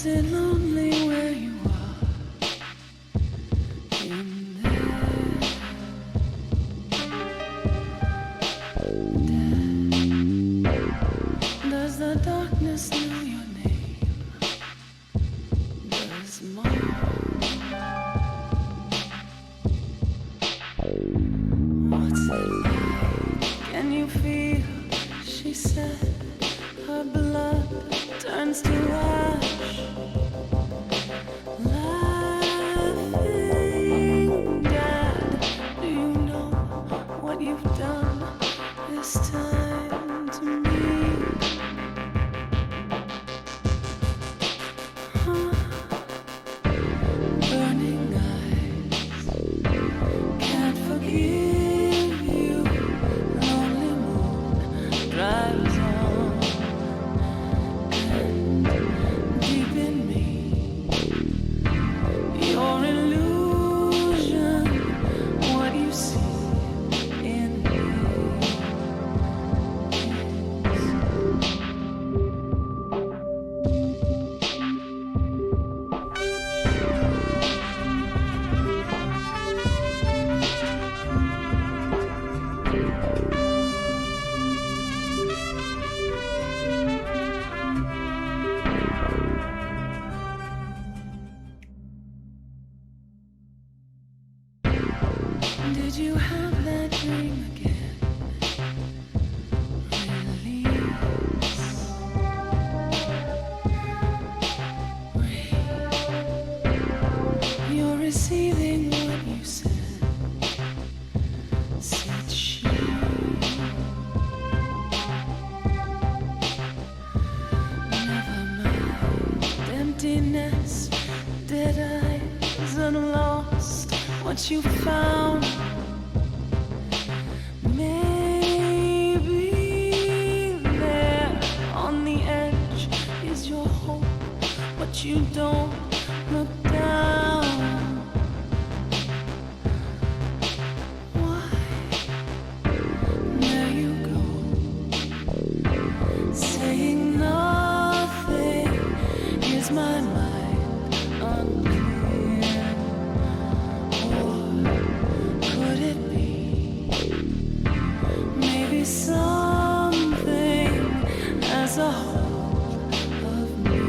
Is it lonely where you are in there? Dead. Does the darkness know your name? Does mine? What's it like? Can you feel? She said her blood turns to ash. Laughing, Dad, do you know what you've done this time to me? Huh? Burning eyes, can't forgive you. Lonely moon drives on, and deep in me, your illusion, what you see in me Did you have that dream again? Release. Breathe. You're receiving what you said. Said she. Never mind. Emptiness, dead eyes, and lost. What you found. Maybe there on the edge is your hope, but you don't look down. Why? There you go, saying nothing. Is my mind unclear? Or could it be maybe something as a hold of me?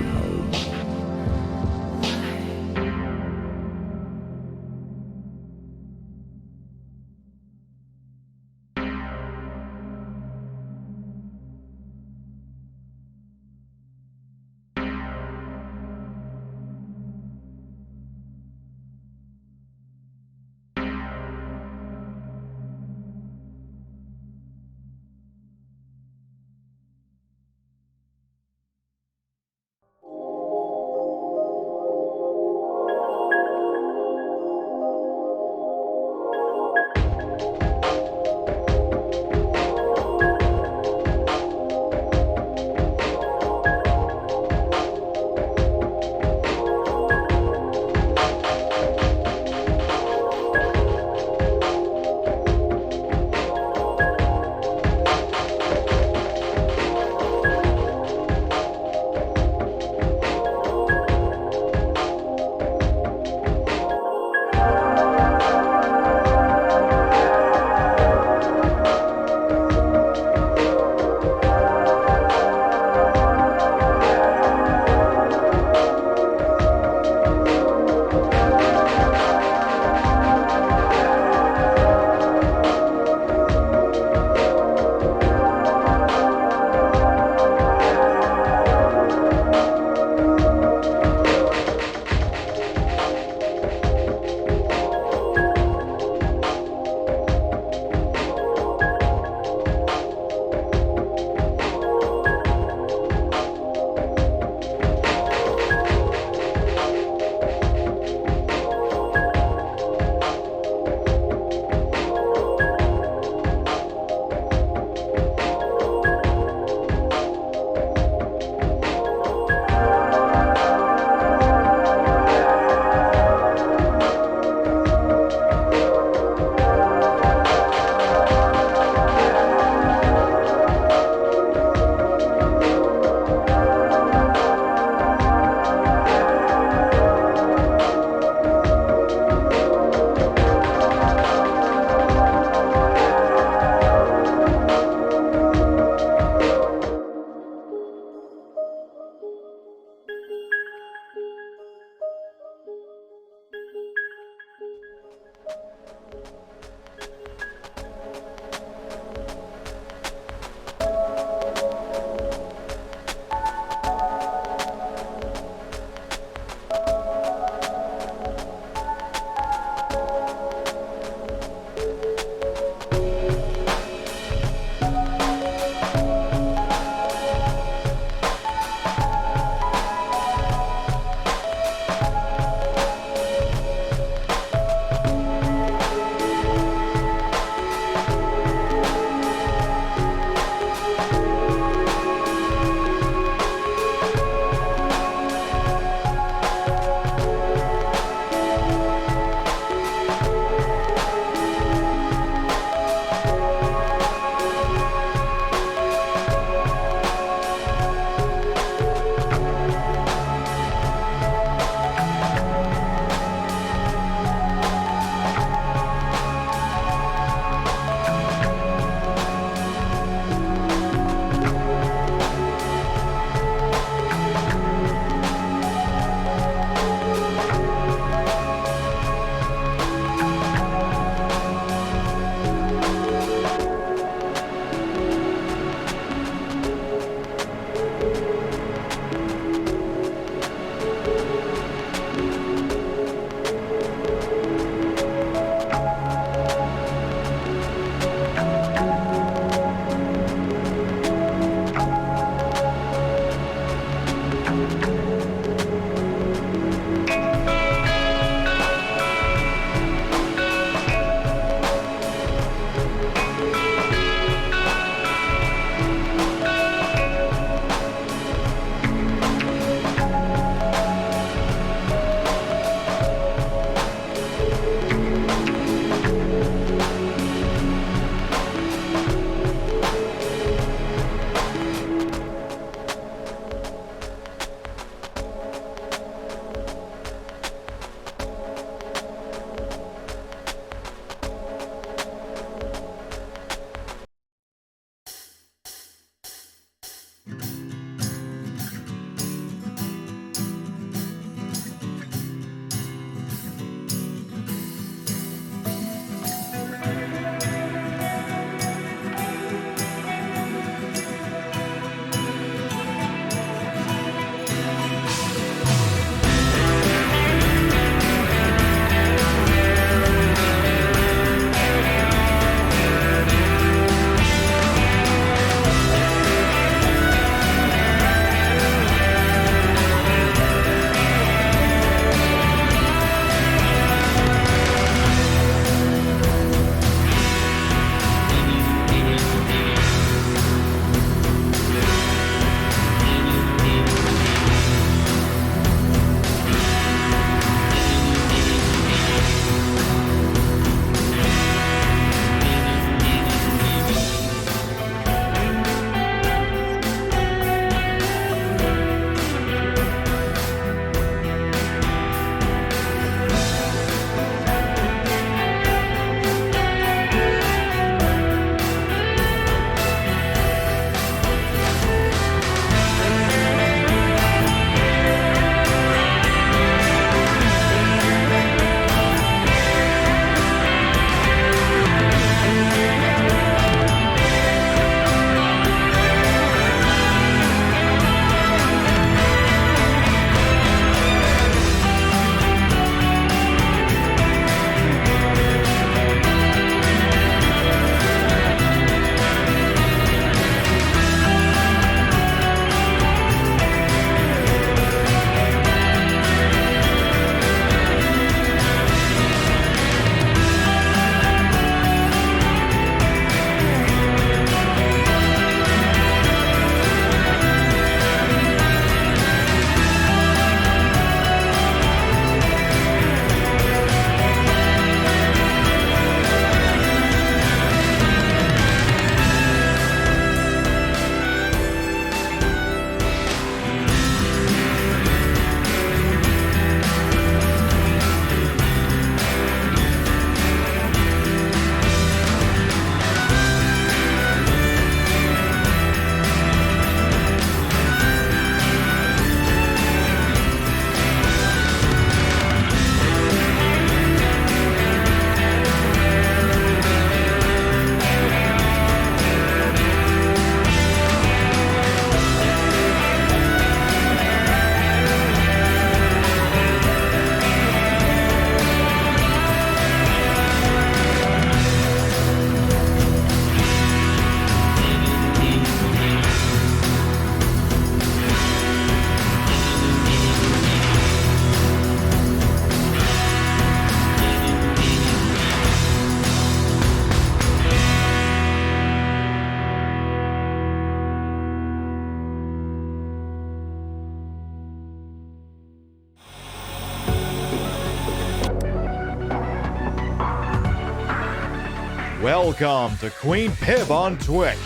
Welcome to Queen Pib on Twitch,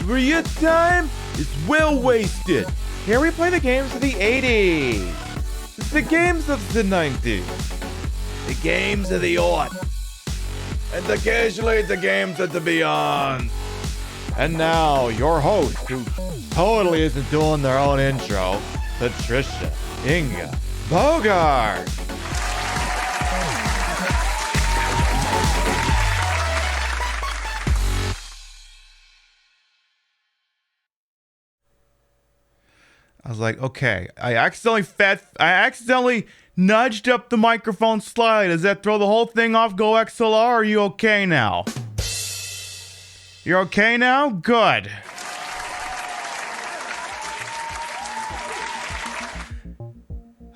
where your time is well wasted. Here we play the games of the 80s, the games of the 90s, the games of the aughts, and occasionally the games of the beyond. And now, your host, who totally isn't doing their own intro, Patricia Inga Bogart. I was like, okay, I accidentally nudged up the microphone slide. Does that throw the whole thing off Go XLR? Are you okay now? You're okay now? Good.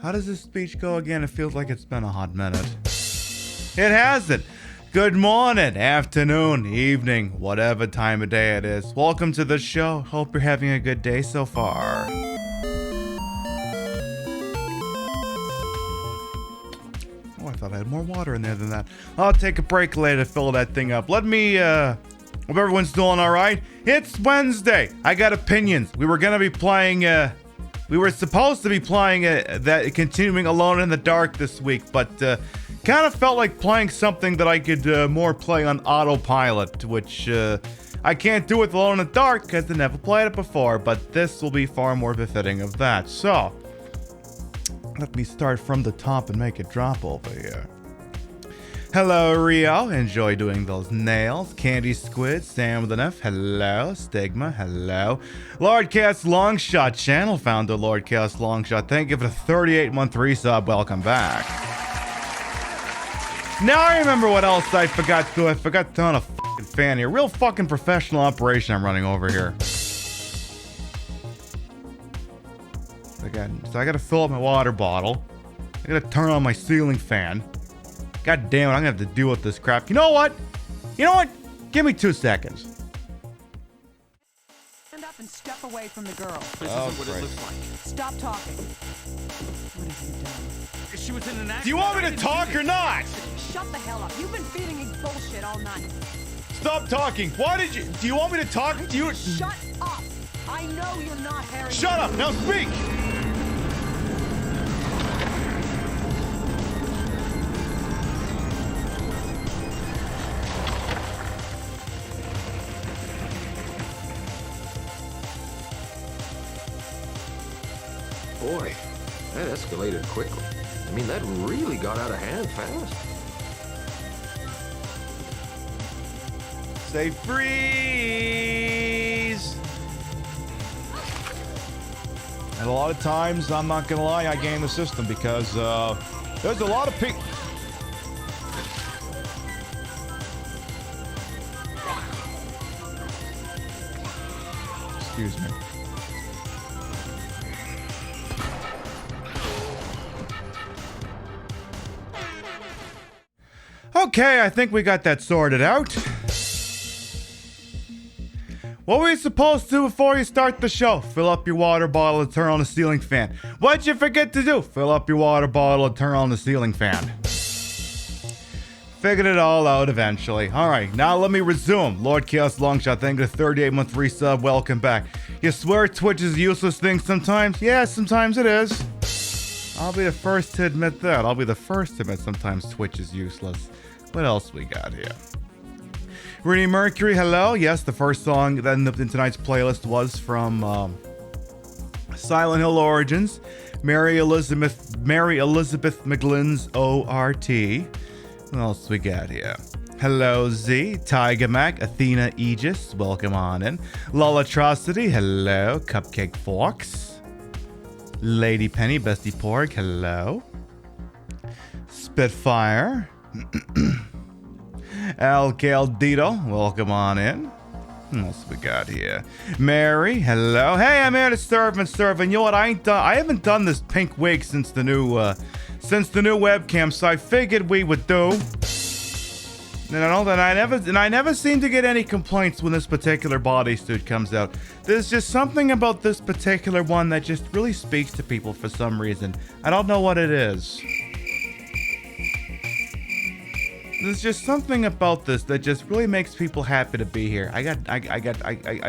How does this speech go again? It feels like it's been a hot minute. It hasn't. Good morning, afternoon, evening, whatever time of day it is. Welcome to the show. Hope you're having a good day so far. Oh, I thought I had more water in there than that. I'll take a break later to fill that thing up. Let me, hope everyone's doing all right. It's Wednesday. I got opinions. We were supposed to be playing that continuing Alone in the Dark this week, but kind of felt like playing something that I could more play on autopilot, which I can't do with Alone in the Dark because I never played it before, but this will be far more befitting of that. So, let me start from the top and make it drop over here. Hello, Rio. Enjoy doing those nails. Candy Squid, Sam with an F. Hello. Stigma. Hello. Lordcast Longshot, channel founder Lordcast Longshot. Thank you for the 38-month resub. Welcome back. Now I remember what else I forgot to do. I forgot to turn on a fucking fan here. Real fucking professional operation I'm running over here. So I gotta fill up my water bottle. I gotta turn on my ceiling fan. God damn it, I'm gonna have to deal with this crap. You know what? Give me 2 seconds. Stand up and step away from the girl. This isn't what it looks like. Stop talking. What have you done? She was in an accident. Do you want me to talk or not? Shut the hell up. You've been feeding me bullshit all night. Stop talking. Do you want me to talk to you? Shut up. I know you're not Harry. Shut up, now speak. Boy, that escalated quickly. I mean, that really got out of hand fast. Say freeze. And a lot of times, I'm not gonna lie, I game the system because there's a lot of people. Excuse me. Okay, I think we got that sorted out. What were you supposed to do before you start the show? Fill up your water bottle and turn on the ceiling fan. What'd you forget to do? Fill up your water bottle and turn on the ceiling fan. Figured it all out eventually. Alright, now let me resume. Lord Chaos Longshot, thank you for the 38-month resub. Welcome back. You swear Twitch is a useless thing sometimes? Yeah, sometimes it is. I'll be the first to admit that. I'll be the first to admit sometimes Twitch is useless. What else we got here? Renee Mercury, hello. Yes, the first song that in tonight's playlist was from Silent Hill Origins, Mary Elizabeth McGlynn's ORT. What else we got here? Hello, Z, Tiger Mac, Athena Aegis, welcome on in. Lolatrocity, hello. Cupcake Fox, Lady Penny, Bestie Porg, hello. Spitfire. Al Caldito, welcome on in. What else we got here? Mary, hello. Hey, I'm here to serve and serve. And you know what? I haven't done this pink wig since the new webcam, so I figured we would do. And I never seem to get any complaints when this particular bodysuit comes out. There's just something about this particular one that just really speaks to people for some reason. I don't know what it is. there's just something about this that just really makes people happy to be here. I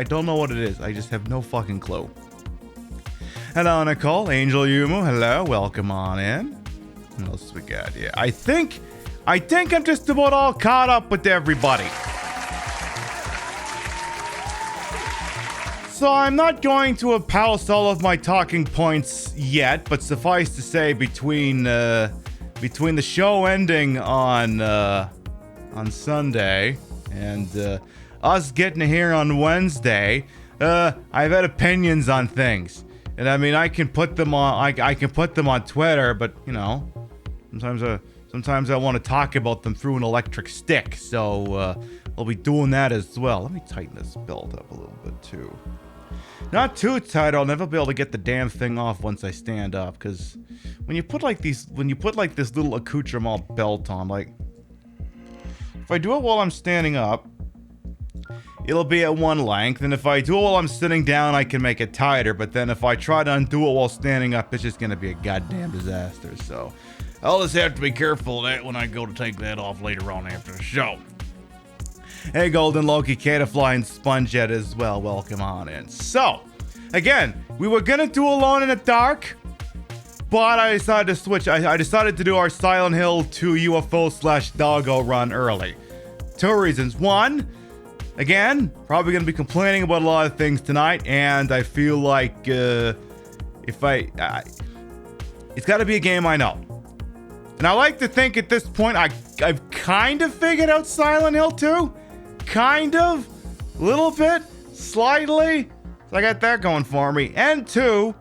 don't know what it is. I just have no fucking clue. Hello, Nicole. Angel Yumu. Hello. Welcome on in. What else we got here? I think I'm just about all caught up with everybody. So I'm not going to espouse all of my talking points yet, but suffice to say, between the show ending on Sunday and us getting here on Wednesday, I've had opinions on things, and I mean I can put them on I can put them on Twitter, but you know, sometimes I want to talk about them through an electric stick, so I'll be doing that as well. Let me tighten this belt up a little bit too. Not too tight, I'll never be able to get the damn thing off once I stand up, because when you put like this little accoutrement belt on, like, if I do it while I'm standing up, it'll be at one length, and if I do it while I'm sitting down, I can make it tighter, but then if I try to undo it while standing up, it's just gonna be a goddamn disaster, so I'll just have to be careful of that when I go to take that off later on after the show. Hey, Golden Loki, Catafly, and Spongehead as well. Welcome on in. So, again, we were gonna do Alone in the Dark, but I decided to switch. I decided to do our Silent Hill 2 UFO/Doggo run early. Two reasons. One, again, probably gonna be complaining about a lot of things tonight, and I feel like it's gotta be a game I know. And I like to think at this point I've kind of figured out Silent Hill 2. Kind of, little bit, slightly. So I got that going for me. And two,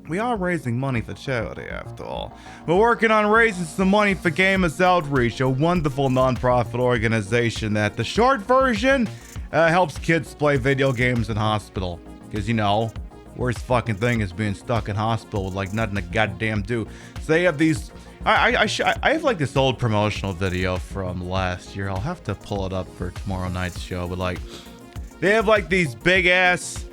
we are raising money for charity after all. We're working on raising some money for Gamers Outreach, a wonderful non-profit organization that the short version helps kids play video games in hospital. Because, you know, worst fucking thing is being stuck in hospital with like nothing to goddamn do. So they have these... I have like this old promotional video from last year. I'll have to pull it up for tomorrow night's show. But like, they have like these big ass,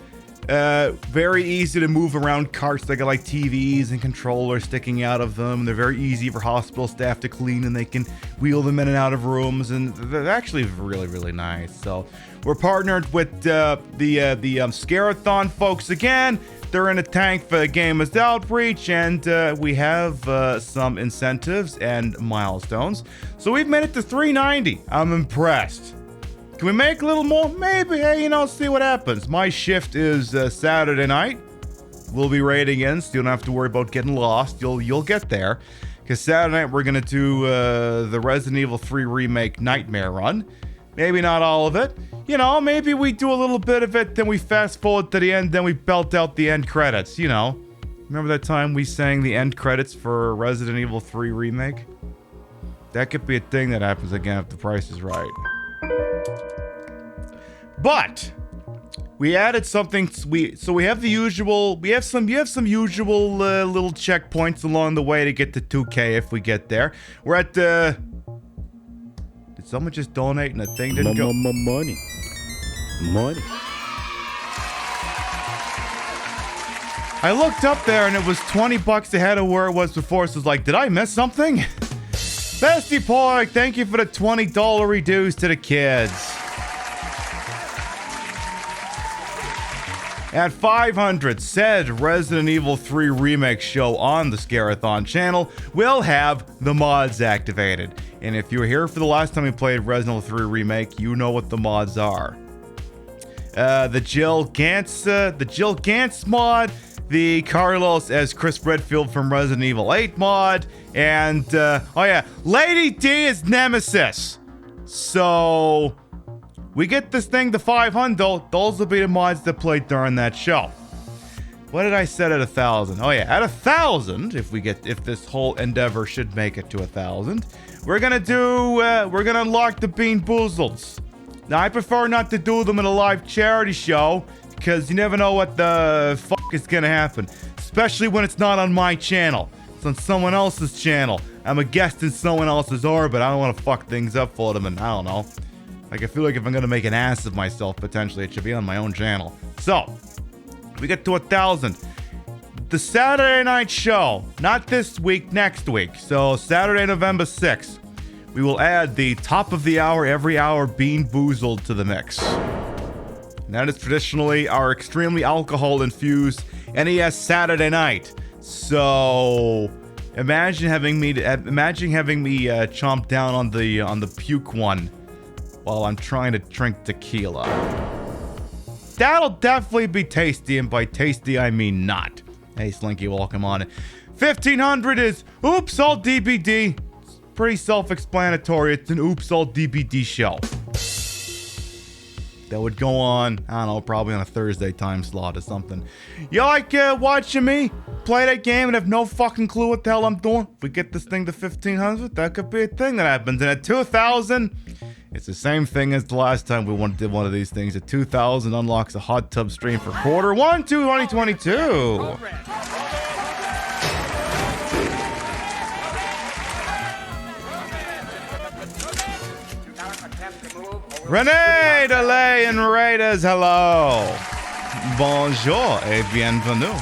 very easy to move around carts. They got like TVs and controllers sticking out of them. They're very easy for hospital staff to clean, and they can wheel them in and out of rooms. And they're actually really, really nice. So we're partnered with the Scarathon folks again. They're in a tank for Gamers Outreach, and we have some incentives and milestones. So we've made it to 390. I'm impressed. Can we make a little more? Maybe. Hey, you know, see what happens. My shift is Saturday night. We'll be raiding in, so you don't have to worry about getting lost. You'll get there. Because Saturday night we're going to do the Resident Evil 3 Remake Nightmare Run. Maybe not all of it. You know, maybe we do a little bit of it, then we fast forward to the end, then we belt out the end credits, you know. Remember that time we sang the end credits for Resident Evil 3 Remake? That could be a thing that happens again if the price is right. But we added something sweet. So we have the usual, you have some usual little checkpoints along the way to get to 2K if we get there. We're at the... Did someone just donate and the thing didn't go? Money. I looked up there and it was $20 ahead of where it was before, so I was like, did I miss something? Bestie Pork, thank you for the $20 reduce to the kids. At 500, said Resident Evil 3 Remake show on the Scarathon channel will have the mods activated. And if you were here for the last time we played Resident Evil 3 Remake, you know what the mods are. The Jill Gantz mod, the Carlos as Chris Redfield from Resident Evil 8 mod, and, oh yeah, Lady D is Nemesis. So... we get this thing to 500, those will be the mods that played during that show. What did I set at 1,000? Oh yeah, at 1,000, if this whole endeavor should make it to 1,000, we're gonna unlock the Bean Boozles. Now I prefer not to do them in a live charity show, because you never know what the fuck is gonna happen. Especially when it's not on my channel. It's on someone else's channel. I'm a guest in someone else's orbit. I don't want to fuck things up for them, and I don't know. Like, I feel like if I'm gonna make an ass of myself, potentially, it should be on my own channel. So, we get to 1,000. The Saturday night show, not this week, next week. So, Saturday, November 6th. we will add the top of the hour, every hour Bean Boozled to the mix. And that is traditionally our extremely alcohol-infused NES Saturday night. So imagine having me chomp down on the puke one while I'm trying to drink tequila. That'll definitely be tasty, and by tasty I mean not. Hey Slinky, welcome on. 1500 is Oops All DBD. It's pretty self-explanatory. It's an Oops All DBD show. That would go on, I don't know, probably on a Thursday time slot or something. You like watching me play that game and have no fucking clue what the hell I'm doing? If we get this thing to 1500, that could be a thing that happens. And at 2000, it's the same thing as the last time we did one of these things. At 2000 unlocks a hot tub stream for Q1 2022. René Delay and Raiders, hello. Bonjour et bienvenue.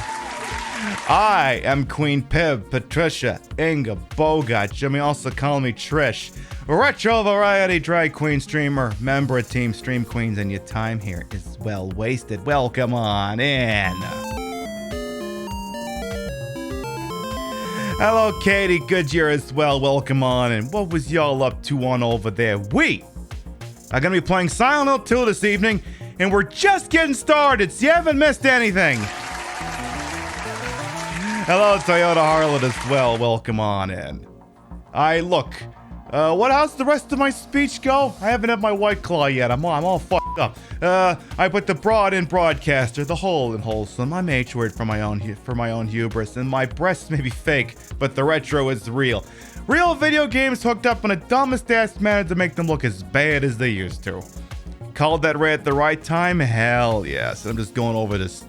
I am Queen Pib, Patricia, Inga, Bogart. You may also call me Trish. Retro variety drag queen streamer, member of Team Stream Queens, and your time here is well wasted. Welcome on in. Hello, Katie Goodyear as well. Welcome on in. What was y'all up to on over there? We are going to be playing Silent Hill 2 this evening, and we're just getting started, so you haven't missed anything. Hello, Toyota Harlot as well. Welcome on in. Look. How's the rest of my speech go? I haven't had my White Claw yet. I'm all fucked up. I put the broad in broadcaster, the whole in wholesome. I'm H-word for my own hubris, and my breasts may be fake, but the retro is real. Real video games hooked up in a dumbest ass manner to make them look as bad as they used to. Called that right at the right time? Hell yes. I'm just going over this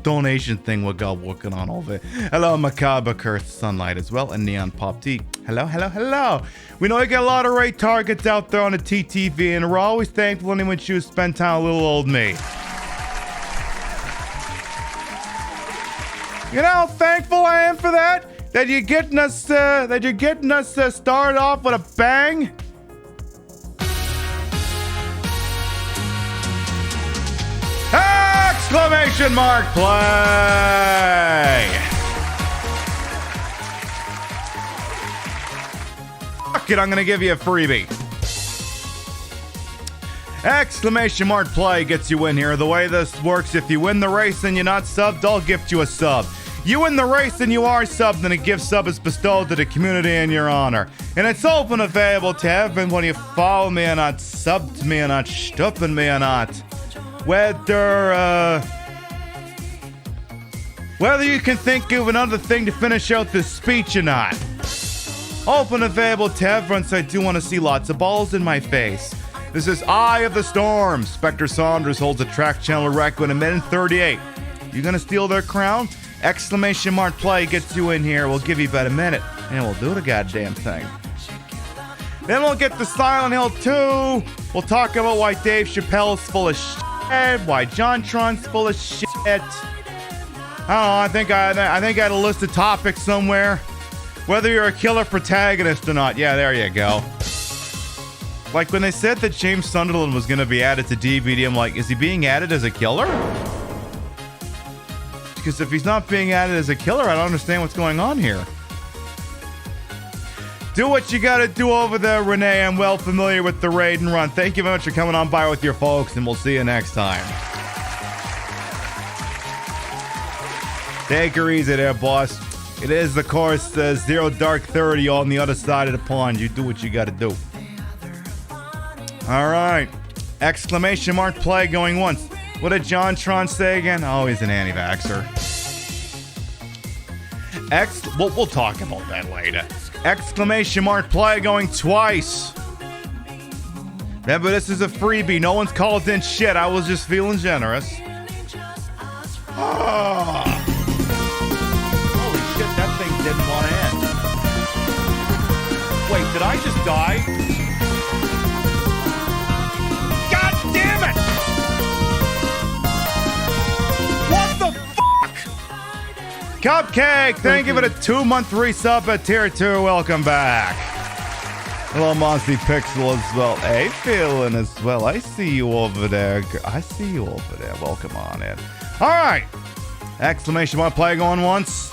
donation thing we got working on over there. Hello, Macabre Cursed Sunlight as well, and Neon Pop T. Hello, hello, hello. We know you got a lot of raid targets out there on the TTV, and we're always thankful anyone choose to spend time with little old me. You know how thankful I am for that? That you're getting us started off with a bang? Exclamation mark play! Fuck it, I'm gonna give you a freebie. Exclamation mark play gets you in here. The way this works, if you win the race and you're not subbed, I'll gift you a sub. You win the race and you are subbed, then a gift sub is bestowed to the community in your honor. And it's open available to everyone, whether you follow me or not, subbed me or not, stuffing me or not. Whether you can think of another thing to finish out this speech or not. Open available to everyone, so I do want to see lots of balls in my face. This is Eye of the Storm. Spectre Saunders holds a track channel record in a minute 38. You gonna steal their crown? Exclamation mark play gets you in here. We'll give you about a minute, and we'll do the goddamn thing. Then we'll get to Silent Hill 2. We'll talk about why Dave Chappelle's full of shit, why JonTron's full of shit. I don't know, I think I had a list of topics somewhere. Whether you're a killer protagonist or not. Yeah, there you go. Like when they said that James Sunderland was going to be added to DVD, I'm like, is he being added as a killer? Because if he's not being added as a killer, I don't understand what's going on here. Do what you gotta do over there, Renee. I'm well familiar with the raid and run. Thank you very much for coming on by with your folks, and we'll see you next time. Take her easy there, boss. It is, of course, 0 Dark 30 on the other side of the pond. You do what you gotta do. All right. Exclamation mark play going once. What did JonTron say again? Oh, he's an anti-vaxxer. We'll talk about that later. Exclamation mark play going twice. Remember, this is a freebie. No one's called in shit. I was just feeling generous. Oh. Holy shit, that thing didn't want to end. Wait, did I just die? God damn it! What the fuck? Cupcake, thank you for the 2-month resub at tier 2. Welcome back. Hello, Monty Pixel as well. Hey, feeling as well. I see you over there. I see you over there. Welcome on in. All right. Exclamation mark play going once.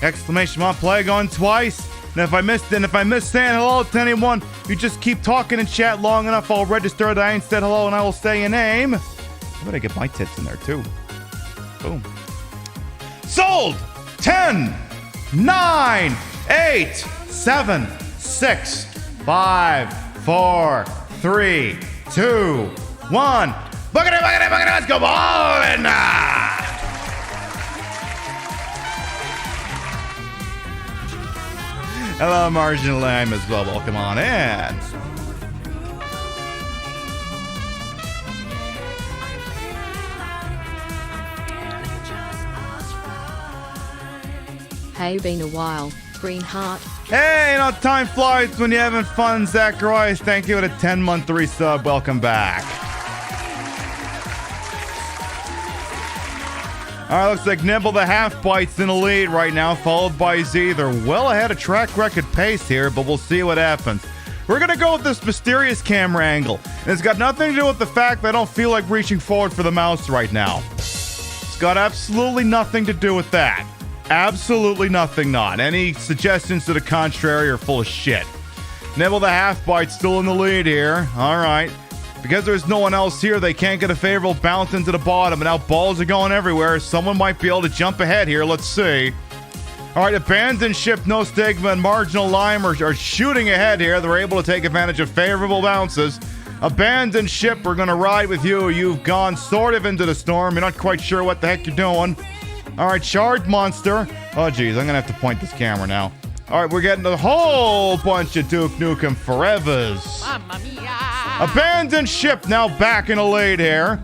Exclamation mark play going twice. And if I missed saying hello to anyone, you just keep talking in chat long enough, I'll register that I ain't said hello and I will say your name. I'm gonna get my tits in there too. Boom. Sold! 10, 9, 8, 7, 6, 5, 4, 3, 2, 1. Bucket, let's go ballin'! Hello, Marginal Lime as well. Welcome on in. Hey, been a while. Green Heart. Hey, you know, time flies when you're having fun. Zacharias, thank you for the 10-month resub. Welcome back. All right, looks like Nibble the Half-Bite's in the lead right now, followed by Z. They're well ahead of track record pace here, but we'll see what happens. We're going to go with this mysterious camera angle. And it's got nothing to do with the fact that I don't feel like reaching forward for the mouse right now. It's got absolutely nothing to do with that. Absolutely nothing not. Any suggestions to the contrary are full of shit. Nibble the Half-Bite's still in the lead here. All right. Because there's no one else here, they can't get a favorable bounce into the bottom, and now balls are going everywhere. Someone might be able to jump ahead here. Let's see. All right, Abandoned Ship, No Stigma, and Marginal Lime are shooting ahead here. They're able to take advantage of favorable bounces. Abandoned Ship, we're going to ride with you. You've gone sort of into the storm. You're not quite sure what the heck you're doing. All right, Shard Monster. Oh, geez, I'm going to have to point this camera now. All right, we're getting a whole bunch of Duke Nukem Forevers. Mamma mia! Abandoned Ship now back in the lead here.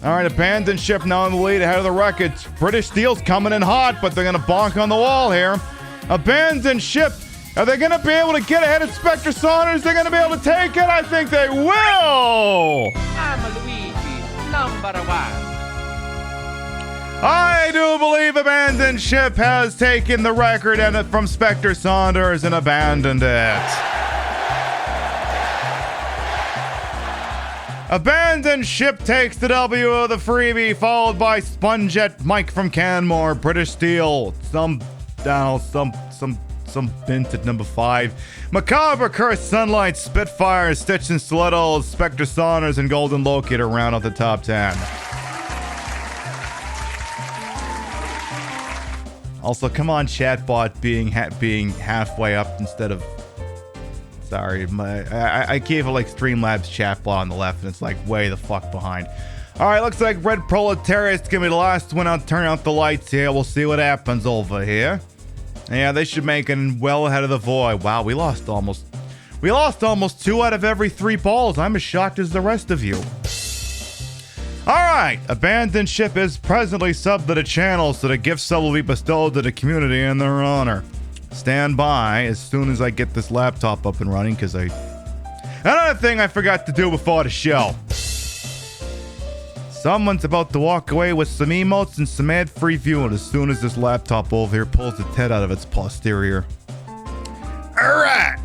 All right, Abandoned Ship now in the lead ahead of the records. British Steel's coming in hot, but they're going to bonk on the wall here. Abandoned Ship. Are they going to be able to get ahead of Spectre Saunders? They're going to be able to take it? I think they will! I'm Luigi, number one. I do believe Abandoned Ship has taken the record and from Spectre Saunders and abandoned it. Abandoned Ship takes the W of the freebie, followed by Sponjet, Mike from Canmore, British Steel, some bint at number 5. Macabre, Curse, Sunlight, Spitfire, Stitch and Stilettos, Spectre Saunders, and Golden Locator round out the top 10. Also, come on, chatbot being halfway up instead of... Sorry, I gave it like Streamlabs chatbot on the left, and it's like way the fuck behind. All right, looks like Red Proletariat's gonna be the last one out. Turn out the lights here. We'll see what happens over here. Yeah, they should make it well ahead of the Void. Wow, we lost almost 2 out of every 3 balls. I'm as shocked as the rest of you. Alright, Abandoned Ship is presently subbed to the channel, so the gift sub will be bestowed to the community in their honor. Stand by as soon as I get this laptop up and running, because Another thing I forgot to do before the show. Someone's about to walk away with some emotes and some ad-free viewing as soon as this laptop over here pulls its head out of its posterior. Alright!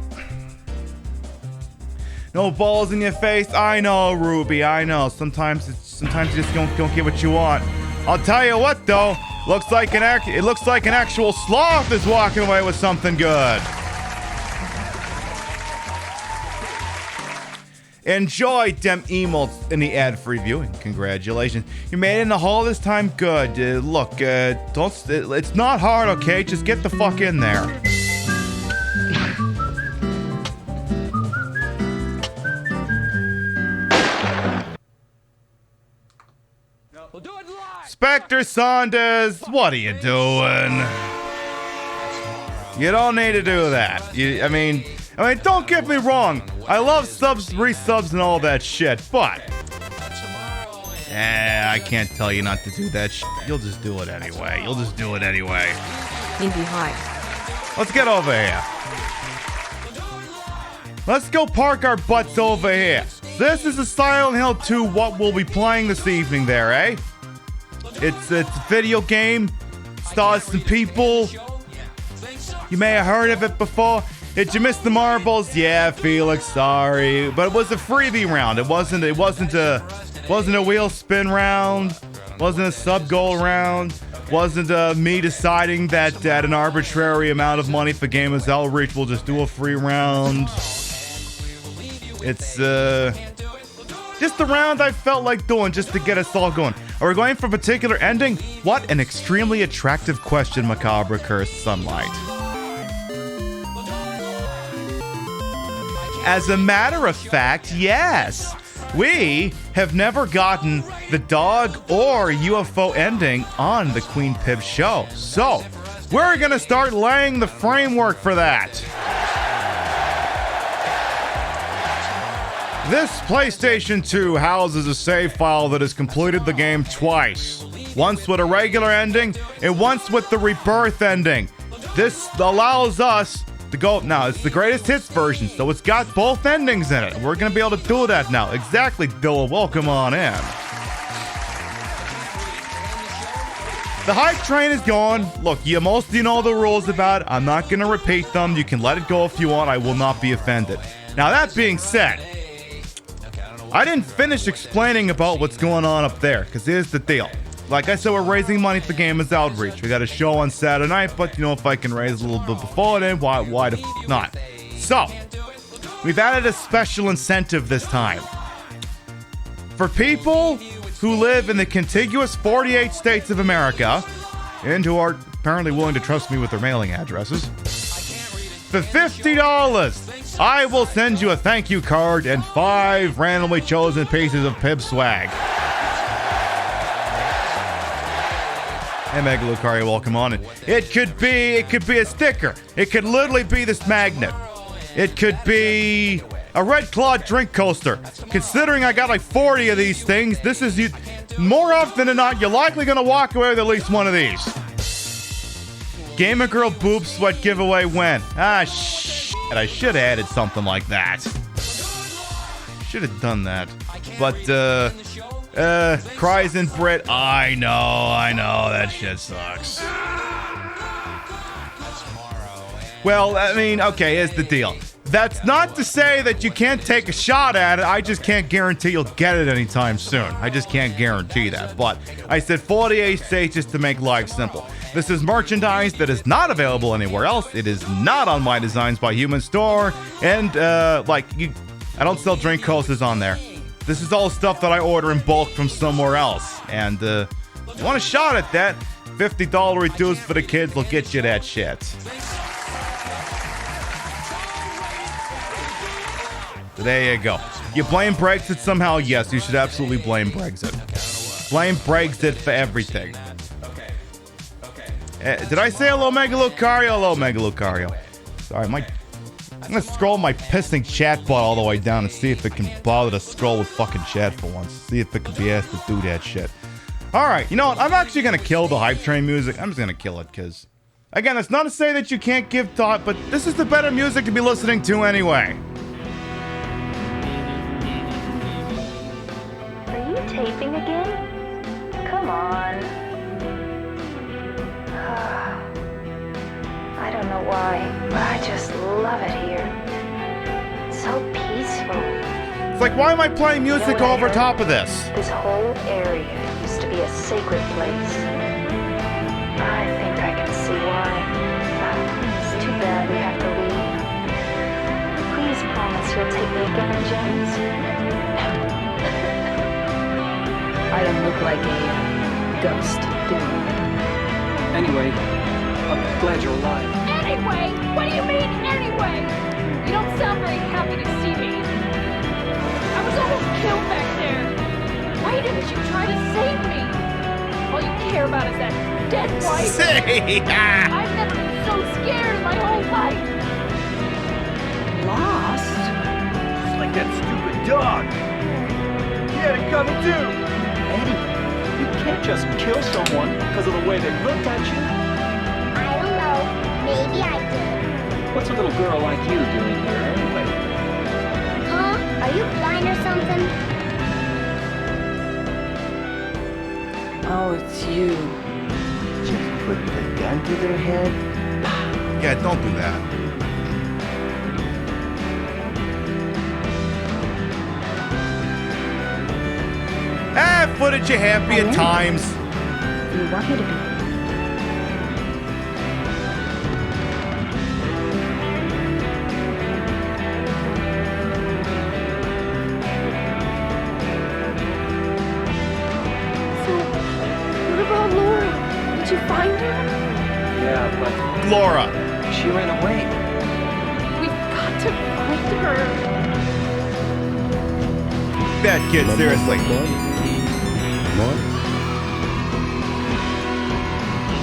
No balls in your face. I know, Ruby. I know. Sometimes you just don't get what you want. I'll tell you what, though. It looks like an actual sloth is walking away with something good. Enjoy them emotes in the ad-free viewing. Congratulations. You made it in the hall this time? Good. It's not hard, okay? Just get the fuck in there. Spectre Saunders, what are you doing? You don't need to do that. I mean, don't get me wrong. I love subs, resubs, and all that shit, but I can't tell you not to do that shit. You'll just do it anyway. Indie Hype. Let's get over here. Let's go park our butts over here. This is a Silent Hill 2, what we'll be playing this evening there, eh? It's a video game. Stars some people. You may have heard of it before. Did you miss the marbles? Yeah, Felix, sorry. But it was a freebie round. It wasn't a wheel spin round. Wasn't a sub goal round. Wasn't me deciding that at an arbitrary amount of money for Gamers Outreach we'll just do a free round. It's just the round I felt like doing just to get us all going. Are we going for a particular ending? What an extremely attractive question, Macabre Cursed Sunlight. As a matter of fact, yes. We have never gotten the dog or UFO ending on the Queen Pib show. So, we're going to start laying the framework for that. This PlayStation 2 houses a save file that has completed the game twice. Once with a regular ending and once with the rebirth ending. This allows us to go, now it's the greatest hits version, so it's got both endings in it. We're going to be able to do that now. Exactly, Dilla, welcome on in. The hype train is gone. Look, most of you know the rules about it. I'm not going to repeat them. You can let it go if you want. I will not be offended. Now, that being said, I didn't finish explaining about what's going on up there, because here's the deal. Like I said, we're raising money for Gamers Outreach. We got a show on Saturday night, but if I can raise a little bit before then, why the f not? So, we've added a special incentive this time. For people who live in the contiguous 48 states of America, and who are apparently willing to trust me with their mailing addresses, for $50, I will send you a thank you card and 5 randomly chosen pieces of Pib swag. Hey, Mega Lucario, welcome on in. It could be a sticker. It could literally be this magnet. It could be a Red Claw drink coaster. Considering I got like 40 of these things, this is you. More often than not, you're likely gonna walk away with at least one of these. Gamer Girl Boob Sweat giveaway when? Shit. I should have added something like that. Should have done that. But, Cries and Brit. I know, that shit sucks. Well, I mean, okay, here's the deal. That's not to say that you can't take a shot at it. I just can't guarantee you'll get it anytime soon. I just can't guarantee that. But I said 48 states just to make life simple. This is merchandise that is not available anywhere else. It is not on My Designs by Human store. And, I don't sell drink coasters on there. This is all stuff that I order in bulk from somewhere else. And, you want a shot at that? $50 reduced for the kids will get you that shit. So there you go. You blame Brexit somehow? Yes, you should absolutely blame Brexit. Blame Brexit for everything. Did I say hello, Mega Lucario? Hello, Mega Lucario. Sorry, I'm gonna scroll my pissing chat bot all the way down and see if it can bother to scroll with fucking chat for once. See if it can be asked to do that shit. Alright, you know what? I'm actually gonna kill the hype train music. I'm just gonna kill it, because... Again, it's not to say that you can't give thought, but this is the better music to be listening to anyway. Are you taping again? Come on. I don't know why, but I just love it here. It's so peaceful. It's like, why am I playing music over top of this? This whole area used to be a sacred place. I think I can see why. It's too bad we have to leave. Please promise you'll take me again, James. I don't look like a ghost, do I? Anyway, I'm glad you're alive. Anyway? What do you mean, anyway? You don't sound very happy to see me. I was almost killed back there. Why didn't you try to save me? All you care about is that dead wife. I've never been so scared in my whole life. Lost? Just like that stupid dog. He had it coming too. Eddie, you can't just kill someone because of the way they looked at you. I don't know. Maybe I did. What's a little girl like you doing here anyway? Huh? Are you blind or something? Oh, it's you. Just put the gun to their head. Yeah, don't do that. footage, you happy at times. You want me to be? So, what about Laura? Did you find her? Yeah, but Laura. she ran away. We've got to find her. That kid, seriously.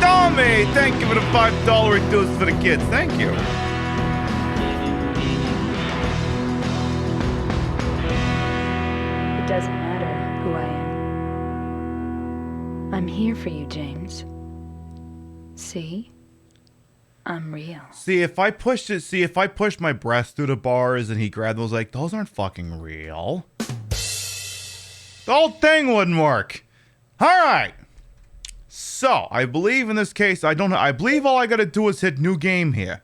Tommy, thank you for the $5 reduce for the kids. Thank you. It doesn't matter who I am. I'm here for you, James. See? I'm real. See, if I pushed my breast through the bars and he grabbed those, like, those aren't fucking real. The whole thing wouldn't work. All right. So, I believe in this case, I believe all I gotta do is hit new game here.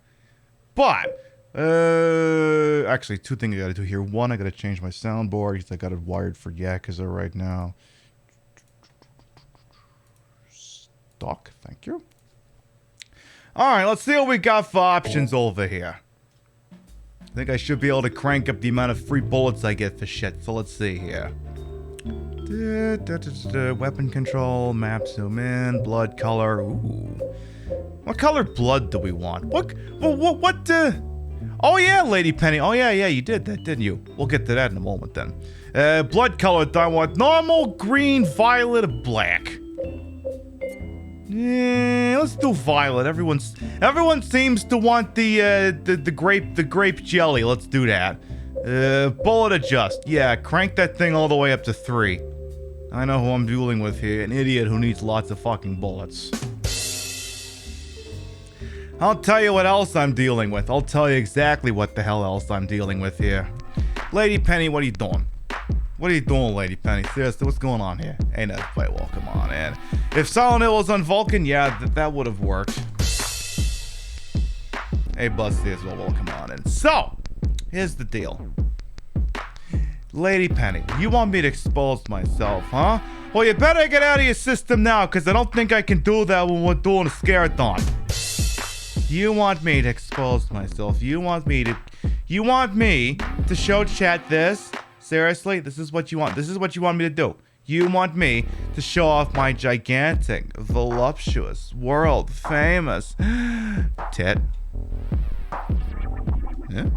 But, actually, two things I gotta do here. One, I gotta change my soundboard because I got it wired for Yakuza right now. Stock, thank you. Alright, let's see what we got for options over here. I think I should be able to crank up the amount of free bullets I get for shit, so let's see here. Weapon control, map zoom in, blood color. Ooh. What color blood do we want? What, oh yeah, Lady Penny. Oh yeah, you did that, didn't you? We'll get to that in a moment then. Blood color, I want normal, green, violet, or black. Yeah, let's do violet. Everyone seems to want the grape jelly. Let's do that. Bullet adjust. Yeah, crank that thing all the way up to 3. I know who I'm dealing with here. An idiot who needs lots of fucking bullets. I'll tell you what else I'm dealing with. I'll tell you exactly what the hell else I'm dealing with here. Lady Penny, what are you doing? What are you doing, Lady Penny? Seriously, what's going on here? Ain't that fight? Well, come on, man. If Silent Hill was on Vulcan, yeah, that would have worked. Hey, Busty as well, come on in. So, here's the deal. Lady Penny, you want me to expose myself, huh? Well, you better get out of your system now, because I don't think I can do that when we're doing a scare-a-thon. You want me to expose myself. You want me to show chat this? Seriously? This is what you want. This is what you want me to do. You want me to show off my gigantic, voluptuous, world-famous tit. Yeah.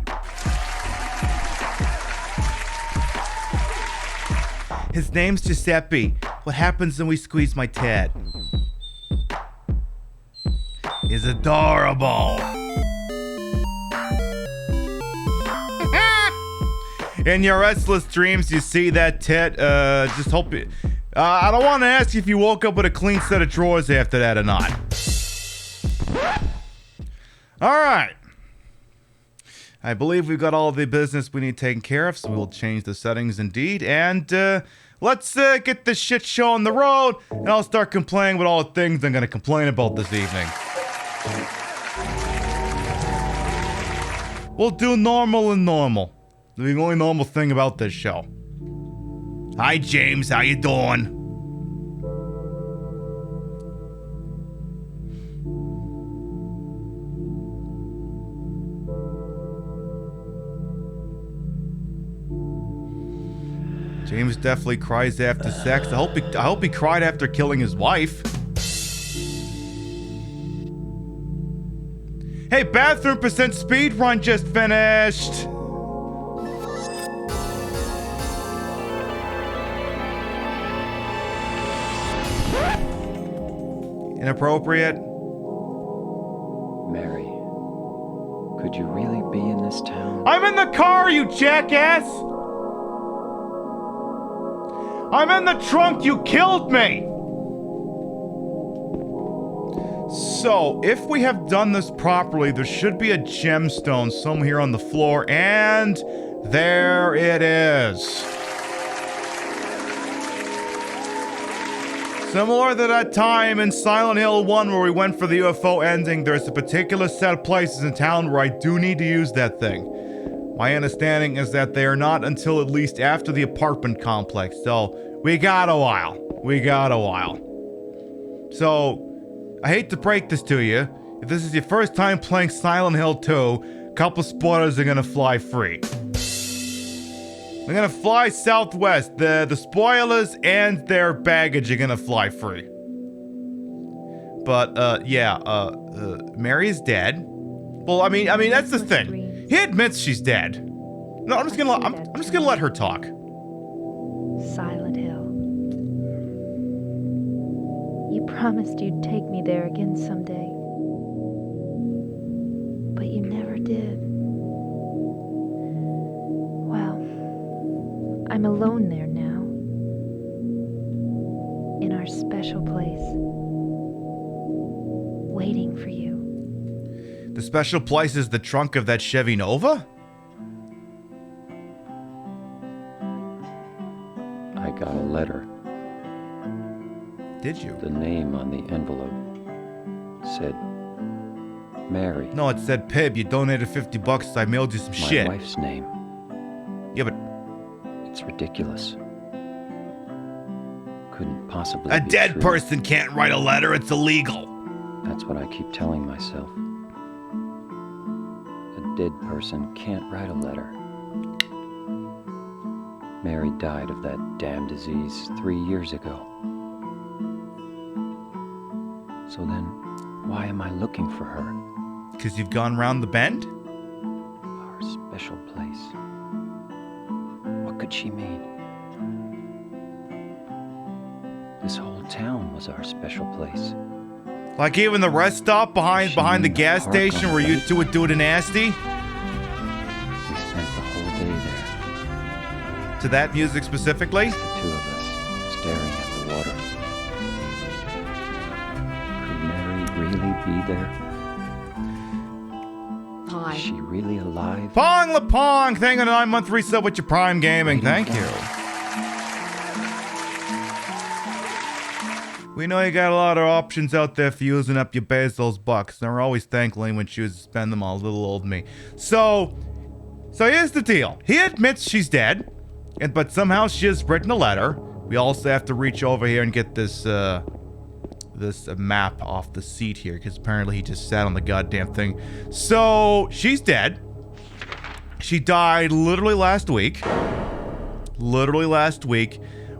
His name's Giuseppe. What happens when we squeeze my tit? Is adorable. In your restless dreams, you see that tit. Just hope it. I don't want to ask you if you woke up with a clean set of drawers after that or not. All right. I believe we've got all the business we need taken care of, so we will change the settings indeed. And let's get this shit show on the road, and I'll start complaining with all the things I'm going to complain about this evening. We'll do normal and normal. The only normal thing about this show. Hi, James. How you doing? James definitely cries after sex. I hope he cried after killing his wife. Hey, bathroom percent speed run just finished. Inappropriate. Mary, could you really be in this town? I'm in the car, you jackass! I'm in the trunk, you killed me! So, if we have done this properly, there should be a gemstone somewhere here on the floor, and there it is. Similar to that time in Silent Hill 1 where we went for the UFO ending, there's a particular set of places in town where I do need to use that thing. My understanding is that they are not until at least after the apartment complex, so we got a while. we got a while. So, I hate to break this to you. If this is your first time playing Silent Hill 2, a couple spoilers are gonna fly free. They're gonna fly southwest. The spoilers and their baggage are gonna fly free. But Mary is dead. Well, I mean that's the thing. He admits she's dead. No, I'm just gonna let her talk. Silent Hill. You promised you'd take me there again someday. But you never did. Well, I'm alone there now. In our special place. Waiting for you. The special place is the trunk of that Chevy Nova? I got a letter. Did you? The name on the envelope said Mary. No, it said Pib. You donated $50, so I mailed you some shit. My wife's name. Yeah, but it's ridiculous. Couldn't possibly a be dead true. person can't write a letter. It's illegal. That's what I keep telling myself. A dead person can't write a letter. Mary died of that damn disease 3 years ago. So then, why am I looking for her? Because you've gone round the bend? Our special place. What could she mean? This whole town was our special place. Like even the rest stop behind the gas station where you two would do the nasty? We spent the whole day there. To that music specifically? The two of us, staring at the water. Could Mary really be there? Hi. Is she really alive? Pong La Pong! Thank you, 9-month resub with your Prime Gaming. Thank you. We know you got a lot of options out there for using up your Bezos bucks. And we're always thankful when she chooses to spend them on little old me. So here's the deal. He admits she's dead, but somehow she has written a letter. We also have to reach over here and get this map off the seat here, because apparently he just sat on the goddamn thing. So she's dead. She died literally last week.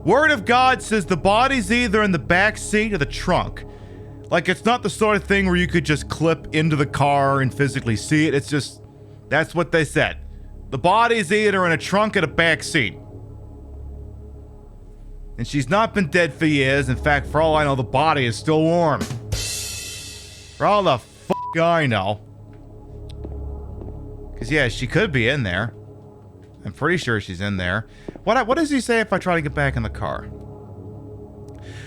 Word of God says the body's either in the back seat or the trunk. Like, it's not the sort of thing where you could just clip into the car and physically see it. It's just, that's what they said. The body's either in a trunk or the back seat. And she's not been dead for years. In fact, for all I know, the body is still warm. For all the fuck I know. Because, yeah, she could be in there. I'm pretty sure she's in there. What does he say if I try to get back in the car?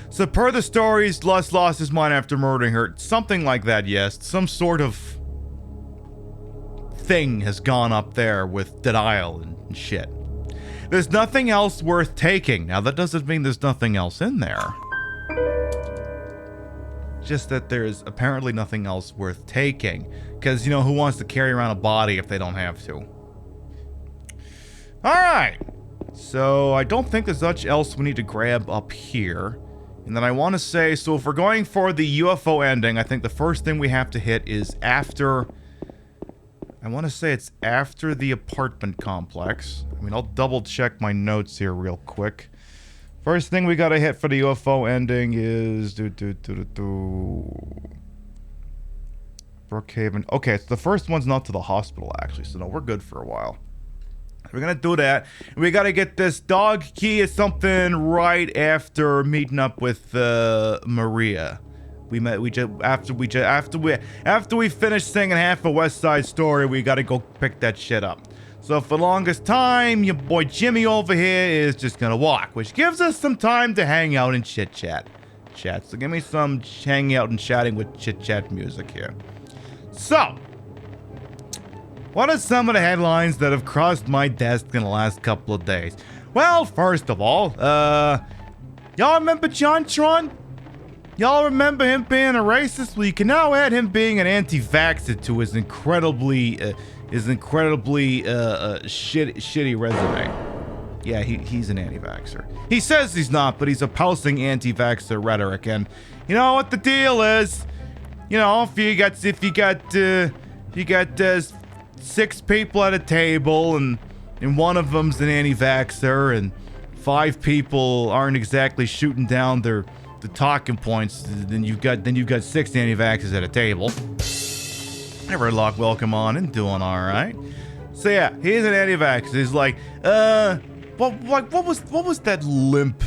So per the stories, Les lost his mind after murdering her. Something like that, yes. Some sort of thing has gone up there with denial and shit. There's nothing else worth taking. Now, that doesn't mean there's nothing else in there. Just that there's apparently nothing else worth taking. Because, you know, who wants to carry around a body if they don't have to? Alright. So, I don't think there's much else we need to grab up here. And then I want to say, so if we're going for the UFO ending, I think the first thing we have to hit is after... I want to say it's after the apartment complex. I mean, I'll double check my notes here real quick. First thing we gotta hit for the UFO ending is... Brookhaven. Okay, so the first one's not to the hospital, actually. So no, we're good for a while. We're gonna do that. We gotta get this dog key or something right after meeting up with Maria. After we finish singing half a West Side Story, we gotta go pick that shit up. So for the longest time, your boy Jimmy over here is just gonna walk, which gives us some time to hang out and chit chat. So give me some hanging out and chatting with chit chat music here. So, what are some of the headlines that have crossed my desk in the last couple of days? Well, first of all, y'all remember JonTron? Y'all remember him being a racist? Well, you can now add him being an anti-vaxxer to his incredibly shitty resume. Yeah, he's an anti-vaxxer. He says he's not, but he's espousing anti-vaxxer rhetoric. And you know what the deal is? You know, if you got 6 people at a table and one of them's an anti-vaxxer and 5 people aren't exactly shooting down the talking points, then you've got 6 anti-vaxxers at a table. Never luck, welcome on and doing all right. So yeah, he's an anti-vaxxer. He's like, what was that limp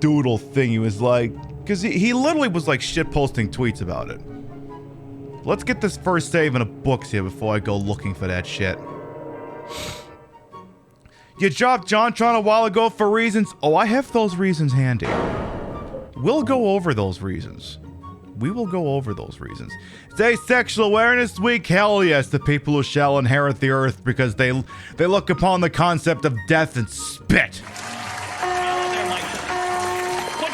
doodle thing? He was like, because he literally was like shit posting tweets about it. Let's get this first save in the books here before I go looking for that shit. You dropped JonTron a while ago for reasons. Oh, I have those reasons handy. We'll go over those reasons. We will go over those reasons. Today, Sexual Awareness Week. Hell yes, the people who shall inherit the earth because they look upon the concept of death and spit. What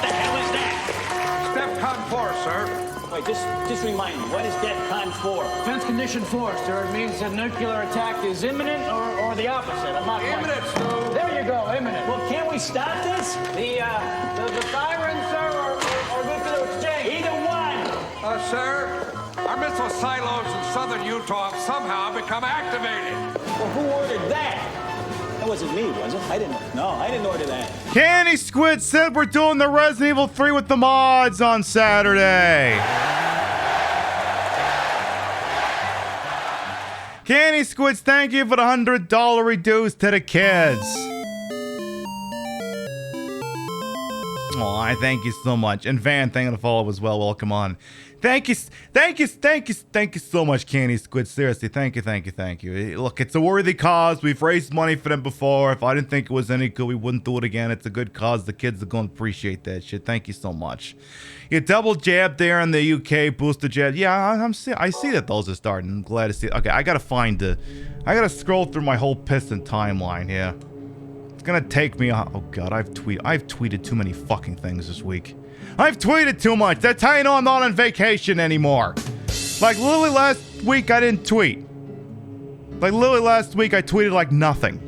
the hell is that? DEFCON 4, sir. Wait, just remind me, what is DEFCON 4? Defense Condition 4, sir. It means that nuclear attack is imminent or the opposite. I'm not imminent, sir. There you go, imminent. Well, can't we stop this? The sirens, sir, or nuclear exchange? Either one. Sir, our missile silos in southern Utah have somehow become activated. Well, who ordered that? That wasn't me, was it? I didn't order that. Candy Squid said we're doing the Resident Evil 3 with the mods on Saturday. Candy Squids, thank you for the $100 reduce to the kids. Oh, I thank you so much. And Van, thank you for the follow as well. Welcome on. Thank you so much, Candy Squid. Seriously, thank you. Look, it's a worthy cause. We've raised money for them before. If I didn't think it was any good, we wouldn't do it again. It's a good cause. The kids are going to appreciate that shit. Thank you so much. You double jab there in the UK, booster jab. Yeah, I see that those are starting. I'm glad to see it. Okay, I gotta scroll through my whole piston timeline here. It's gonna take me. Oh god, I've tweeted too many fucking things this week. I've tweeted too much. That's how you know I'm not on vacation anymore. Like literally last week I didn't tweet. Like literally last week I tweeted like nothing.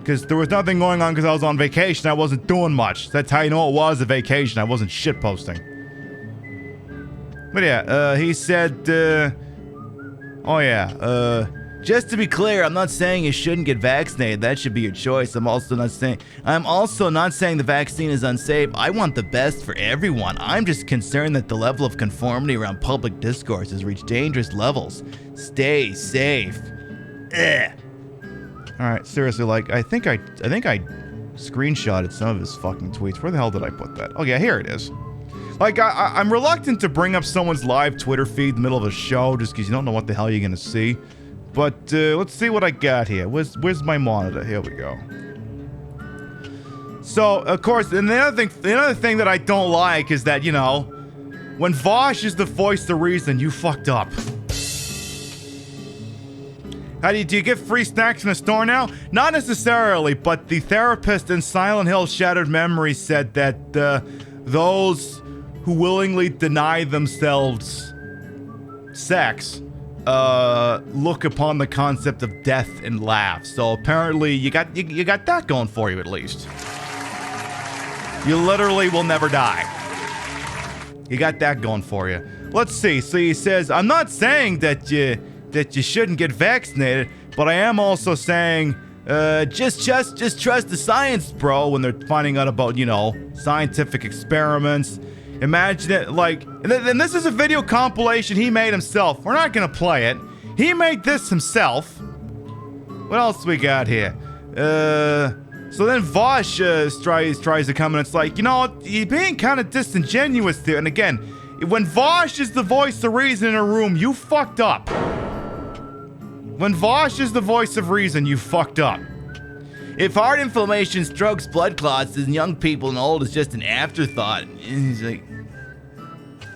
Because there was nothing going on because I was on vacation. I wasn't doing much. That's how you know it was a vacation. I wasn't shitposting. But yeah, he said, just to be clear, I'm not saying you shouldn't get vaccinated. That should be your choice. I'm also not saying the vaccine is unsafe. I want the best for everyone. I'm just concerned that the level of conformity around public discourse has reached dangerous levels. Stay safe. Ugh. All right, seriously, like I think I screenshotted some of his fucking tweets. Where the hell did I put that? Oh yeah, here it is. Like I'm reluctant to bring up someone's live Twitter feed in the middle of a show just because you don't know what the hell you're gonna see. But let's see what I got here. Where's my monitor? Here we go. So of course, and the other thing that I don't like is that, you know, when Vosh is the voice of reason, you fucked up. Do you get free snacks in the store now? Not necessarily, but the therapist in Silent Hill Shattered Memories said that those who willingly deny themselves sex look upon the concept of death and laugh. So apparently you got that going for you at least. You literally will never die. You got that going for you. Let's see. So he says, I'm not saying that you shouldn't get vaccinated, but I am also saying just trust the science, bro, when they're finding out about, you know, scientific experiments. Imagine it, like, and this is a video compilation he made himself. We're not gonna play it. He made this himself. What else we got here? So then Vosh tries to come in. It's like, you know, you're being kind of disingenuous there. And again, when Vosh is the voice of reason in a room, you fucked up. When Vosh is the voice of reason, you fucked up. If heart inflammation, strokes, blood clots in young people and old is just an afterthought. And he's like,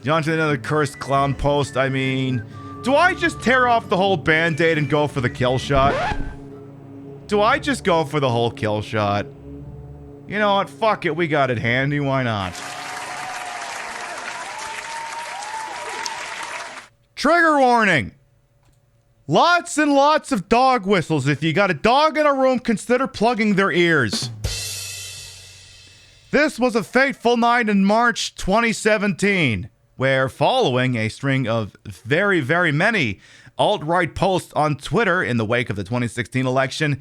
on to another cursed clown post. I mean, do I just tear off the whole band-aid and go for the kill shot? Do I just go for the whole kill shot? You know what? Fuck it. We got it handy. Why not? Trigger warning. Lots and lots of dog whistles. If you got a dog in a room, consider plugging their ears. This was a fateful night in March 2017, where following a string of very, very many alt-right posts on Twitter in the wake of the 2016 election,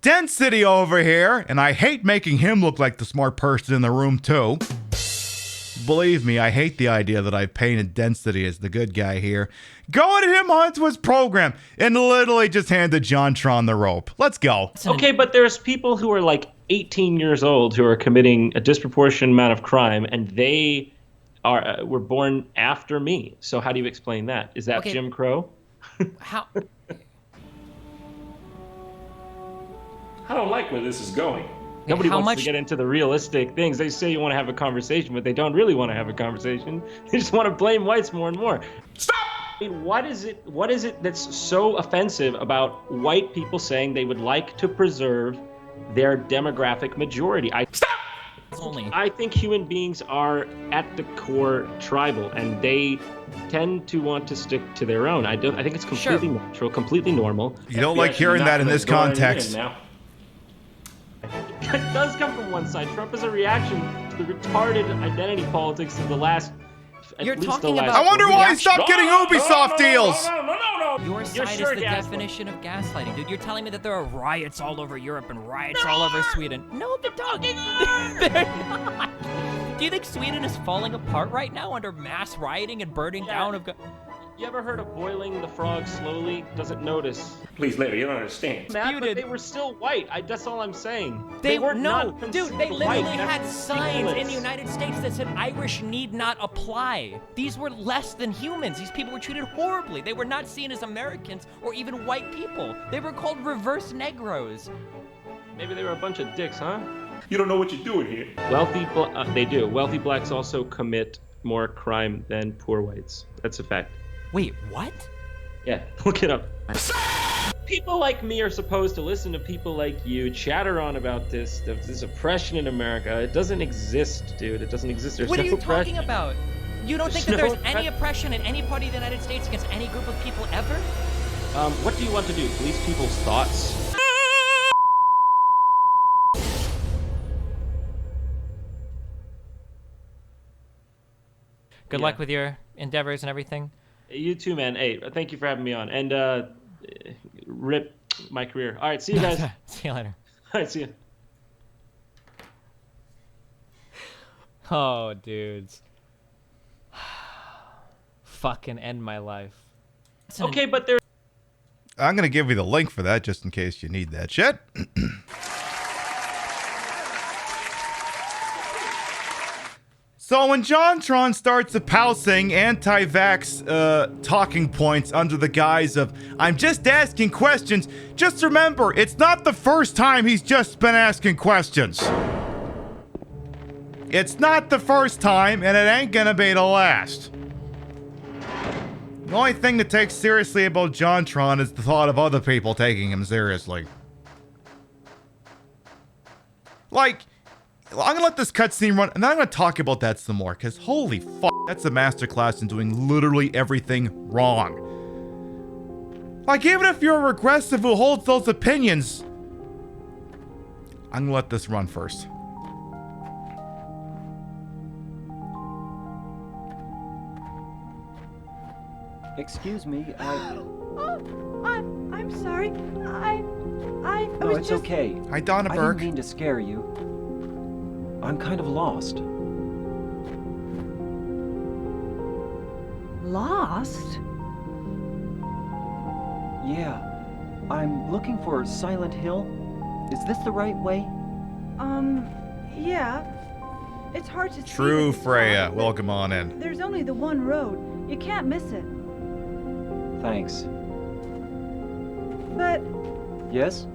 Density over here, and I hate making him look like the smart person in the room too. Believe me, I hate the idea that I've painted Density as the good guy here. Going him onto his program and literally just handed JonTron the rope. Let's go. Okay, but there's people who are like 18 years old who are committing a disproportionate amount of crime, and they were born after me. So how do you explain that? Is that Jim Crow? How? I don't like where this is going. Nobody wants to get into the realistic things. They say you want to have a conversation, but they don't really want to have a conversation. They just want to blame whites more and more. Stop! I mean, what is it that's so offensive about white people saying they would like to preserve their demographic majority? I think human beings are at the core tribal, and they tend to want to stick to their own. I think it's completely natural, completely normal. You don't like hearing that in this context. It does come from one side. Trump is a reaction to the retarded identity politics of the last. You're talking about. I wonder why he stopped getting Ubisoft deals. No. Your side is the definition of gaslighting, dude. You're telling me that there are riots all over Europe and riots all over Sweden. No, they're not. Do you think Sweden is falling apart right now under mass rioting and burning down of? You ever heard of boiling the frog slowly? Doesn't notice. Please, Larry, you don't understand. But they were still white. That's all I'm saying. They were not dude. They literally white. had signs in the United States that said Irish need not apply. These were less than humans. These people were treated horribly. They were not seen as Americans or even white people. They were called reverse Negros. Maybe they were a bunch of dicks, huh? You don't know what you're doing here. They do. Wealthy blacks also commit more crime than poor whites. That's a fact. Wait, what? Yeah, look it up. People like me are supposed to listen to people like you chatter on about this oppression in America. It doesn't exist, dude. It doesn't exist. There's what no are you oppression. Talking about? You don't think that there's any oppression in any party of the United States against any group of people ever? What do you want to do? Police people's thoughts? Good luck with your endeavors and everything. You too, man. Hey, thank you for having me on. And rip my career. All right, see you guys. See you later. All right, see you. Oh, dudes. Fucking end my life. Okay, but there. I'm going to give you the link for that just in case you need that shit. So when JonTron starts espousing anti-vax talking points under the guise of, I'm just asking questions, just remember, it's not the first time he's just been asking questions. It's not the first time, and it ain't gonna be the last. The only thing to take seriously about JonTron is the thought of other people taking him seriously. Like, I'm gonna let this cutscene run, and then I'm gonna talk about that some more, because holy fuck, that's a masterclass in doing literally everything wrong. Like, even if you're a regressive who holds those opinions, I'm gonna let this run first. Excuse me, I'm sorry. No, it's okay. Hi, Donna Burke. I didn't mean to scare you. I'm kind of lost. Lost? Yeah. I'm looking for Silent Hill. Is this the right way? Yeah. It's hard to see. True, Freya. Welcome on in. There's only the one road. You can't miss it. Thanks. But... Yes?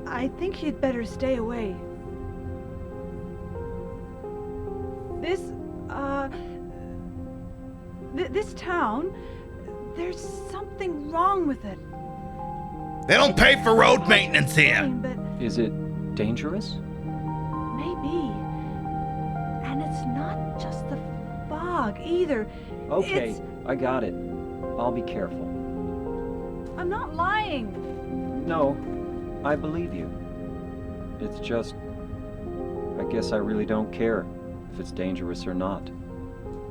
I think you'd better stay away. This town, there's something wrong with it. They don't pay for road maintenance here. Is it dangerous? Maybe. And it's not just the fog. fog either. Okay, I got it. I'll be careful. I'm not lying. No, I believe you. It's just, I guess I really don't care if it's dangerous or not.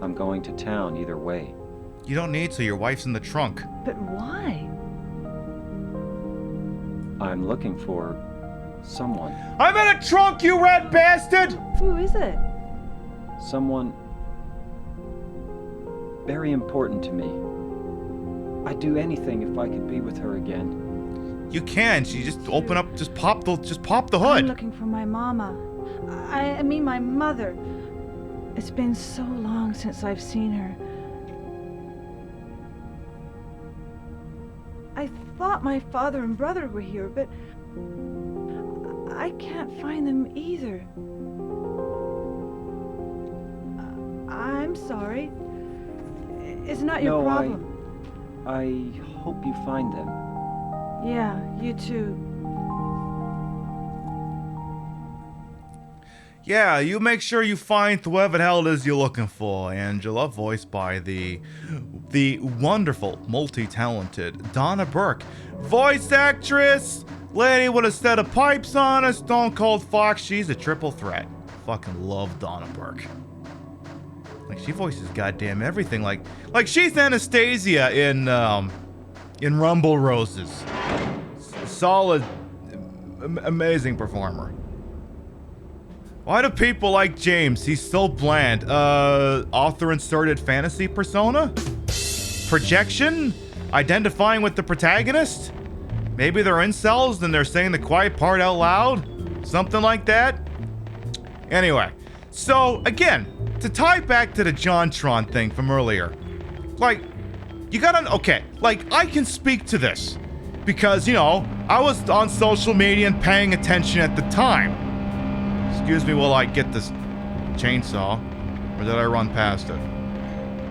I'm going to town either way. You don't need to, your wife's in the trunk. But why? I'm looking for someone. I'm in a trunk, you rat bastard! Who is it? Someone very important to me. I'd do anything if I could be with her again. You can. She just open up, just pop the hood. I'm looking for my mama. I mean my mother. It's been so long since I've seen her. I thought my father and brother were here, but I can't find them either. I'm sorry. It's not your problem. I hope you find them. Yeah, you too. Yeah, you make sure you find whoever the hell it is you're looking for, Angela, voiced by the wonderful, multi-talented Donna Burke. Voice actress, lady with a set of pipes on a Stone Cold Fox. She's a triple threat. Fucking love Donna Burke. Like, she voices goddamn everything. Like she's Anastasia in Rumble Roses. Solid, amazing performer. Why do people like James? He's so bland. Author-inserted fantasy persona? Projection? Identifying with the protagonist? Maybe they're incels and they're saying the quiet part out loud? Something like that? Anyway, so again, to tie back to the JonTron thing from earlier, like, you gotta, okay, like, I can speak to this because, you know, I was on social media and paying attention at the time. Excuse me while I get this chainsaw. Or did I run past it?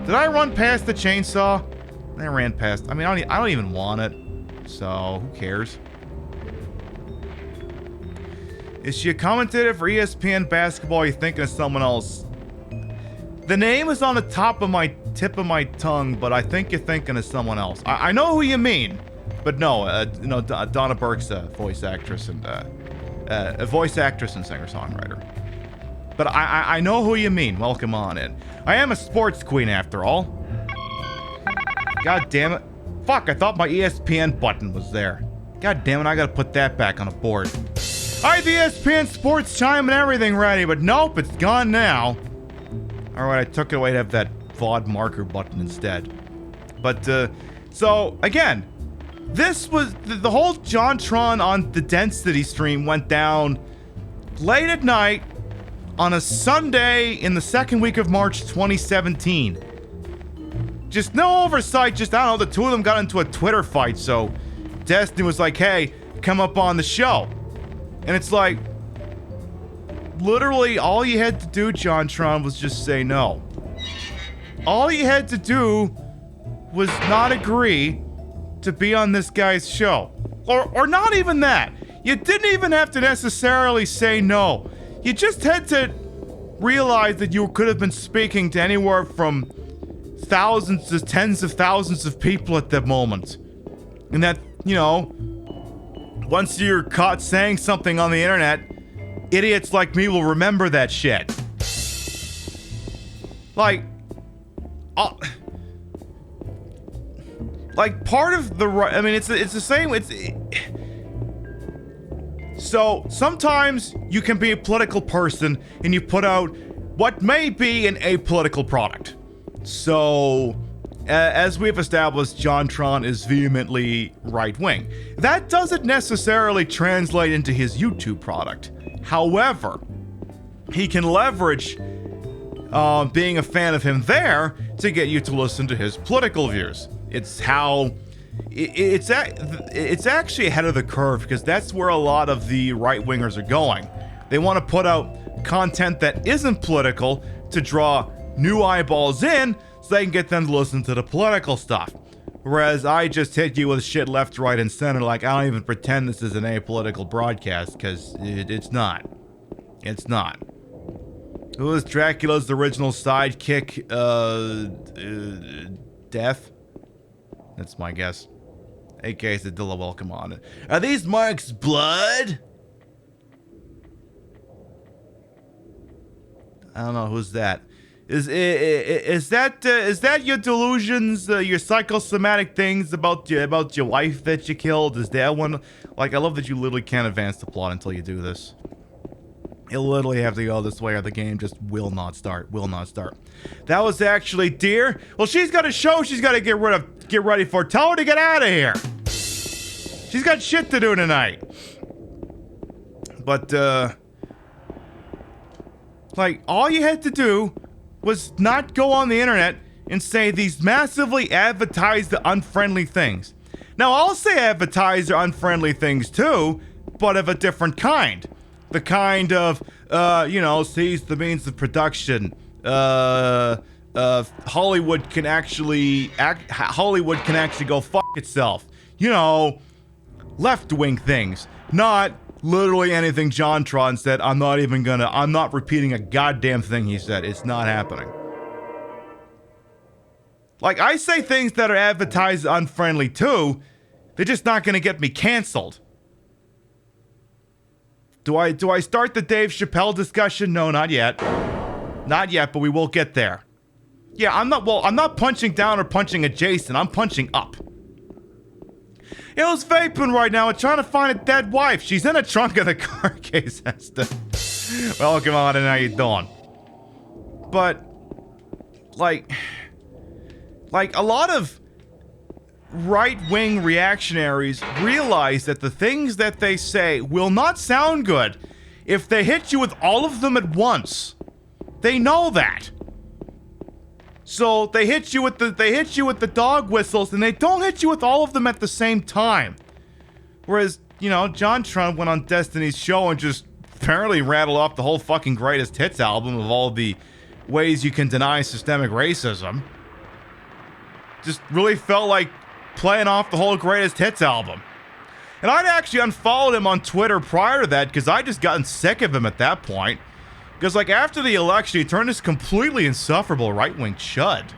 Did I run past the chainsaw? I ran past. I mean, I don't even want it. So, who cares? Is she a commentator for ESPN basketball? Or are you thinking of someone else? The name is on the tip of my tongue, but I think you're thinking of someone else. I know who you mean, but no, Donna Burke's a voice actress and singer-songwriter. But I know who you mean. Welcome on in. I am a sports queen after all. God damn it. Fuck, I thought my ESPN button was there. God damn it, I gotta put that back on the board. I had the ESPN sports chime and everything ready, but nope, it's gone now. Alright, I took it away to have that VOD marker button instead. But, so, again, this was, the whole JonTron on the Density stream went down late at night on a Sunday in the second week of March 2017. Just no oversight, just, I don't know, the two of them got into a Twitter fight, so Destiny was like, hey, come up on the show. And it's like, literally all you had to do, JonTron, was just say no. All you had to do was not agree to be on this guy's show. Or not even that. You didn't even have to necessarily say no. You just had to realize that you could have been speaking to anywhere from thousands to tens of thousands of people at that moment. And that, you know, once you're caught saying something on the internet, idiots like me will remember that shit. Like part of the, I mean, it's the same. So sometimes you can be a political person and you put out what may be an apolitical product. So, as we've established, JonTron is vehemently right-wing. That doesn't necessarily translate into his YouTube product. However, he can leverage being a fan of him there to get you to listen to his political views. It's how... It's actually ahead of the curve because that's where a lot of the right-wingers are going. They want to put out content that isn't political to draw new eyeballs in so they can get them to listen to the political stuff. Whereas I just hit you with shit left, right, and center like I don't even pretend this is an apolitical broadcast because it's not. It's not. Who was Dracula's original sidekick? Death? That's my guess. aka Zadilla, welcome on. Are these Mark's blood? I don't know, who's that? Is that your delusions, your psychosomatic things about your wife that you killed? Is that one? Like, I love that you literally can't advance the plot until you do this. You'll literally have to go this way or the game just will not start. Will not start. That was actually Deer. Well, she's got a show she's got to get ready for. Tell her to get out of here. She's got shit to do tonight. But, like, all you had to do was not go on the internet and say these massively advertised unfriendly things. Now, I'll say advertised unfriendly things too, but of a different kind. The kind of, seize the means of production. Hollywood can actually go fuck itself. You know, left-wing things. Not literally anything John Tron said. I'm not repeating a goddamn thing he said. It's not happening. Like, I say things that are advertised unfriendly too. They're just not gonna get me canceled. Do I start the Dave Chappelle discussion? No, not yet. Not yet, but we will get there. Yeah, I'm not punching down or punching at Jason. I'm punching up. Who's vaping right now and trying to find a dead wife? She's in a trunk of the car case, Esther. Welcome on, and how you doing? But, like a lot of right-wing reactionaries realize that the things that they say will not sound good if they hit you with all of them at once. They know that. So they hit you with the dog whistles, and they don't hit you with all of them at the same time. Whereas, John Trump went on Destiny's show and just apparently rattled off the whole fucking greatest hits album of all the ways you can deny systemic racism. Just really felt like playing off the whole greatest hits album. And I'd actually unfollowed him on Twitter prior to that because I'd just gotten sick of him at that point. Because, like, after the election, he turned this completely insufferable right-wing chud.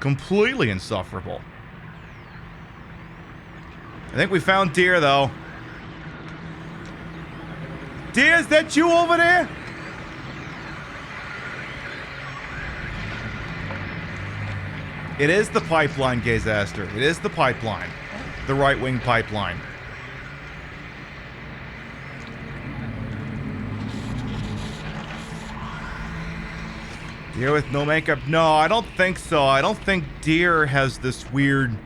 Completely insufferable. I think we found Deer, though. Deer, is that you over there? It is the pipeline, Gazaster. It is the pipeline. The right-wing pipeline. Deer with no makeup? No, I don't think so. I don't think Deer has this weird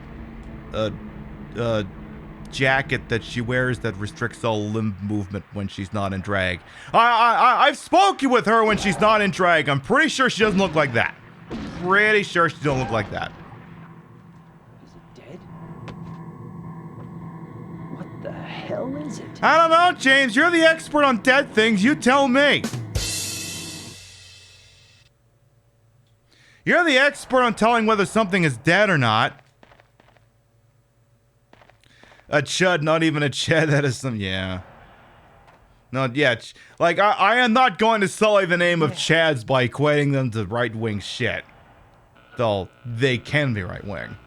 jacket that she wears that restricts all limb movement when she's not in drag. I've spoken with her when she's not in drag. I'm pretty sure she doesn't look like that. Pretty sure she don't look like that. Is it dead? What the hell is it? I don't know, James. You're the expert on dead things. You tell me. You're the expert on telling whether something is dead or not. A chud, not even a chud. That is some, yeah. No, yeah. Like, I am not going to sully the name of chads by equating them to right-wing shit. Though, they can be right-wing.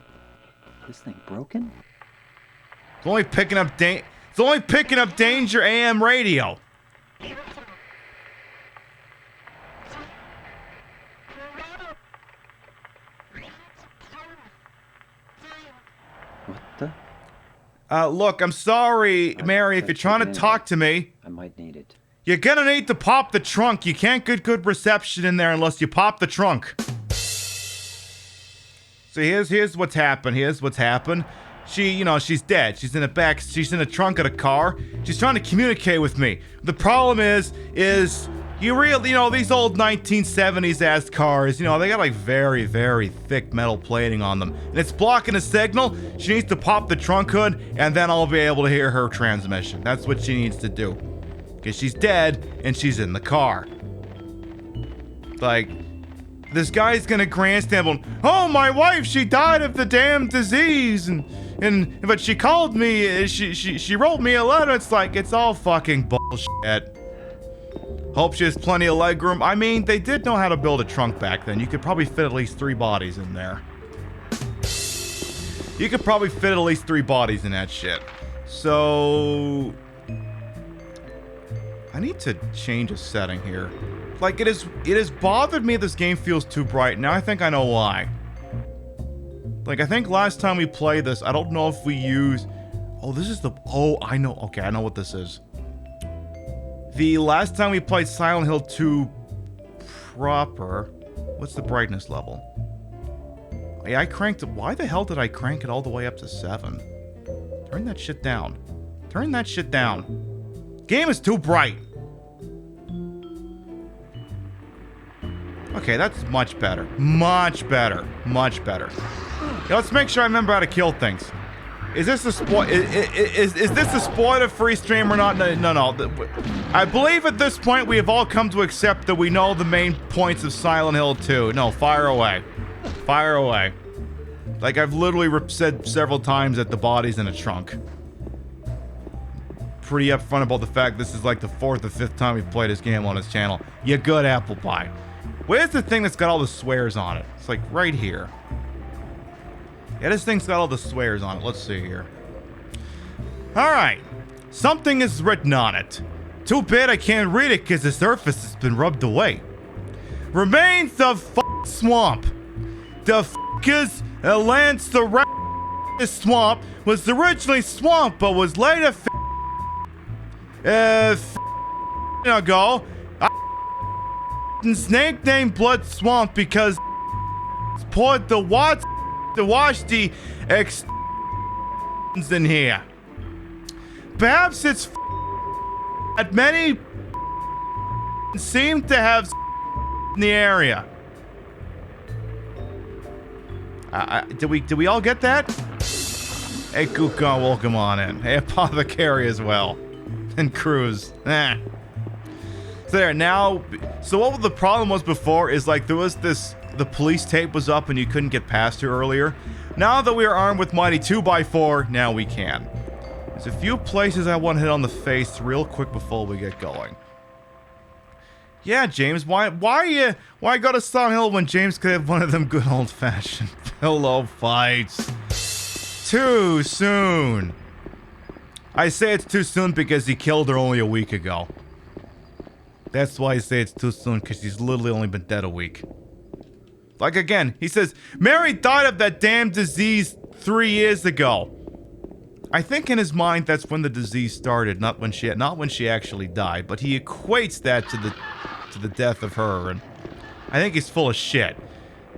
This thing broken? It's only picking up Danger AM radio. Look, I'm sorry, Mary, if you're trying to talk to me. I might need it. You're gonna need to pop the trunk. You can't get good reception in there unless you pop the trunk. So here's what's happened. Here's what's happened. She's dead. She's in the trunk of the car. She's trying to communicate with me. The problem is these old 1970s ass cars, they got like very, very thick metal plating on them. And it's blocking the signal. She needs to pop the trunk hood, and then I'll be able to hear her transmission. That's what she needs to do. Because she's dead, and she's in the car. Like, this guy's gonna grandstand on, oh, my wife, she died of the damn disease, but she called me, she wrote me a letter. It's like, it's all fucking bullshit. Hope she has plenty of legroom. I mean, they did know how to build a trunk back then. You could probably fit at least 3 bodies in there. You could probably fit at least 3 bodies in that shit. So I need to change a setting here. Like, it has bothered me this game feels too bright. Now I think I know why. Like, I think last time we played this, I don't know if we used... Oh, this is the... Oh, I know. Okay, I know what this is. The last time we played Silent Hill 2 proper... What's the brightness level? Yeah, I cranked it. Why the hell did I crank it all the way up to 7? Turn that shit down. Turn that shit down. Game is too bright. Okay, that's much better. Much better. Much better. Yeah, let's make sure I remember how to kill things. Is this a spoil? Is this a spoiler-free stream or not? No. I believe at this point we have all come to accept that we know the main points of Silent Hill 2. No, fire away. Fire away. Like I've literally said several times that the body's in a trunk. Pretty upfront about the fact this is like the 4th or 5th time we've played this game on this channel. You good apple pie. Where's the thing that's got all the swears on it? It's like right here. Yeah, this thing's got all the swears on it. Let's see here. Alright. Something is written on it. Too bad I can't read it because the surface has been rubbed away. Remains of swamp. The f***ers land surrounding the swamp was originally swamp but was later ago snake named Blood Swamp because poured the wash the extensions in here. Perhaps it's that many seem to have in the area. Did we all get that? Hey, Kukon, welcome on in. Hey, Apothecary as well. And Cruz. So there, now... So what the problem was before is, like, there was this... The police tape was up and you couldn't get past her earlier. Now that we are armed with Mighty 2x4, now we can. There's a few places I want to hit on the face real quick before we get going. Yeah, James, why go to Silent Hill when James could have one of them good old-fashioned pillow fights? Too soon. I say it's too soon because he killed her only a week ago. That's why I say it's too soon, because she's literally only been dead a week. Like again, he says, Mary died of that damn disease 3 years ago. I think in his mind that's when the disease started, not when she actually died, but he equates that to the death of her, and I think he's full of shit.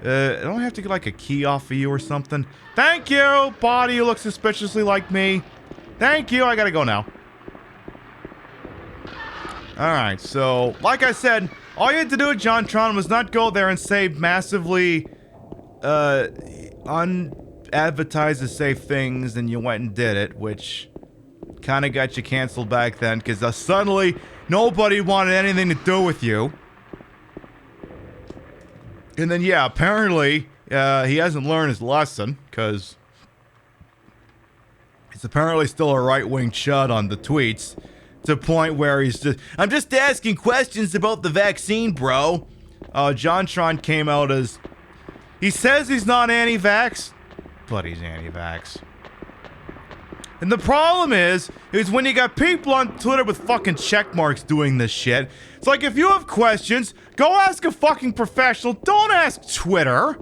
I don't have to get like a key off of you or something. Thank you, body, you look suspiciously like me. Thank you, I gotta go now. Alright, so, like I said, all you had to do, JonTron, was not go there and say massively, unadvertised as safe things, and you went and did it, which kind of got you canceled back then, because suddenly, nobody wanted anything to do with you. And then, yeah, apparently, he hasn't learned his lesson, because he's apparently still a right-wing chud on the tweets, to the point where he's just, I'm just asking questions about the vaccine, bro. JonTron came out as, he says he's not anti-vax, but he's anti-vax. And the problem is when you got people on Twitter with fucking check marks doing this shit, it's like, if you have questions, go ask a fucking professional, don't ask Twitter.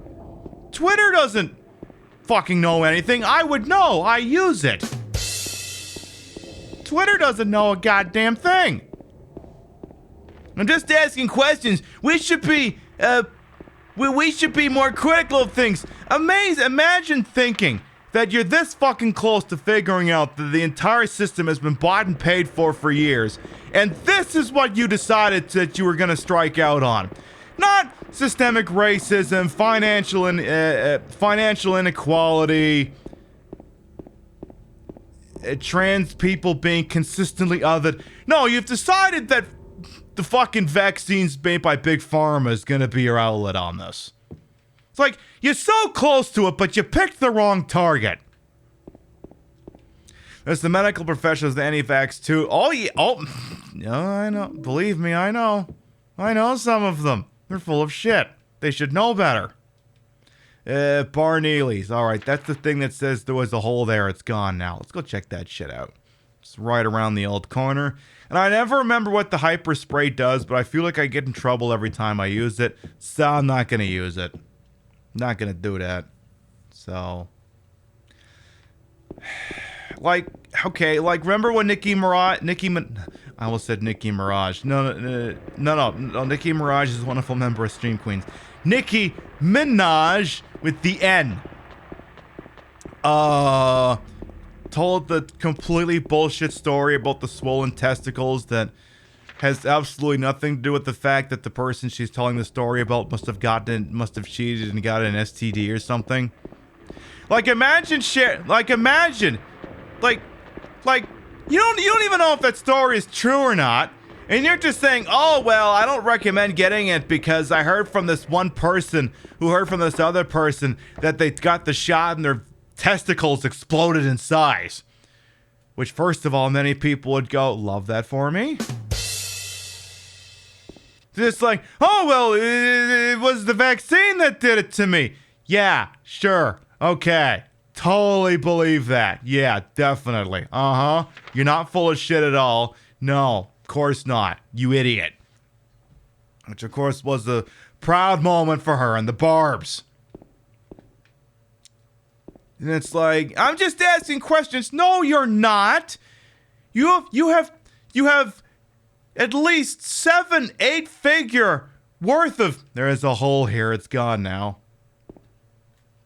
Twitter doesn't fucking know anything. I would know, I use it. Twitter doesn't know a goddamn thing. I'm just asking questions. We should be more critical of things. Imagine thinking that you're this fucking close to figuring out that the entire system has been bought and paid for years, and this is what you decided that you were gonna strike out on. Not systemic racism, financial inequality, trans people being consistently othered. No, you've decided that the fucking vaccines made by Big Pharma is gonna be your outlet on this. It's like, you're so close to it, but you picked the wrong target. There's the medical professionals, the anti-vax too. Oh, yeah. Oh, no, I know. Believe me, I know. I know some of them. They're full of shit. They should know better. Barneely's. All right, that's the thing that says there was a hole there. It's gone now. Let's go check that shit out. It's right around the old corner. And I never remember what the hyper spray does, but I feel like I get in trouble every time I use it. So I'm not going to use it. Not going to do that. So, like, okay, like, remember when Nicki Minaj. I almost said Nicki Minaj. No. Nicki Minaj is a wonderful member of Stream Queens. Nicki Minaj with the N. Told the completely bullshit story about the swollen testicles that has absolutely nothing to do with the fact that the person she's telling the story about must have cheated and got an STD or something. Like, imagine, you don't even know if that story is true or not, and you're just saying, oh, well, I don't recommend getting it because I heard from this one person who heard from this other person that they got the shot and their testicles exploded in size. Which, first of all, many people would go, love that for me. Just like, oh, well, it was the vaccine that did it to me. Yeah, sure. Okay. Totally believe that. Yeah, definitely. You're not full of shit at all. No, of course not. You idiot. Which, of course, was a proud moment for her and the Barbs. And it's like, I'm just asking questions. No, you're not. You have at least 7-8 figure worth of. There is a hole here. It's gone now.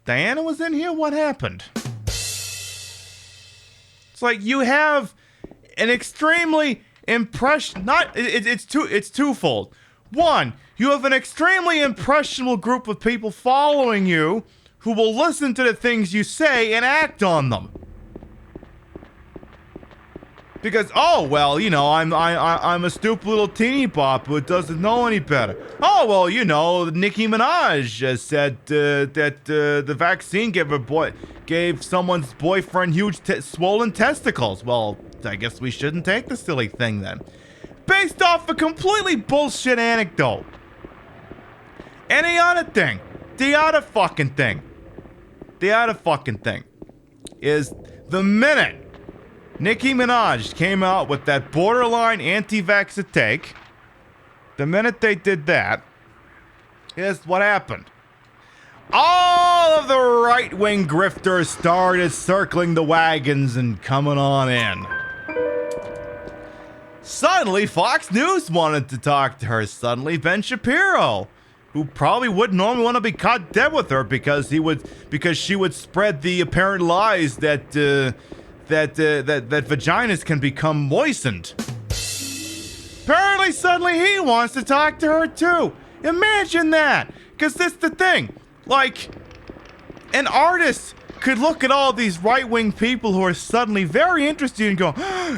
Diana was in here. What happened? It's like you have an extremely It's twofold. One, you have an extremely impressionable group of people following you who will listen to the things you say and act on them. Because, oh, well, you know, I'm a stupid little teeny bop who doesn't know any better. Oh, well, you know, Nicki Minaj said that the vaccine gave someone's boyfriend huge swollen testicles. Well, I guess we shouldn't take the silly thing then. Based off a completely bullshit anecdote. Any other thing. The other fucking thing is the minute Nicki Minaj came out with that borderline anti-vaxxer take, the minute they did that, here's what happened. All of the right-wing grifters started circling the wagons and coming on in. Suddenly, Fox News wanted to talk to her. Suddenly, Ben Shapiro, who probably wouldn't normally want to be caught dead with her because she would spread the apparent lies that vaginas can become moistened. Apparently, suddenly he wants to talk to her too. Imagine that, because that's the thing. Like, an artist could look at all these right-wing people who are suddenly very interested and go,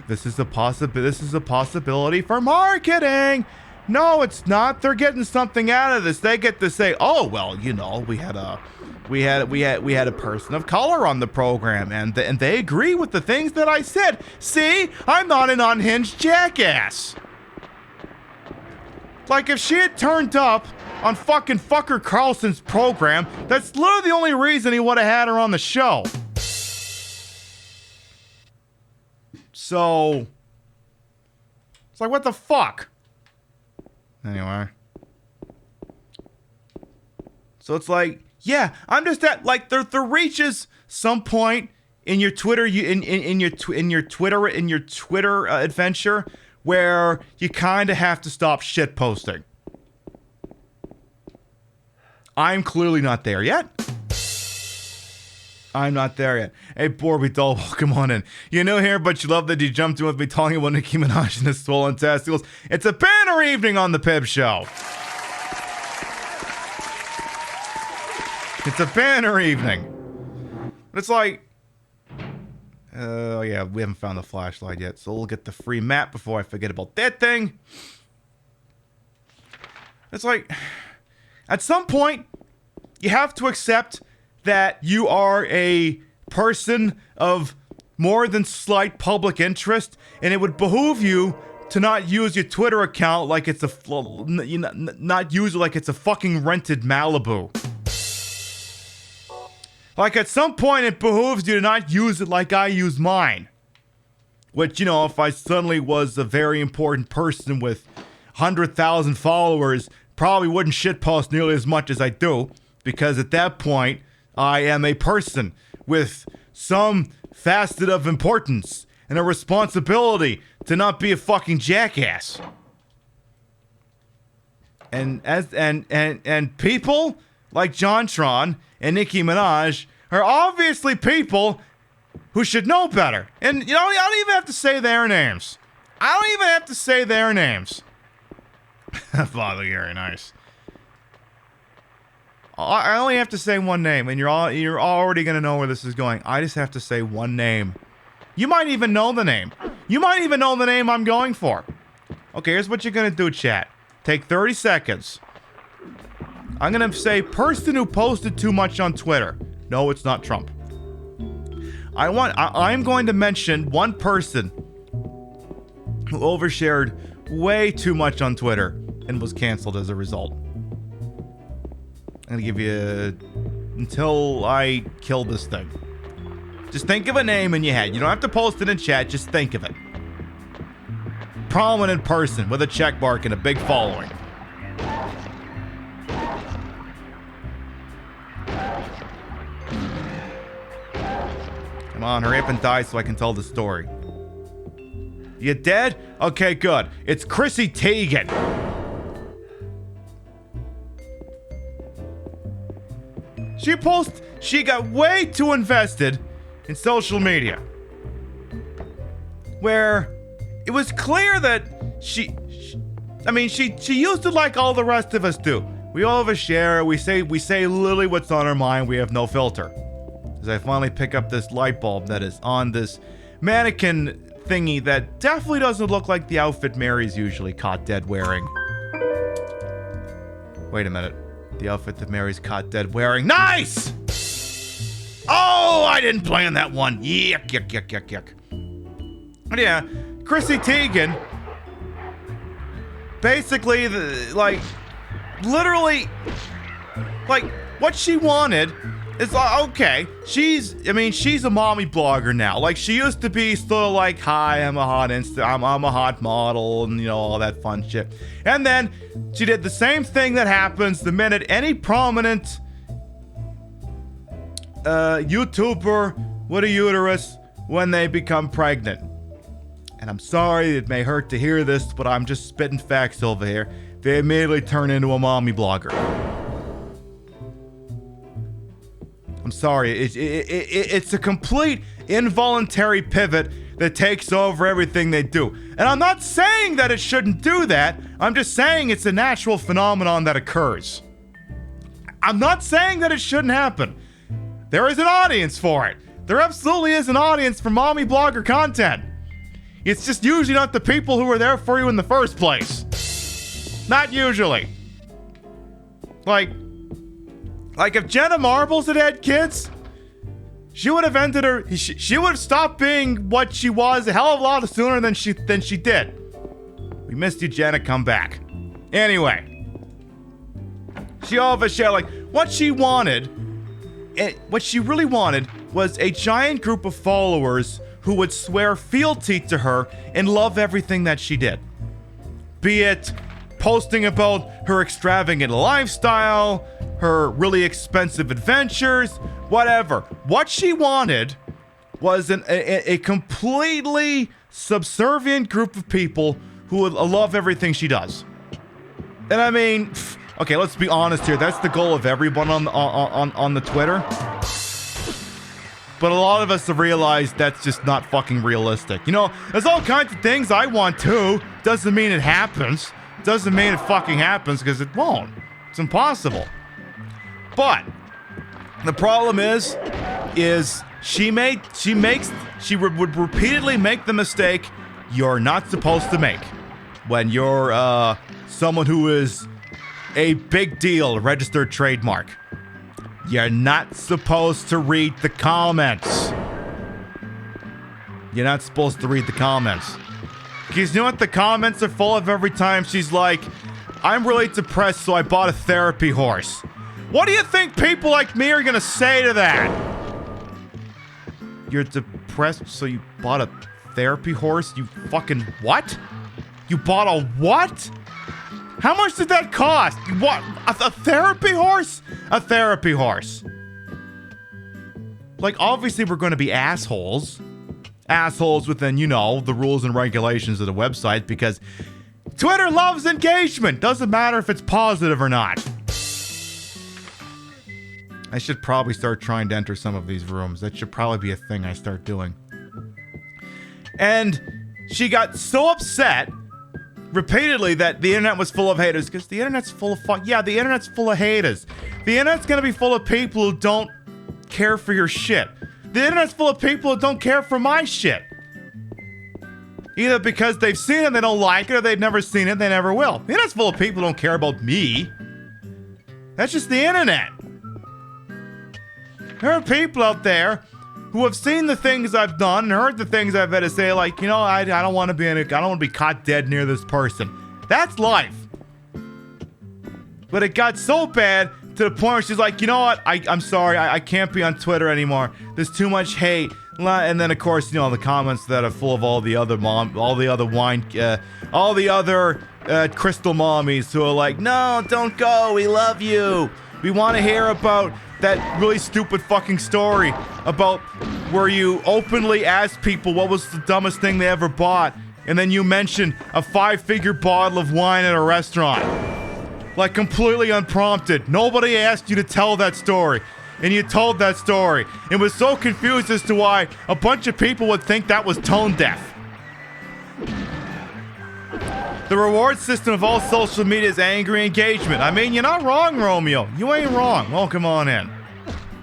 this is a possibility for marketing. No, it's not. They're getting something out of this. They get to say, oh, well, you know, we had a person of color on the program, and they agree with the things that I said. See, I'm not an unhinged jackass. Like, if she had turned up on fucking Fucker Carlson's program, that's literally the only reason he would have had her on the show. So, it's like, what the fuck? Anyway. So it's like, yeah, I'm just at, like, there reaches some point in your Twitter, in your Twitter adventure where you kind of have to stop shit posting. I'm clearly not there yet. I'm not there yet. Hey, Borby Doll, welcome on in. You're new here, but you love that you jumped in with me talking about Nicki Minaj and his swollen testicles. It's a banner evening on the Pib Show. It's a banner evening. It's like, oh yeah, we haven't found the flashlight yet, so we'll get the free map before I forget about that thing. It's like, at some point, you have to accept that you are a person of more than slight public interest, and it would behoove you to not use your Twitter account like it's not use it like it's a fucking rented Malibu. Like, at some point, it behooves you to not use it like I use mine. Which, you know, if I suddenly was a very important person with 100,000 followers, probably wouldn't shitpost nearly as much as I do. Because at that point, I am a person with some facet of importance and a responsibility to not be a fucking jackass. And people like JonTron and Nicki Minaj are obviously people who should know better. And, you know, I don't even have to say their names. Father Gary, nice. I only have to say one name, and you're already going to know where this is going. I just have to say one name. You might even know the name. You might even know the name I'm going for. Okay, here's what you're going to do, chat. Take 30 seconds. I'm going to say person who posted too much on Twitter. No, it's not Trump. I'm going to mention one person who overshared way too much on Twitter and was canceled as a result. I'm going to give you until I kill this thing. Just think of a name in your head. You don't have to post it in chat. Just think of it. Prominent person with a check mark and a big following. Come on, hurry up and die so I can tell the story. You dead? Okay, good. It's Chrissy Teigen. She got way too invested in social media. Where it was clear that she used it like all the rest of us do. We all overshare, we say literally what's on our mind, we have no filter. As I finally pick up this light bulb that is on this mannequin thingy that definitely doesn't look like the outfit Mary's usually caught dead wearing. Wait a minute. The outfit that Mary's caught dead wearing. Nice! Oh, I didn't plan that one. Yuck. But yeah, Chrissy Teigen, basically, literally, what she wanted is, okay, she's a mommy blogger now. Like, she used to be sort of like, hi, I'm a hot I'm a hot model, and, you know, all that fun shit. And then she did the same thing that happens the minute any prominent YouTuber with a uterus when they become pregnant. And I'm sorry, it may hurt to hear this, but I'm just spitting facts over here. They immediately turn into a mommy blogger. I'm sorry, it's a complete involuntary pivot that takes over everything they do. And I'm not saying that it shouldn't do that. I'm just saying it's a natural phenomenon that occurs. I'm not saying that it shouldn't happen. There is an audience for it. There absolutely is an audience for mommy blogger content. It's just usually not the people who are there for you in the first place. Not usually. Like if Jenna Marbles had kids, she would have ended her. She would have stopped being what she was a hell of a lot sooner than she did. We missed you, Jenna. Come back. Anyway, she overshared. Like, what she wanted, what she really wanted was a giant group of followers who would swear fealty to her and love everything that she did. Be it posting about her extravagant lifestyle, her really expensive adventures, whatever. What she wanted was a completely subservient group of people who would love everything she does. And I mean, okay, let's be honest here. That's the goal of everyone on the Twitter. But a lot of us have realized that's just not fucking realistic. You know, there's all kinds of things I want too. Doesn't mean it happens. Doesn't mean it fucking happens, because it won't. It's impossible. But the problem is she would repeatedly make the mistake you're not supposed to make when you're someone who is a big deal, registered trademark. You're not supposed to read the comments. You're not supposed to read the comments. Because you know what the comments are full of every time? She's like, I'm really depressed, so I bought a therapy horse. What do you think people like me are gonna say to that? You're depressed, so you bought a therapy horse? You fucking what? You bought a what? How much did that cost? What? A therapy horse? A therapy horse. Like, obviously we're going to be assholes. Assholes within, you know, the rules and regulations of the website, because Twitter loves engagement. Doesn't matter if it's positive or not. I should probably start trying to enter some of these rooms. That should probably be a thing I start doing. And she got so upset repeatedly that the internet was full of haters, because the internet's full of the internet's full of haters. The internet's gonna be full of people who don't care for your shit. The internet's full of people who don't care for my shit. Either because they've seen it and they don't like it, or they've never seen it, they never will. The internet's full of people who don't care about me. That's just the internet. There are people out there who have seen the things I've done and heard the things I've had to say, like, you know, I don't want to be I don't want to be caught dead near this person. That's life. But it got so bad to the point where she's like, you know what? I'm sorry, I can't be on Twitter anymore. There's too much hate. And then of course, you know, the comments that are full of all the other crystal mommies who are like, no, don't go. We love you. We want to hear about that really stupid fucking story about where you openly asked people what was the dumbest thing they ever bought, and then you mentioned a 5-figure bottle of wine at a restaurant. Like, completely unprompted. Nobody asked you to tell that story, and you told that story, and was so confused as to why a bunch of people would think that was tone deaf. The reward system of all social media is angry engagement. I mean, you're not wrong, Romeo. You ain't wrong. Welcome on in.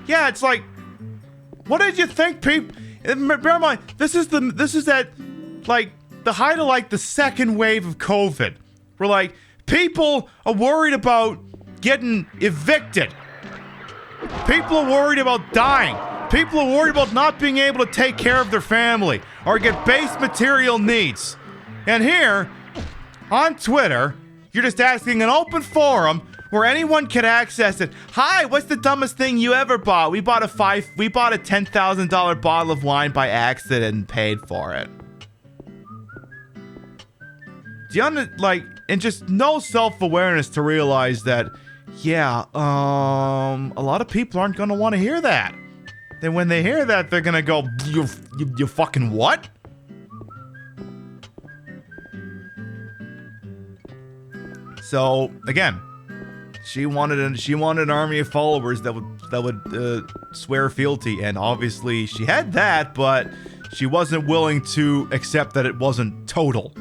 Yeah, it's like, what did you think, people? Bear in mind, this is that, like, the height of, like, the second wave of COVID. Where, like, people are worried about getting evicted. People are worried about dying. People are worried about not being able to take care of their family or get base material needs. And here, on Twitter, you're just asking an open forum where anyone can access it. Hi, what's the dumbest thing you ever bought? We bought a $10,000 bottle of wine by accident and paid for it. Do you and just no self-awareness to realize that, yeah, a lot of people aren't gonna want to hear that. Then when they hear that, they're gonna go, you fucking what? So again, she wanted an army of followers that would swear fealty, and obviously she had that, but she wasn't willing to accept that it wasn't total.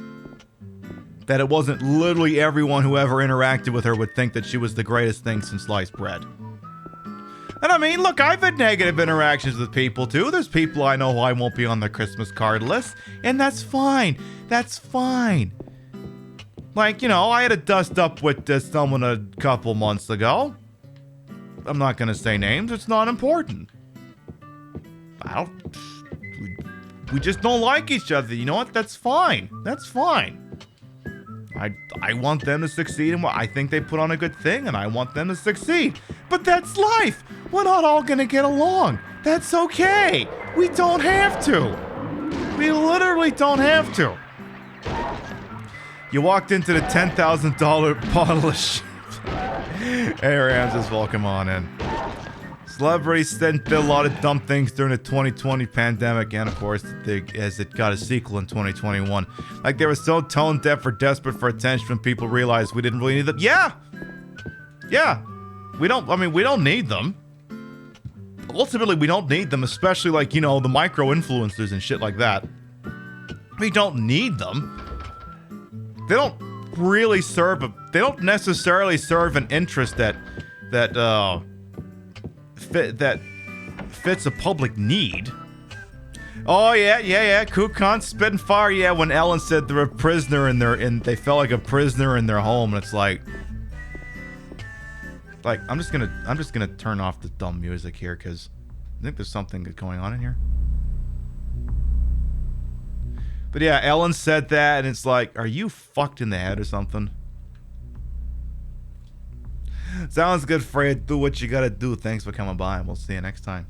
That it wasn't literally everyone who ever interacted with her would think that she was the greatest thing since sliced bread. And I mean, look, I've had negative interactions with people too. There's people I know who I won't be on their Christmas card list, and that's fine. That's fine. Like, you know, I had a dust up with someone a couple months ago. I'm not gonna say names, it's not important. We just don't like each other. You know what? That's fine. That's fine. I want them to succeed in what I think they put on a good thing, and I want them to succeed. But that's life. We're not all gonna get along. That's okay. We don't have to. We literally don't have to. You walked into the $10,000 bottle of shit. Hey, Ramses, welcome on in. Celebrities did a lot of dumb things during the 2020 pandemic, and of course, as it got a sequel in 2021. Like, they were so tone deaf or desperate for attention when people realized we didn't really need them. Yeah! We don't need them. Ultimately, we don't need them, especially, like, you know, the micro-influencers and shit like that. We don't need them. They don't really they don't necessarily serve an interest that fits a public need. Oh yeah. Kukan spitting fire. Yeah, when Ellen said they're a prisoner they felt like a prisoner in their home, and it's like I'm just gonna turn off the dumb music here because I think there's something good going on in here. But yeah, Ellen said that, and it's like, are you fucked in the head or something? Sounds good, Fred. Do what you gotta do. Thanks for coming by, and we'll see you next time.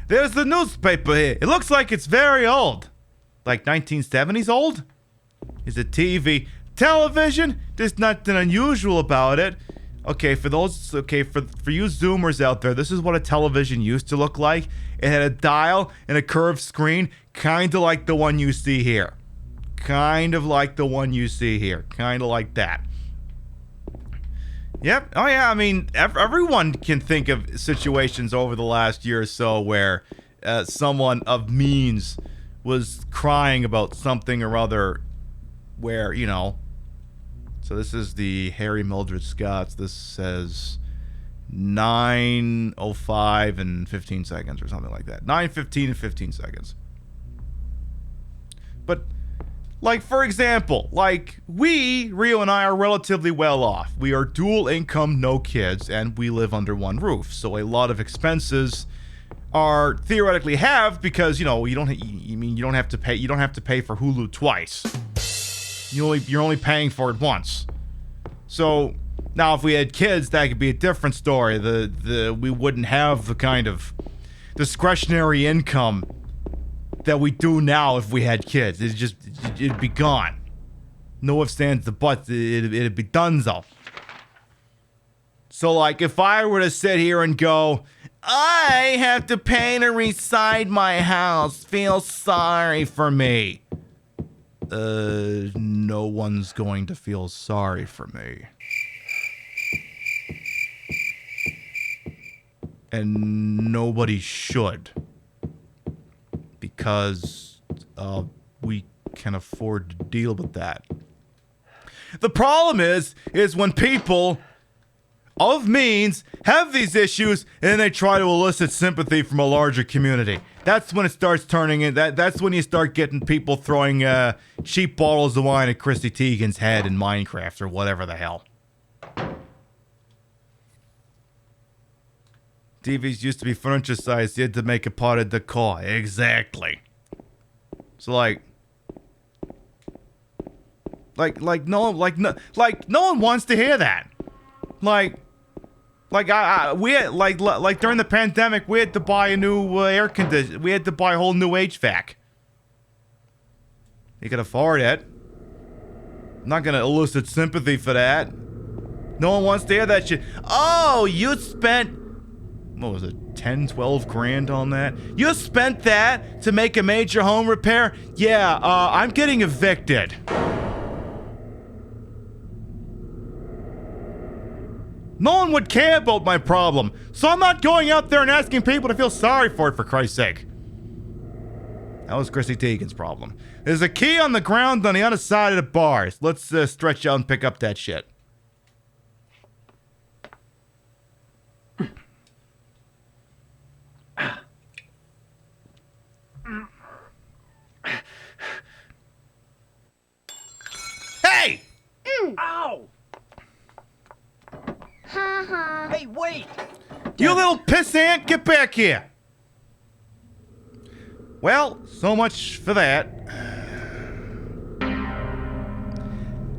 There's the newspaper here. It looks like it's very old. Like 1970s old? Is it TV? Television? There's nothing unusual about it. Okay, for you Zoomers out there, this is what a television used to look like. It had a dial and a curved screen, kind of like the one you see here. Kind of like the one you see here. Kind of like that. Yep. Oh, yeah. I mean, everyone can think of situations over the last year or so where someone of means was crying about something or other where, you know. So this is the Harry Mildred Scott's. This says 9:05 and 15 seconds or something like that. 9:15 and 15 seconds. But, like, for example, like, Rio and I are relatively well off. We are dual income, no kids, and we live under one roof. So a lot of expenses are theoretically halved because, you know, you don't have to pay for Hulu twice. You're only paying for it once. So now if we had kids, that could be a different story. We wouldn't have the kind of discretionary income that we do now if we had kids. It'd be gone. No ifs, ands, or buts. It'd be donezo. So, like, if I were to sit here and go, I have to pay to reside my house, feel sorry for me. No one's going to feel sorry for me. And nobody should. Because we can afford to deal with that. The problem is when people of means have these issues and then they try to elicit sympathy from a larger community. That's when it starts turning in. That's when you start getting people throwing cheap bottles of wine at Chrissy Teigen's head in Minecraft or whatever the hell. TVs used to be furniture sized. You had to make a part of decor. Exactly. So like no one wants to hear that. Like we had, like during the pandemic, we had to buy a new air conditioner. We had to buy a whole new HVAC. You can afford it. I'm not gonna elicit sympathy for that. No one wants to hear that shit. Oh, you spent, what was it, 10, 12 grand on that? You spent that to make a major home repair? Yeah, I'm getting evicted. No one would care about my problem, so I'm not going out there and asking people to feel sorry for it, for Christ's sake. That was Chrissy Teigen's problem. There's a key on the ground on the other side of the bars. Let's stretch out and pick up that shit. Hey! Ow! Hey, wait! You little pissant, get back here! Well, so much for that.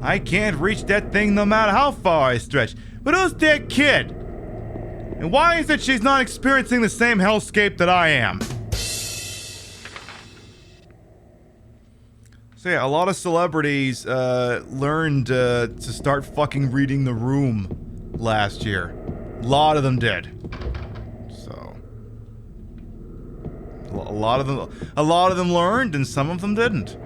I can't reach that thing no matter how far I stretch. But who's that kid? And why is it she's not experiencing the same hellscape that I am? So yeah, a lot of celebrities learned to start fucking reading The Room last year. A lot of them did. So a lot of them learned, and some of them didn't.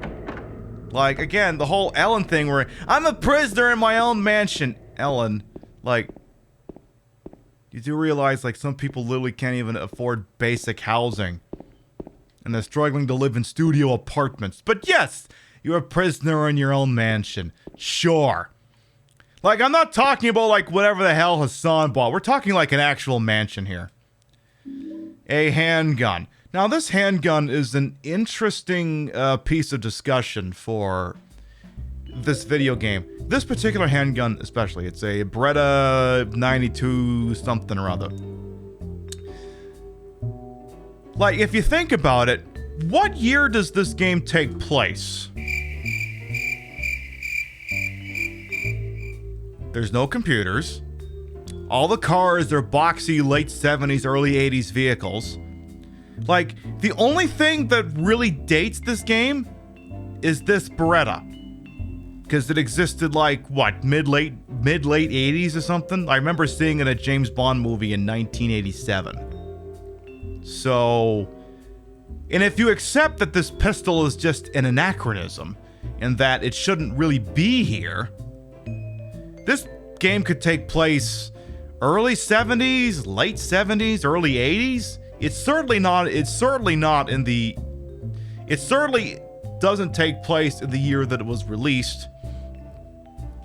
Like, again, the whole Ellen thing where I'm a prisoner in my own mansion. Ellen, like, you do realize, like, some people literally can't even afford basic housing, and they're struggling to live in studio apartments. But yes, you're a prisoner in your own mansion. Sure. Like, I'm not talking about, like, whatever the hell Hassan bought. We're talking, like, an actual mansion here. A handgun. Now, this handgun is an interesting piece of discussion for this video game. This particular handgun especially. It's a Beretta 92 something or other. Like, if you think about it, what year does this game take place? There's no computers. All the cars are boxy late 70s, early 80s vehicles. Like, the only thing that really dates this game is this Beretta. Because it existed like, what, mid-late 80s or something? I remember seeing it in a James Bond movie in 1987. So, and if you accept that this pistol is just an anachronism, and that it shouldn't really be here, this game could take place early 70s, late 70s, early 80s. It certainly doesn't take place in the year that it was released,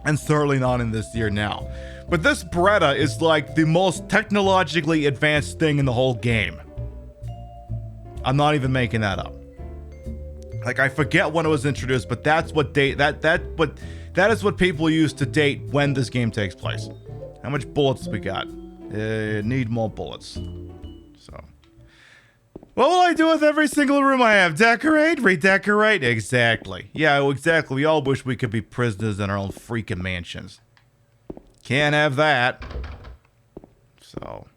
and certainly not in this year now. But this Beretta is like the most technologically advanced thing in the whole game. I'm not even making that up. Like, I forget when it was introduced, but that's what that is what people use to date when this game takes place. How much bullets we got? Need more bullets. So, what will I do with every single room I have? Decorate? Redecorate? Exactly. Yeah, exactly. We all wish we could be prisoners in our own freaking mansions. Can't have that. So,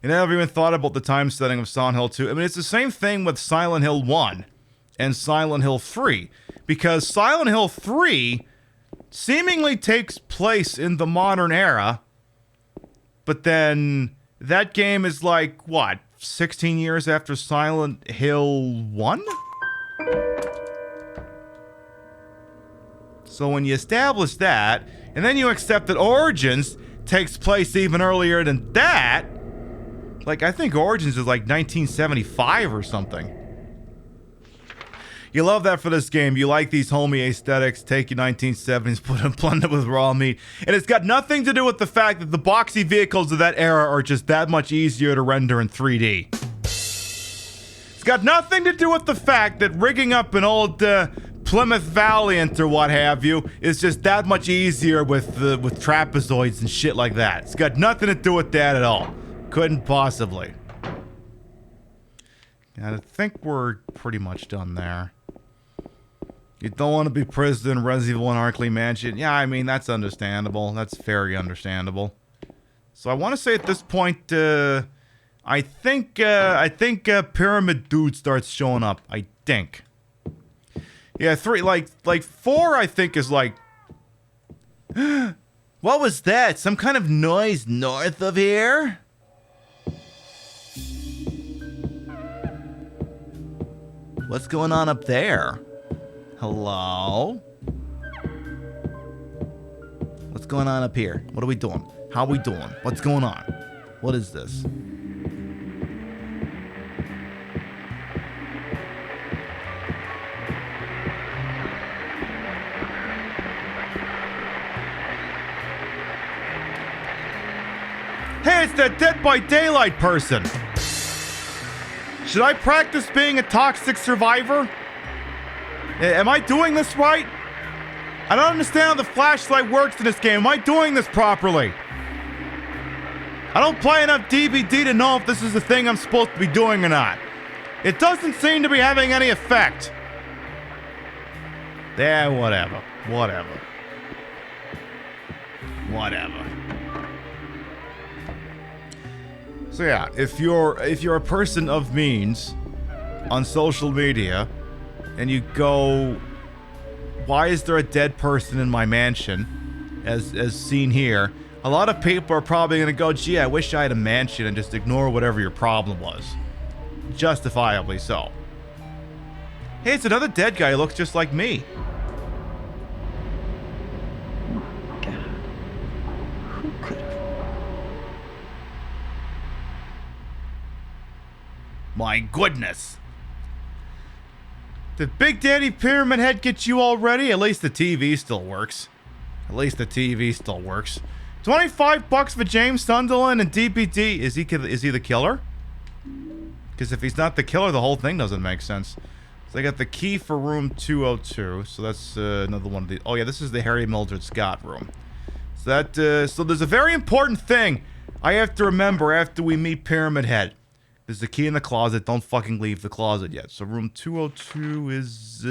and I never even thought about the time setting of Silent Hill 2. I mean, it's the same thing with Silent Hill 1 and Silent Hill 3. Because Silent Hill 3 seemingly takes place in the modern era, but then that game is like, what, 16 years after Silent Hill 1? So when you establish that, and then you accept that Origins takes place even earlier than that, like, I think Origins is like 1975 or something. You love that for this game. You like these homey aesthetics. Take your 1970s, put them blended with raw meat. And it's got nothing to do with the fact that the boxy vehicles of that era are just that much easier to render in 3D. It's got nothing to do with the fact that rigging up an old Plymouth Valiant or what have you is just that much easier with trapezoids and shit like that. It's got nothing to do with that at all. Couldn't possibly. And I think we're pretty much done there. You don't want to be prisoner in Resident Evil and Arkley Mansion. Yeah, I mean, that's understandable. That's very understandable. So I want to say at this point, I think Pyramid Dude starts showing up. I think. Yeah, 3, like 4, I think is like... What was that? Some kind of noise north of here? What's going on up there? Hello? What's going on up here? What are we doing? How are we doing? What's going on? What is this? Hey, it's that Dead by Daylight person! Should I practice being a toxic survivor? Am I doing this right? I don't understand how the flashlight works in this game. Am I doing this properly? I don't play enough DVD to know if this is the thing I'm supposed to be doing or not. It doesn't seem to be having any effect. Yeah, whatever. Whatever. So yeah, if you're a person of means on social media and you go, why is there a dead person in my mansion, as seen here, a lot of people are probably going to go, gee, I wish I had a mansion, and just ignore whatever your problem was. Justifiably so. Hey, it's another dead guy who looks just like me. My goodness. Did Big Daddy Pyramid Head get you all ready? At least the TV still works. 25 bucks for James Sunderland and DPD. Is he the killer? Because if he's not the killer, the whole thing doesn't make sense. So I got the key for room 202. So that's another one of the... Oh yeah, this is the Harry Mildred Scott room. So that so there's a very important thing I have to remember after we meet Pyramid Head. There's the key in the closet. Don't fucking leave the closet yet. So room 202 is...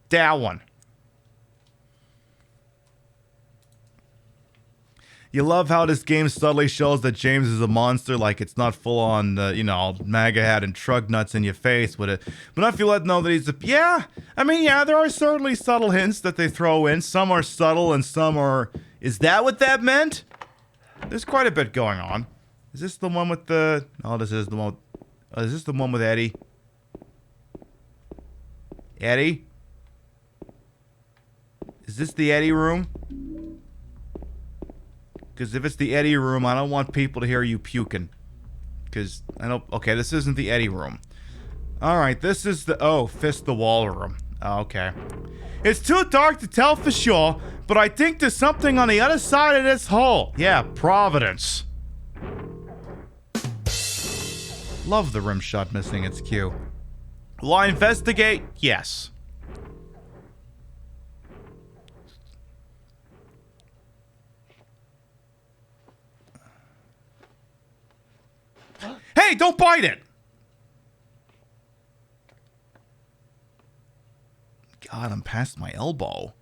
that one. You love how this game subtly shows that James is a monster, like it's not full on, MAGA hat and truck nuts in your face with it. But not if you let know that he's yeah, there are certainly subtle hints that they throw in. Some are subtle and some are, is that what that meant? There's quite a bit going on. Is this the one with the, this is the one, is this the one with Eddie? Eddie? Is this the Eddie room? Because if it's the Eddie room, I don't want people to hear you puking. Because I don't... Okay, this isn't the Eddie room. Alright, this is the... fist the wall room. Okay. It's too dark to tell for sure, but I think there's something on the other side of this hole. Yeah, Providence. Love the rim shot missing its cue. Will I investigate? Yes. Hey, don't bite it! God, I'm past my elbow.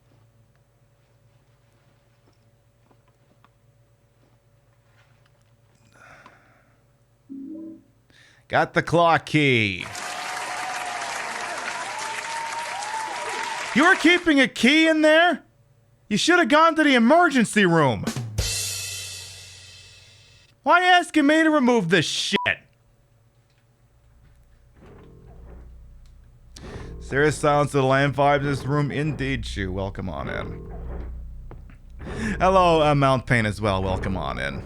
Got the clock key. You were keeping a key in there? You should have gone to the emergency room. Why are you asking me to remove this shit? Serious silence of the land vibes in this room. Indeed, Chew. Welcome on in. Hello, Mount Pain as well. Welcome on in.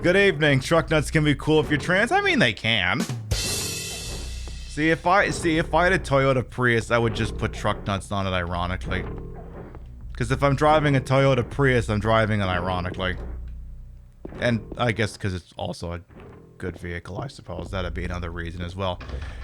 Good evening. Truck nuts can be cool if you're trans. I mean, they can. See, if I had a Toyota Prius, I would just put truck nuts on it, ironically. Because if I'm driving a Toyota Prius, I'm driving it ironically. And I guess because it's also a good vehicle, I suppose. That'd be another reason as well.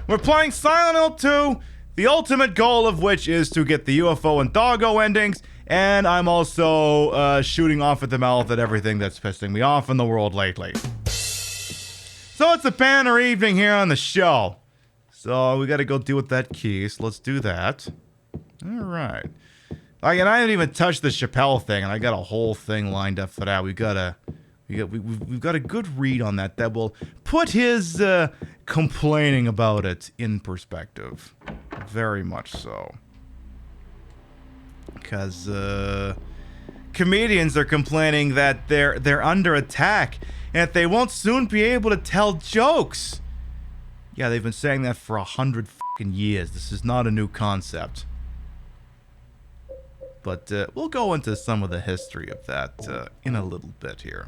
We're playing Silent Hill 2, the ultimate goal of which is to get the UFO and doggo endings, and I'm also shooting off at the mouth at everything that's pissing me off in the world lately. So it's a banner evening here on the show. So we gotta go deal with that key, so let's do that. Alright. And I didn't even touch the Chappelle thing, and I got a whole thing lined up for that. We've got a good read on that will put his complaining about it in perspective. Very much so. Because comedians are complaining that they're under attack and that they won't soon be able to tell jokes. Yeah, they've been saying that for 100 fucking years. This is not a new concept. But we'll go into some of the history of that in a little bit here.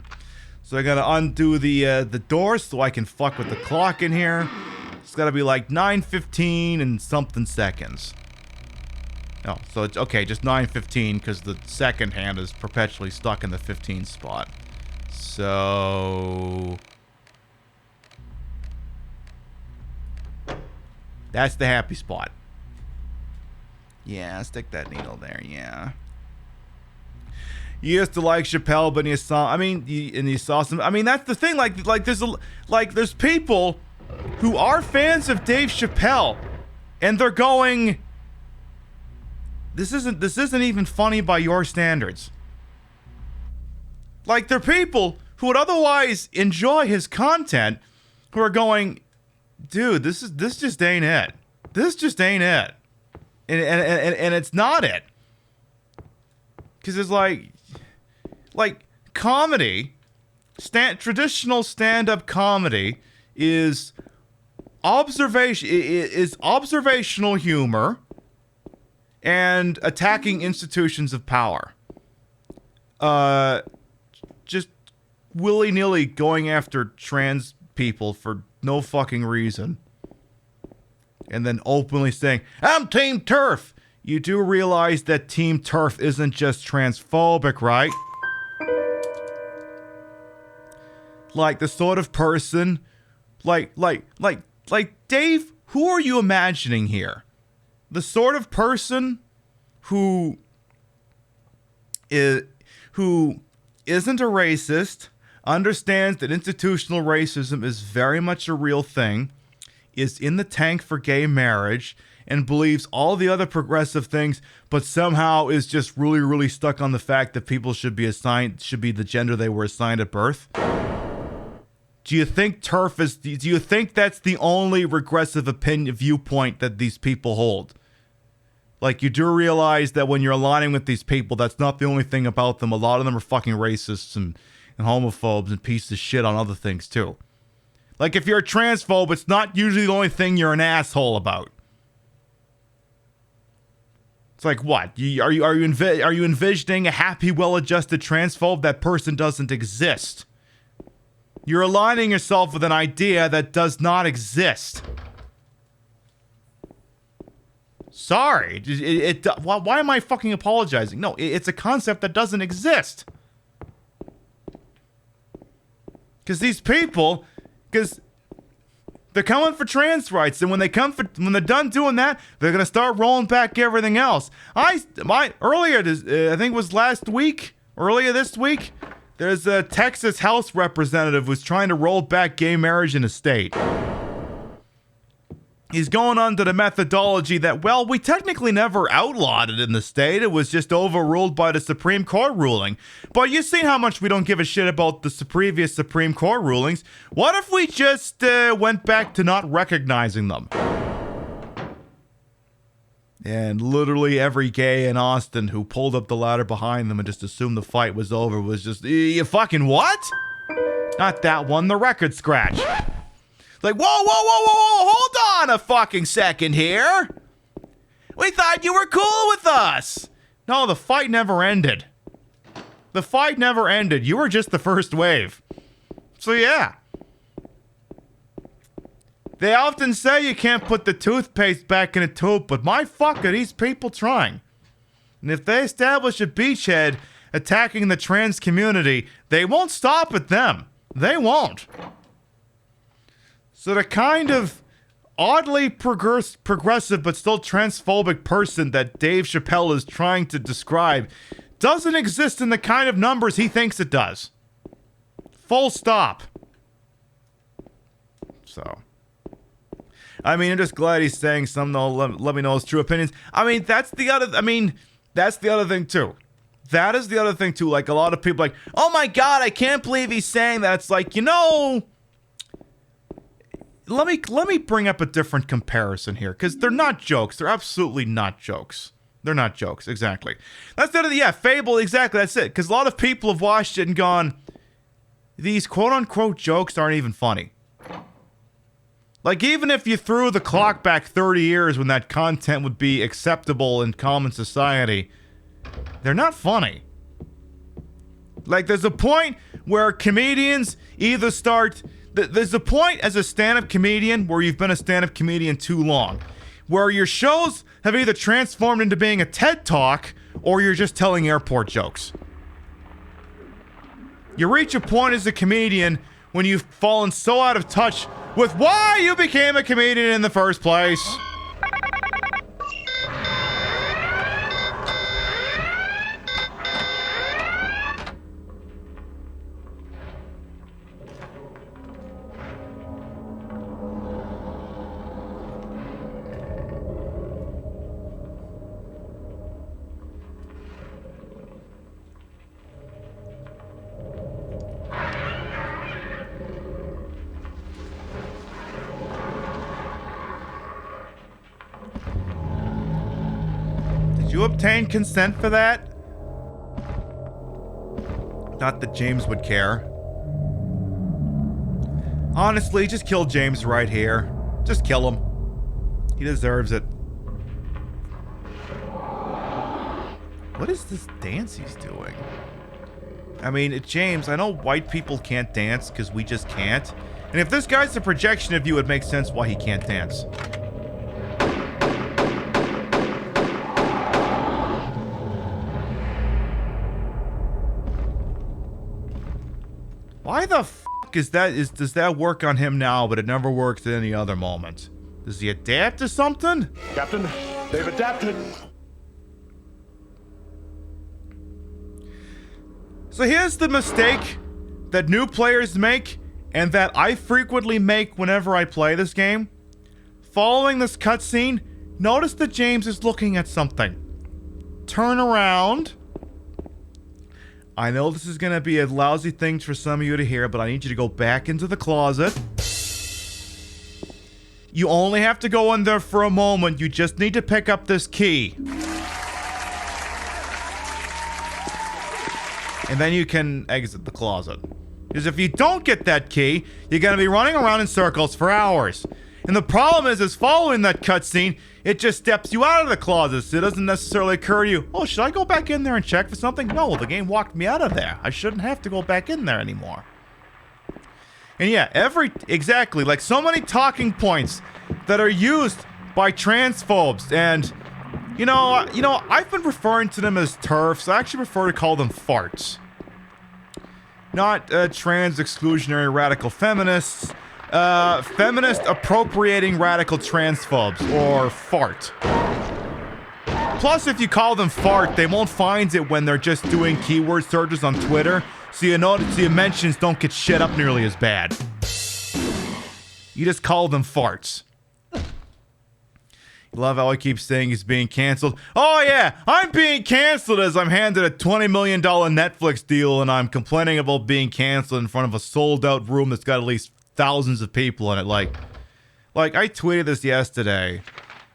So I gotta undo the doors so I can fuck with the clock in here. It's gotta be like 9:15 and something seconds. Oh, so it's okay, just 9:15 because the second hand is perpetually stuck in the 15 spot. So that's the happy spot. Yeah, stick that needle there, yeah. You used to like Chappelle, but you saw, you saw some, that's the thing, there's people who are fans of Dave Chappelle, and they're going, this isn't even funny by your standards. Like, they're people who would otherwise enjoy his content, who are going, dude, this just ain't it. This just ain't it. And it's not it. Because it's like comedy, traditional stand-up comedy is observational humor and attacking institutions of power. Just willy-nilly going after trans people for no fucking reason. And then openly saying, I'm Team TERF. You do realize that Team TERF isn't just transphobic, right? Like the sort of person, like Dave, who are you imagining here? The sort of person who isn't a racist, understands that institutional racism is very much a real thing, is in the tank for gay marriage, and believes all the other progressive things, but somehow is just really, really stuck on the fact that people should be the gender they were assigned at birth? Do you think do you think that's the only regressive viewpoint that these people hold? Like, you do realize that when you're aligning with these people, that's not the only thing about them. A lot of them are fucking racists and homophobes and pieces of shit on other things too. Like, if you're a transphobe, it's not usually the only thing you're an asshole about. It's like, what? Are you envisioning a happy, well-adjusted transphobe? That person doesn't exist. You're aligning yourself with an idea that does not exist. Sorry. Why am I fucking apologizing? No, it's a concept that doesn't exist. Because these people, they're coming for trans rights, and when they're done doing that, they're gonna start rolling back everything else. I think it was earlier this week, there's a Texas House representative who's trying to roll back gay marriage in a state. He's going under the methodology that, well, we technically never outlawed it in the state. It was just overruled by the Supreme Court ruling. But you see how much we don't give a shit about the previous Supreme Court rulings. What if we just went back to not recognizing them? And literally every gay in Austin who pulled up the ladder behind them and just assumed the fight was over was just, you fucking what? Not that one, the record scratch. Like, whoa, hold on a fucking second here. We thought you were cool with us. No, the fight never ended. The fight never ended. You were just the first wave. So yeah. They often say you can't put the toothpaste back in a tube, but my fuck are these people trying? And if they establish a beachhead attacking the trans community, they won't stop at them. They won't. So the kind of oddly progressive but still transphobic person that Dave Chappelle is trying to describe doesn't exist in the kind of numbers he thinks it does. Full stop. So, I mean, I'm just glad he's saying something that'll let me know his true opinions. I mean, that's the other thing too. That is the other thing too. Like, a lot of people like, oh my God, I can't believe he's saying that. It's like, let me bring up a different comparison here, because they're not jokes. They're absolutely not jokes. They're not jokes, exactly. That's the other, fable, exactly, that's it. Because a lot of people have watched it and gone, these quote-unquote jokes aren't even funny. Like, even if you threw the clock back 30 years when that content would be acceptable in common society, they're not funny. Like, there's a point where comedians either start... There's a point as a stand-up comedian where you've been a stand-up comedian too long, where your shows have either transformed into being a TED Talk or you're just telling airport jokes. You reach a point as a comedian when you've fallen so out of touch with why you became a comedian in the first place. Did you obtain consent for that? Not that James would care. Honestly, just kill James right here. Just kill him. He deserves it. What is this dance he's doing? I mean, James, I know white people can't dance because we just can't. And if this guy's a projection of you, it makes sense why he can't dance. Why the fuck does that work on him now, but it never works at any other moment? Does he adapt to something? Captain, they've adapted. So here's the mistake that new players make, and that I frequently make whenever I play this game. Following this cutscene, Notice that James is looking at something. Turn around. I know this is going to be a lousy thing for some of you to hear, but I need you to go back into the closet. You only have to go in there for a moment. You just need to pick up this key. And then you can exit the closet. Because if you don't get that key, you're going to be running around in circles for hours. And the problem is following that cutscene, it just steps you out of the closet. So it doesn't necessarily occur to you, oh, should I go back in there and check for something? No, the game walked me out of there. I shouldn't have to go back in there anymore. And yeah, exactly, like so many talking points that are used by transphobes. And, you know, I've been referring to them as TERFs. I actually prefer to call them farts. Not trans exclusionary radical feminists. Feminist appropriating radical transphobes, or fart. Plus, if you call them fart, they won't find it when they're just doing keyword searches on Twitter, so you notice the mentions don't get shit up nearly as bad. You just call them farts. Love how I keep saying he's being canceled. Oh yeah, I'm being canceled as I'm handed a $20 million Netflix deal and I'm complaining about being canceled in front of a sold out room that's got at least thousands of people in it. Like I tweeted this yesterday.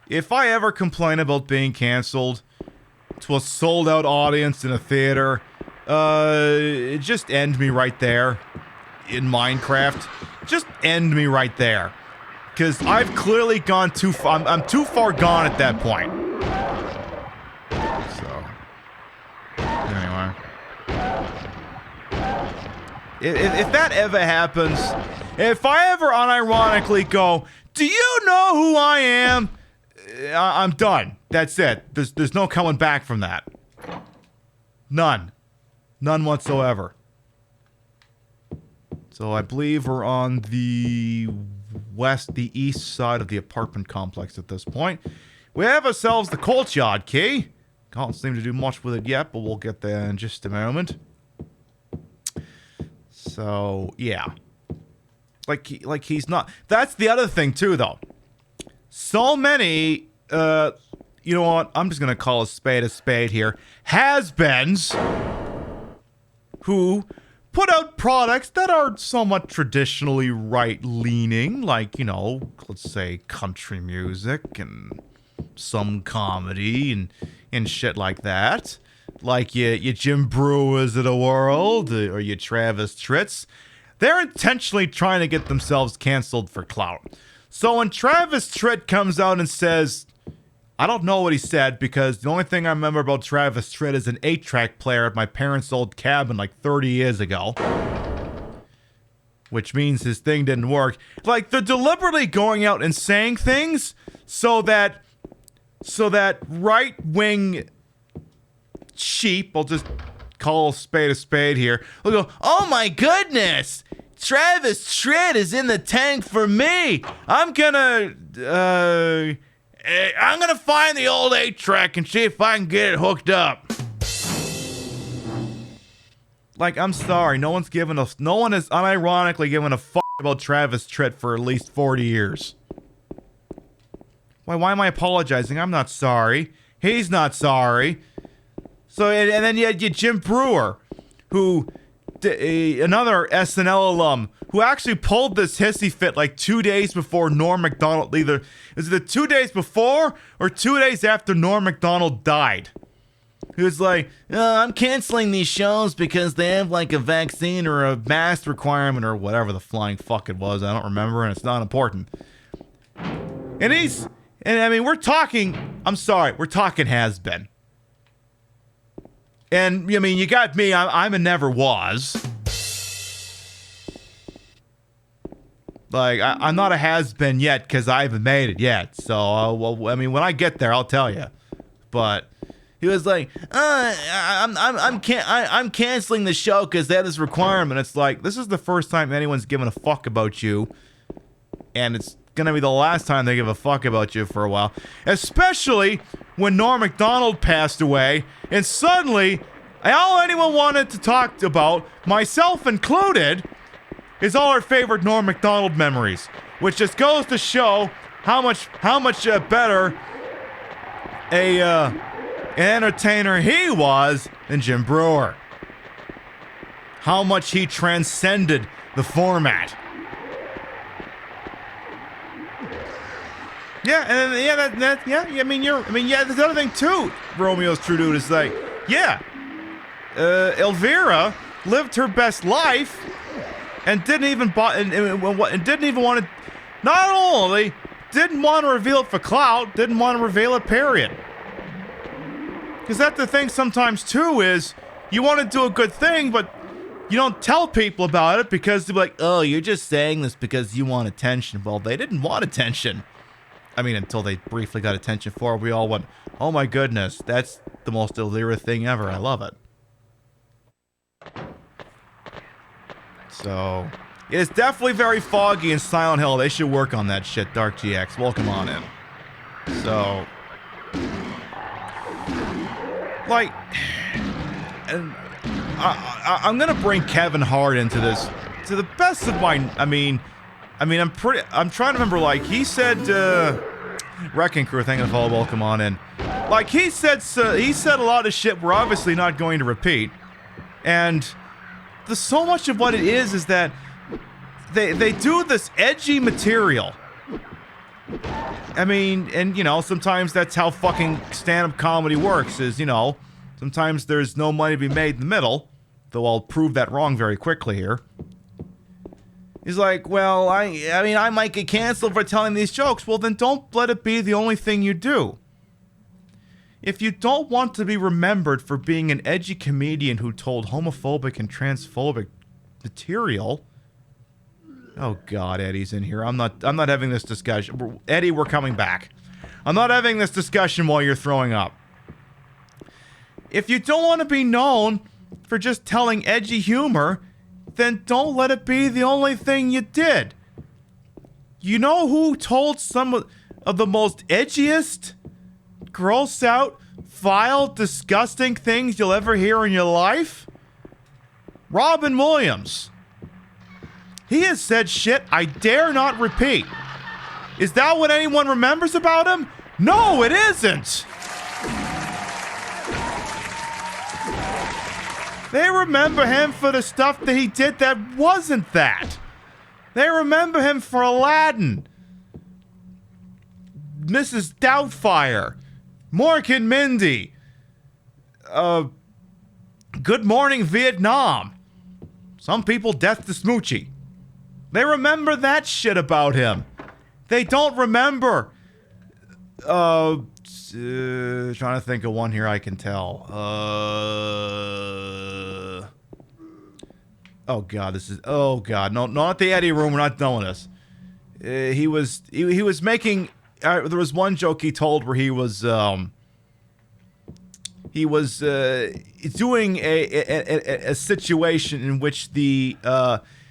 If I ever complain about being canceled to a sold out audience in a theater, just end me right there in Minecraft. Just end me right there. Because I've clearly gone too far. I'm too far gone at that point. So, anyway. If that ever happens, if I ever unironically go, do you know who I am? I'm done. That's it. There's no coming back from that. None. None whatsoever. So I believe we're on the east side of the apartment complex at this point. We have ourselves the courtyard key. Can't seem to do much with it yet, but we'll get there in just a moment. So, yeah. Like he's not... That's the other thing, too, though. So many, you know what? I'm just going to call a spade here. Has-beens who put out products that are somewhat traditionally right-leaning, like, you know, let's say country music and some comedy and shit like that. Like your Jim Brewers of the world, or your Travis Tritts. They're intentionally trying to get themselves canceled for clout. So when Travis Tritt comes out and says, I don't know what he said, because the only thing I remember about Travis Tritt is an 8-track player at my parents' old cabin like 30 years ago. Which means his thing didn't work. Like, they're deliberately going out and saying things so that right-wing sheep, I'll just call a spade here, will go, oh my goodness! Travis Tritt is in the tank for me! I'm gonna find the old 8-track and see if I can get it hooked up. Like, I'm sorry, no one is unironically given a fuck about Travis Tritt for at least 40 years. Why am I apologizing? I'm not sorry. He's not sorry. So, and then you had Jim Brewer, who, another SNL alum, who actually pulled this hissy fit like 2 days before Norm Macdonald, is it 2 days before or 2 days after Norm Macdonald died? He was like, I'm canceling these shows because they have like a vaccine or a mask requirement or whatever the flying fuck it was. I don't remember, and it's not important. And I mean, we're talking has-been. And, I mean, you got me, I'm a never was. Like, I'm not a has-been yet because I haven't made it yet. So, well, I mean, when I get there, I'll tell you. But he was like, I'm canceling the show because they have this requirement. It's like, this is the first time anyone's given a fuck about you. And it's gonna be the last time they give a fuck about you for a while. Especially when Norm Macdonald passed away, and suddenly, all anyone wanted to talk about, myself included, is all our favorite Norm Macdonald memories. Which just goes to show how much better an entertainer he was than Jim Brewer. How much he transcended the format. Yeah, and there's another thing too. Romeo's True Dude is like, yeah, Elvira lived her best life and didn't even want to. Not only didn't want to reveal it for clout, didn't want to reveal it. Period. Because that's the thing sometimes too is you want to do a good thing, but you don't tell people about it because they're like, oh, you're just saying this because you want attention. Well, they didn't want attention. I mean, until they briefly got attention for it, we all went, oh my goodness, that's the most Elvira thing ever. I love it. So, it's definitely very foggy in Silent Hill. They should work on that shit, Dark GX. Welcome on in. So, like, and I'm gonna bring Kevin Hart into this to the best of my. I'm trying to remember. Like he said, Wrecking Crew. Thank you for follow. Welcome on in. Like he said a lot of shit we're obviously not going to repeat, and so much of what it is that they do this edgy material. I mean, and sometimes that's how fucking stand-up comedy works. Is sometimes there's no money to be made in the middle, though I'll prove that wrong very quickly here. He's like, well, I might get canceled for telling these jokes. Well, then don't let it be the only thing you do. If you don't want to be remembered for being an edgy comedian who told homophobic and transphobic material... Oh God, Eddie's in here. I'm not having this discussion. Eddie, we're coming back. I'm not having this discussion while you're throwing up. If you don't want to be known for just telling edgy humor, then don't let it be the only thing you did. You know who told some of the most edgiest, gross out, vile, disgusting things you'll ever hear in your life? Robin Williams. He has said shit I dare not repeat. Is that what anyone remembers about him? No, it isn't. They remember him for the stuff that he did that wasn't that. They remember him for Aladdin, Mrs. Doubtfire, Mork and Mindy, Good Morning Vietnam, some people Death to Smoochie. They remember that shit about him. They don't remember. Trying to think of one here I can tell. Oh God, oh God, no, not the Eddie room. We're not done with this. He was making. There was one joke he told where he was doing a situation in which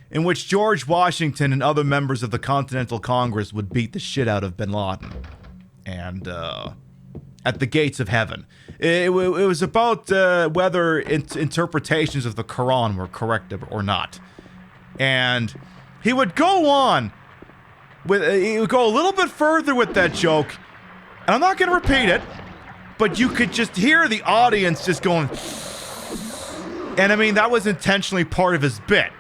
in which George Washington and other members of the Continental Congress would beat the shit out of Bin Laden, and at the gates of heaven. It was about whether interpretations of the Quran were correct or not, and he would go on he would go a little bit further with that joke, and I'm not going to repeat it, but you could just hear the audience just going, and I mean that was intentionally part of his bit.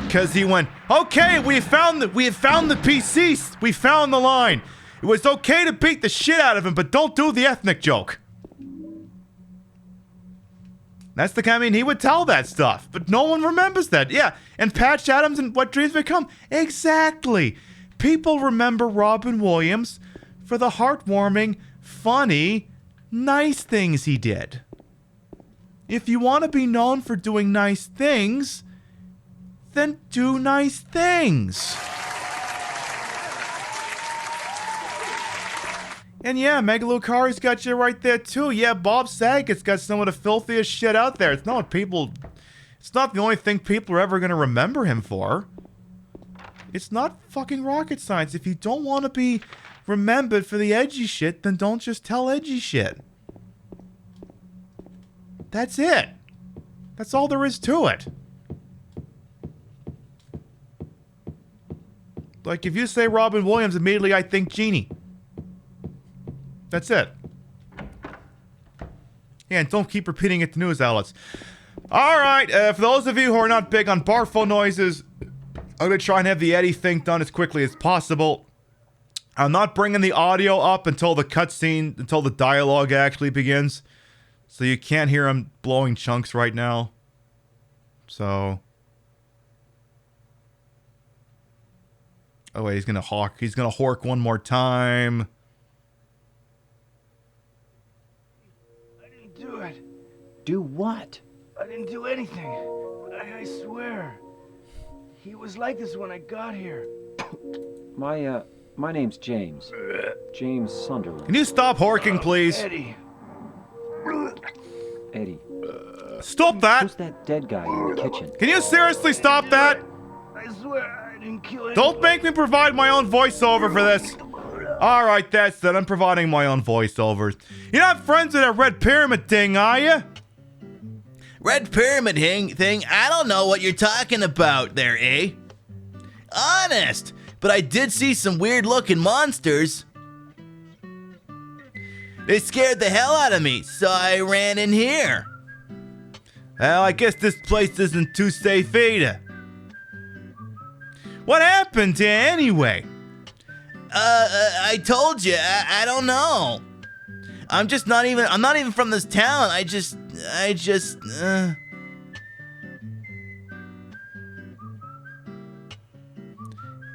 Because he went, okay, we have found the PCs. We found the line. It was okay to beat the shit out of him, but don't do the ethnic joke. That's the kind. I mean, he would tell that stuff, but no one remembers that. Yeah, and Patch Adams and What Dreams May Come. Exactly. People remember Robin Williams for the heartwarming, funny, nice things he did. If you want to be known for doing nice things, then do nice things. And yeah, Megalocari's got you right there too. Yeah, Bob Saget's got some of the filthiest shit out there. It's not the only thing people are ever going to remember him for. It's not fucking rocket science. If you don't want to be remembered for the edgy shit, then don't just tell edgy shit. That's it. That's all there is to it. Like, if you say Robin Williams, immediately I think Genie. That's it. Yeah, and don't keep repeating it to news outlets. Alright, for those of you who are not big on barfo noises, I'm going to try and have the Eddie thing done as quickly as possible. I'm not bringing the audio up until the cutscene, until the dialogue actually begins. So you can't hear him blowing chunks right now. So... Oh wait, he's gonna hork one more time. I didn't do it. Do what? I didn't do anything. I swear. He was like this when I got here. My name's James. James Sunderland. Can you stop horking, please? Eddie. Eddie. Stop that! Who's that dead guy in the kitchen? Can you seriously stop that? I swear I didn't kill anyone. Don't make me provide my own voiceover for this. Alright, that's it. I'm providing my own voiceovers. You're not friends with that Red Pyramid thing, are you? Red Pyramid thing? I don't know what you're talking about there, eh? Honest, but I did see some weird-looking monsters. They scared the hell out of me, so I ran in here. Well, I guess this place isn't too safe either. What happened to you anyway? I told you, I don't know. I'm not even from this town.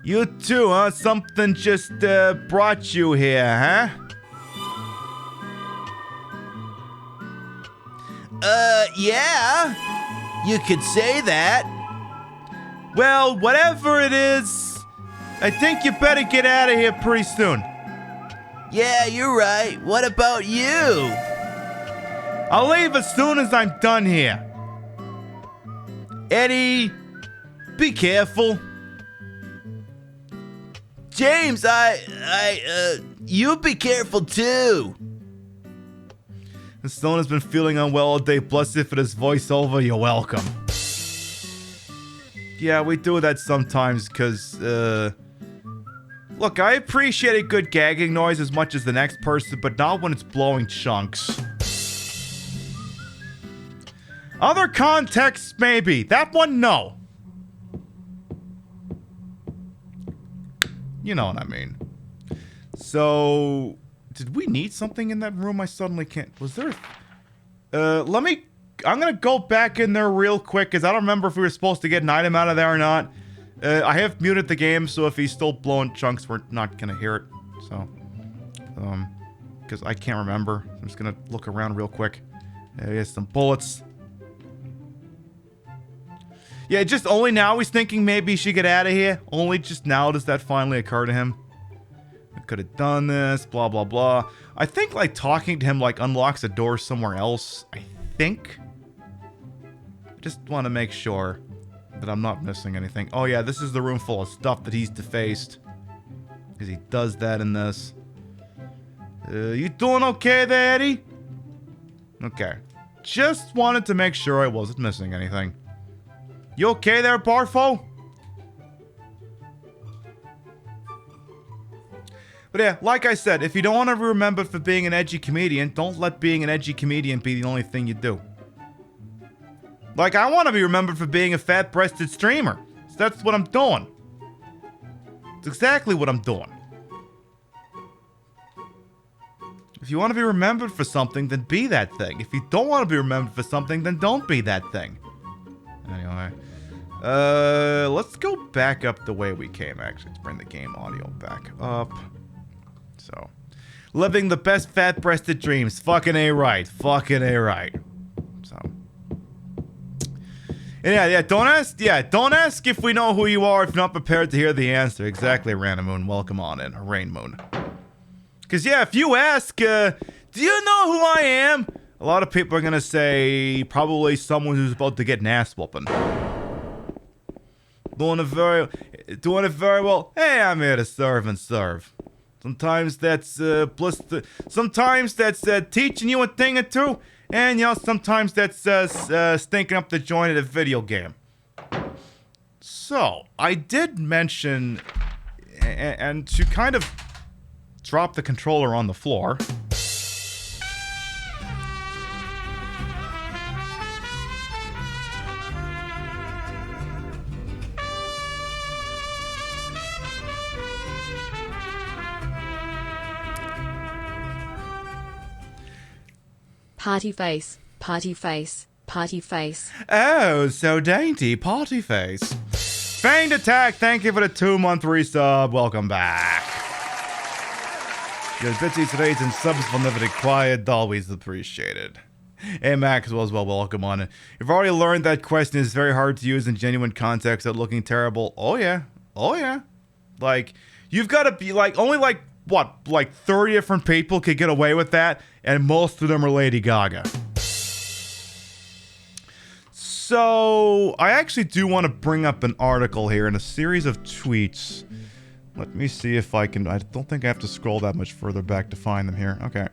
You too, huh? Something just, brought you here, huh? Yeah. You could say that. Well, whatever it is, I think you better get out of here pretty soon. Yeah, you're right. What about you? I'll leave as soon as I'm done here. Eddie, be careful. James, you be careful too. If someone has been feeling unwell all day, bless you for this voiceover, you're welcome. Yeah, we do that sometimes, because, look, I appreciate a good gagging noise as much as the next person, but not when it's blowing chunks. Other contexts, maybe. That one, no. You know what I mean. So, did we need something in that room? I suddenly can't. Was there... I'm gonna go back in there real quick, because I don't remember if we were supposed to get an item out of there or not. I have muted the game, so if he's still blowing chunks, we're not gonna hear it. So, because I can't remember. I'm just gonna look around real quick. Here's some bullets. Yeah, just only now he's thinking maybe he should get out of here. Only just now does that finally occur to him. I could have done this, blah, blah, blah. I think, like, talking to him, like, unlocks a door somewhere else. I think. I just want to make sure that I'm not missing anything. Oh, yeah, this is the room full of stuff that he's defaced. Because he does that in this. You doing okay there, Eddie? Okay. Just wanted to make sure I wasn't missing anything. You okay there, Barfo? But yeah, like I said, if you don't want to be remembered for being an edgy comedian, don't let being an edgy comedian be the only thing you do. Like, I want to be remembered for being a fat-breasted streamer. So that's what I'm doing. It's exactly what I'm doing. If you want to be remembered for something, then be that thing. If you don't want to be remembered for something, then don't be that thing. Anyway. Let's go back up the way we came, actually. Let's bring the game audio back up. So. Living the best fat-breasted dreams. Fucking A right. Fucking A right. So. Yeah, don't ask if we know who you are if you're not prepared to hear the answer. Exactly, Random Moon. Welcome on in. Rain Moon. Because, yeah, if you ask, do you know who I am? A lot of people are going to say probably someone who's about to get an ass whooping. Doing it very well. Hey, I'm here to serve and serve. Sometimes that's sometimes that's teaching you a thing or two, and you know sometimes that's stinking up the joint at a video game. So I did mention, and to kind of drop the controller on the floor. Party face, party face, party face. Oh, so dainty, party face. Feigned Attack, thank you for the 2-month resub. Welcome back. Your bitsy trades and subs will never be quiet, always appreciated. Hey Maxwell as well, welcome on. You've already learned that question is very hard to use in genuine context without looking terrible. Oh yeah. Oh yeah. Like, you've got to be like, only like, what, like 30 different people could get away with that, and most of them are Lady Gaga. So, I actually do want to bring up an article here in a series of tweets. Let me see if I can, I don't think I have to scroll that much further back to find them here. Okay.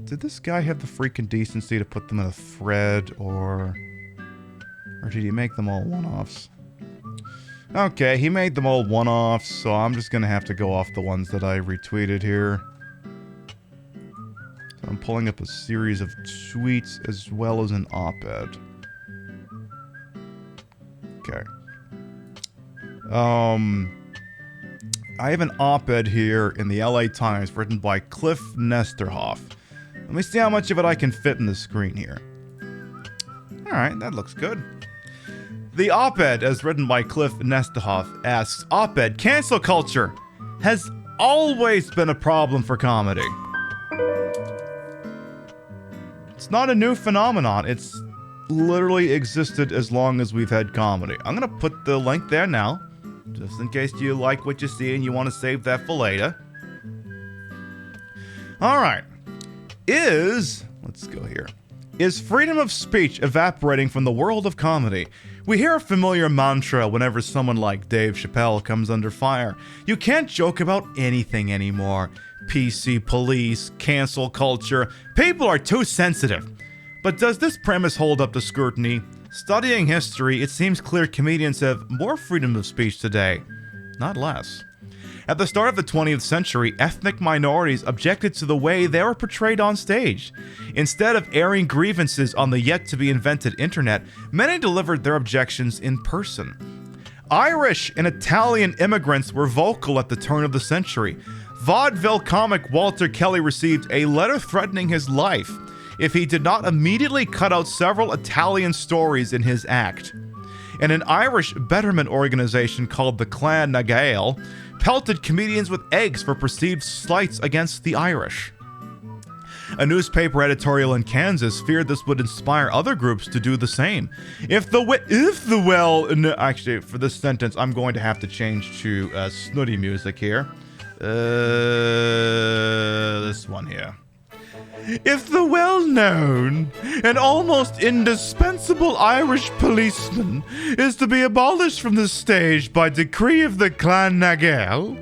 Did this guy have the freaking decency to put them in a thread, or did he make them all one-offs? Okay, he made them all one-offs, so I'm just gonna have to go off the ones that I retweeted here. So I'm pulling up a series of tweets as well as an op-ed. Okay. I have an op-ed here in the LA Times written by Cliff Nesterhoff. Let me see how much of it I can fit in the screen here. Alright, that looks good. The op-ed, as written by Cliff Nesterhoff, asks, op-ed, cancel culture has always been a problem for comedy. It's not a new phenomenon. It's literally existed as long as we've had comedy. I'm gonna put the link there now, just in case you like what you see and you want to save that for later. Alright. Let's go here. Is freedom of speech evaporating from the world of comedy? We hear a familiar mantra whenever someone like Dave Chappelle comes under fire. You can't joke about anything anymore. PC police, cancel culture. People are too sensitive. But does this premise hold up to scrutiny? Studying history, it seems clear comedians have more freedom of speech today, not less. At the start of the 20th century, ethnic minorities objected to the way they were portrayed on stage. Instead of airing grievances on the yet-to-be-invented internet, many delivered their objections in person. Irish and Italian immigrants were vocal at the turn of the century. Vaudeville comic Walter Kelly received a letter threatening his life if he did not immediately cut out several Italian stories in his act. And an Irish betterment organization called the Clan na Gael pelted comedians with eggs for perceived slights against the Irish. A newspaper editorial in Kansas feared this would inspire other groups to do the same. Actually, for this sentence, I'm going to have to change to snooty music here. This one here. If the well-known and almost indispensable Irish policeman is to be abolished from the stage by decree of the Clan na Gael,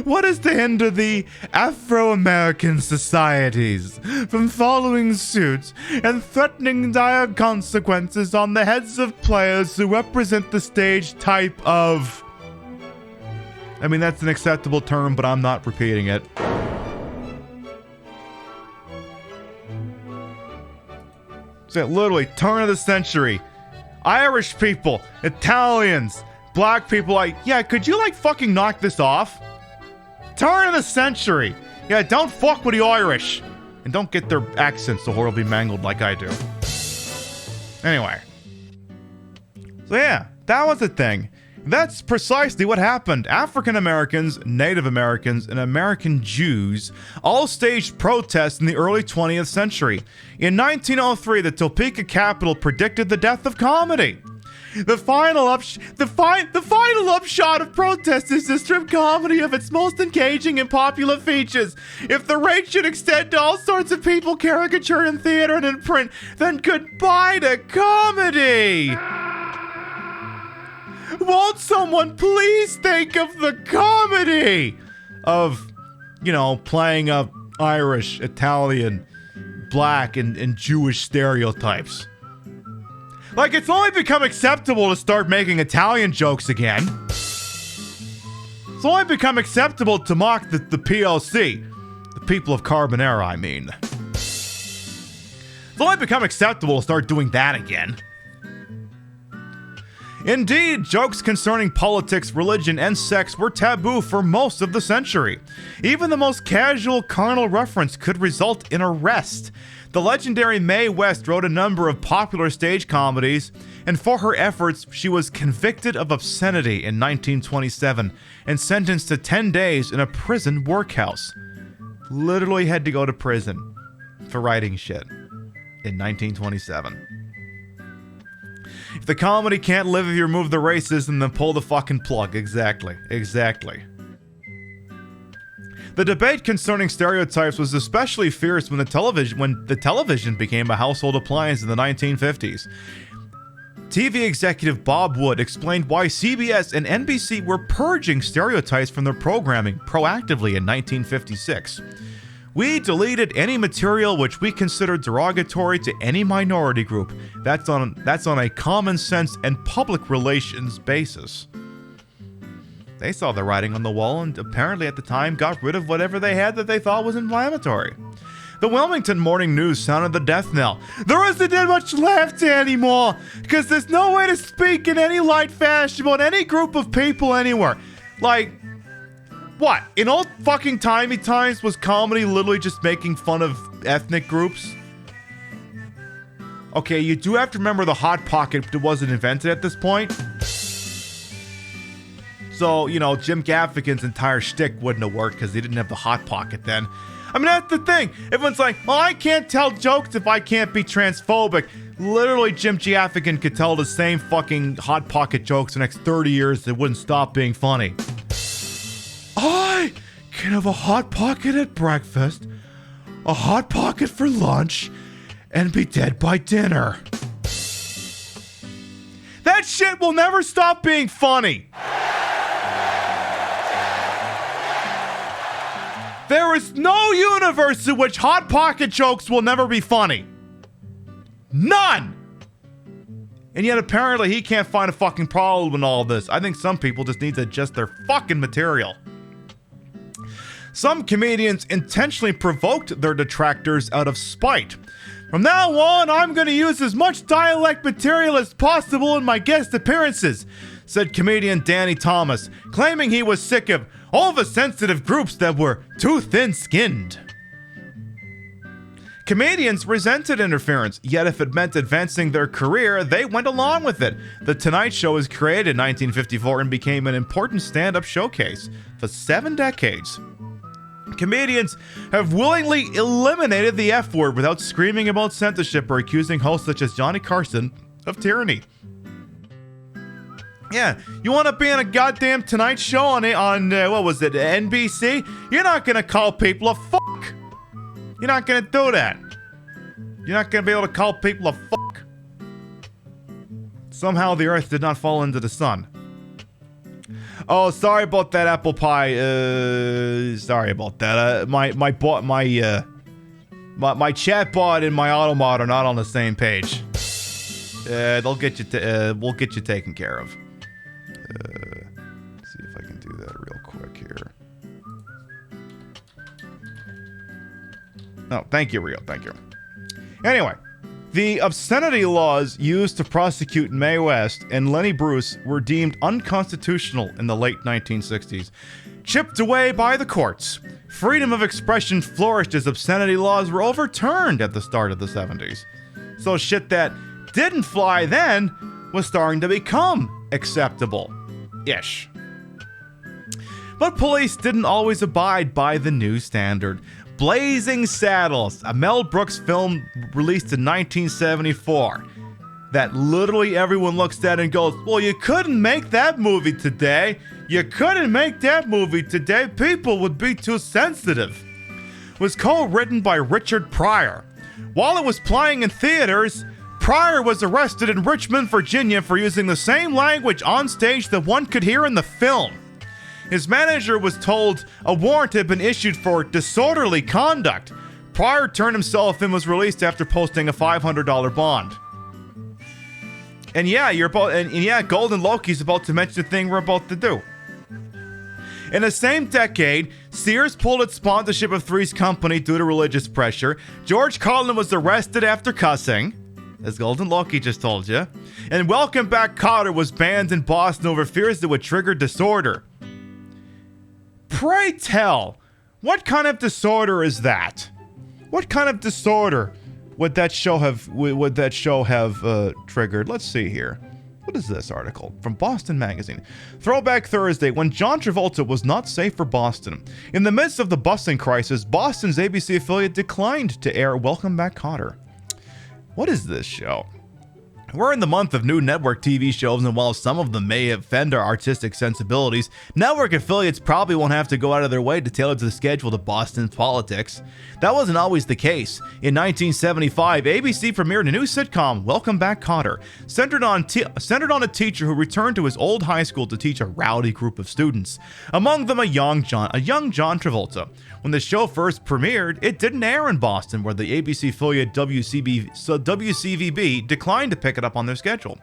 what is to hinder the Afro-American societies from following suit and threatening dire consequences on the heads of players who represent the stage type of... I mean, that's an acceptable term, but I'm not repeating it. So literally, turn of the century. Irish people, Italians, black people, like, yeah, could you like fucking knock this off? Turn of the century. Yeah, don't fuck with the Irish. And don't get their accents so horribly mangled like I do. Anyway. So yeah, that was the thing. That's precisely what happened. African Americans, Native Americans, and American Jews all staged protests in the early 20th century. In 1903, the Topeka Capitol predicted the death of comedy. The final upshot of protest is to strip comedy of its most engaging and popular features. If the rate should extend to all sorts of people caricatured in theater and in print, then goodbye to comedy! Won't someone please think of the comedy of, you know, playing up Irish, Italian, black, and Jewish stereotypes? Like, it's only become acceptable to start making Italian jokes again. It's only become acceptable to mock the PLC. The people of Carbonara, I mean. It's only become acceptable to start doing that again. Indeed, jokes concerning politics, religion, and sex were taboo for most of the century. Even the most casual carnal reference could result in arrest. The legendary Mae West wrote a number of popular stage comedies, and for her efforts, she was convicted of obscenity in 1927 and sentenced to 10 days in a prison workhouse. Literally had to go to prison for writing shit in 1927. If the comedy can't live if you remove the racism, then pull the fucking plug. Exactly. The debate concerning stereotypes was especially fierce when the television became a household appliance in the 1950s. TV executive Bob Wood explained why CBS and NBC were purging stereotypes from their programming proactively in 1956. We deleted any material which we considered derogatory to any minority group. That's on a common sense and public relations basis. They saw the writing on the wall and apparently at the time got rid of whatever they had that they thought was inflammatory. The Wilmington Morning News sounded the death knell. There isn't that much left anymore because there's no way to speak in any light fashion about any group of people anywhere. Like, what? In old fucking timey times, was comedy literally just making fun of ethnic groups? Okay, you do have to remember the Hot Pocket wasn't invented at this point. So, you know, Jim Gaffigan's entire shtick wouldn't have worked because he didn't have the Hot Pocket then. I mean, that's the thing. Everyone's like, well, I can't tell jokes if I can't be transphobic. Literally, Jim Gaffigan could tell the same fucking Hot Pocket jokes the next 30 years that wouldn't stop being funny. I can have a Hot Pocket at breakfast, a Hot Pocket for lunch, and be dead by dinner. That shit will never stop being funny. There is no universe in which Hot Pocket jokes will never be funny. None! And yet apparently he can't find a fucking problem in all this. I think some people just need to adjust their fucking material. Some comedians intentionally provoked their detractors out of spite. From now on, I'm going to use as much dialect material as possible in my guest appearances, said comedian Danny Thomas, claiming he was sick of all the sensitive groups that were too thin-skinned. Comedians resented interference, yet if it meant advancing their career, they went along with it. The Tonight Show was created in 1954 and became an important stand-up showcase for 7 decades. Comedians have willingly eliminated the F word without screaming about censorship or accusing hosts such as Johnny Carson of tyranny. Yeah, you want to be on a goddamn Tonight Show on what was it, NBC? You're not going to call people a fuck. You're not going to do that. You're not going to be able to call people a fuck. Somehow the earth did not fall into the sun. Oh, sorry about that, apple pie. Sorry about that. My chat bot and my automod are not on the same page. They'll get you. We'll get you taken care of. See if I can do that real quick here. Oh, thank you, Rio. Thank you. Anyway, the obscenity laws used to prosecute Mae West and Lenny Bruce were deemed unconstitutional in the late 1960s. Chipped away by the courts, freedom of expression flourished as obscenity laws were overturned at the start of the 70s. So shit that didn't fly then was starting to become acceptable-ish. But police didn't always abide by the new standard. Blazing Saddles, a Mel Brooks film released in 1974 that literally everyone looks at and goes, well, you couldn't make that movie today. You couldn't make that movie today. People would be too sensitive. Was co-written by Richard Pryor. While it was playing in theaters, Pryor was arrested in Richmond, Virginia for using the same language on stage that one could hear in the film. His manager was told a warrant had been issued for disorderly conduct. Pryor turned himself in and was released after posting a $500 bond. And yeah, Golden Loki's about to mention the thing we're about to do. In the same decade, Sears pulled its sponsorship of Three's Company due to religious pressure. George Carlin was arrested after cussing. as Golden Loki just told you. And Welcome Back Kotter was banned in Boston over fears it would trigger disorder. Pray tell, what kind of disorder is that? What kind of disorder would that show have triggered? Let's see here. What is this article? From Boston Magazine. Throwback Thursday, when John Travolta was not safe for Boston. In the midst of the busing crisis, Boston's ABC affiliate declined to air Welcome Back Kotter. What is this show? We're in the month of new network TV shows, and while some of them may offend our artistic sensibilities, network affiliates probably won't have to go out of their way to tailor the schedule to Boston's politics. That wasn't always the case. In 1975, ABC premiered a new sitcom, Welcome Back Kotter, centered on a teacher who returned to his old high school to teach a rowdy group of students. Among them, a young John Travolta. When the show first premiered, it didn't air in Boston, where the ABC affiliate WCVB declined to pick it up on their schedule.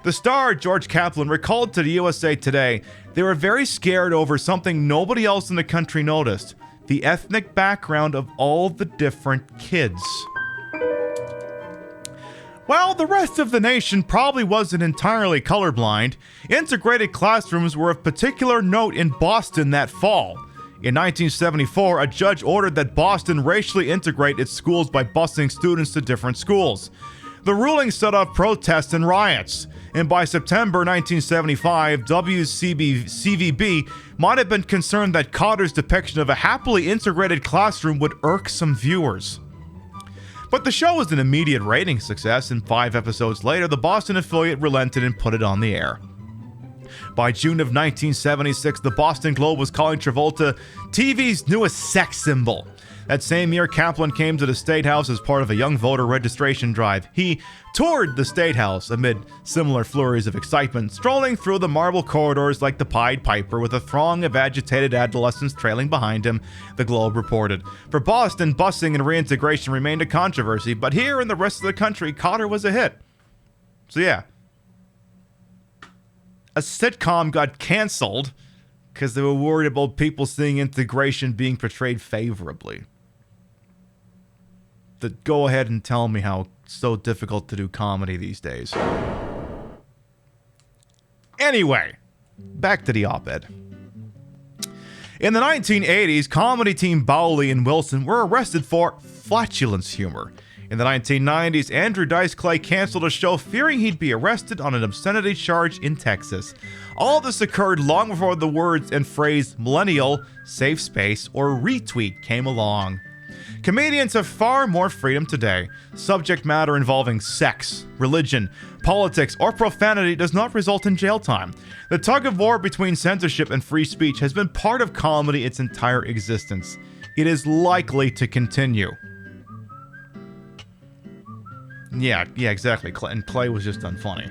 The star, George Kaplan, recalled to the USA Today, they were very scared over something nobody else in the country noticed: the ethnic background of all the different kids. While the rest of the nation probably wasn't entirely colorblind, integrated classrooms were of particular note in Boston that fall. In 1974, a judge ordered that Boston racially integrate its schools by busing students to different schools. The ruling set off protests and riots, and by September 1975, WCVB might have been concerned that Kotter's depiction of a happily integrated classroom would irk some viewers. But the show was an immediate ratings success, and 5 episodes later, the Boston affiliate relented and put it on the air. By June of 1976, the Boston Globe was calling Travolta TV's newest sex symbol. That same year, Kaplan came to the State House as part of a young voter registration drive. He toured the State House amid similar flurries of excitement, strolling through the marble corridors like the Pied Piper with a throng of agitated adolescents trailing behind him, the Globe reported. For Boston, busing and reintegration remained a controversy, but here in the rest of the country, Kotter was a hit. So yeah. A sitcom got canceled because they were worried about people seeing integration being portrayed favorably. Go ahead and tell me how it's so difficult to do comedy these days. Anyway, back to the op-ed. In the 1980s, comedy team Bowley and Wilson were arrested for flatulence humor. In the 1990s, Andrew Dice Clay canceled a show fearing he'd be arrested on an obscenity charge in Texas. All this occurred long before the words and phrase millennial, safe space, or retweet came along. Comedians have far more freedom today. Subject matter involving sex, religion, politics, or profanity does not result in jail time. The tug of war between censorship and free speech has been part of comedy its entire existence. It is likely to continue. Yeah, exactly. And Clay was just unfunny.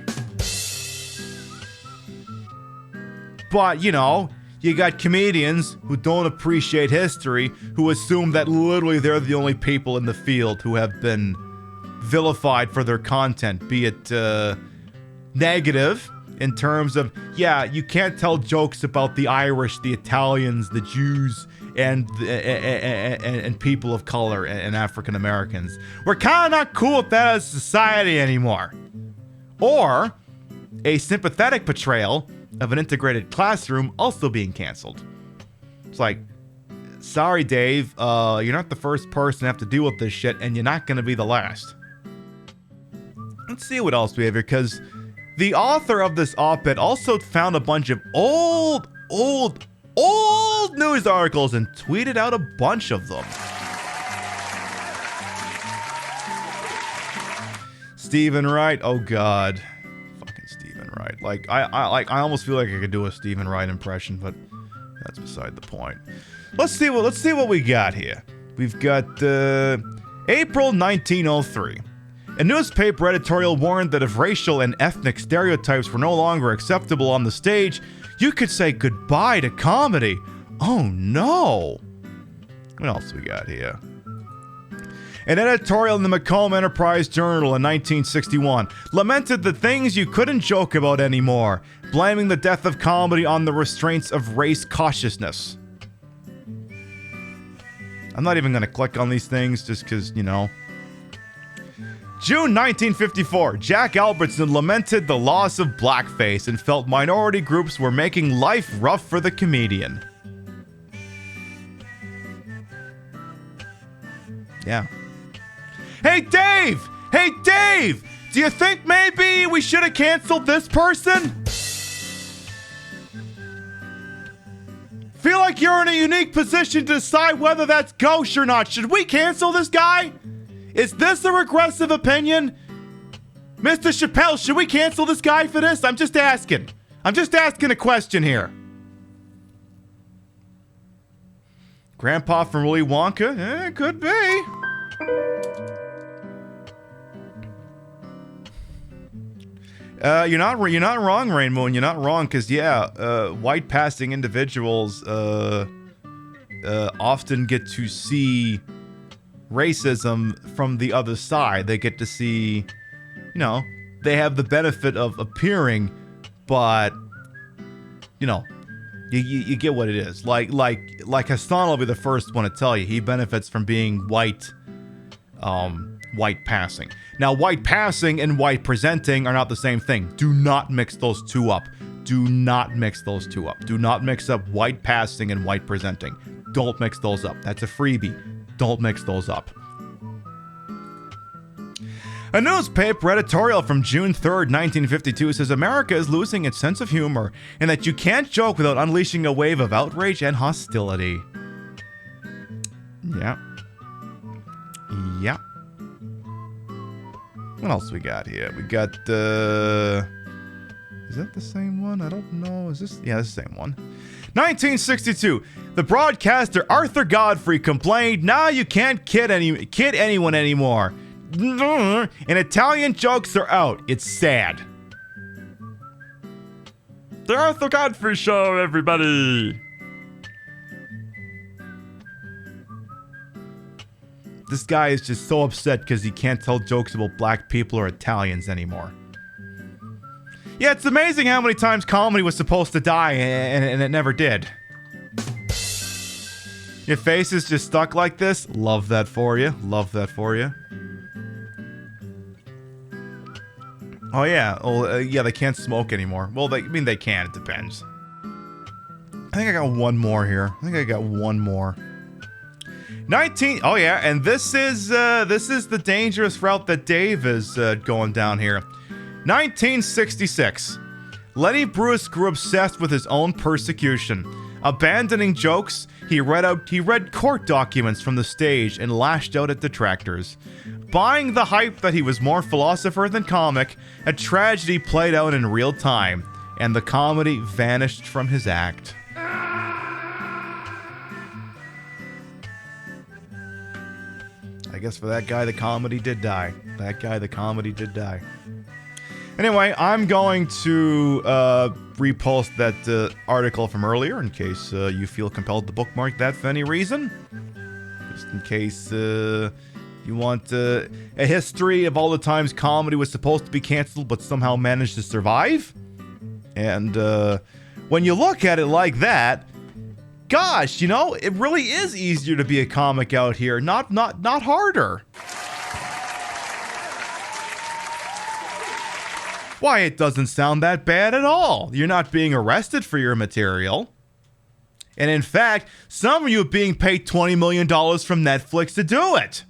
But, you know, you got comedians who don't appreciate history, who assume that literally they're the only people in the field who have been vilified for their content, be it negative in terms of, yeah, you can't tell jokes about the Irish, the Italians, the Jews, and people of color and African Americans. We're kind of not cool with that as a society anymore. Or a sympathetic portrayal of an integrated classroom also being canceled. It's like, sorry, Dave, you're not the first person to have to deal with this shit, and you're not going to be the last. Let's see what else we have here, because the author of this op-ed also found a bunch of old news articles and tweeted out a bunch of them. Stephen Wright, oh god. Fucking Stephen Wright. Like, I almost feel like I could do a Stephen Wright impression, but that's beside the point. Let's see what we got here. We've got April 1903. A newspaper editorial warned that if racial and ethnic stereotypes were no longer acceptable on the stage, you could say goodbye to comedy. Oh no. What else we got here? An editorial in the Macomb Enterprise Journal in 1961 lamented the things you couldn't joke about anymore, blaming the death of comedy on the restraints of race cautiousness. I'm not even going to click on these things just because, you know. June 1954, Jack Albertson lamented the loss of blackface and felt minority groups were making life rough for the comedian. Yeah. Hey, Dave! Hey, Dave! Do you think maybe we should have canceled this person? Feel like you're in a unique position to decide whether that's gauche or not. Should we cancel this guy? Is this a regressive opinion? Mr. Chappelle, should we cancel this guy for this? I'm just asking. I'm just asking a question here. Grandpa from Willy Wonka? Could be. You're not wrong, Rain Moon. You're not wrong, because white passing individuals often get to see racism from the other side. They get to see, they have the benefit of appearing, but you get what it is. Like Hassan will be the first one to tell you he benefits from being white passing. Now, white passing and white presenting are not the same thing. Do not mix those two up. Do not mix those two up. Do not mix up white passing and white presenting. Don't mix those up. That's a freebie. Don't mix those up. A newspaper editorial from June 3rd, 1952 says America is losing its sense of humor and that you can't joke without unleashing a wave of outrage and hostility. Yeah. Yeah. What else we got here? We got, is that the same one? I don't know. Is this? Yeah, this the same one. 1962. The broadcaster Arthur Godfrey complained, "Now you can't kid anyone anymore. And Italian jokes are out. It's sad." The Arthur Godfrey Show, everybody. This guy is just so upset because he can't tell jokes about black people or Italians anymore. Yeah, it's amazing how many times comedy was supposed to die and it never did. Your face is just stuck like this? Love that for you. Love that for you. Oh, yeah. Yeah, they can't smoke anymore. Well, they can. It depends. I think I got one more here. Oh yeah, and this is the dangerous route that Dave is going down here. 1966. Lenny Bruce grew obsessed with his own persecution. Abandoning jokes, he read court documents from the stage and lashed out at detractors. Buying the hype that he was more philosopher than comic, a tragedy played out in real time, and the comedy vanished from his act. I guess for that guy, the comedy did die. Anyway, I'm going to repost that article from earlier in case you feel compelled to bookmark that for any reason. Just in case you want a history of all the times comedy was supposed to be canceled but somehow managed to survive. And when you look at it like that, gosh, it really is easier to be a comic out here, not harder. Why, it doesn't sound that bad at all. You're not being arrested for your material. And in fact, some of you are being paid $20 million from Netflix to do it.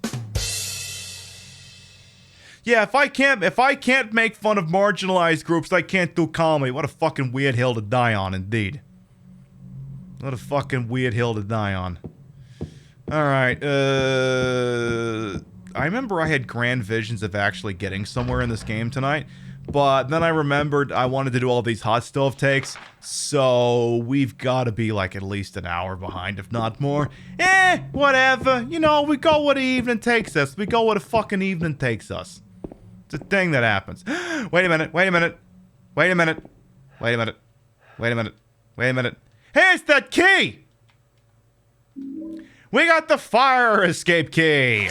Yeah, if I can't make fun of marginalized groups, I can't do comedy. What a fucking weird hill to die on, indeed. What a fucking weird hill to die on. Alright, I remember I had grand visions of actually getting somewhere in this game tonight, but then I remembered I wanted to do all these hot stove takes, so we've got to be like at least an hour behind, if not more. Whatever. We go where the evening takes us. We go where the fucking evening takes us. It's a thing that happens. Wait a minute. Here's the key! We got the fire escape key!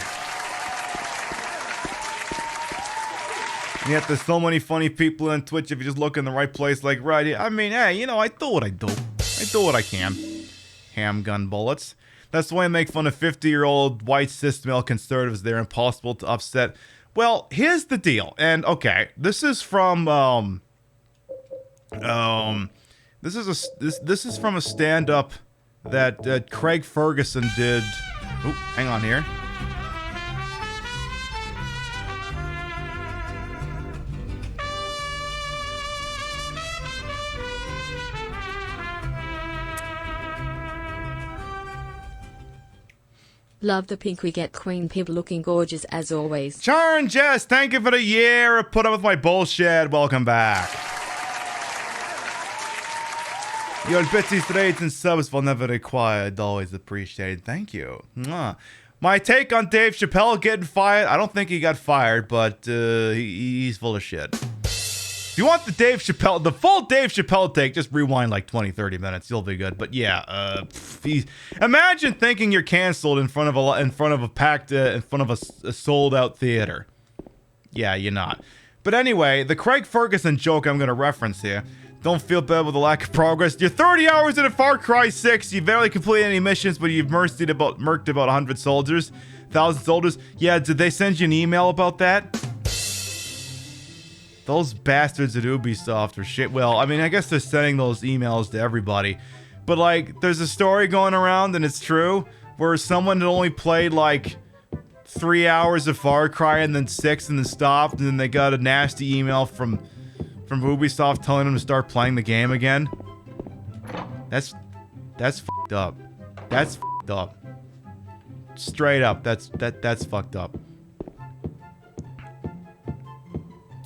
Yet there's so many funny people on Twitch if you just look in the right place, like right here. I mean, hey, I do what I do. I do what I can. Handgun bullets. That's why I make fun of 50-year-old white cis male conservatives. They're impossible to upset Well, here's the deal. And okay, this is from this is from a stand-up that Craig Ferguson did. Oh, hang on here. Love the pink we get, Queen Pib looking gorgeous as always. Charn Jess, thank you for the year of put up with my bullshit. Welcome back. Your bitsy rates and subs will never required. Always appreciated. Thank you. Mwah. My take on Dave Chappelle getting fired. I don't think he got fired, but he's full of shit. If you want the full Dave Chappelle take, just rewind like 20, 30 minutes. You'll be good. But yeah, imagine thinking you're canceled in front of a sold out theater. Yeah, you're not. But anyway, the Craig Ferguson joke I'm going to reference here. Don't feel bad with the lack of progress. You're 30 hours into Far Cry 6. You barely completed any missions, but you've murked about 100 soldiers. 1,000 soldiers. Yeah, did they send you an email about that? Those bastards at Ubisoft are shit. Well, I mean, I guess they're sending those emails to everybody. But, like, there's a story going around, and it's true, where someone had only played, like, 3 hours of Far Cry and then 6 and then stopped, and then they got a nasty email from Ubisoft telling them to start playing the game again. That's fucked up. That's fucked up. Straight up, that's fucked up.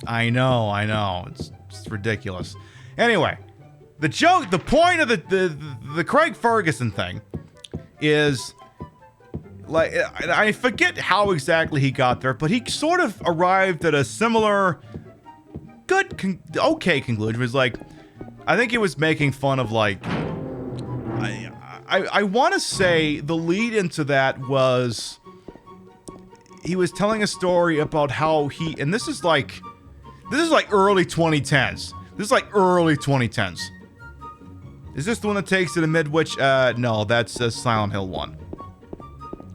I know. It's ridiculous. Anyway, the point of the Craig Ferguson thing is, like, I forget how exactly he got there, but he sort of arrived at a similar okay conclusion. It was like, I think he was making fun of, like, I want to say the lead into that was he was telling a story about how and this is like early 2010s. This is like early 2010s. Is this the one that takes it to Midwich? No, that's Silent Hill 1.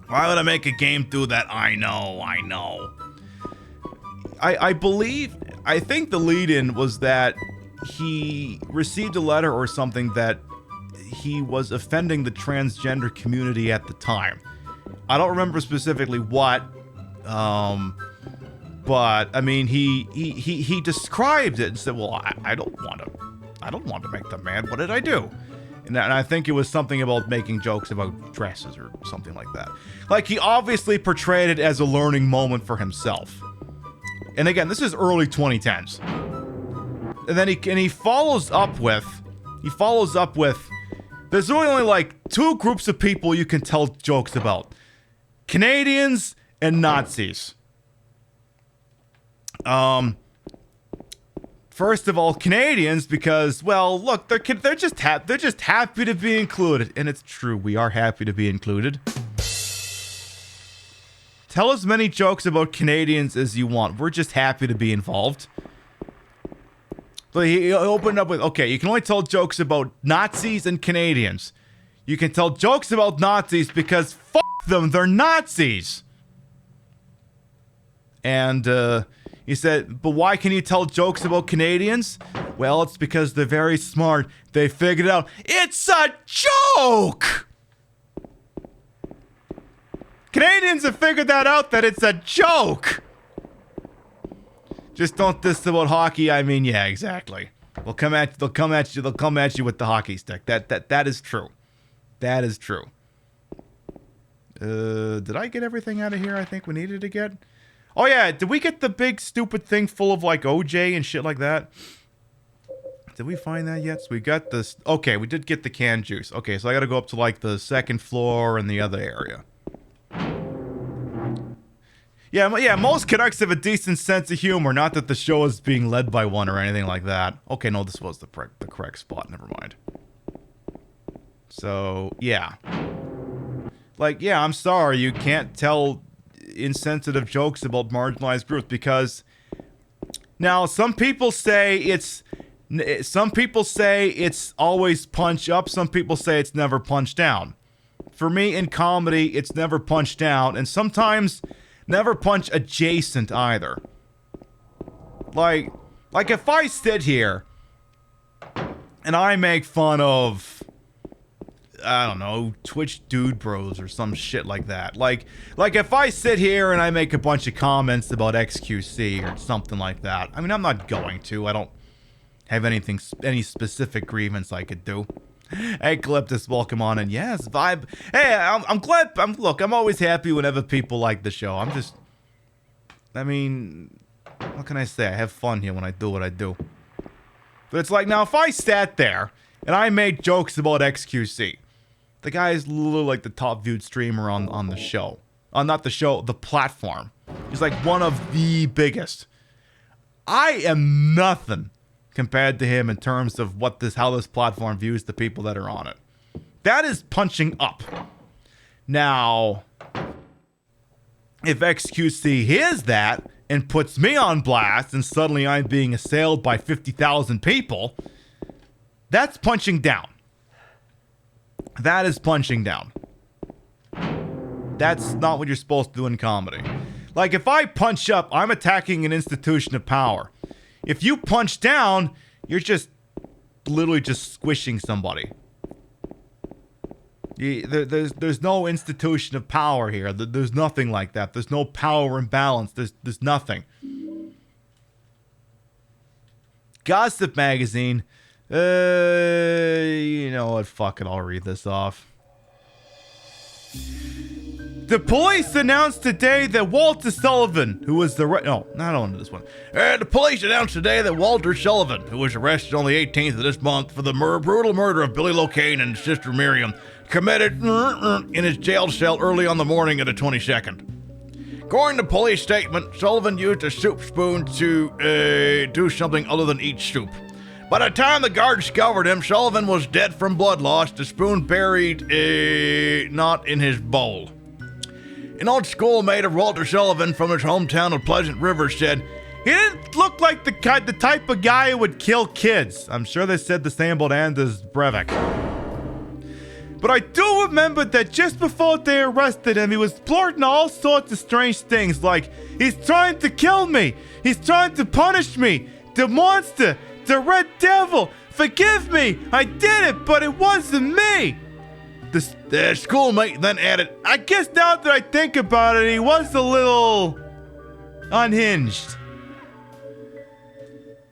Why would I make a game through that? I know. I think the lead-in was that he received a letter or something that he was offending the transgender community at the time. I don't remember specifically what, but I mean, he described it and said, "Well, I don't want to make them mad. What did I do?" And I think it was something about making jokes about dresses or something like that. Like, he obviously portrayed it as a learning moment for himself. And again, this is early 2010s. And then he follows up with, there's really only like two groups of people you can tell jokes about: Canadians and Nazis. First of all, Canadians, because, well, look, they're just happy to be included, and it's true, we are happy to be included. Tell as many jokes about Canadians as you want. We're just happy to be involved. But he opened up with, okay, you can only tell jokes about Nazis and Canadians. You can tell jokes about Nazis because fuck them, they're Nazis. And he said, but why can you tell jokes about Canadians? Well, it's because they're very smart. They figured it out. It's a joke! Canadians have figured that out, that it's a joke! Just don't diss about hockey. I mean, yeah, exactly. They'll come at you with the hockey stick. That is true. That is true. Did I get everything out of here I think we needed to get? Oh yeah, did we get the big stupid thing full of like OJ and shit like that? Did we find that yet? So we got this. Okay, we did get the canned juice. Okay, so I gotta go up to like the second floor and the other area. Yeah, most Canucks have a decent sense of humor. Not that the show is being led by one or anything like that. Okay, no, this was the correct spot. Never mind. So, yeah. Like, yeah, I'm sorry. You can't tell insensitive jokes about marginalized groups because... Now, some people say it's always punch up. Some people say it's never punch down. For me, in comedy, it's never punch down. And sometimes... Never punch adjacent either. Like if I sit here and I make fun of, I don't know, Twitch Dude Bros or some shit like that. Like if I sit here and I make a bunch of comments about XQC or something like that. I mean, I'm not going to. I don't have any specific grievance I could do. Hey, Calyptus, welcome on in. Yes, vibe. Hey, I'm glad. Look, I'm always happy whenever people like the show. I mean, what can I say? I have fun here when I do what I do. But it's like, now if I sat there and I made jokes about XQC, the guy is literally like the top viewed streamer on the show. Not the show, the platform. He's like one of the biggest. I am nothing compared to him in terms of how this platform views the people that are on it. That is punching up. Now, if XQC hears that and puts me on blast and suddenly I'm being assailed by 50,000 people, that's punching down. That is punching down. That's not what you're supposed to do in comedy. Like, if I punch up, I'm attacking an institution of power. If you punch down, you're just literally just squishing somebody. There's no institution of power here. There's nothing like that. There's no power imbalance. There's nothing. Gossip Magazine. You know what? Fuck it. I'll read this off. The police announced today that Walter Sullivan, who was the... No, not on this one. The police announced today that Walter Sullivan, who was arrested on the 18th of this month for the brutal murder of Billy Locane and his sister Miriam, committed in his jail cell early on the morning of the 22nd. According to police statement, Sullivan used a soup spoon to do something other than eat soup. By the time the guard discovered him, Sullivan was dead from blood loss, the spoon buried not in his bowl. An old schoolmate of Walter Sullivan from his hometown of Pleasant River said, he didn't look like the type of guy who would kill kids. I'm sure they said the same about Anders Breivik. But I do remember that just before they arrested him, he was blurting all sorts of strange things like, he's trying to kill me, he's trying to punish me, the monster, the red devil, forgive me, I did it, but it wasn't me. The schoolmate then added, I guess now that I think about it, he was a little unhinged.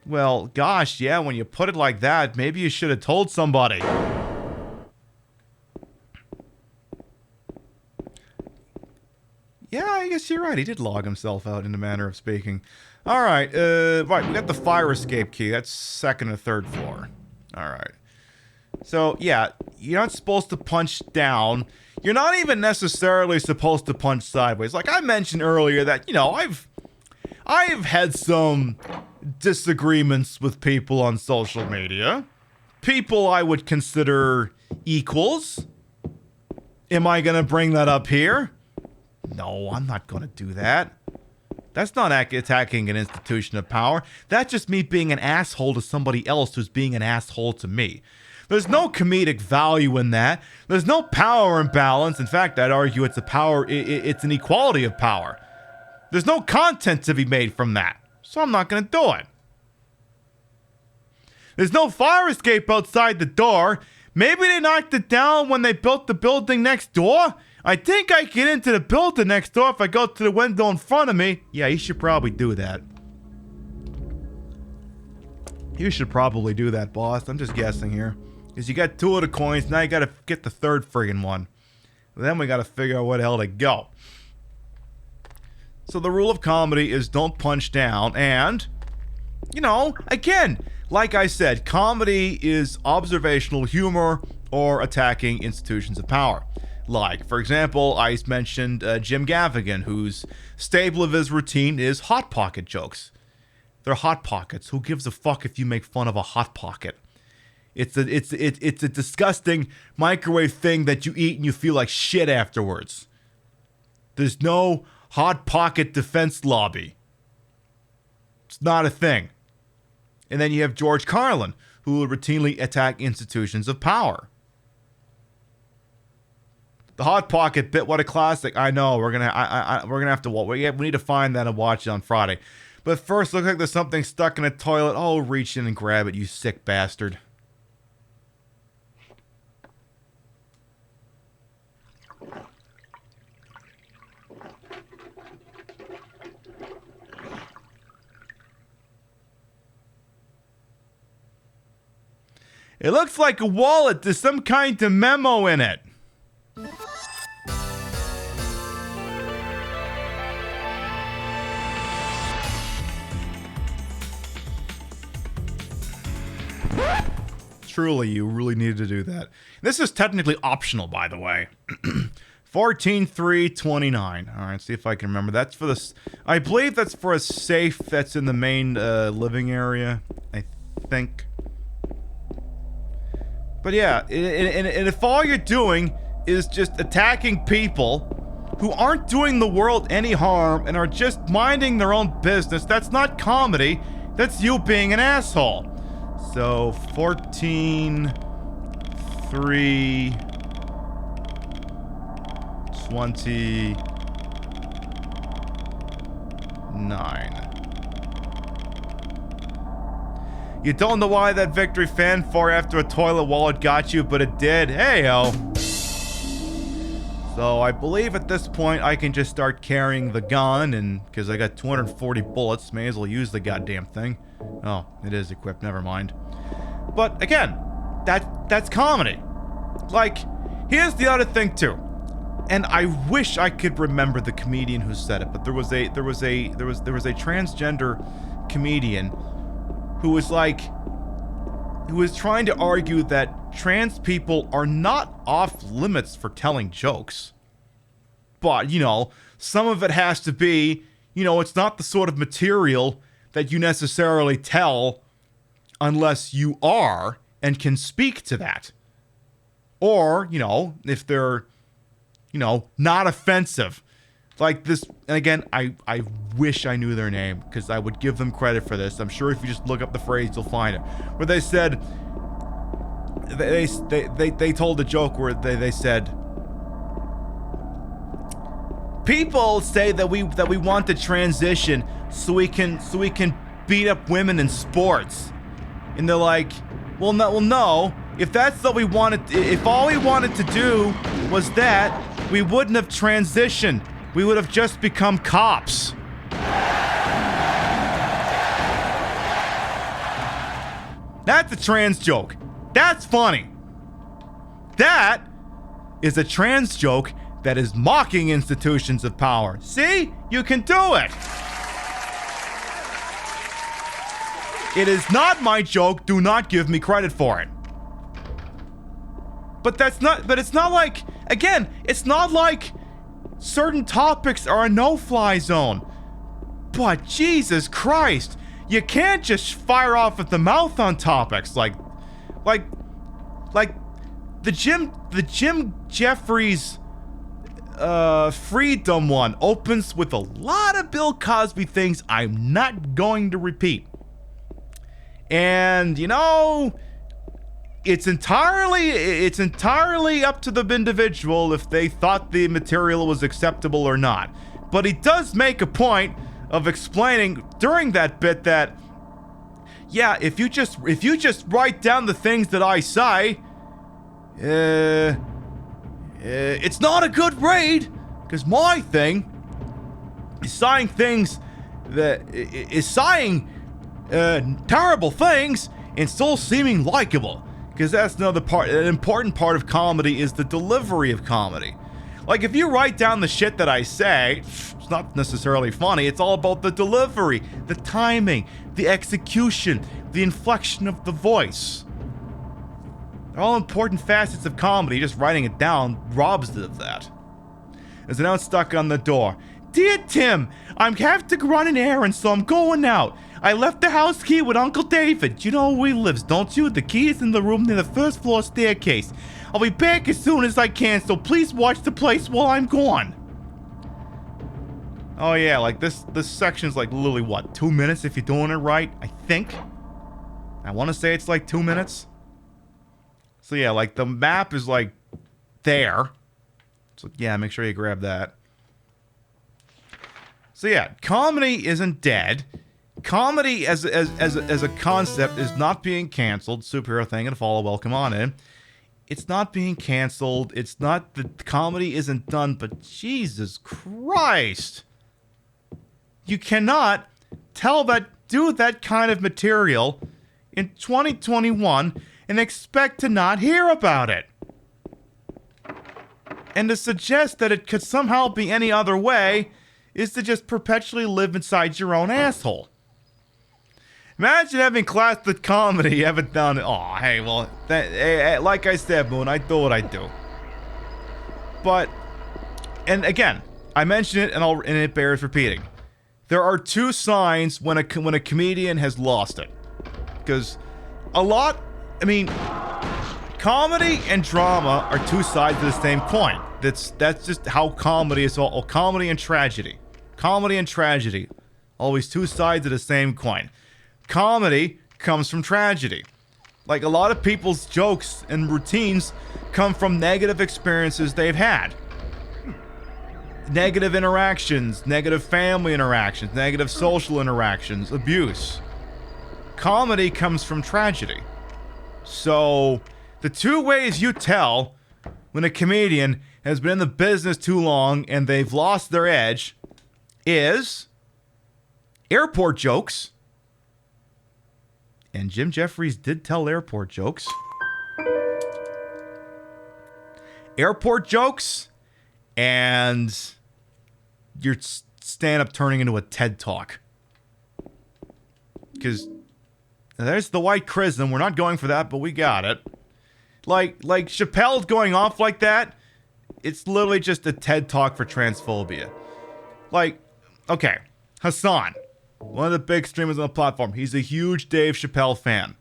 Well, gosh, yeah, when you put it like that, maybe you should have told somebody. Yeah, I guess you're right. He did log himself out in a manner of speaking. All right, right, we got the fire escape key. That's second and third floor. All right. So, yeah, you're not supposed to punch down. You're not even necessarily supposed to punch sideways. Like I mentioned earlier that, you know, I've had some disagreements with people on social media. People I would consider equals. Am I going to bring that up here? No, I'm not going to do that. That's not attacking an institution of power. That's just me being an asshole to somebody else who's being an asshole to me. There's no comedic value in that. There's no power imbalance. In fact, I'd argue it's it's an equality of power. There's no content to be made from that. So I'm not going to do it. There's no fire escape outside the door. Maybe they knocked it down when they built the building next door. I think I can get into the building next door if I go to the window in front of me. Yeah, you should probably do that. You should probably do that, boss. I'm just guessing here. Because you got two of the coins, now you gotta get the third friggin' one. Then we gotta figure out where the hell to go. So the rule of comedy is don't punch down, and, you know, again, like I said, comedy is observational humor or attacking institutions of power. Like, for example, I mentioned Jim Gaffigan, whose staple of his routine is Hot Pocket jokes. They're Hot Pockets. Who gives a fuck if you make fun of a Hot Pocket? It's a disgusting microwave thing that you eat and you feel like shit afterwards. There's no Hot Pocket defense lobby. It's not a thing. And then you have George Carlin, who will routinely attack institutions of power. The Hot Pocket bit, what a classic. I know, we're gonna have to, we need to find that and watch it on Friday. But first, looks like there's something stuck in a toilet. Oh, reach in and grab it, you sick bastard. It looks like a wallet. There's some kind of memo in it. Truly, you really needed to do that. This is technically optional, by the way. 14-3-29. All right, see if I can remember. That's for this. I believe that's for a safe that's in the main living area, I think. But yeah, and if all you're doing is just attacking people who aren't doing the world any harm and are just minding their own business, that's not comedy. That's you being an asshole. So 14-3-29. You don't know why that victory fanfare after a toilet wallet got you, but it did. Hey-o. So I believe at this point I can just start carrying the gun, and because I got 240 bullets, may as well use the goddamn thing. Oh, it is equipped, never mind. But again, that's comedy. Like, here's the other thing too. And I wish I could remember the comedian who said it, but there was a transgender comedian who was trying to argue that trans people are not off limits for telling jokes. But, you know, some of it has to be, you know, it's not the sort of material that you necessarily tell unless you are and can speak to that. Or, you know, if they're, you know, not offensive. Like this, and again, I wish I knew their name, because I would give them credit for this. I'm sure if you just look up the phrase, you'll find it. Where they said, they told a joke where they said, people say that we want to transition so we can beat up women in sports. And they're like, well no, if that's what we wanted, if all we wanted to do was that, we wouldn't have transitioned. We would have just become cops. That's a trans joke. That's funny. That is a trans joke that is mocking institutions of power. See? You can do it. It is not my joke. Do not give me credit for it. But it's not like, again, it's not like certain topics are a no-fly zone. But Jesus Christ, you can't just fire off at the mouth on topics like the Jim Jeffries freedom one opens with a lot of Bill Cosby things I'm not going to repeat. And, you know, it's entirely up to the individual if they thought the material was acceptable or not. But he does make a point of explaining during that bit that, yeah, if you just write down the things that I say, it's not a good read, because my thing is saying things that is saying terrible things and still seeming likable. Because that's another part. An important part of comedy is the delivery of comedy. Like, if you write down the shit that I say, it's not necessarily funny. It's all about the delivery, the timing, the execution, the inflection of the voice. They're all important facets of comedy. Just writing it down robs it of that. There's a note stuck on the door. Dear Tim, I have to run an errand, so I'm going out. I left the house key with Uncle David. You know where he lives, don't you? The key is in the room near the first floor staircase. I'll be back as soon as I can, so please watch the place while I'm gone. Oh yeah, like this section's like literally what, 2 minutes if you're doing it right, I think. I want to say it's like 2 minutes. So yeah, like the map is like there. So yeah, make sure you grab that. So yeah, comedy isn't dead. Comedy as a concept is not being canceled. Superhero thing and follow. Welcome on in. It's not being canceled. It's not the comedy isn't done. But Jesus Christ, you cannot do that kind of material in 2021 and expect to not hear about it. And to suggest that it could somehow be any other way is to just perpetually live inside your own asshole. Imagine having class with comedy, you haven't done it. Oh, hey, well, like I said, Moon, I do what I do. But, and again, I mentioned it, and it bears repeating. There are two signs when a comedian has lost it. Because comedy and drama are two sides of the same coin. That's just how comedy is all. Comedy and tragedy. Comedy and tragedy. Always two sides of the same coin. Comedy comes from tragedy. Like a lot of people's jokes and routines come from negative experiences they've had. Negative interactions, negative family interactions, negative social interactions, abuse. Comedy comes from tragedy. So, the two ways you tell when a comedian has been in the business too long and they've lost their edge is airport jokes. And Jim Jeffries did tell airport jokes. Airport jokes and your stand-up turning into a TED Talk. Because there's the white chrism. We're not going for that, but we got it. Like Chappelle going off like that, it's literally just a TED Talk for transphobia. Like, okay, Hassan, one of the big streamers on the platform, he's a huge Dave Chappelle fan.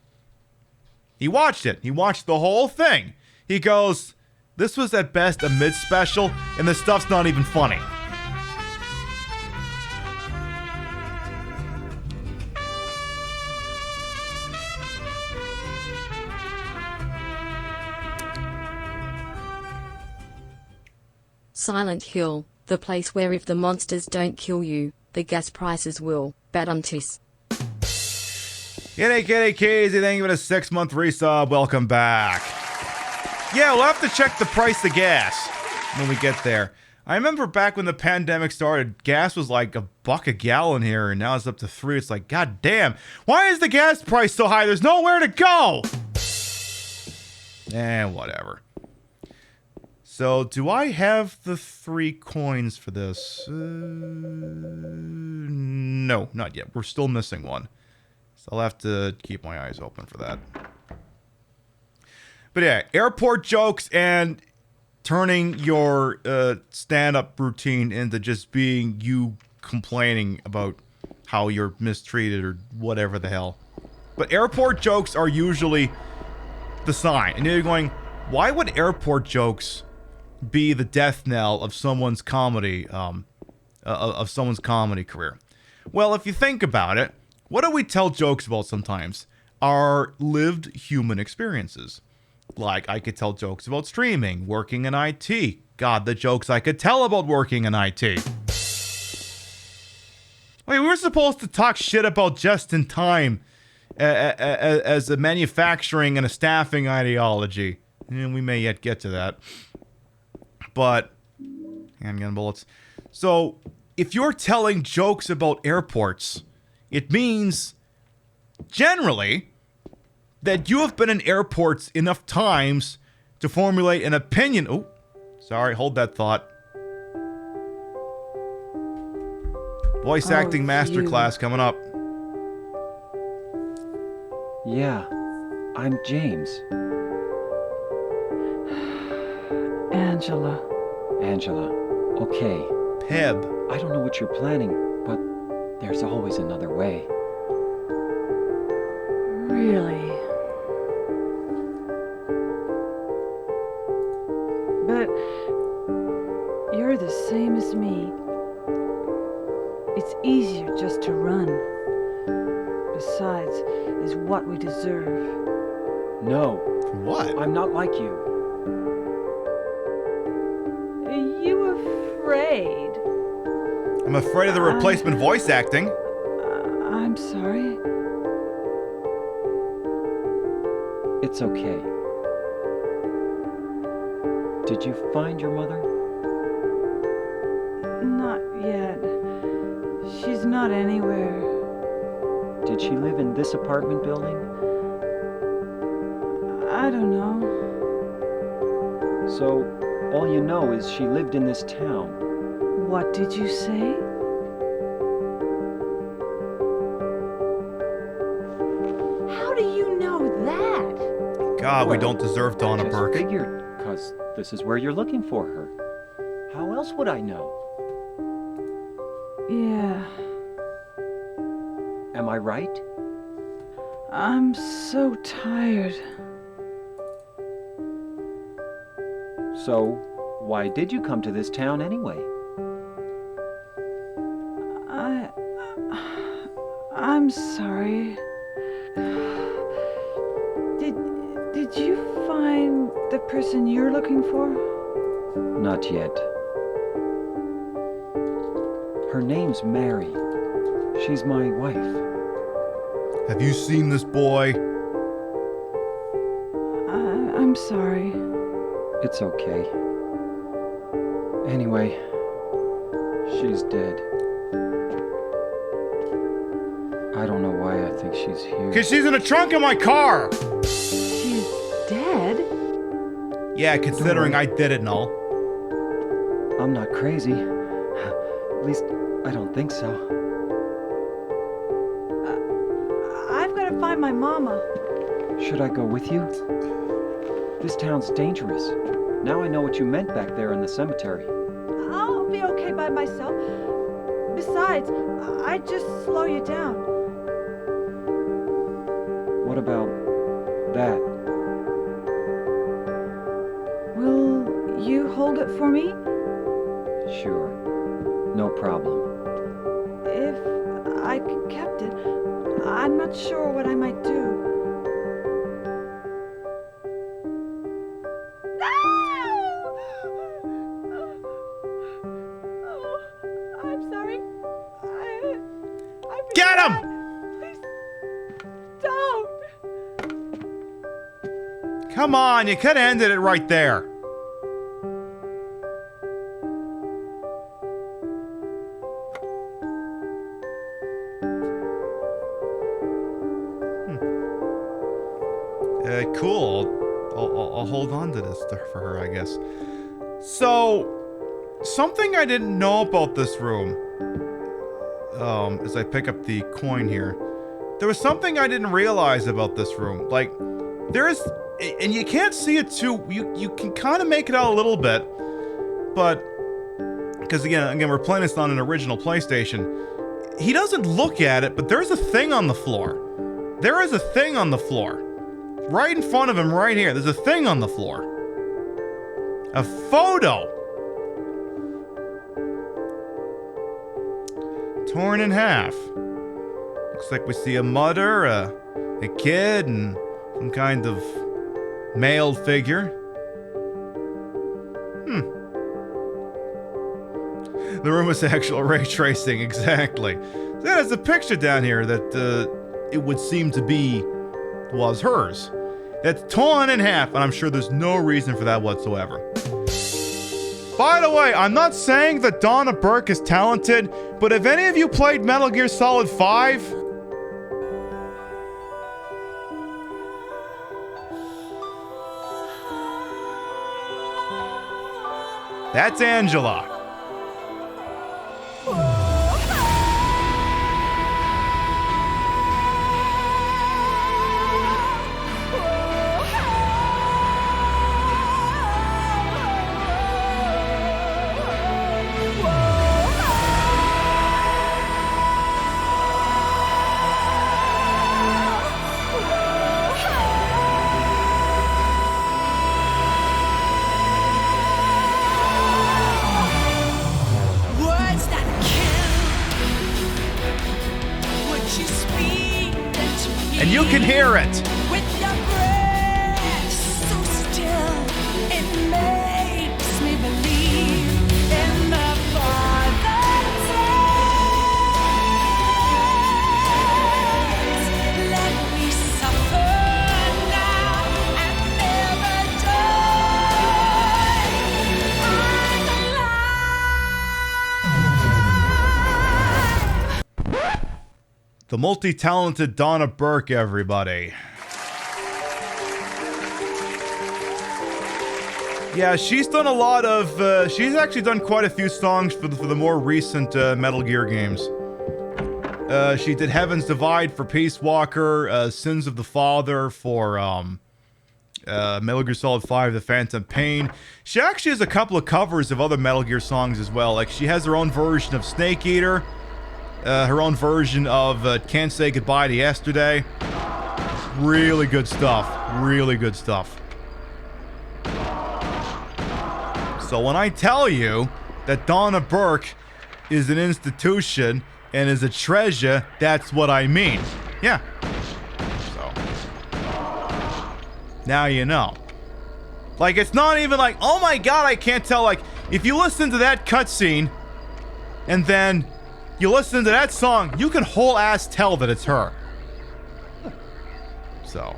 He watched it. He watched the whole thing. He goes, this was at best a mid-special, and the stuff's not even funny. Silent Hill, the place where if the monsters don't kill you, the gas prices will. Badumtis. Kitty Casey, thank you for the 6-month resub. Welcome back. Yeah, we'll have to check the price of gas when we get there. I remember back when the pandemic started, gas was like $1 a gallon here, and now it's up to $3. It's like, god damn, why is the gas price so high? There's nowhere to go. Whatever. So, do I have the 3 coins for this? No, not yet. We're still missing one. So I'll have to keep my eyes open for that. But yeah, airport jokes and turning your stand-up routine into just being you complaining about how you're mistreated or whatever the hell. But airport jokes are usually the sign. And you're going, why would airport jokes be the death knell of someone's comedy, of someone's comedy career? Well, if you think about it, what do we tell jokes about sometimes? Our lived human experiences. Like, I could tell jokes about streaming, working in IT. God, the jokes I could tell about working in IT. Wait, we were supposed to talk shit about just-in-time as a manufacturing and a staffing ideology. And we may yet get to that. But, handgun bullets. So, if you're telling jokes about airports, it means, generally, that you have been in airports enough times to formulate an opinion. Oh, sorry, hold that thought. Voice acting masterclass coming up. Yeah, I'm James. Angela. Angela. Okay. Peb. I don't know what you're planning, but there's always another way. Really? But you're the same as me. It's easier just to run. Besides, is what we deserve. No. What? I'm not like you. afraid. I'm afraid of the replacement voice acting. I'm sorry. It's okay. Did you find your mother? Not yet. She's not anywhere. Did she live in this apartment building? I don't know. So, all you know is she lived in this town. What did you say? How do you know that? God, we don't deserve Donna Burke. I figured, because this is where you're looking for her. How else would I know? Yeah. Am I right? I'm so tired. So, why did you come to this town anyway? I'm sorry. Did you find the person you're looking for? Not yet. Her name's Mary. She's my wife. Have you seen this boy? I'm sorry. It's okay. Anyway, she's dead. I don't know why I think she's here. 'Cause she's in the trunk of my car! She's dead? Yeah, considering I did it and all. I'm not crazy. At least, I don't think so. I've got to find my mama. Should I go with you? This town's dangerous. Now I know what you meant back there in the cemetery. I'll be okay by myself. Besides, I'd just slow you down. What about that? Will you hold it for me? Sure. No problem. If I kept it, I'm not sure what I might do. I'm sorry. Get him! Please don't. Come on, you could have ended it right there. Cool. I'll hold on to this for her, I guess. So, something I didn't know about this room, as I pick up the coin here, there was something I didn't realize about this room. Like, there's, and you can't see it too, you can kind of make it out a little bit, but, because again, we're playing this on an original PlayStation, he doesn't look at it, but there's a thing on the floor. There is a thing on the floor. Right in front of him, right here. There's a thing on the floor. A photo. Torn in half. Looks like we see a mother, a kid, and some kind of male figure. The room is actual ray tracing, exactly. So there's a picture down here that it would seem to be was hers. It's torn in half, and I'm sure there's no reason for that whatsoever. By the way, I'm not saying that Donna Burke is talented, but have any of you played Metal Gear Solid 5? That's Angela. And you can hear it. With your breath so still, it makes me believe in the fire. The multi-talented Donna Burke, everybody. Yeah, she's done a lot of, she's actually done quite a few songs for the more recent Metal Gear games. She did Heaven's Divide for Peace Walker, Sins of the Father for Metal Gear Solid 5, The Phantom Pain. She actually has a couple of covers of other Metal Gear songs as well. Like, she has her own version of Snake Eater, her own version of Can't Say Goodbye to Yesterday. Really good stuff. Really good stuff. So when I tell you that Donna Burke is an institution and is a treasure, that's what I mean. Yeah. So now you know. Like, it's not even like, oh my god, I can't tell. Like, if you listen to that cutscene and then you listen to that song, you can whole ass tell that it's her. So.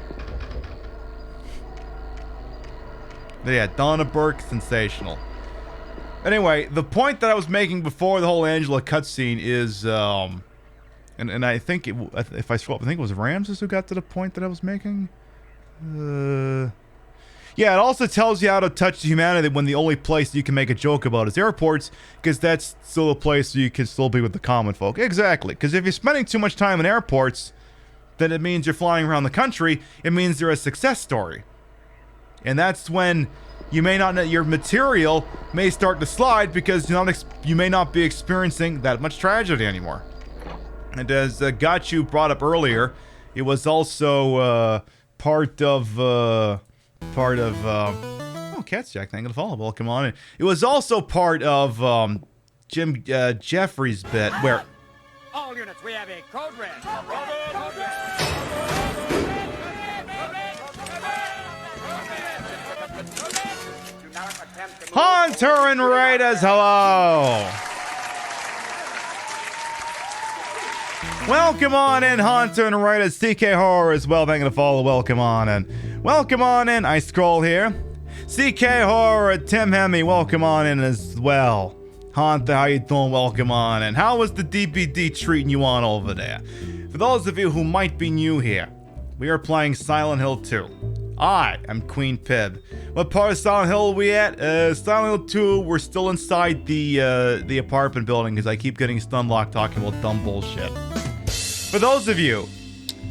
But yeah, Donna Burke, sensational. Anyway, the point that I was making before the whole Angela cutscene is, and I think if I scroll up, I think it was Ramses who got to the point that I was making. Yeah, it also tells you how to touch humanity when the only place you can make a joke about is airports, because that's still a place where you can still be with the common folk. Exactly, because if you're spending too much time in airports, then it means you're flying around the country. It means you're a success story. And that's when you may not, your material may start to slide because you may not be experiencing that much tragedy anymore. And as Gachu brought up earlier, it was also part of oh, Cat's Jack, thank you for the follow. Welcome on in. It was also part of Jim Jeffries' bit where. All units, we have a code red. Hunter and Raiders, hello! Welcome on in, Hunter and Raiders. CK Horror as well, thank you to follow. Welcome on in. Welcome on in. I scroll here. CK Horror, Tim Hemme, welcome on in as well. Hunter, how you doing? Welcome on in. How was the DBD treating you on over there? For those of you who might be new here, we are playing Silent Hill 2. I am Queen Pib. What part of Silent Hill are we at? Silent Hill 2, we're still inside the apartment building because I keep getting stun locked talking about dumb bullshit. For those of you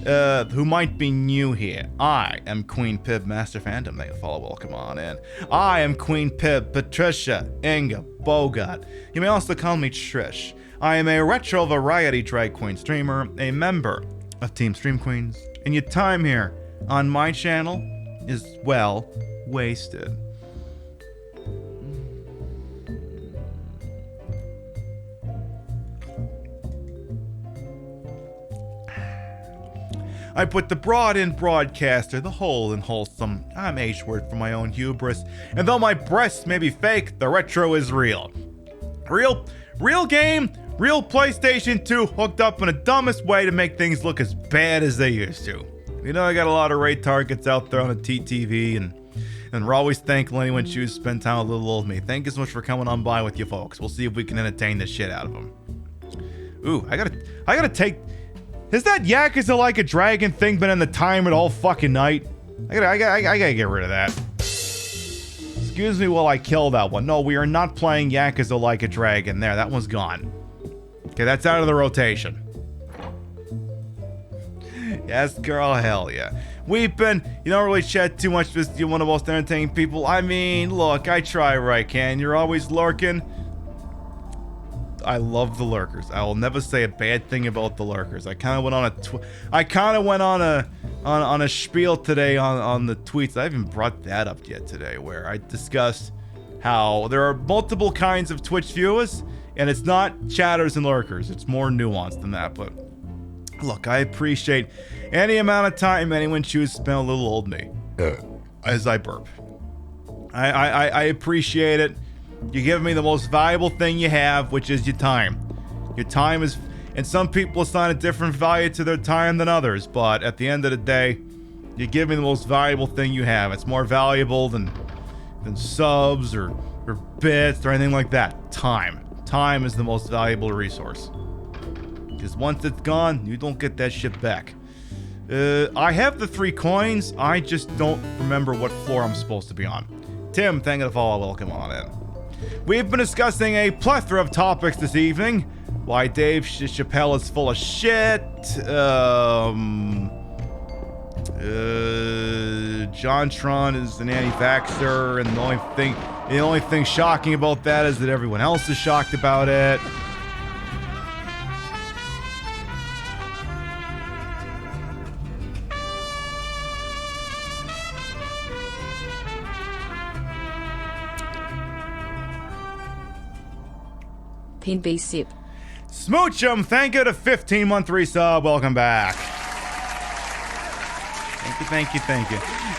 who might be new here, I am Queen Pib, Master Phantom. They follow, welcome on in. I am Queen Pib, Patricia, Inga, Bogart. You may also call me Trish. I am a retro variety drag queen streamer, a member of Team Stream Queens, and your time here on my channel is well wasted. I put the broad in broadcaster, the whole in wholesome. I'm H-word for my own hubris. And though my breasts may be fake, the retro is real. Real game, real PlayStation 2 hooked up in the dumbest way to make things look as bad as they used to. You know, I got a lot of raid targets out there on the TTV, and we're always thankful anyone chooses to spend time with little old me. Thank you so much for coming on by with you folks. We'll see if we can entertain the shit out of them. Ooh, I gotta take. Has that Yakuza Like a Dragon thing been in the timer all fucking night? I gotta get rid of that. Excuse me while I kill that one. No, we are not playing Yakuza Like a Dragon. There, that one's gone. Okay, that's out of the rotation. Yes, girl, hell yeah. Weeping, you don't really chat too much with you, one of the most entertaining people. I mean, look, I try where I can. You're always lurking. I love the lurkers. I will never say a bad thing about the lurkers. I kind of went on a spiel today on the tweets. I haven't brought that up yet today, where I discussed how there are multiple kinds of Twitch viewers, and it's not chatters and lurkers. It's more nuanced than that, but look, I appreciate any amount of time anyone chooses to spend a little old me as I burp. I appreciate it. You give me the most valuable thing you have, which is your time. Your time is, and some people assign a different value to their time than others, but at the end of the day, you give me the most valuable thing you have. It's more valuable than subs or bits or anything like that. Time. Time is the most valuable resource. Because once it's gone, you don't get that shit back. I have the 3 coins. I just don't remember what floor I'm supposed to be on. Tim, thank you for the follow. Welcome on in. We've been discussing a plethora of topics this evening. Why Dave Chappelle is full of shit. JonTron is an anti-vaxxer, and the only thing shocking about that is that everyone else is shocked about it. Pin B sip. Smoochum, thank you to 15-month resub. Welcome back. Thank you.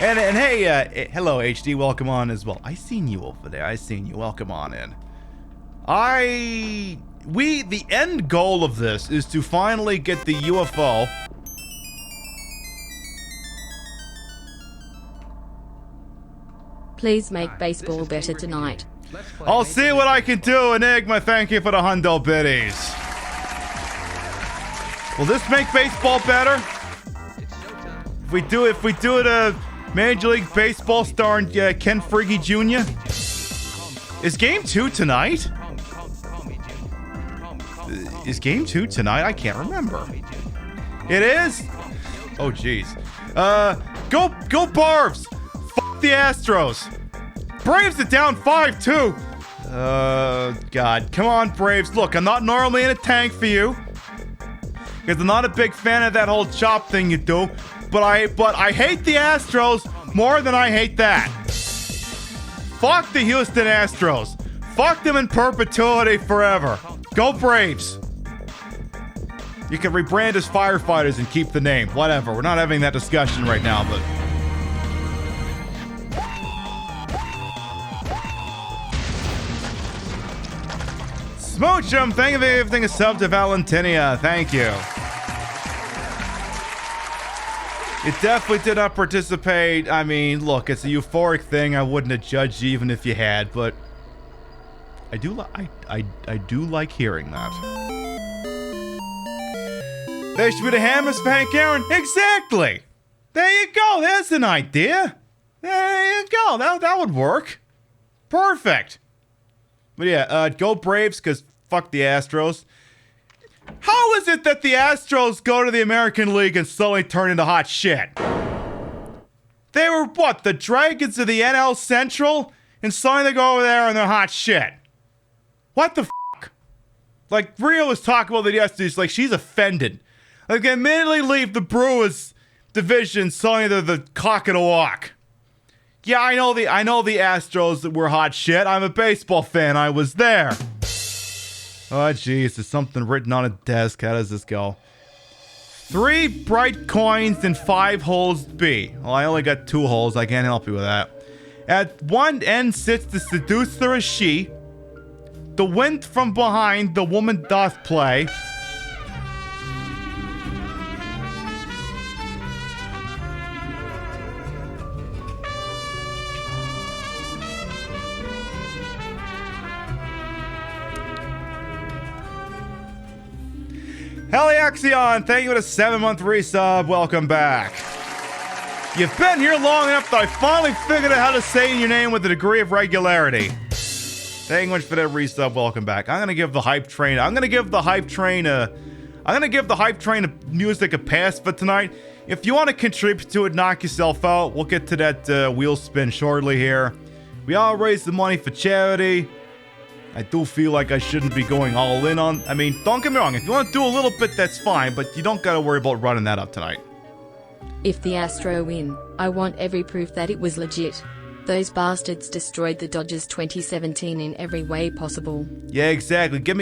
And hey, hello HD, welcome on as well. I seen you over there. I seen you. Welcome on in. The end goal of this is to finally get the UFO. Please make baseball better tonight. I'll see what I can do. Enigma, thank you for the hundo biddies. Will this make baseball better? If we do it a Major League Baseball starring Ken Friggy Jr. Is game 2 tonight? Is game 2 tonight? I can't remember. It is? Oh jeez. Go Barbs! F the Astros! Braves are down 5-2. God. Come on, Braves. Look, I'm not normally in a tank for you. Because I'm not a big fan of that whole chop thing you do. But I hate the Astros more than I hate that. Fuck the Houston Astros. Fuck them in perpetuity forever. Go Braves. You can rebrand as firefighters and keep the name. Whatever. We're not having that discussion right now, but... Smoochum, thank you for everything. A sub to Valentinia. Thank you. It definitely did not participate. I mean, look, it's a euphoric thing. I wouldn't have judged you even if you had, but I do like hearing that. There should be the hammers for Hank Aaron. Exactly. There you go. There's an idea. There you go. That would work. Perfect. But yeah, go Braves, because fuck the Astros. How is it that the Astros go to the American League and suddenly turn into hot shit? They were, what, the Dragons of the NL Central? And suddenly they go over there and they're hot shit. What the fuck? Like, Rio was talking about that yesterday. She's like, she's offended. Like, they immediately leave the Brewers division, suddenly they're the cock of the walk. Yeah, I know the Astros that were hot shit. I'm a baseball fan. I was there. Oh, jeez. There's something written on a desk. How does this go? 3 bright coins and 5 holes B. Well, I only got 2 holes. I can't help you with that. At one end sits the seducer as she. The wind from behind the woman doth play. Heliaxion, thank you for the 7-month resub. Welcome back. You've been here long enough that I finally figured out how to say your name with a degree of regularity. Thank you much for that resub. Welcome back. I'm gonna give the hype train music a pass for tonight. If you want to contribute to it, knock yourself out. We'll get to that wheel spin shortly here. We all raise the money for charity. I do feel like I shouldn't be going all in on... I mean, don't get me wrong. If you want to do a little bit, that's fine. But you don't got to worry about running that up tonight. If the Astro win, I want every proof that it was legit. Those bastards destroyed the Dodgers 2017 in every way possible. Yeah, exactly. Get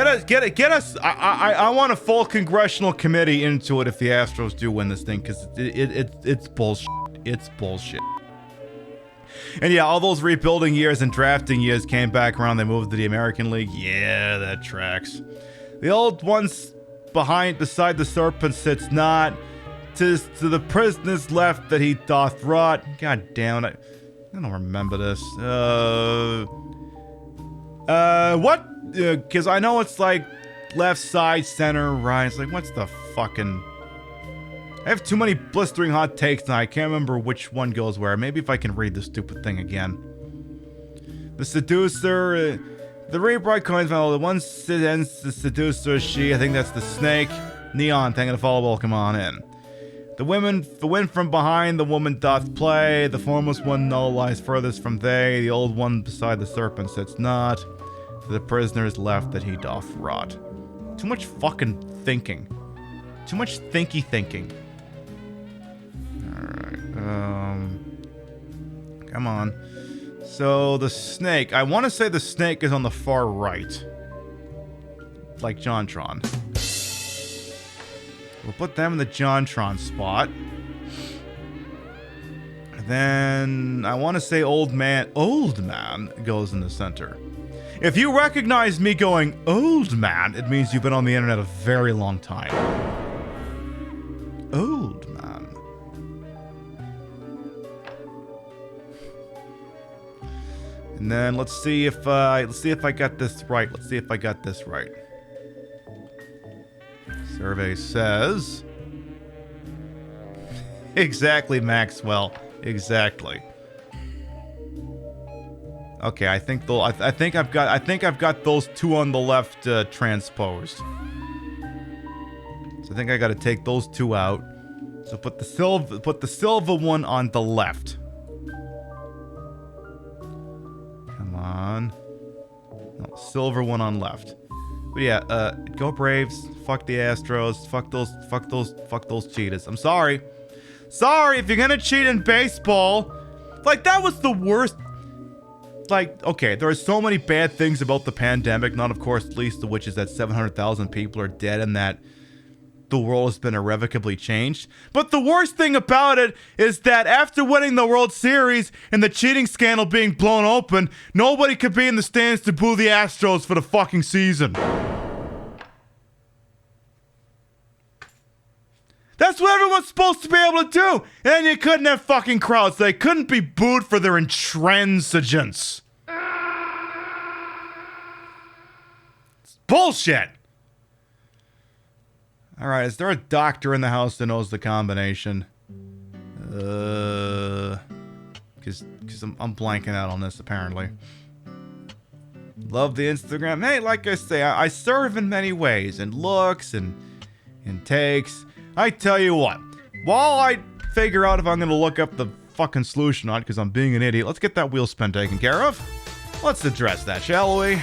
us. I want a full congressional committee into it if the Astros do win this thing. Because it's bullshit. It's bullshit. And yeah, all those rebuilding years and drafting years came back around. They moved to the American League. Yeah, that tracks. The old ones beside the serpent sits not. 'Tis to the prisoners left that he doth rot. God damn it. I don't remember this. What? Because I know it's like left side, center, right. It's like, what's the fucking... I have too many blistering hot takes now. I can't remember which one goes where. Maybe if I can read the stupid thing again. The seducer... the really bright coins, the one ends the seducer, she. I think that's the snake. Neon, thank you to follow. Welcome on in. The wind from behind, the woman doth play. The foremost one null lies furthest from they. The old one beside the serpent sits not. For the prisoner is left that he doth rot. Too much fucking thinking. Too much thinking. Alright, come on. So, the snake. I want to say the snake is on the far right. Like JonTron. We'll put them in the JonTron spot. And then, I want to say old man goes in the center. If you recognize me going, old man, it means you've been on the internet a very long time. Old man. And then let's see if I got this right. Survey says exactly, Maxwell. Exactly. Okay, I think I've got those two on the left transposed. So I think I got to take those two out. So put the silver one on the left. Come on. No, silver one on left. But yeah, go Braves. Fuck the Astros. Fuck those cheaters. I'm sorry. Sorry if you're gonna cheat in baseball. Like, that was the worst. Like, okay, there are so many bad things about the pandemic, not of course least of which is that 700,000 people are dead and that the world has been irrevocably changed. But the worst thing about it is that after winning the World Series and the cheating scandal being blown open, nobody could be in the stands to boo the Astros for the fucking season. That's what everyone's supposed to be able to do. And you couldn't have fucking crowds. They couldn't be booed for their intransigence. It's bullshit. Alright, is there a doctor in the house that knows the combination? Because I'm blanking out on this, apparently. Love the Instagram. Hey, like I say, I serve in many ways. In looks, and in takes. I tell you what. While I figure out if I'm going to look up the fucking solution on it, because I'm being an idiot, let's get that wheel spin taken care of. Let's address that, shall we?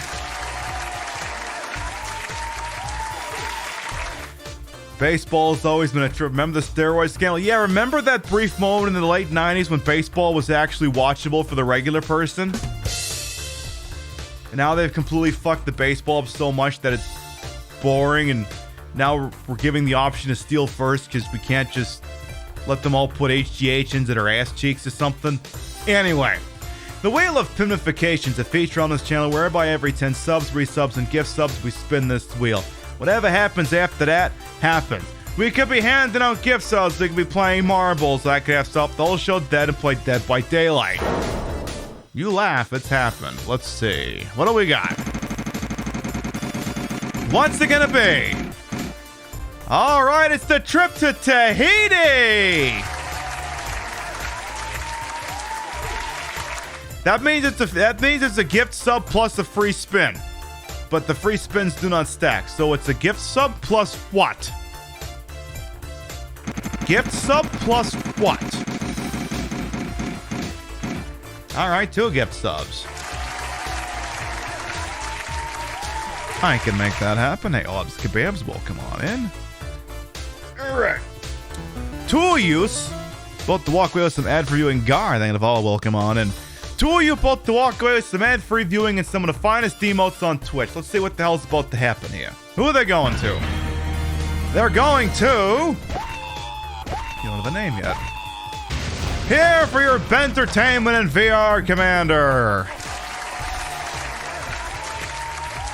Baseball's always been a trip. Remember the steroid scandal? Yeah, remember that brief moment in the late 90s when baseball was actually watchable for the regular person? And now they've completely fucked the baseball up so much that it's boring, and now we're giving the option to steal first because we can't just let them all put HGH into their ass cheeks or something. Anyway, the Wheel of Pinification is a feature on this channel whereby every 10 subs, resubs, and gift subs, we spin this wheel. Whatever happens after that, happens. We could be handing out gift subs, we could be playing marbles, I could have stopped the whole show dead and play Dead by Daylight. You laugh, it's happened. Let's see. What do we got? What's it gonna be? Alright, it's the trip to Tahiti! That means it's a gift sub plus a free spin. But the free spins do not stack. So it's a gift sub plus what? Gift sub plus what? Alright, 2 gift subs. I can make that happen. Hey, Obs Kebabs, welcome on in. Alright. Tool use. About to walk away with some ad-free viewing Gar. Thank you all. Welcome on in. Two of you about to walk away with some ad-free viewing and some of the finest emotes on Twitch. Let's see what the hell's about to happen here. Who are they going to? They're going to... You don't know the name yet. Here for your Bentertainment and VR Commander.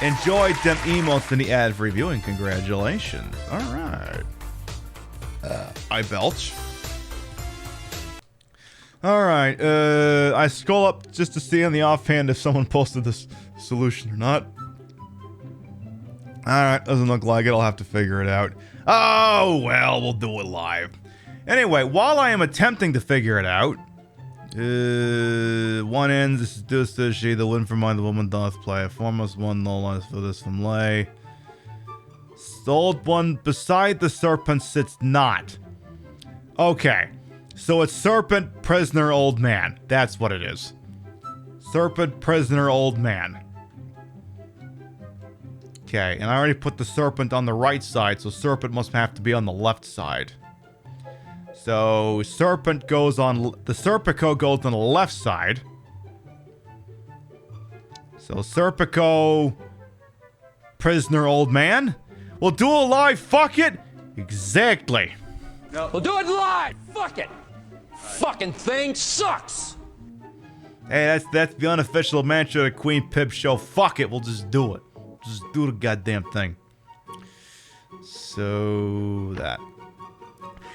Enjoyed them emotes in the ad-free viewing. Congratulations. Alright. I belch. Alright, I scroll up just to see on the offhand if someone posted this solution or not. Alright, doesn't look like it. I'll have to figure it out. Oh, well, we'll do it live. Anyway, while I am attempting to figure it out, one ends, this is she, the win for mine, the woman doth play. A foremost one, no less for this from lay. The old one beside the serpent sits not. Okay, so it's serpent, prisoner, old man. That's what it is. Serpent, prisoner, old man. Okay, and I already put the serpent on the right side, so serpent must have to be on the left side. So serpent goes on, the Serpico goes on the left side. So Serpico, prisoner, old man. We'll do it live, fuck it. Exactly. No. We'll do it live. Fuck it. Fucking thing sucks. Hey, that's the unofficial mantra of the Queen Pib show. Fuck it, we'll just do it. Just do the goddamn thing. So that.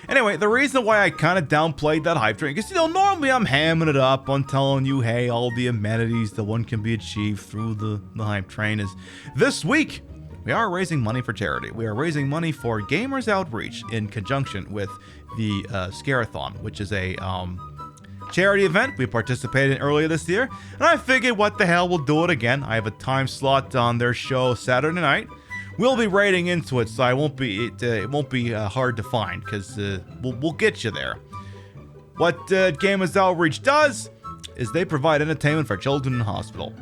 Anyway, the reason why I kind of downplayed that hype train, because, you know, normally I'm hamming it up on telling you, hey, all the amenities that one can be achieved through the hype train is this week, we are raising money for charity. We are raising money for Gamers Outreach in conjunction with the Scarathon, which is a charity event we participated in earlier this year. And I figured, what the hell, we'll do it again. I have a time slot on their show Saturday night. We'll be raiding into it, so it won't be hard to find, because we'll get you there. What Gamers Outreach does is they provide entertainment for children in hospital.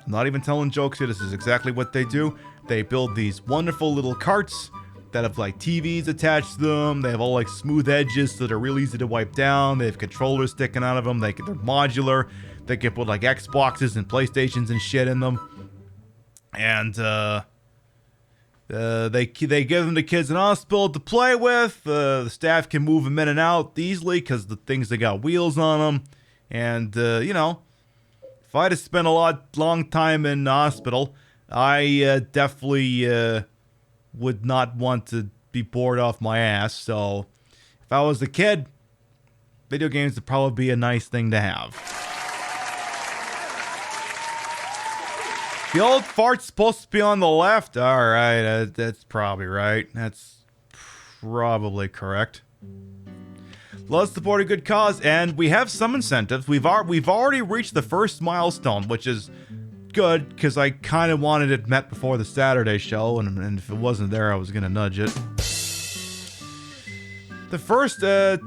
I'm not even telling jokes here. This is exactly what they do. They build these wonderful little carts that have like TVs attached to them. They have all like smooth edges, so they're real easy to wipe down. They have controllers sticking out of them. They're modular. They can put like Xboxes and PlayStations and shit in them. And they give them to kids in hospital to play with. The staff can move them in and out easily because the things, they got wheels on them. And you know, if I had to spend a long time in the hospital, I definitely would not want to be bored off my ass. So if I was a kid, video games would probably be a nice thing to have. The old fart's supposed to be on the left. All right, that's probably right. That's probably correct. Let's support a good cause, and we have some incentives. We've already reached the first milestone, which is good, because I kind of wanted it met before the Saturday show, and if it wasn't there, I was gonna nudge it. The first, I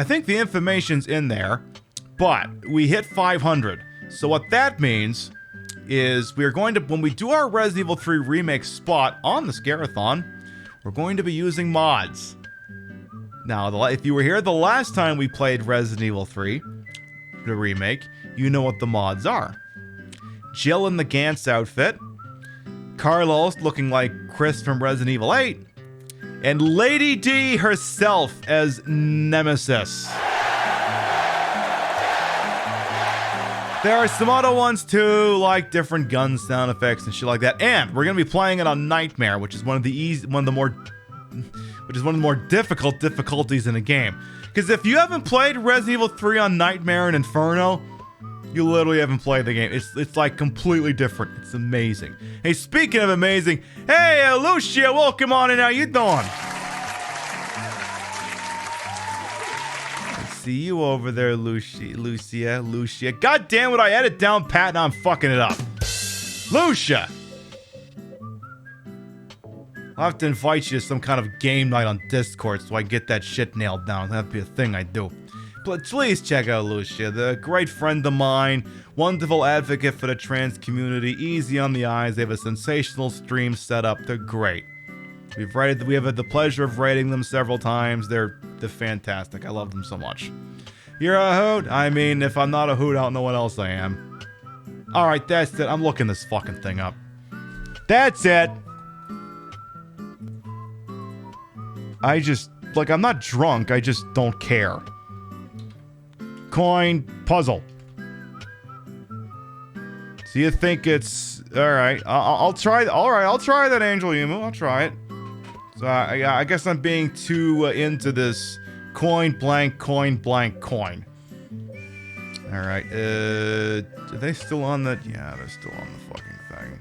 think the information's in there, but we hit 500. So what that means is we're going to, when we do our Resident Evil 3 remake spot on the Scarathon, we're going to be using mods. Now, if you were here the last time we played Resident Evil 3, the remake, you know what the mods are. Jill in the Gantz outfit, Carlos looking like Chris from Resident Evil 8, and Lady D herself as Nemesis. There are some other ones too, like different gun sound effects and shit like that. And we're gonna be playing it on Nightmare, which is one of the more difficult difficulties in the game. Because if you haven't played Resident Evil 3 on Nightmare and Inferno, you literally haven't played the game. It's like completely different. It's amazing. Hey, speaking of amazing, hey Lucia, welcome on in. How you doing? See you over there, Lucia. God damn it, I had it down pat and I'm fucking it up. Lucia! I'll have to invite you to some kind of game night on Discord so I can get that shit nailed down. That'd be a thing I do. But please check out Lucia, the great friend of mine, wonderful advocate for the trans community, easy on the eyes. They have a sensational stream set up. They're great. We have had the pleasure of rating them several times. They're fantastic. I love them so much. You're a hoot? I mean, if I'm not a hoot, I don't know what else I am. Alright, that's it. I'm looking this fucking thing up. That's it! I just, like, I'm not drunk. I just don't care. Coin puzzle. So you think it's... Alright, I'll try... Alright, I'll try that, Angel Yumu. I'll try it. So I guess I'm being too into this coin blank coin. Alright, are they still on the... Yeah, they're still on the fucking thing.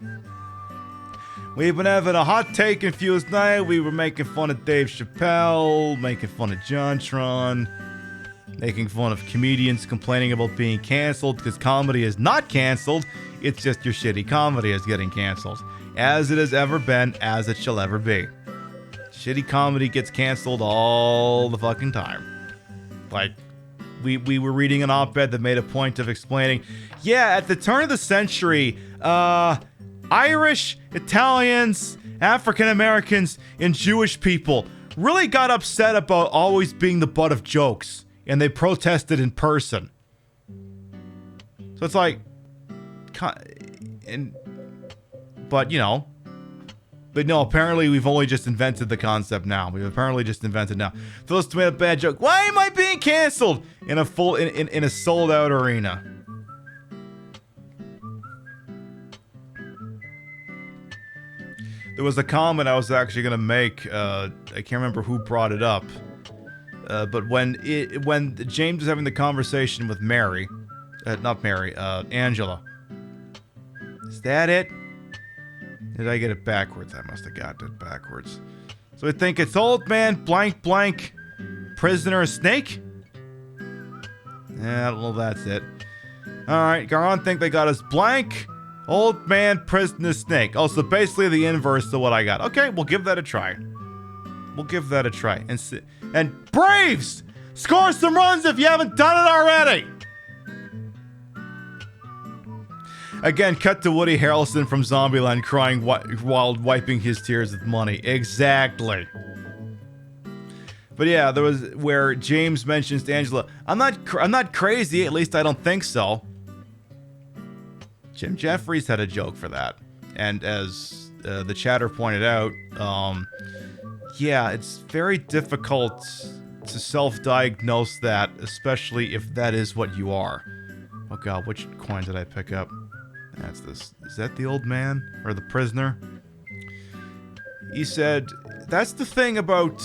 We've been having a hot take infused night. We were making fun of Dave Chappelle, making fun of JonTron, making fun of comedians complaining about being canceled because comedy is not canceled. It's just your shitty comedy is getting canceled. As it has ever been, as it shall ever be. Shitty comedy gets canceled all the fucking time. Like, we were reading an op-ed that made a point of explaining, yeah, at the turn of the century, Irish, Italians, African Americans, and Jewish people really got upset about always being the butt of jokes, and they protested in person. So it's like, but no, apparently we've only just invented the concept now. We've apparently just invented now. Those made a bad joke. Why am I being canceled in a full in a sold out arena? There was a comment I was actually gonna make. I can't remember who brought it up, but when James was having the conversation with Mary, not Mary, Angela. Is that it? Did I get it backwards? I must have got it backwards. So I think it's old man blank blank prisoner snake? Yeah, I don't know if that's it. Alright, Garon think they got us blank old man prisoner snake. Oh, so basically the inverse of what I got. Okay, we'll give that a try. We'll give that a try. And Braves! Score some runs if you haven't done it already! Again, cut to Woody Harrelson from Zombieland crying while wiping his tears with money. Exactly. But yeah, there was where James mentions to Angela, I'm not crazy, at least I don't think so. Jim Jeffries had a joke for that. And as the chatter pointed out, yeah, it's very difficult to self-diagnose that, especially if that is what you are. Oh god, which coin did I pick up? That's this. Is that the old man? Or the prisoner? He said, that's the thing about...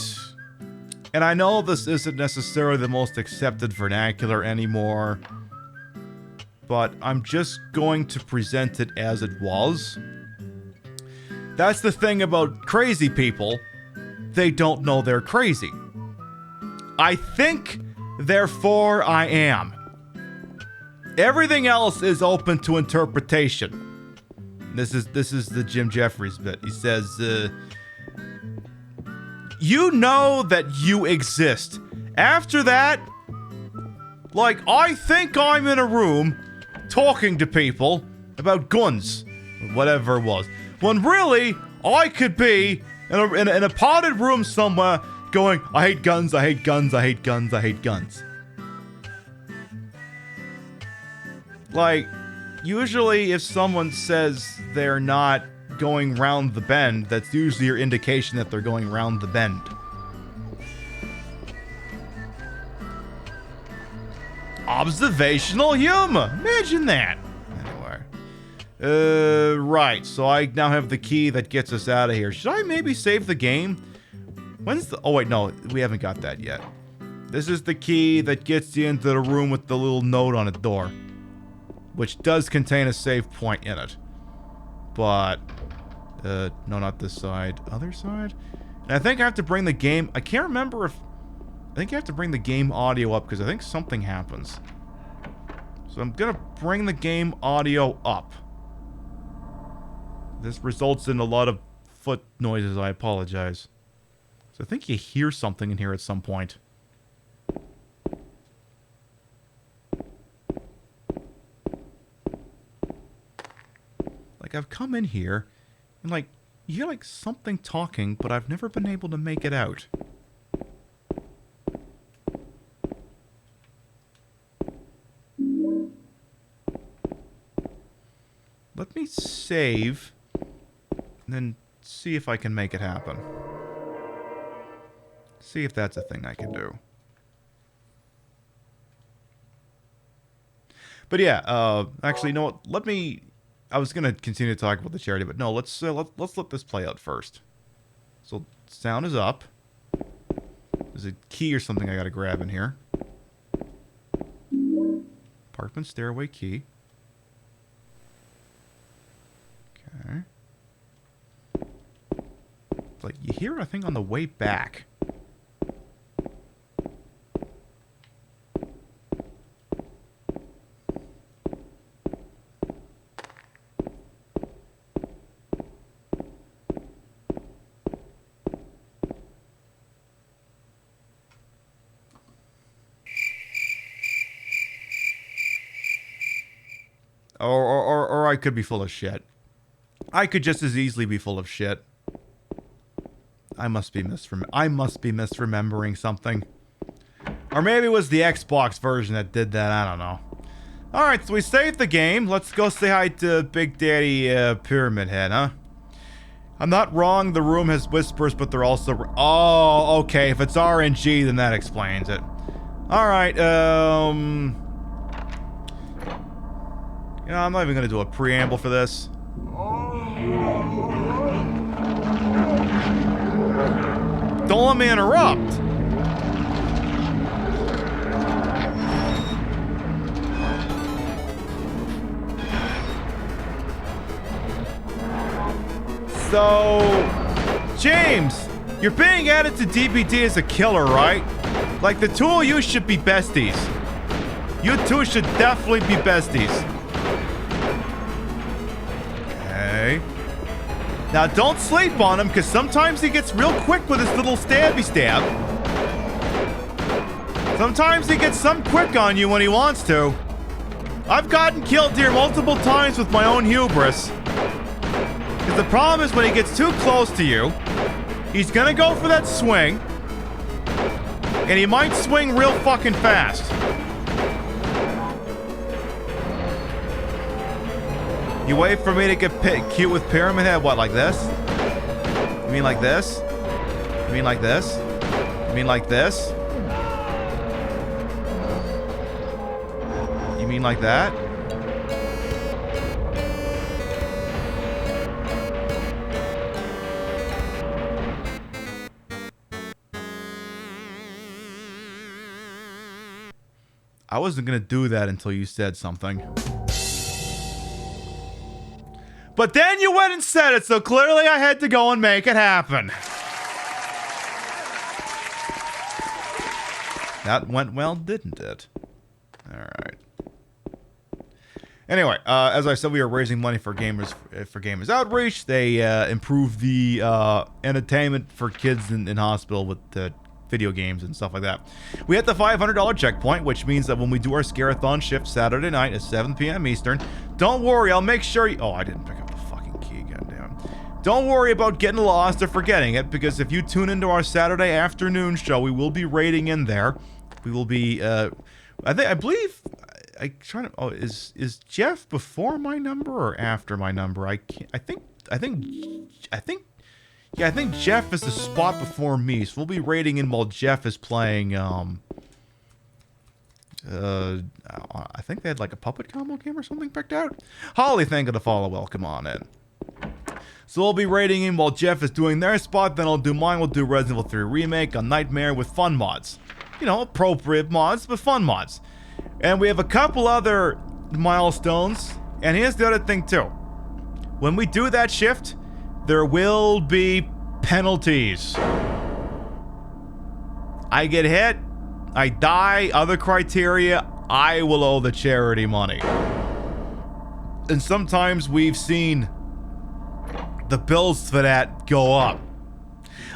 And I know this isn't necessarily the most accepted vernacular anymore, but I'm just going to present it as it was. That's the thing about crazy people. They don't know they're crazy. I think, therefore I am. Everything else is open to interpretation. This is the Jim Jeffries bit. He says, you know that you exist. After that, like, I think I'm in a room talking to people about guns, whatever it was. When really, I could be in a potted room somewhere going, I hate guns, I hate guns, I hate guns, I hate guns. Like, usually if someone says they're not going round the bend, that's usually your indication that they're going round the bend. Observational humor! Imagine that! Anyway. Right, so I now have the key that gets us out of here. Should I maybe save the game? When's the... Oh wait, no, we haven't got that yet. This is the key that gets you into the room with the little note on the door, which does contain a save point in it. But, no, not this side. Other side? And I think I have to bring the game... I can't remember if... I think you have to bring the game audio up, because I think something happens. So I'm gonna bring the game audio up. This results in a lot of foot noises, I apologize. So I think you hear something in here at some point. Like, I've come in here, and, like, you hear, like, something talking, but I've never been able to make it out. Let me save, and then see if I can make it happen. See if that's a thing I can do. But yeah, actually, you know what? Let me... I was gonna continue to talk about the charity, but no, let's let this play out first. So, sound is up. There's a key or something I gotta grab in here. Apartment stairway key. Okay. like, you hear it, I think, on the way back. Or I could be full of shit. I could just as easily be full of shit. I must be misremembering something. Or maybe it was the Xbox version that did that, I don't know. Alright, so we saved the game. Let's go say hi to Big Daddy Pyramid Head, huh? I'm not wrong, the room has whispers, but they're also... Oh, okay, if it's RNG, then that explains it. Alright, you know, I'm not even gonna do a preamble for this. Don't let me interrupt! So... James! You're being added to DBD as a killer, right? Like, the two of you should be besties. You two should definitely be besties. Okay. Now, don't sleep on him, because sometimes he gets real quick with his little stabby stab. Sometimes he gets some quick on you when he wants to. I've gotten killed here multiple times with my own hubris. Because the problem is when he gets too close to you, he's gonna go for that swing, and he might swing real fucking fast. You wait for me to get cute with Pyramid Head? What, like this? You mean like this? You mean like this? You mean like this? You mean like that? I wasn't gonna do that until you said something. But then you went and said it, so clearly I had to go and make it happen. That went well, didn't it? Alright. Anyway, as I said, we are raising money for Gamers Outreach. They improve the entertainment for kids in hospital with video games and stuff like that. We hit the $500 checkpoint, which means that when we do our Scare-a-thon shift Saturday night at 7 p.m. Eastern, don't worry, I'll make sure you... Oh, I didn't pick up the fucking key, goddamn. Don't worry about getting lost or forgetting it, because if you tune into our Saturday afternoon show, we will be raiding in there. We will be, I believe... Oh, is Jeff before my number or after my number? I think Jeff is the spot before me, so we'll be raiding in while Jeff is playing, I think they had like a puppet combo game or something picked out. Holly, thank you to follow, welcome on in. So we'll be raiding in while Jeff is doing their spot, then I'll do mine, we'll do Resident Evil 3 Remake on Nightmare with fun mods. You know, appropriate mods, but fun mods. And we have a couple other milestones, and here's the other thing too. When we do that shift, there will be penalties. I get hit, I die, other criteria, I will owe the charity money. And sometimes we've seen the bills for that go up.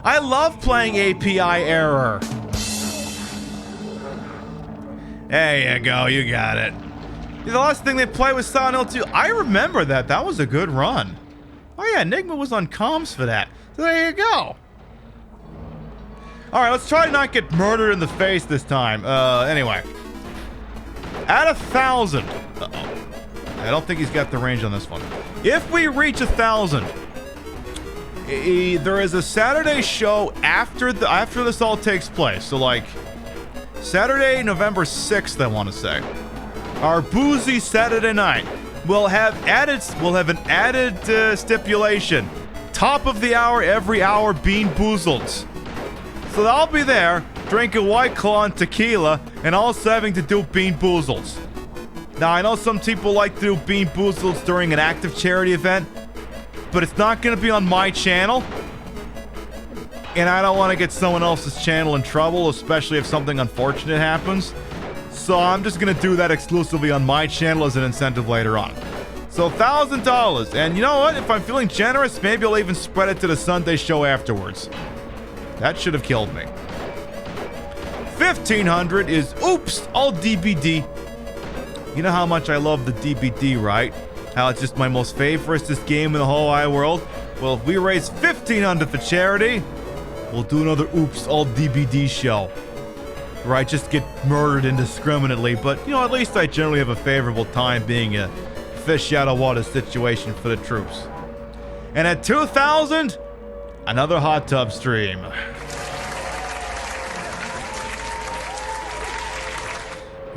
I love playing API error. There you go, you got it. The last thing they played was Silent Hill 2. I remember that. That was a good run. Oh yeah, Enigma was on comms for that. So there you go. Alright, let's try to not get murdered in the face this time. Anyway. At 1,000. Uh-oh. I don't think he's got the range on this one. If we reach 1,000, there is a Saturday show after this all takes place. So like, Saturday, November 6th, I want to say. Our boozy Saturday night. We'll have an added stipulation. Top of the hour, every hour, Bean Boozled. So I'll be there, drinking White Claw and tequila, and also having to do Bean Boozled. Now, I know some people like to do Bean Boozled during an active charity event, but it's not going to be on my channel. and I don't want to get someone else's channel in trouble, especially if something unfortunate happens. So I'm just going to do that exclusively on my channel as an incentive later on. So $1,000. And you know what? If I'm feeling generous, maybe I'll even spread it to the Sunday show afterwards. That should have killed me. 1,500 is Oops, all DBD. You know how much I love the DBD, right? How it's just my most favoriteest game in the whole wide world? Well, if we raise 1,500 for charity, we'll do another Oops, all DBD show. Where I just get murdered indiscriminately, but, you know, at least I generally have a favorable time being a fish out of water situation for the troops. And at 2,000, another hot tub stream.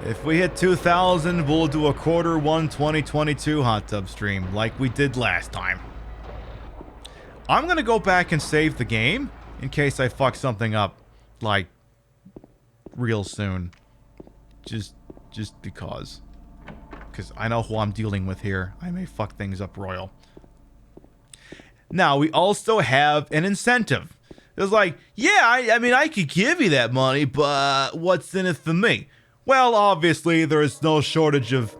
If we hit 2,000, we'll do a Q1 2022 hot tub stream like we did last time. I'm gonna go back and save the game in case I fuck something up, like, real soon. Just because. Because I know who I'm dealing with here. I may fuck things up royal. Now, we also have an incentive. It's like, yeah, I mean, I could give you that money, but what's in it for me? Well, obviously, there is no shortage of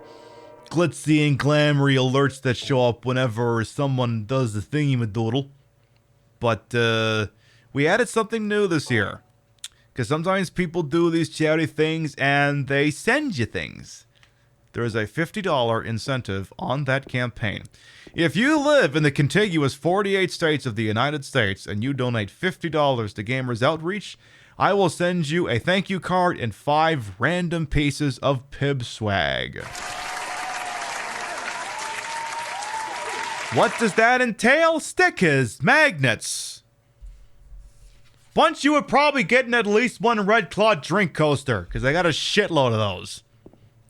glitzy and glamoury alerts that show up whenever someone does the thingy-madoodle. But, we added something new this year. Because sometimes people do these charity things and they send you things. There is a $50 incentive on that campaign. If you live in the contiguous 48 states of the United States and you donate $50 to Gamers Outreach, I will send you a thank you card and 5 random pieces of PIB swag. What does that entail? Stickers, magnets. Bunch you would probably getting at least one Red Claw drink coaster, because I got a shitload of those.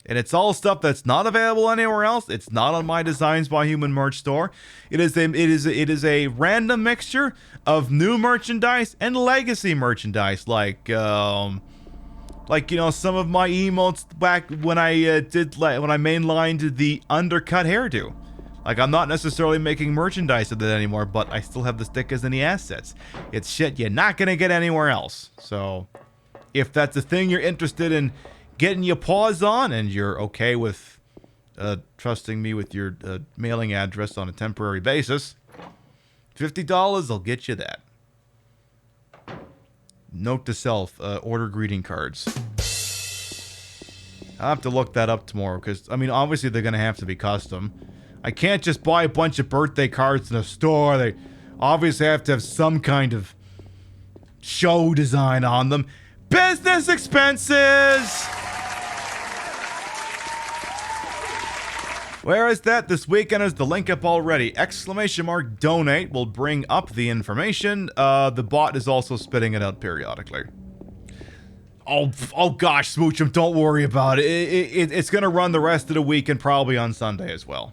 And it's all stuff that's not available anywhere else. It's not on my Designs by Human merch store. It is a random mixture of new merchandise and legacy merchandise, like you know, some of my emotes back when I mainlined the undercut hairdo. Like, I'm not necessarily making merchandise of it anymore, but I still have the stickers and the assets. It's shit you're not gonna get anywhere else. So, if that's a thing you're interested in getting your paws on, and you're okay with trusting me with your mailing address on a temporary basis, $50 will get you that. Note to self, order greeting cards. I'll have to look that up tomorrow, because, I mean, obviously they're going to have to be custom. I can't just buy a bunch of birthday cards in a store. They obviously have to have some kind of show design on them. Business expenses! Where is that? This weekend is the link up already. ! Donate will bring up the information. The bot is also spitting it out periodically. Oh gosh, Smoochum, don't worry about it. It's gonna run the rest of the week and probably on Sunday as well.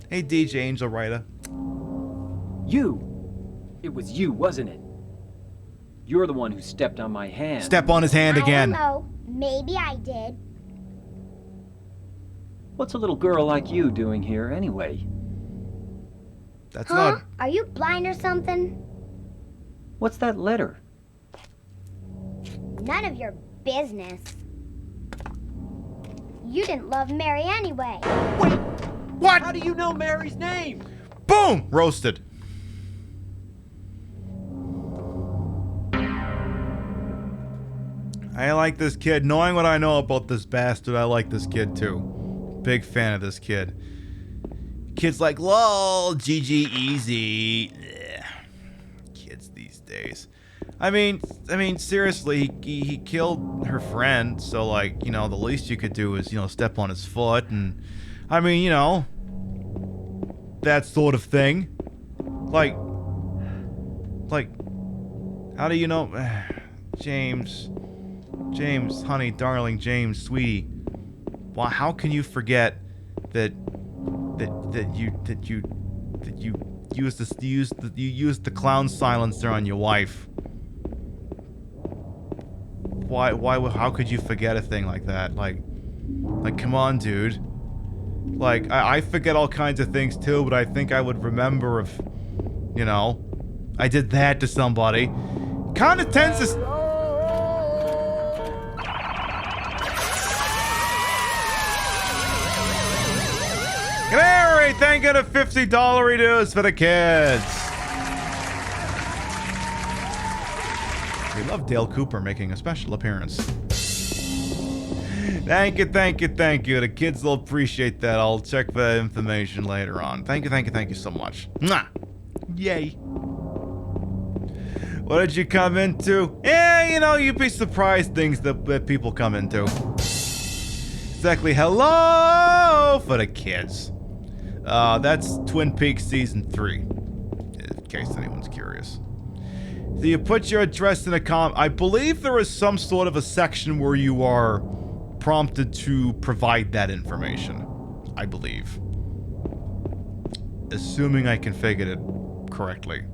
Hey, DJ Angel Writer. You! It was you, wasn't it? You're the one who stepped on my hand. Step on his hand again. I don't know. Maybe I did. What's a little girl like you doing here anyway? That's not... Are you blind or something? What's that letter? None of your business. You didn't love Mary anyway. Wait! What? How do you know Mary's name? Boom! Roasted. I like this kid. Knowing what I know about this bastard, I like this kid too. Big fan of this kid. Kid's like, lol, GG easy. Ugh. Kids these days. I mean, seriously, he killed her friend, so, like, you know, the least you could do is, you know, step on his foot, and, I mean, you know, that sort of thing. Like, how do you know? James, honey, darling, James, sweetie. Well, how can you forget that you used the clown silencer on your wife? Why, how could you forget a thing like that? Like, come on, dude. Like, I forget all kinds of things too, but I think I would remember if, you know, I did that to somebody. Kind of tends to... Gary, thank you to $50 redos for the kids. We love Dale Cooper making a special appearance. Thank you, thank you, thank you. The kids will appreciate that. I'll check the information later on. Thank you, thank you, thank you so much. Mwah. Yay. What did you come into? Yeah, you know, you'd be surprised things that people come into. Exactly. Hello for the kids. That's Twin Peaks Season 3. In case anyone's curious. So you put your address in a I believe there is some sort of a section where you are prompted to provide that information. I believe. Assuming I configured it correctly.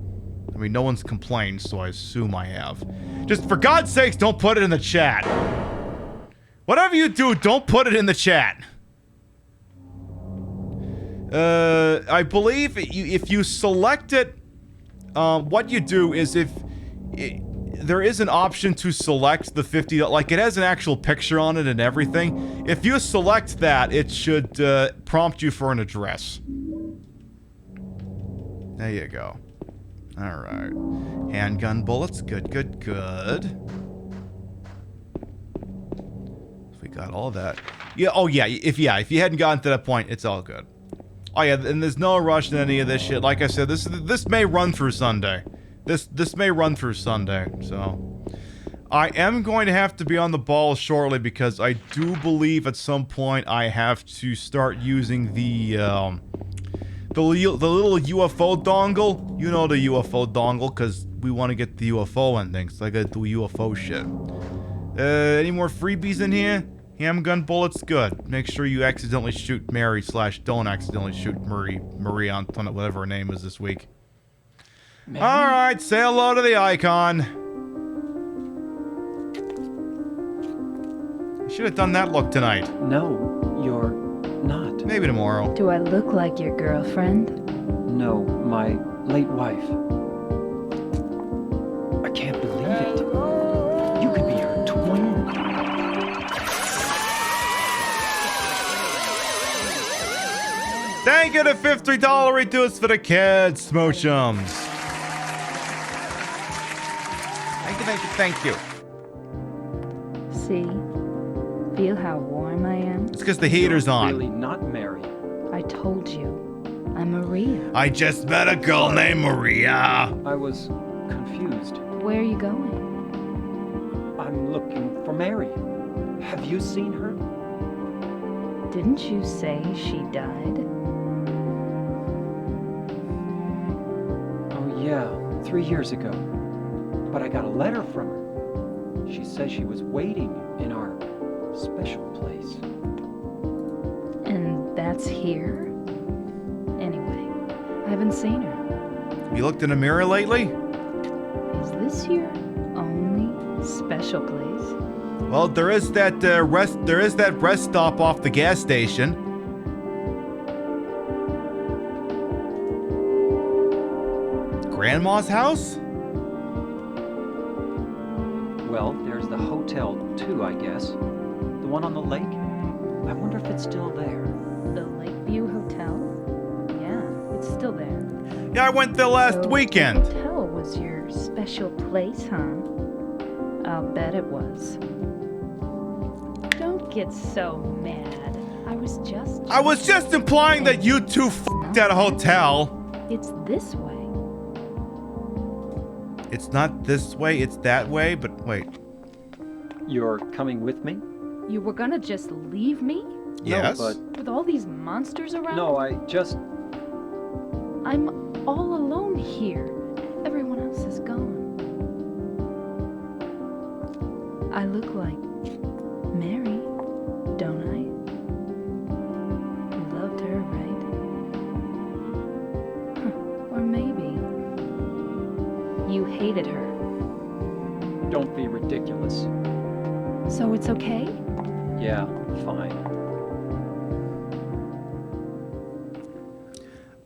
I mean, no one's complained, so I assume I have. Just for God's sakes, don't put it in the chat. Whatever you do, don't put it in the chat. I believe if you select it, what you do is there is an option to select the 50, like it has an actual picture on it and everything. If you select that, it should prompt you for an address. There you go. All right. Handgun bullets. Good, good, good. We got all that. Yeah. Oh yeah. If you hadn't gotten to that point, it's all good. Oh yeah. And there's no rush in any of this shit. Like I said, this may run through Sunday. This may run through Sunday. So I am going to have to be on the ball shortly because I do believe at some point I have to start using the little UFO dongle. You know the UFO dongle, because we want to get the UFO endings. So I gotta do UFO shit. Any more freebies in here? Handgun bullets, good. Make sure you accidentally shoot Mary / don't accidentally shoot Marie Antoinette, whatever her name is this week. Alright, say hello to the icon. I should have done that look tonight. No, you're not. Maybe tomorrow. Do I look like your girlfriend? No, my late wife. I can't believe it. You could be her twin. Thank you to $50 reduce for the kids, Smoochums. Thank you, thank you, thank you. See? Feel how warm I am? It's because the heater's on. Really not Mary. I told you. I'm Maria. I just met a girl named Maria. I was confused. Where are you going? I'm looking for Mary. Have you seen her? Didn't you say she died? Oh yeah, 3 years ago. But I got a letter from her. She says she was waiting in our special place. And that's here? Anyway, I haven't seen her. Have you looked in a mirror lately? Is this your only special place? Well, there is that rest stop off the gas station. Grandma's house? Well, there's the hotel too, I guess. The one on the lake. I wonder if it's still there. The Lakeview Hotel? Yeah, it's still there. Yeah, I went there last weekend. The hotel was your special place, huh? I'll bet it was. Don't get so mad. I was just implying that you two f***ed at a hotel. It's this way. It's not this way, it's that way, but wait. You're coming with me? You were gonna just leave me? Yes. No, but... With all these monsters around? No, I just... I'm all alone here. Everyone else is gone. I look like Mary, don't I? You loved her, right? Or maybe you hated her. Don't be ridiculous. So it's okay? Yeah, fine.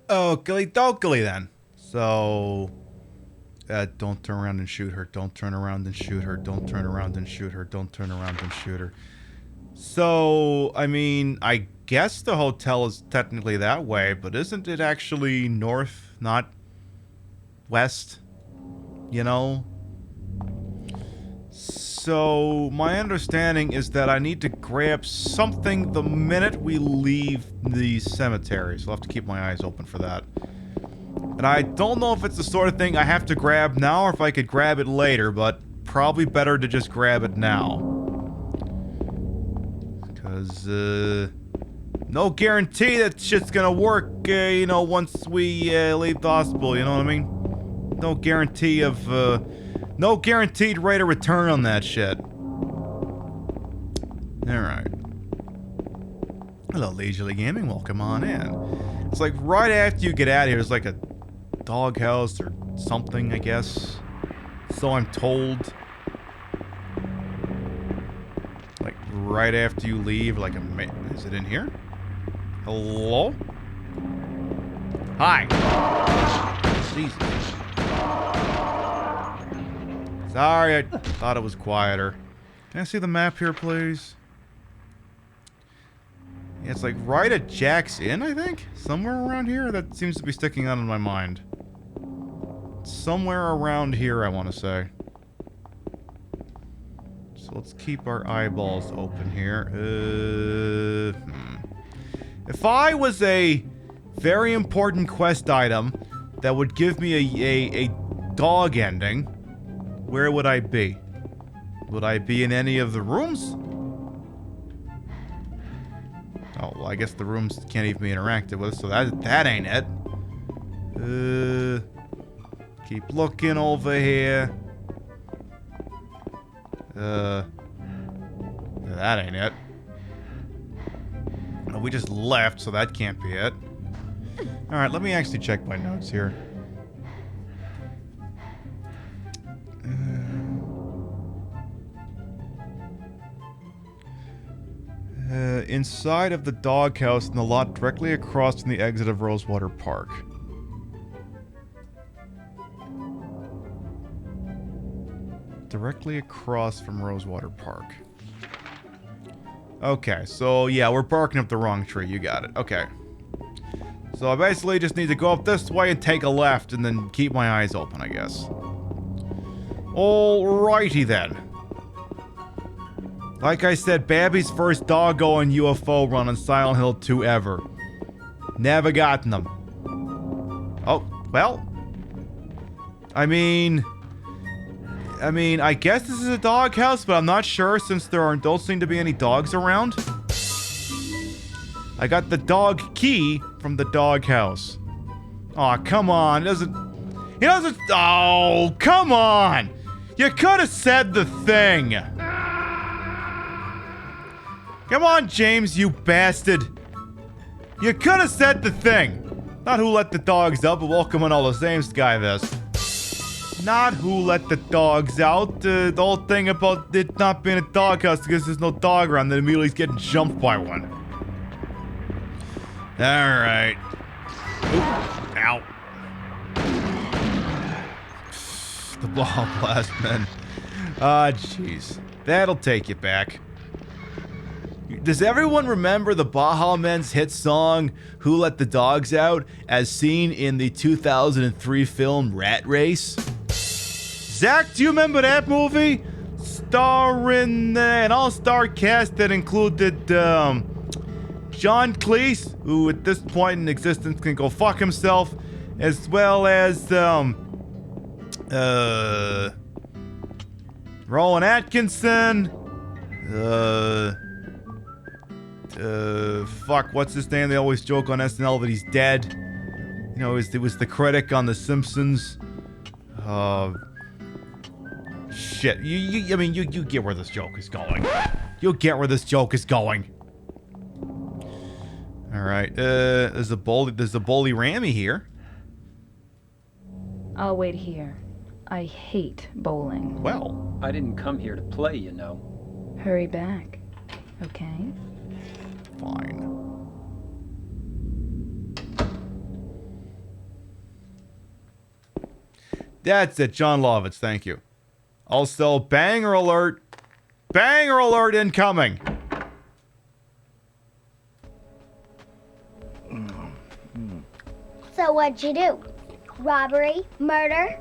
Oakley dokley then. So, don't turn around and shoot her. Don't turn around and shoot her. Don't turn around and shoot her. Don't turn around and shoot her. So, I mean, I guess the hotel is technically that way, but isn't it actually north, not west? You know? So, my understanding is that I need to grab something the minute we leave the cemetery. So I'll have to keep my eyes open for that. And I don't know if it's the sort of thing I have to grab now or if I could grab it later, but probably better to just grab it now. Because, no guarantee that shit's gonna work, you know, once we, leave the hospital, you know what I mean? No guarantee of, no guaranteed rate of return on that shit. Alright. Hello, Leisurely Gaming. Welcome on in. It's like right after you get out of here, there's like a doghouse or something, I guess. So I'm told. Like right after you leave, like is it in here? Hello? Hi. Jesus. Sorry, I thought it was quieter. Can I see the map here, please? Yeah, it's like right at Jack's Inn, I think? Somewhere around here? That seems to be sticking out in my mind. Somewhere around here, I want to say. So let's keep our eyeballs open here. If I was a very important quest item that would give me a dog ending, where would I be? Would I be in any of the rooms? Oh, well, I guess the rooms can't even be interacted with, so that ain't it. Keep looking over here. That ain't it. Oh, we just left, so that can't be it. Alright, let me actually check my notes here. Inside of the doghouse in the lot directly across from the exit of Rosewater Park. Directly across from Rosewater Park. Okay, so yeah, we're barking up the wrong tree. You got it. Okay. So I basically just need to go up this way and take a left and then keep my eyes open, I guess. Alrighty then. Like I said, Babby's first doggo and UFO run on Silent Hill 2 ever. Never gotten them. Oh, well. I mean, I guess this is a doghouse, but I'm not sure since don't seem to be any dogs around. I got the dog key from the doghouse. Aw, come on. He doesn't... Oh, come on. You could have said the thing. Come on, James, you bastard. You could have said the thing. Not who let the dogs out, but welcome on all the same, Sky this. Not who let the dogs out. The whole thing about it not being a doghouse because there's no dog around, then immediately he's getting jumped by one. Alright. Ow. The ball blast, man. Ah, jeez. That'll take you back. Does everyone remember the Baja Men's hit song, Who Let the Dogs Out, as seen in the 2003 film Rat Race? Zach, do you remember that movie? Starring an all-star cast that included John Cleese, who at this point in existence can go fuck himself, as well as Rowan Atkinson, fuck, what's his name? They always joke on SNL that he's dead. You know, it was the critic on The Simpsons. Shit. I mean, you get where this joke is going. You'll get where this joke is going. Alright, there's a bully Rammy here. I'll wait here. I hate bowling. Well, I didn't come here to play, you know. Hurry back, okay? Fine. That's it, John Lovitz, thank you. Also, banger alert. Banger alert incoming. So what'd you do? Robbery? Murder?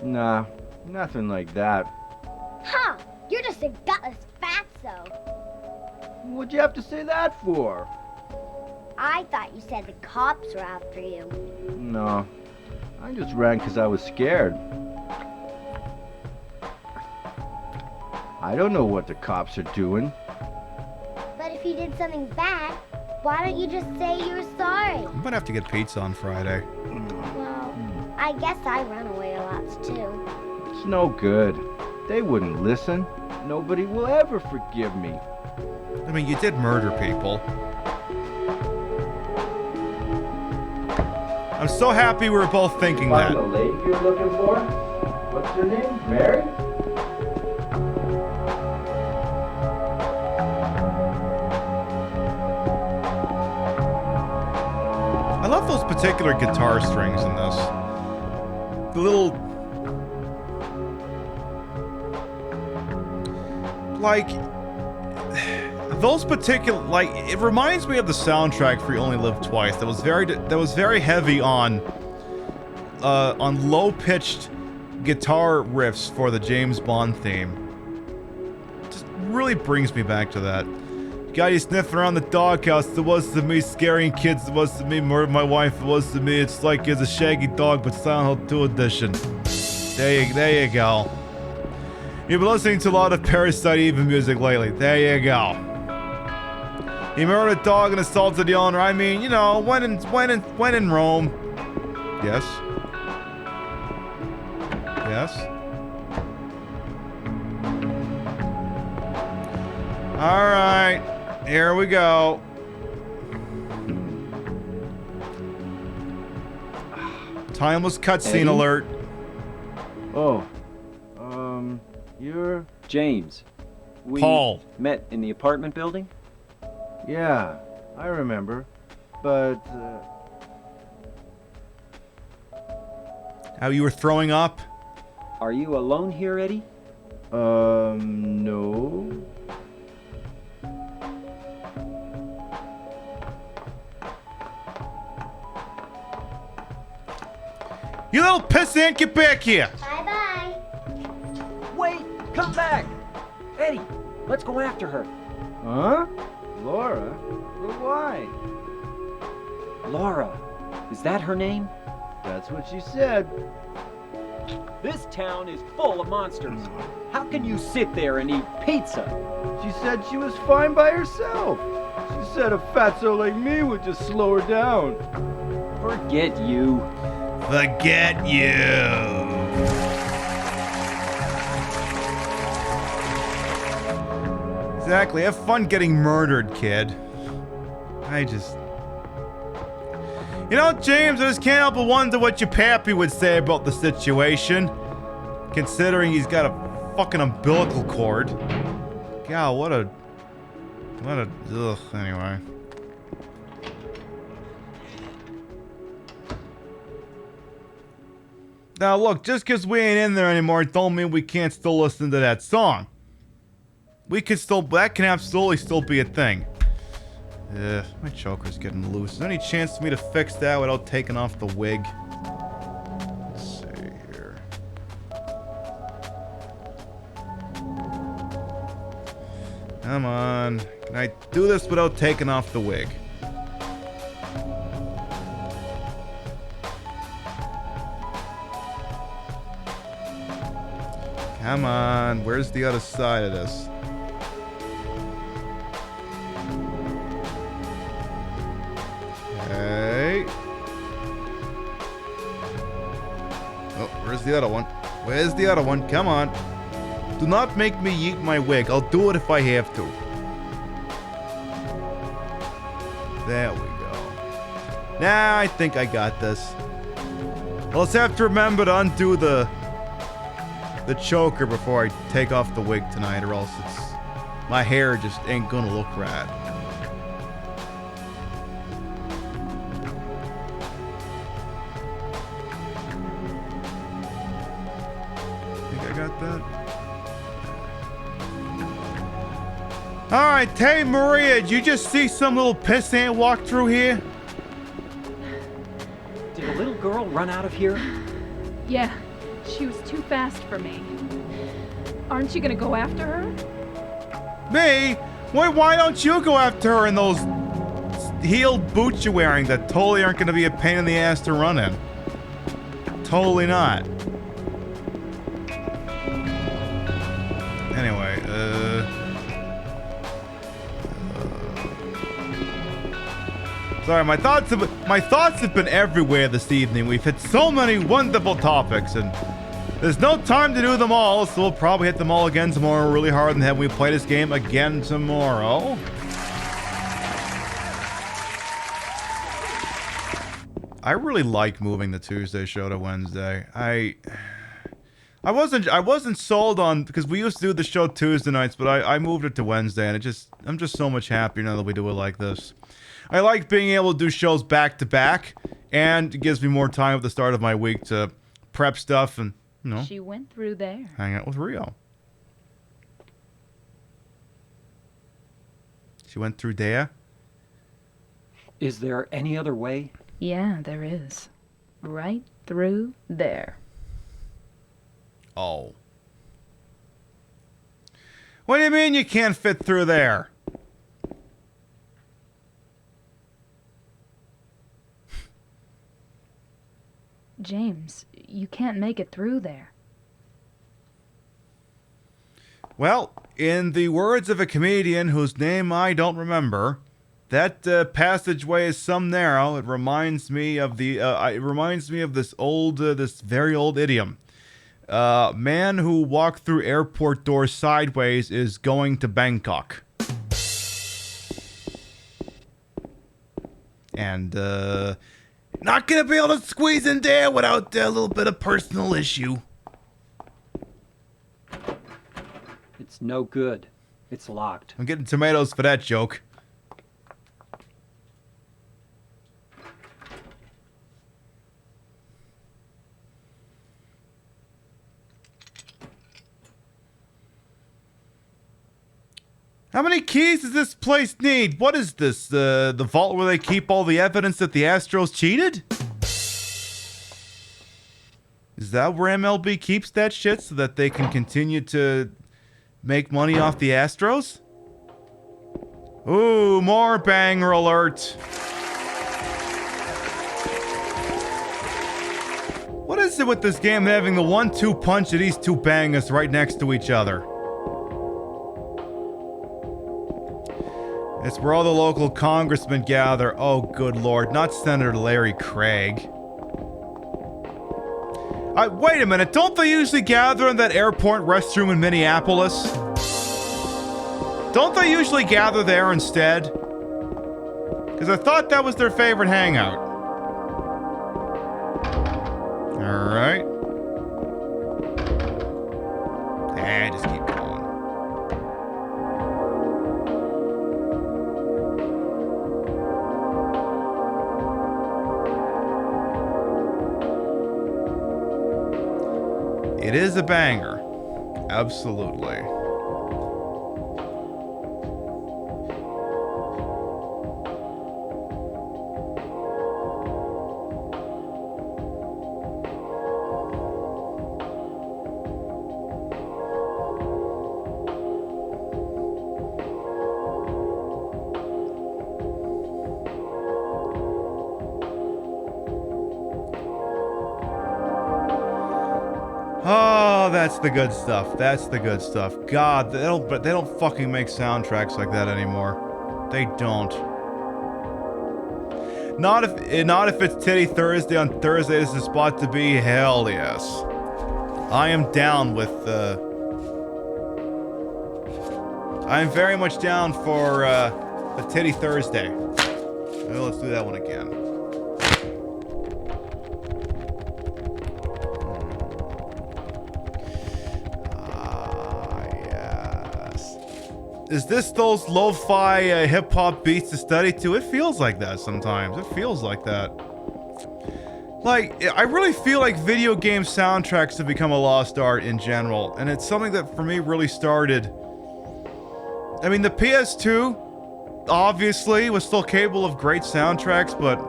Nah, nothing like that. Huh, you're just a gutless fatso. What'd you have to say that for? I thought you said the cops were after you. No, I just ran because I was scared. I don't know what the cops are doing. But if you did something bad, why don't you just say you're sorry? I'm gonna have to get pizza on Friday. Well, I guess I run away a lot too. It's no good. They wouldn't listen. Nobody will ever forgive me. I mean, you did murder people. I'm so happy we were both thinking that. The lady you're looking for? What's her name? Mary? I love those particular guitar strings in this. The little... like... those particular... like, it reminds me of the soundtrack for You Only Live Twice. That was very heavy on low-pitched guitar riffs for the James Bond theme. Just really brings me back to that. Got you sniffing around the doghouse. It was to me scaring kids. It was to me murder my wife. It was to me. It's like it's a Shaggy Dog, but Silent Hill 2 edition. There you go. You've been listening to a lot of Parasite Eve music lately. There you go. He murdered a dog and assaulted the owner. I mean, you know, when in Rome. Yes. Yes. All right. Here we go. Timeless cutscene alert. Oh. You're... James. We Paul. met in the apartment building? Yeah, I remember. But, How you were throwing up? Are you alone here, Eddie? No. You little pissant, get back here! Bye-bye. Wait! Come back! Eddie, let's go after her. Huh? Laura? But why? Laura. Is that her name? That's what she said. This town is full of monsters. How can you sit there and eat pizza? She said she was fine by herself. She said a fatso like me would just slow her down. Forget you. Forget you. Exactly. Have fun getting murdered, kid. You know, James, I just can't help but wonder what your pappy would say about the situation. Considering he's got a fucking umbilical cord. God, what a... ugh, anyway. Now look, just because we ain't in there anymore don't mean we can't still listen to that song. We could still... that can absolutely still be a thing. My choker's getting loose. Is there any chance for me to fix that without taking off the wig? Let's see here. Come on. Can I do this without taking off the wig? Come on. Where's the other side of this? Okay. Oh, where's the other one? Where's the other one? Come on. Do not make me yeet my wig. I'll do it if I have to. There we go. Nah, I think I got this. I'll just have to remember to undo the choker before I take off the wig tonight, or else my hair just ain't gonna look right. Alright, hey Maria, did you just see some little pissant walk through here? Did a little girl run out of here? Yeah, she was too fast for me. Aren't you gonna go after her? Me? Why don't you go after her in those heeled boots you're wearing that totally aren't gonna be a pain in the ass to run in? Totally not. Anyway, sorry, my thoughts have been everywhere this evening. We've hit so many wonderful topics, and there's no time to do them all, so we'll probably hit them all again tomorrow really hard, and then we play this game again tomorrow. I really like moving the Tuesday show to Wednesday. I wasn't sold on, because we used to do the show Tuesday nights, but I moved it to Wednesday, and I'm just so much happier now that we do it like this. I like being able to do shows back to back, and it gives me more time at the start of my week to prep stuff and, you know, She went through there. hang out with Rio. She went through there? Is there any other way? Yeah, there is. Right through there. Oh. What do you mean you can't fit through there? James, you can't make it through there. Well, in the words of a comedian whose name I don't remember, that passageway is some narrow. It reminds me of this very old idiom. Man who walked through airport doors sideways is going to Bangkok. And, not gonna be able to squeeze in there without a little bit of personal issue. It's no good. It's locked. I'm getting tomatoes for that joke. How many keys does this place need? What is this? The vault where they keep all the evidence that the Astros cheated? Is that where MLB keeps that shit so that they can continue to make money off the Astros? Ooh, more banger alert. What is it with this game having the 1-2 punch of these two bangers right next to each other? It's where all the local congressmen gather. Oh, good lord. Not Senator Larry Craig. Wait a minute. Don't they usually gather in that airport restroom in Minneapolis? Don't they usually gather there instead? Because I thought that was their favorite hangout. Alright. Just keep going. It is a banger. Absolutely. Oh, that's the good stuff. That's the good stuff. God, they don't fucking make soundtracks like that anymore. They don't. Not if it's Titty Thursday on Thursday. This is the spot to be. Hell yes. I am down with. I am very much down for a Titty Thursday. Well, let's do that one again. Is this those lo-fi hip-hop beats to study to? It feels like that sometimes. It feels like that. Like, I really feel like video game soundtracks have become a lost art in general. And it's something that, for me, really started I mean, the PS2 obviously was still capable of great soundtracks, but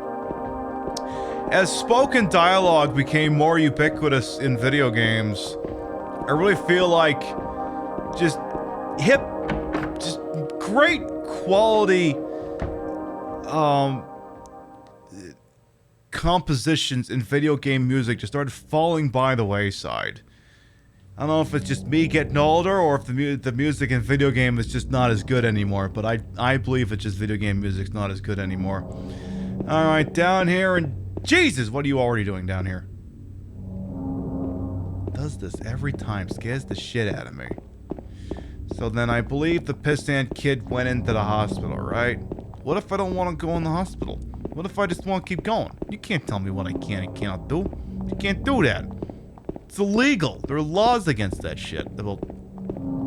as spoken dialogue became more ubiquitous in video games, I really feel like just great quality compositions in video game music just started falling by the wayside. I don't know if it's just me getting older or if the music in video game is just not as good anymore, but I believe it's just video game music's not as good anymore. Alright, down here, and Jesus, what are you already doing down here? Does this every time, scares the shit out of me. So then I believe the pissant kid went into the hospital, right? What if I don't want to go in the hospital? What if I just want to keep going? You can't tell me what I can and cannot do. You can't do that. It's illegal. There are laws against that shit about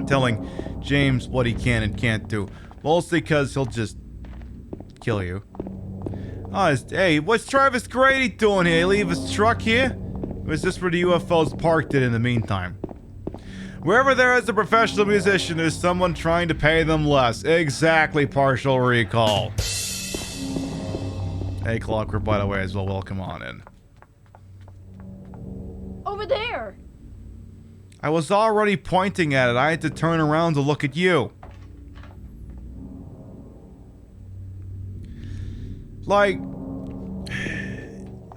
telling James what he can and can't do. Mostly because he'll just kill you. Oh, hey, what's Travis Grady doing here? He leave his truck here? Or is this where the UFOs parked it in the meantime? Wherever there is a professional musician, there's someone trying to pay them less. Exactly, partial recall. Hey, Clockwork, by the way, as well, welcome on in. Over there! I was already pointing at it. I had to turn around to look at you. Like,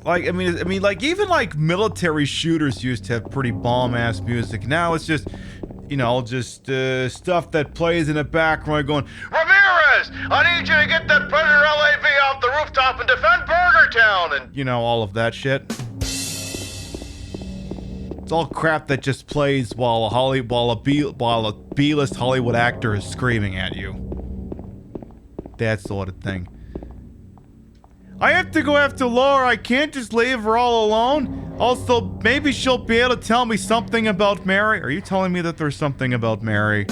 I mean, like, even, like, military shooters used to have pretty bomb-ass music. Now it's just, you know, just, stuff that plays in the background going, Ramirez! I need you to get that Predator LAV off the rooftop and defend Burger Town! And, you know, all of that shit. It's all crap that just plays while a B-list Hollywood actor is screaming at you. That sort of thing. I have to go after Laura. I can't just leave her all alone. Also, maybe she'll be able to tell me something about Mary. Are you telling me that there's something about Mary?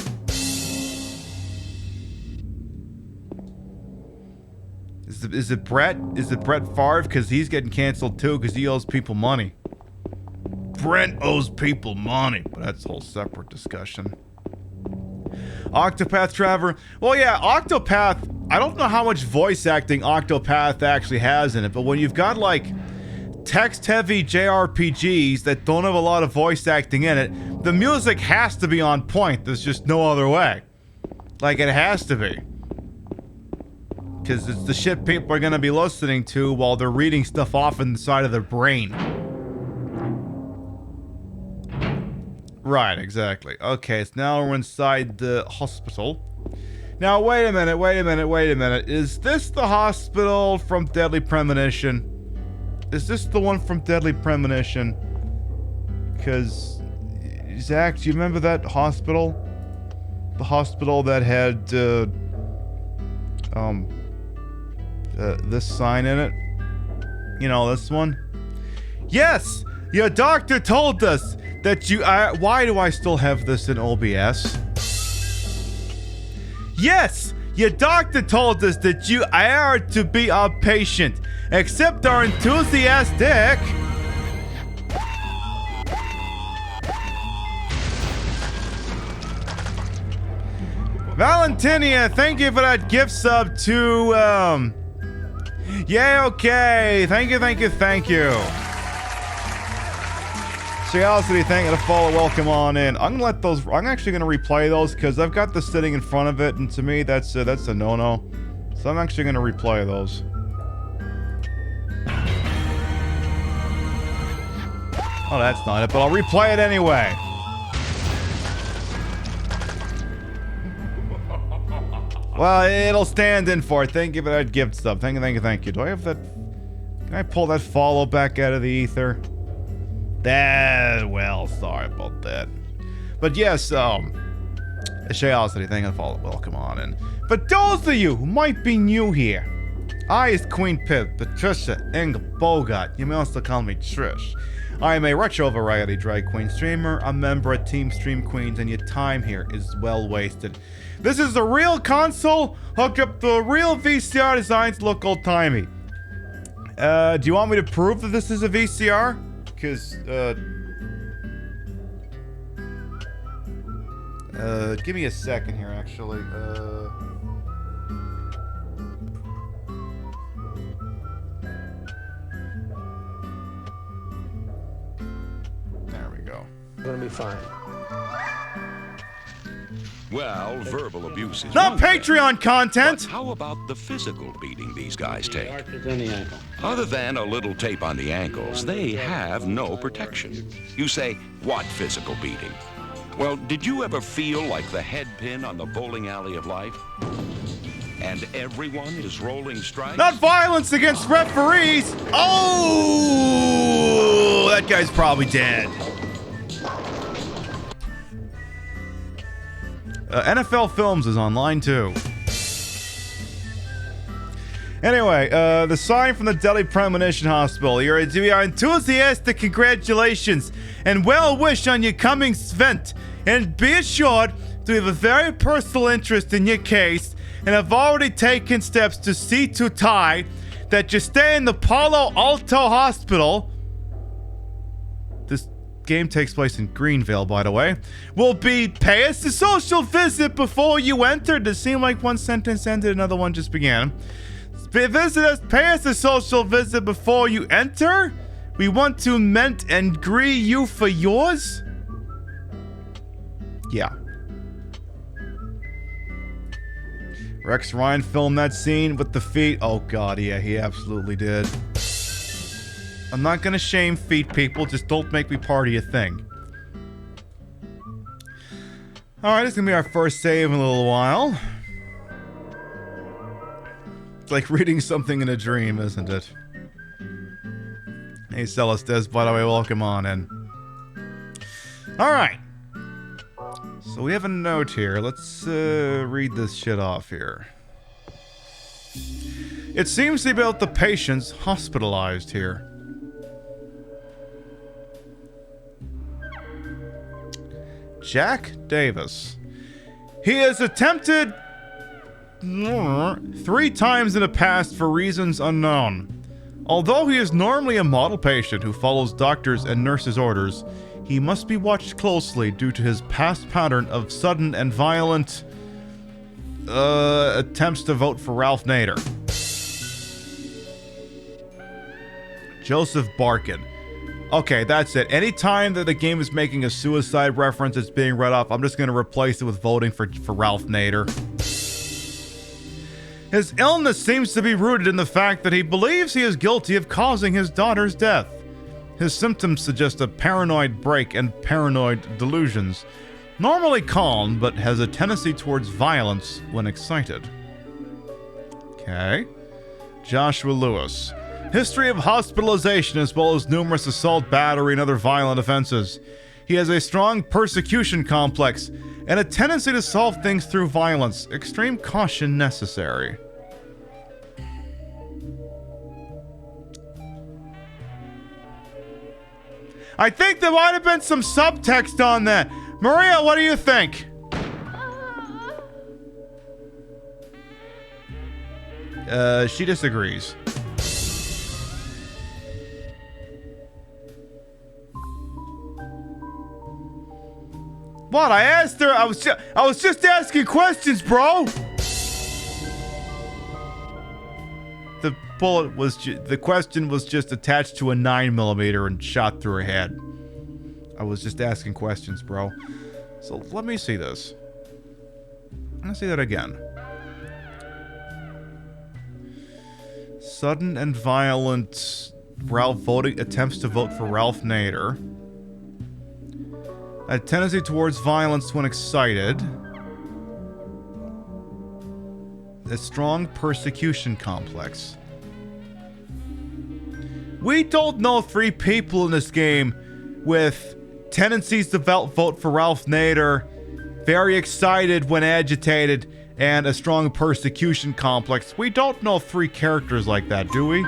Is it Brett? Is it Brett Favre? Because he's getting canceled too because he owes people money. Brent owes people money, but that's a whole separate discussion. Octopath Traveler. Well, yeah, Octopath. I don't know how much voice acting Octopath actually has in it, but when you've got like text-heavy JRPGs that don't have a lot of voice acting in it, the music has to be on point. There's just no other way. Like, it has to be. Because it's the shit people are going to be listening to while they're reading stuff off inside of their brain. Right, exactly. Okay, so now we're inside the hospital. Now, wait a minute. Is this the hospital from Deadly Premonition? Is this the one from Deadly Premonition? Because, Zach, do you remember that hospital? The hospital that had, this sign in it? You know, this one? Yes! Your doctor told us that you... why do I still have this in OBS? Yes! Your doctor told us that you are to be our patient. Accept our enthusiastic... Valentinia, thank you for that gift sub to, yeah, okay. Thank you. Curiosity, thank you to follow, welcome on in. I'm actually gonna replay those because I've got this sitting in front of it, and to me that's a no-no. So I'm actually gonna replay those. Oh, that's not it, but I'll replay it anyway. Well, it'll stand in for it. Thank you for that gift sub. Thank you. Do I have that? Can I pull that follow back out of the ether? Well, sorry about that. But yes, Curiosity, thank you for follow. Welcome on in. For those of you who might be new here, I is Queen Pip, Patricia Engel Bogart. You may also call me Trish. I am a retro variety drag queen streamer, a member of Team Stream Queens, and your time here is well wasted. This is a real console. Hook up the real VCR designs, look old-timey. Do you want me to prove that this is a VCR? Because, Give me a second here, actually. There we go. Gonna be fine. Well, verbal abuse is not Patreon content. But how about the physical beating these guys take? Other than a little tape on the ankles, they have no protection. You say, what physical beating? Well, did you ever feel like the head pin on the bowling alley of life? And everyone is rolling strikes? Not violence against referees. Oh, that guy's probably dead. NFL Films is online too. Anyway, the sign from the Delhi Premonition Hospital. We are enthusiastic congratulations and well wish on your coming event. And be assured to have a very personal interest in your case and have already taken steps to see to tie that you stay in the Palo Alto Hospital. This game takes place in Greenville, by the way. Will be pay us a social visit before you enter. Does seem like one sentence ended, another one just began. Visit us, pay us a social visit before you enter. We want to meet and greet you for yours. Yeah. Rex Ryan filmed that scene with the feet. Oh god, yeah, he absolutely did. I'm not gonna shame feet people, just don't make me party a thing. Alright, this is gonna be our first save in a little while. It's like reading something in a dream, isn't it? Hey, Celestes, by the way, welcome on in. Alright. So we have a note here. Let's read this shit off here. It seems about the patients hospitalized here. Jack Davis. He has attempted 3 times in the past for reasons unknown. Although he is normally a model patient who follows doctors' and nurses' orders, he must be watched closely due to his past pattern of sudden and violent attempts to vote for Ralph Nader. Joseph Barkin. Okay, that's it. Anytime that the game is making a suicide reference, it's being read off. I'm just going to replace it with voting for Ralph Nader. His illness seems to be rooted in the fact that he believes he is guilty of causing his daughter's death. His symptoms suggest a paranoid break and paranoid delusions. Normally calm, but has a tendency towards violence when excited. Okay. Joshua Lewis. History of hospitalization as well as numerous assault, battery, and other violent offenses. He has a strong persecution complex and a tendency to solve things through violence. Extreme caution necessary. I think there might have been some subtext on that. Maria, what do you think? She disagrees. What? I asked her. I was just asking questions, bro. The bullet was the question was just attached to a 9mm and shot through her head. I was just asking questions, bro. So let me see this. I'm gonna see that again. Sudden and violent attempts to vote for Ralph Nader. A tendency towards violence when excited. A strong persecution complex. We don't know 3 people in this game with tendencies to vote for Ralph Nader, very excited when agitated, and a strong persecution complex. We don't know 3 characters like that, do we?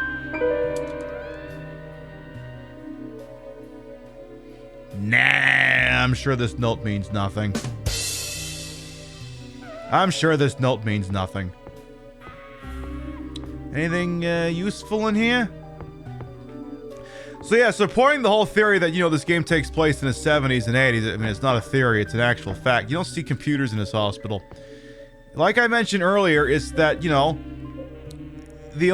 Nah, I'm sure this note means nothing. I'm sure this note means nothing. Anything useful in here? So yeah, supporting the whole theory that, this game takes place in the 70s and 80s. I mean, it's not a theory, it's an actual fact. You don't see computers in this hospital. Like I mentioned earlier, is that, the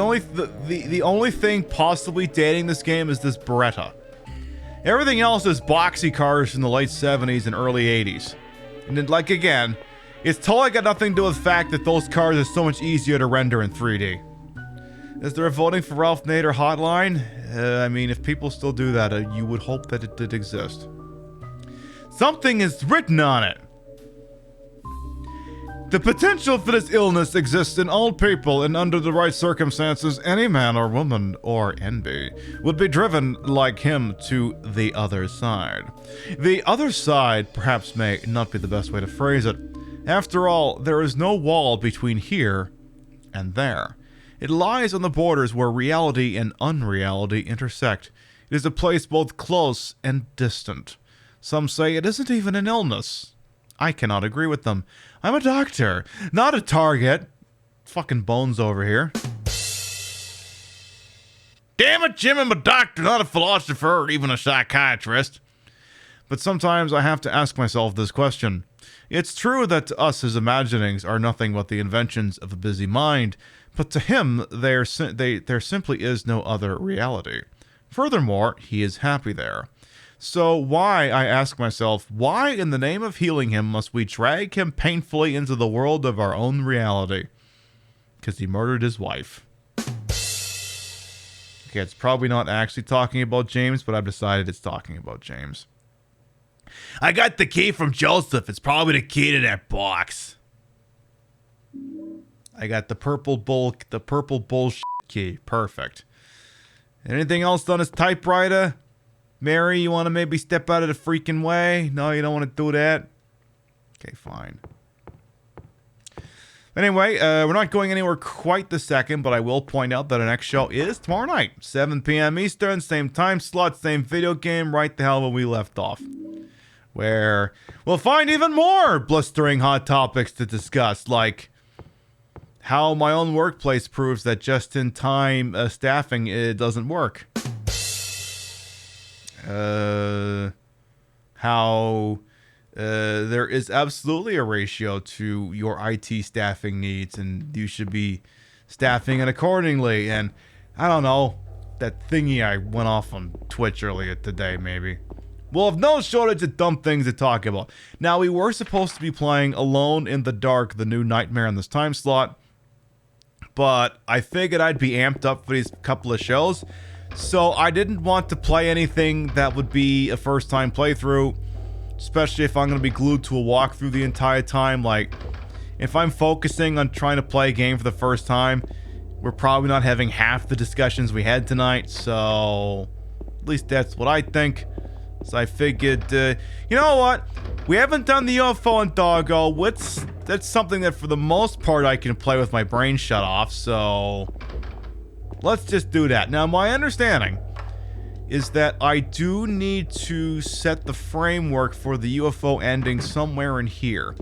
only thing possibly dating this game is this Beretta. Everything else is boxy cars from the late 70s and early 80s. And then, like, again, it's totally got nothing to do with the fact that those cars are so much easier to render in 3D. Is there a voting for Ralph Nader hotline? I mean, if people still do that, you would hope that it did exist. Something is written on it. The potential for this illness exists in all people, and under the right circumstances, any man or woman, or NB, would be driven like him to the other side. The other side perhaps may not be the best way to phrase it. After all, there is no wall between here and there. It lies on the borders where reality and unreality intersect. It is a place both close and distant. Some say it isn't even an illness. I cannot agree with them. I'm a doctor, not a target. Fucking Bones over here. Damn it, Jim, I'm a doctor, not a philosopher or even a psychiatrist. But sometimes I have to ask myself this question. It's true that to us his imaginings are nothing but the inventions of a busy mind, but to him there simply is no other reality. Furthermore, he is happy there. So why, I ask myself, why in the name of healing him must we drag him painfully into the world of our own reality? Because he murdered his wife. Okay, it's probably not actually talking about James, but I've decided it's talking about James. I got the key from Joseph. It's probably the key to that box. I got the purple bullshit key. Perfect. Anything else on his typewriter? Mary, you want to maybe step out of the freaking way? No, you don't want to do that? Okay, fine. Anyway, we're not going anywhere quite this second, but I will point out that our next show is tomorrow night, 7 p.m. Eastern, same time slot, same video game, right the hell where we left off. Where we'll find even more blistering hot topics to discuss, like how my own workplace proves that just-in-time staffing doesn't work. How there is absolutely a ratio to your IT staffing needs, and you should be staffing it accordingly. And I don't know, that thingy I went off on Twitch earlier today, maybe. We'll have no shortage of dumb things to talk about. Now, we were supposed to be playing Alone in the Dark, the new Nightmare in this time slot, but I figured I'd be amped up for these couple of shows, so I didn't want to play anything that would be a first-time playthrough, especially if I'm going to be glued to a walkthrough the entire time. Like, if I'm focusing on trying to play a game for the first time, we're probably not having half the discussions we had tonight, so at least that's what I think. So I figured, you know what? We haven't done the UFO and Doggo. That's something that for the most part I can play with my brain shut off, so let's just do that. Now, my understanding is that I do need to set the framework for the UFO ending somewhere in here.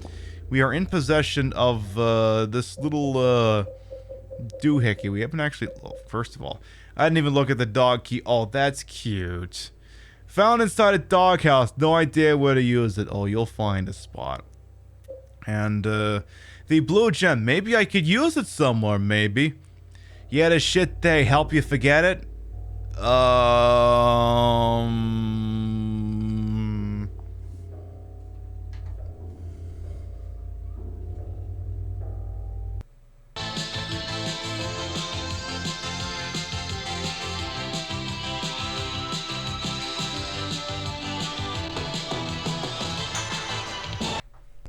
We are in possession of this little doohickey. We haven't actually... Well, first of all, I didn't even look at the dog key. Oh, that's cute. Found inside a doghouse. No idea where to use it. Oh, you'll find a spot. And the blue gem. Maybe I could use it somewhere, maybe. You had a shit day. Help you forget it?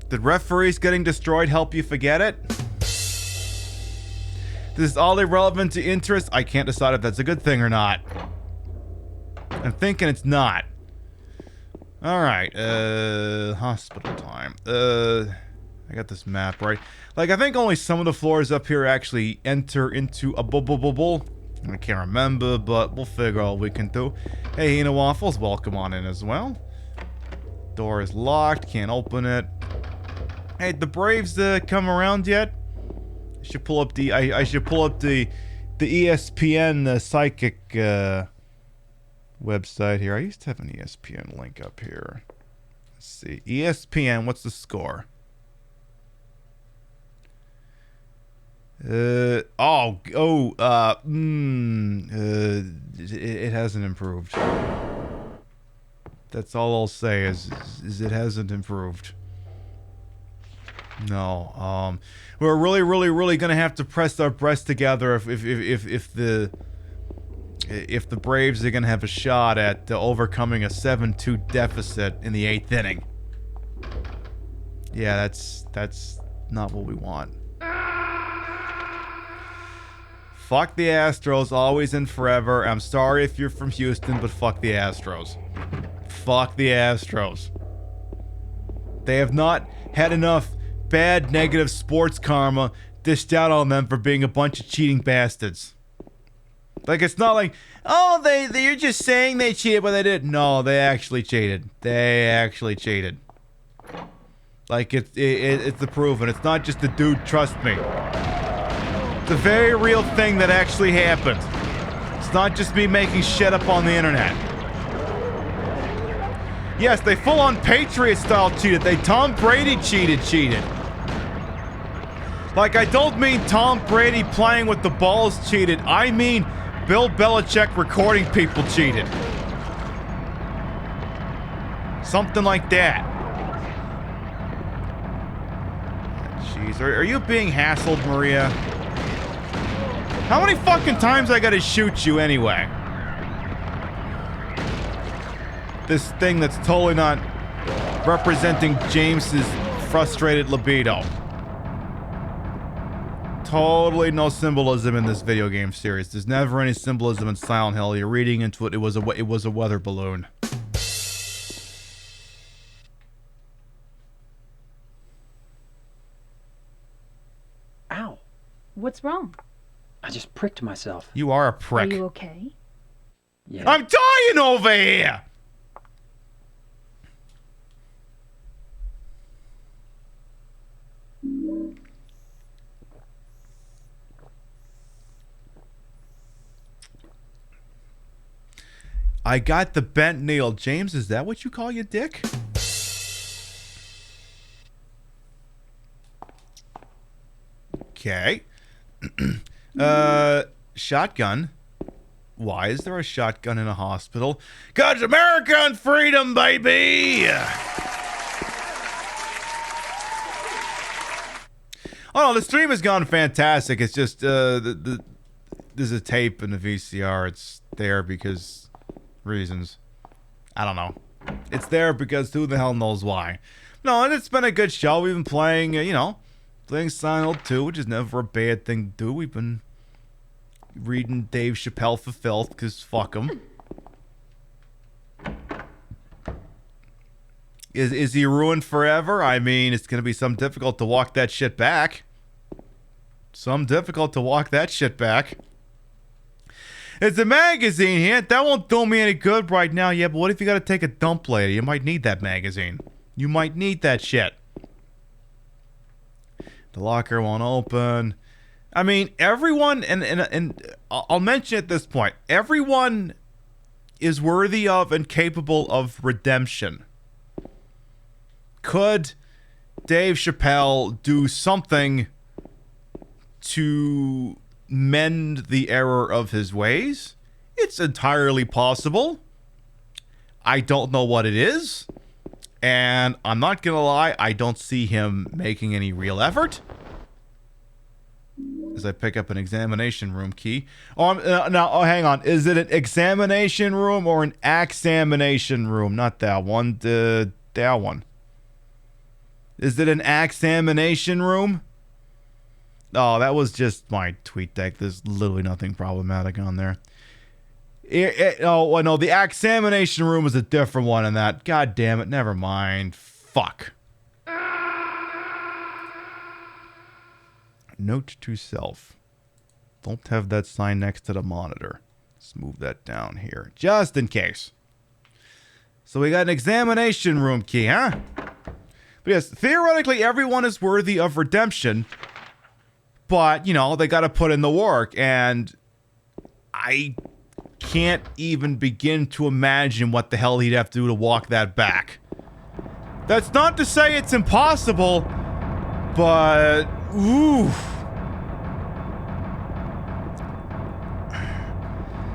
Did referees getting destroyed help you forget it? This is all irrelevant to interest. I can't decide if that's a good thing or not. I'm thinking it's not. Alright, hospital time. I got this map, right? Like, I think only some of the floors up here actually enter into a bubble. I can't remember, but we'll figure out what we can do. Hey, Hina Waffles, welcome on in as well. Door is locked, can't open it. Hey, the Braves come around yet? I should pull up the ESPN psychic website here. I used to have an ESPN link up here. Let's see. ESPN, what's the score? It hasn't improved. That's all I'll say is it hasn't improved. No. We're really gonna have to press our breasts together if the Braves are gonna have a shot at overcoming a 7-2 deficit in the 8th inning. Yeah, that's not what we want. Fuck the Astros, always and forever. I'm sorry if you're from Houston, but fuck the Astros. Fuck the Astros. They have not had enough bad negative sports karma dished out on them for being a bunch of cheating bastards. Like, it's not like, oh, you're just saying they cheated, but they didn't. No, they actually cheated. They actually cheated. Like, it's the proof, and it's not just a dude, trust me. It's a very real thing that actually happened. It's not just me making shit up on the internet. Yes, they full-on Patriot-style cheated. They Tom Brady cheated. Like, I don't mean Tom Brady playing with the balls cheated. I mean Bill Belichick recording people cheated. Something like that. Jeez, are you being hassled, Maria? How many fucking times I gotta shoot you anyway? This thing that's totally not representing James's frustrated libido. Totally no symbolism in this video game series. There's never any symbolism in Silent Hill. You're reading into it. It was a weather balloon. Ow. What's wrong? I just pricked myself. You are a prick. Are you okay? Yeah. I'm dying over here! I got the bent knee. James, is that what you call your dick? Okay. Shotgun. Why is there a shotgun in a hospital? 'Cause America and freedom, baby! Oh no, the stream has gone fantastic. It's just there's a tape and a VCR. It's there because reasons. I don't know. It's there because who the hell knows why. No, and it's been a good show. We've been playing, playing Silent Hill 2, which is never a bad thing to do. We've been reading Dave Chappelle for filth, because fuck him. Is he ruined forever? I mean, it's going to be some difficult to walk that shit back. It's a magazine here. That won't do me any good right now. Yeah, but what if you got to take a dump later? You might need that magazine. You might need that shit. The locker won't open. I mean, everyone, and I'll mention at this point, everyone is worthy of and capable of redemption. Could Dave Chappelle do something to mend the error of his ways? It's entirely possible. I don't know what it is. And I'm not gonna lie, I don't see him making any real effort. As I pick up an examination room key. Hang on. Is it an examination room or an examination room? Not that one. That one. Is it an examination room? Oh, that was just my tweet deck. There's literally nothing problematic on there. No, the examination room is a different one in that. God damn it. Never mind. Fuck. Note to self. Don't have that sign next to the monitor. Let's move that down here. Just in case. So we got an examination room key, huh? But yes, theoretically everyone is worthy of redemption. But, they got to put in the work. And I can't even begin to imagine what the hell he'd have to do to walk that back. That's not to say it's impossible, but ooh.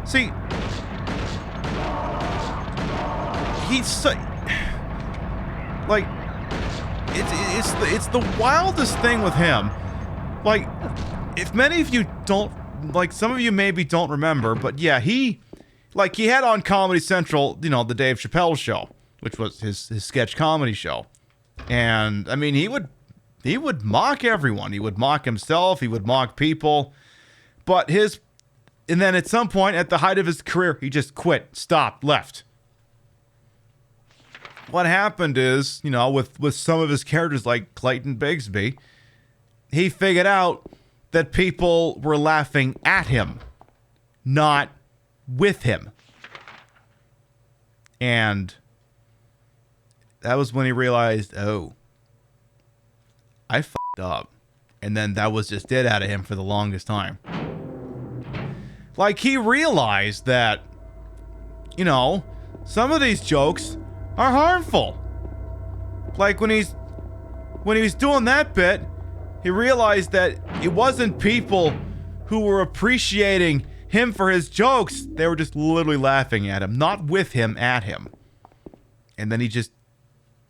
See, he's so, like, it's the wildest thing with him. Like, if many of you don't, like, some of you maybe don't remember, but yeah, he had on Comedy Central, you know, the Dave Chappelle show, which was his sketch comedy show. And I mean, he would mock everyone. He would mock himself, he would mock people. And then at some point at the height of his career, he just quit, stopped, left. What happened is, you know, with some of his characters like Clayton Bigsby, he figured out that people were laughing at him, not with him. And that was when he realized, oh, I fucked up. And then that was just it out of him for the longest time. Like, he realized that, you know, some of these jokes are harmful. Like, when he was doing that bit, he realized that it wasn't people who were appreciating him for his jokes. They were just literally laughing at him, not with him, at him. And then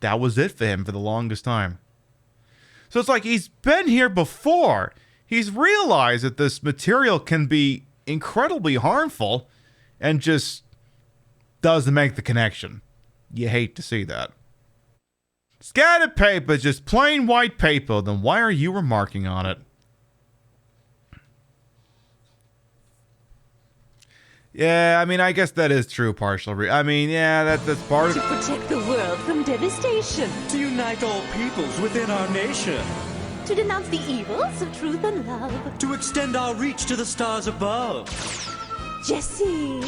that was it for him for the longest time. So it's like he's been here before. He's realized that this material can be incredibly harmful and just doesn't make the connection. You hate to see that. Scattered paper is just plain white paper, then why are you remarking on it? Yeah, I mean, I guess that is true, partially. I mean, yeah, that's part of it. To protect the world from devastation. To unite all peoples within our nation. To denounce the evils of truth and love. To extend our reach to the stars above. Jesse.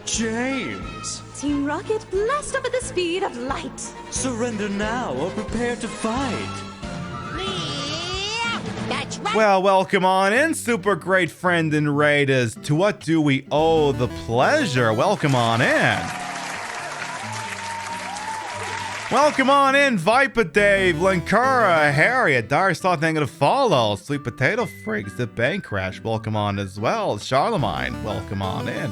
James. Team Rocket, blast up at the speed of light. Surrender now or prepare to fight. That's right. Well, welcome on in, super great friend and raiders. To what do we owe the pleasure? Welcome on in. Welcome on in, Viper Dave, Linkura, Harriet, Dire Star, thank you to follow, Sweet Potato Freaks, The Bank Crash, welcome on as well, Charlemagne, welcome on in.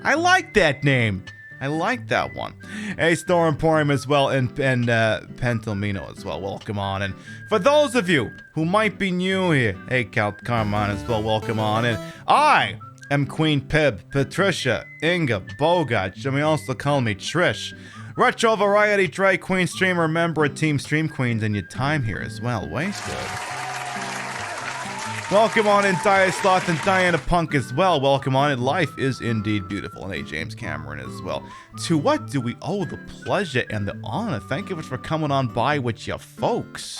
I like that name. I like that one. Hey, Store Emporium as well, and Pentalmino as well, welcome on in. For those of you who might be new here, hey, Count Carmine as well, welcome on in. I am Queen Pib, Patricia, Inga, Bogart, you may also call me Trish. Retro Variety Drag Queen Streamer, member of Team Stream Queens, and your time here as well. Wasted. Welcome on in, Dire Sloth and Diana Punk as well. Welcome on in. Life is indeed beautiful. And hey, James Cameron as well. To what do we owe the pleasure and the honor? Thank you for coming on by with your folks.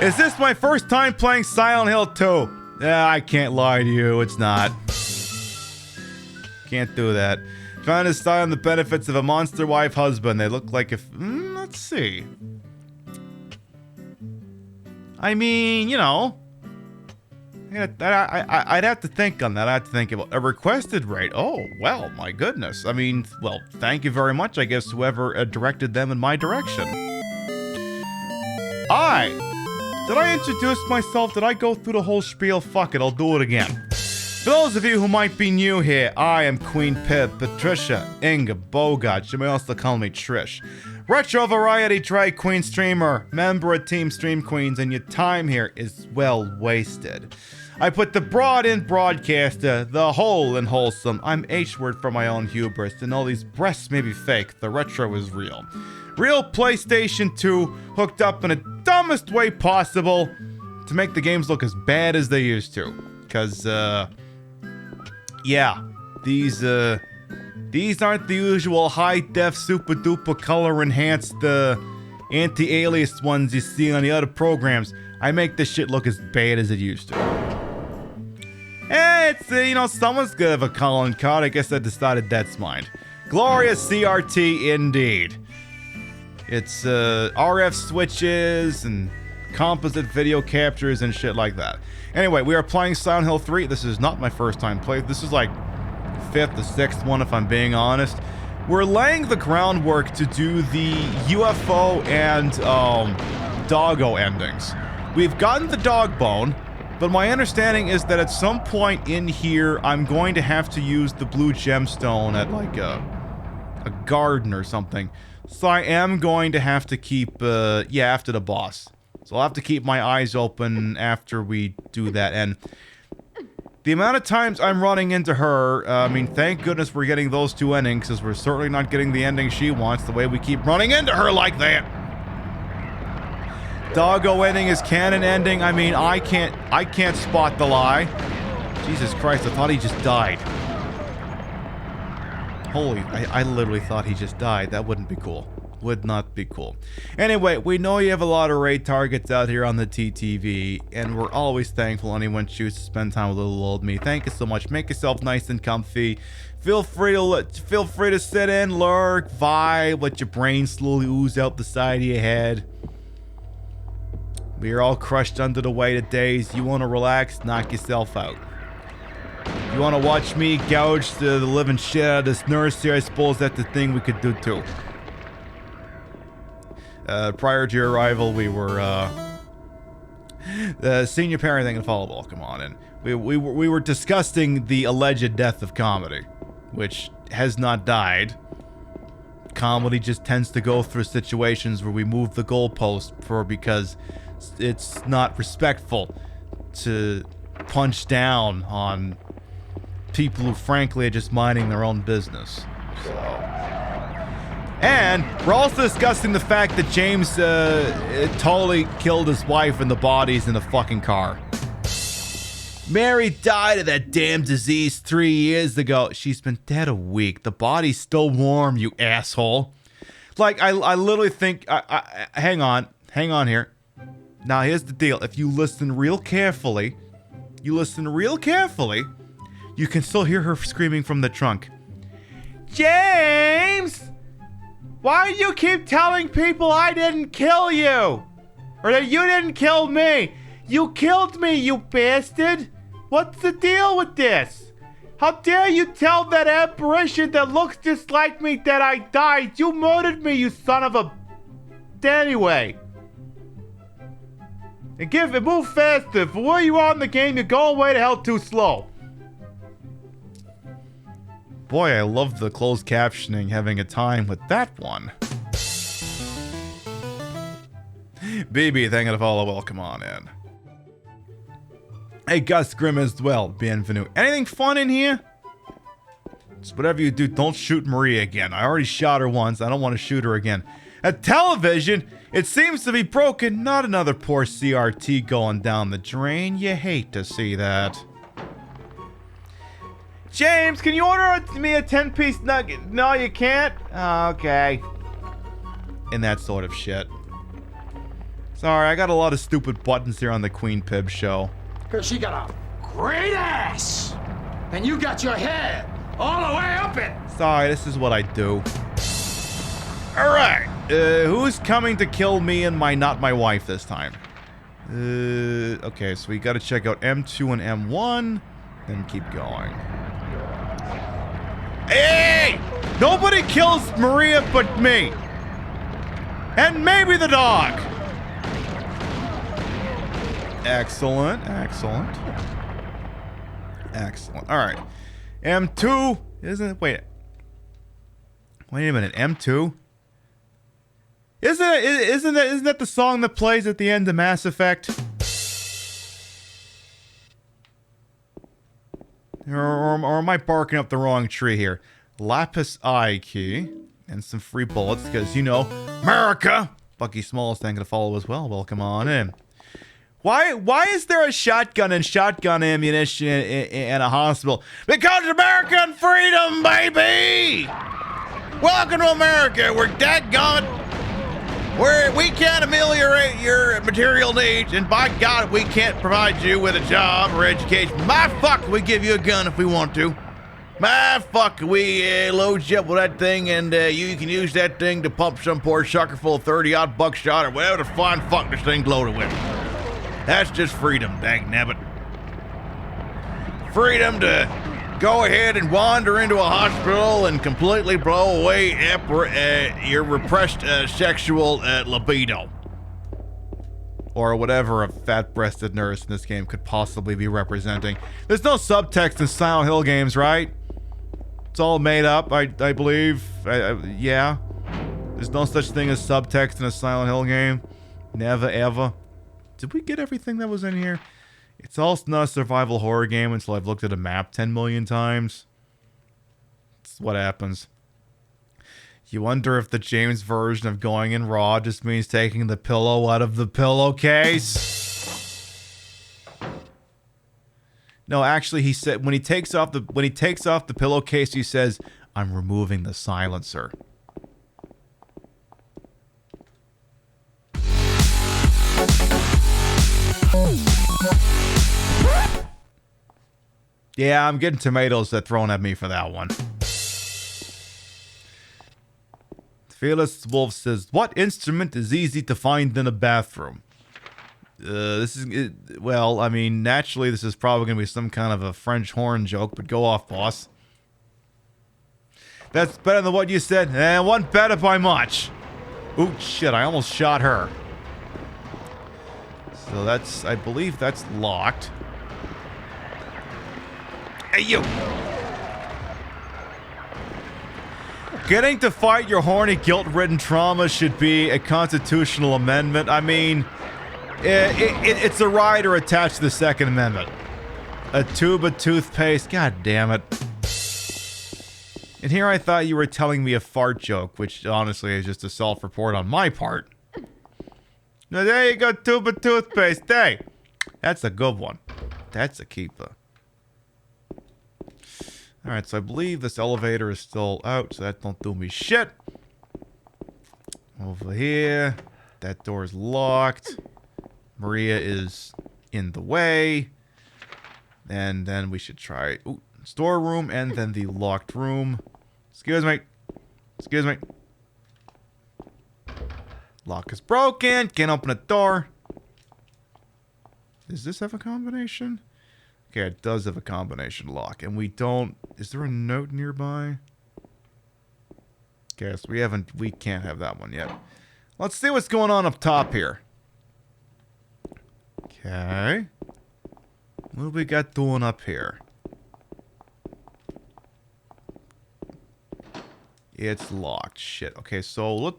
Is this my first time playing Silent Hill 2? Yeah, I can't lie to you. It's not. Can't do that. Trying to decide on the benefits of a monster wife husband. They look like if... let's see. I mean, you know... I'd have to think on that. I'd have to think about a requested rate. Oh, well, my goodness. I mean, well, thank you very much, I guess, whoever directed them in my direction. Did I introduce myself? Did I go through the whole spiel? Fuck it, I'll do it again. For those of you who might be new here, I am Queen Pib, Patricia, Inga, Bogart, you may also call me Trish. Retro Variety Drag Queen Streamer, member of Team Stream Queens, and your time here is well wasted. I put the broad in broadcaster, the whole in wholesome. I'm H-word for my own hubris, and all these breasts may be fake, the retro is real. Real PlayStation 2 hooked up in the dumbest way possible to make the games look as bad as they used to. Because, yeah, these aren't the usual high-def, super-duper color-enhanced, anti-alias ones you see on the other programs. I make this shit look as bad as it used to. It's, you know, someone's gonna have a calling card. I guess I decided that's mine. Glorious CRT indeed. It's, RF switches and composite video captures and shit like that. Anyway, we are playing Silent Hill 3. This is not my first time playing. This is like 5th or 6th one, if I'm being honest. We're laying the groundwork to do the UFO and doggo endings. We've gotten the dog bone, but my understanding is that at some point in here, I'm going to have to use the blue gemstone at like a garden or something. So I am going to have to keep, after the boss. So I'll have to keep my eyes open after we do that. And the amount of times I'm running into her, I mean, thank goodness we're getting those 2 endings, because we're certainly not getting the ending she wants the way we keep running into her like that. Doggo ending is canon ending. I mean, I can't spot the lie. Jesus Christ, I thought he just died. Holy, I literally thought he just died. That wouldn't be cool. Would not be cool. Anyway, we know you have a lot of raid targets out here on the TTV, and we're always thankful anyone chooses to spend time with little old me. Thank you so much. Make yourself nice and comfy. Feel free to sit in, lurk, vibe, let your brain slowly ooze out the side of your head. We are all crushed under the weight of days. You want to relax? Knock yourself out. You want to watch me gouge the living shit out of this nurse here? I suppose that's the thing we could do too. Prior to your arrival, we were the senior parenting and follow ball. Come on, and we were discussing the alleged death of comedy, which has not died. Comedy just tends to go through situations where we move the goalpost because it's not respectful to punch down on people who frankly are just minding their own business. So, and we're also discussing the fact that James totally killed his wife and the bodies in the fucking car. Mary died of that damn disease 3 years ago. She's been dead a week. The body's still warm, you asshole. Like, I literally think... hang on here. Now, here's the deal. If you listen real carefully, you can still hear her screaming from the trunk. James! Why do you keep telling people I didn't kill you? Or that you didn't kill me? You killed me, you bastard! What's the deal with this? How dare you tell that apparition that looks just like me that I died? You murdered me, you son of a... Anyway. And move faster. For where you are in the game, you're going way to hell too slow. Boy, I love the closed captioning having a time with that one. BB, thank you to follow. Welcome on in. Hey, Gus Grimm as well. Bienvenue. Anything fun in here? Just whatever you do, don't shoot Maria again. I already shot her once. I don't want to shoot her again. At television, it seems to be broken. Not another poor CRT going down the drain. You hate to see that. James, can you order me a 10-piece nugget? No, you can't? Okay. And that sort of shit. Sorry, I got a lot of stupid buttons here on the Queen Pib show. Because she got a great ass. And you got your head all the way up it. Sorry, this is what I do. Alright. Who's coming to kill me and not my wife this time? Okay, so we gotta check out M2 and M1. Then keep going. Hey! Nobody kills Maria but me. And maybe the dog. Excellent, excellent. Excellent. Alright. M2 isn't it? Wait a minute, M2? Isn't that the song that plays at the end of Mass Effect? Or am I barking up the wrong tree here? Lapis eye key and some free bullets because, you know, America! Bucky Smalls, thank you to follow as well. Welcome on in. Why is there a shotgun and shotgun ammunition in a hospital? Because American freedom, baby! Welcome to America. We're dadgone. We can't ameliorate your material needs, and by God, we can't provide you with a job or education. My fuck, we give you a gun if we want to. Fuck, we load you up with that thing, and you can use that thing to pump some poor sucker full of 30-odd buckshot or whatever the fine fuck this thing's loaded with. That's just freedom, dagnabbit. Freedom to go ahead and wander into a hospital and completely blow away your repressed sexual libido. Or whatever a fat-breasted nurse in this game could possibly be representing. There's no subtext in Silent Hill games, right? It's all made up, I believe. Yeah. There's no such thing as subtext in a Silent Hill game. Never, ever. Did we get everything that was in here? It's also not a survival horror game until I've looked at a map 10 million times. That's what happens. You wonder if the James version of going in raw just means taking the pillow out of the pillowcase. No, actually, he said when he takes off the pillowcase, he says, "I'm removing the silencer." Yeah, I'm getting tomatoes thrown at me for that one. Fearless Wolf says, "What instrument is easy to find in a bathroom?" Well, I mean, naturally, this is probably going to be some kind of a French horn joke, but go off, boss. That's better than what you said. One better by much. Ooh, shit, I almost shot her. So that's, I believe that's locked. Hey, you! Getting to fight your horny, guilt-ridden trauma should be a constitutional amendment. I mean, it's a rider attached to the Second Amendment. A tube of toothpaste. God damn it. And here I thought you were telling me a fart joke, which honestly is just a self-report on my part. Now there you go, tube of toothpaste. Hey, that's a good one. That's a keeper. Alright, so I believe this elevator is still out, so that don't do me shit. Over here. That door is locked. Maria is in the way. And then we should try storeroom and then the locked room. Excuse me. Excuse me. Lock is broken. Can't open a door. Does this have a combination? Okay, it does have a combination lock. And we don't... Is there a note nearby? Okay, so we can't have that one yet. Let's see what's going on up top here. Okay. What do we got doing up here? It's locked. Shit. Okay, so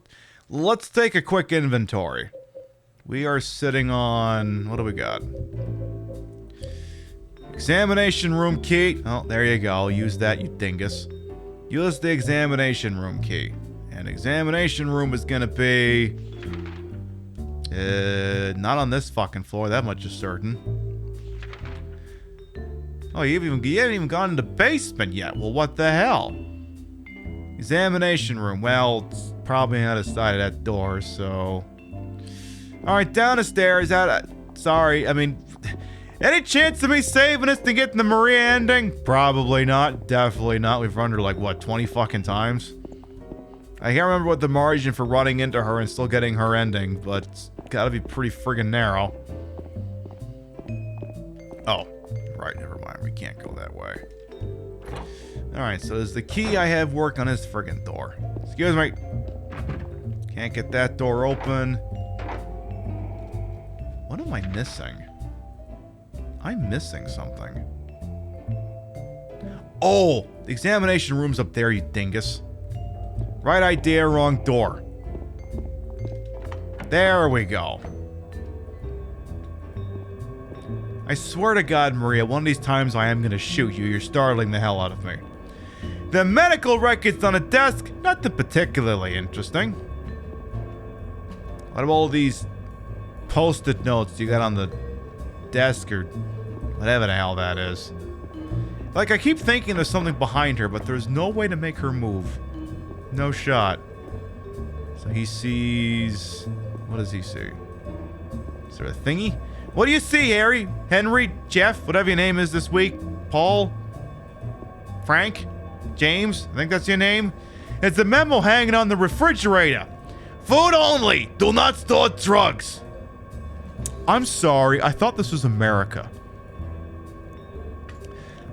let's take a quick inventory. We are sitting on... What do we got? Examination room key. Oh, there you go. Use that, you dingus. Use the examination room key. And examination room is gonna be... not on this fucking floor. That much is certain. Oh, you haven't even gone in the basement yet. Well, what the hell? Examination room. Well, it's probably on the side of that door, so... Alright, down the stairs. Sorry, I mean... Any chance of me saving us to get the Maria ending? Probably not. Definitely not. We've run her like, what, 20 fucking times? I can't remember what the margin for running into her and still getting her ending, but it's gotta be pretty friggin' narrow. Oh, right, never mind. We can't go that way. Alright, so does the key I have work on this friggin' door? Excuse me. Can't get that door open. What am I missing? I'm missing something. Oh, the examination room's up there, you dingus. Right idea, wrong door. There we go. I swear to God, Maria, one of these times I am gonna shoot you. You're startling the hell out of me. The medical records on a desk, nothing particularly interesting. What about all these post-it notes you got on the desk or whatever the hell that is? Like, I keep thinking there's something behind her, but there's no way to make her move. No shot. So he sees... What does he see? Is there a thingy? What do you see, Harry? Henry? Jeff? Whatever your name is this week? Paul? Frank? James? I think that's your name? It's a memo hanging on the refrigerator. Food only. Do not store drugs. I'm sorry. I thought this was America.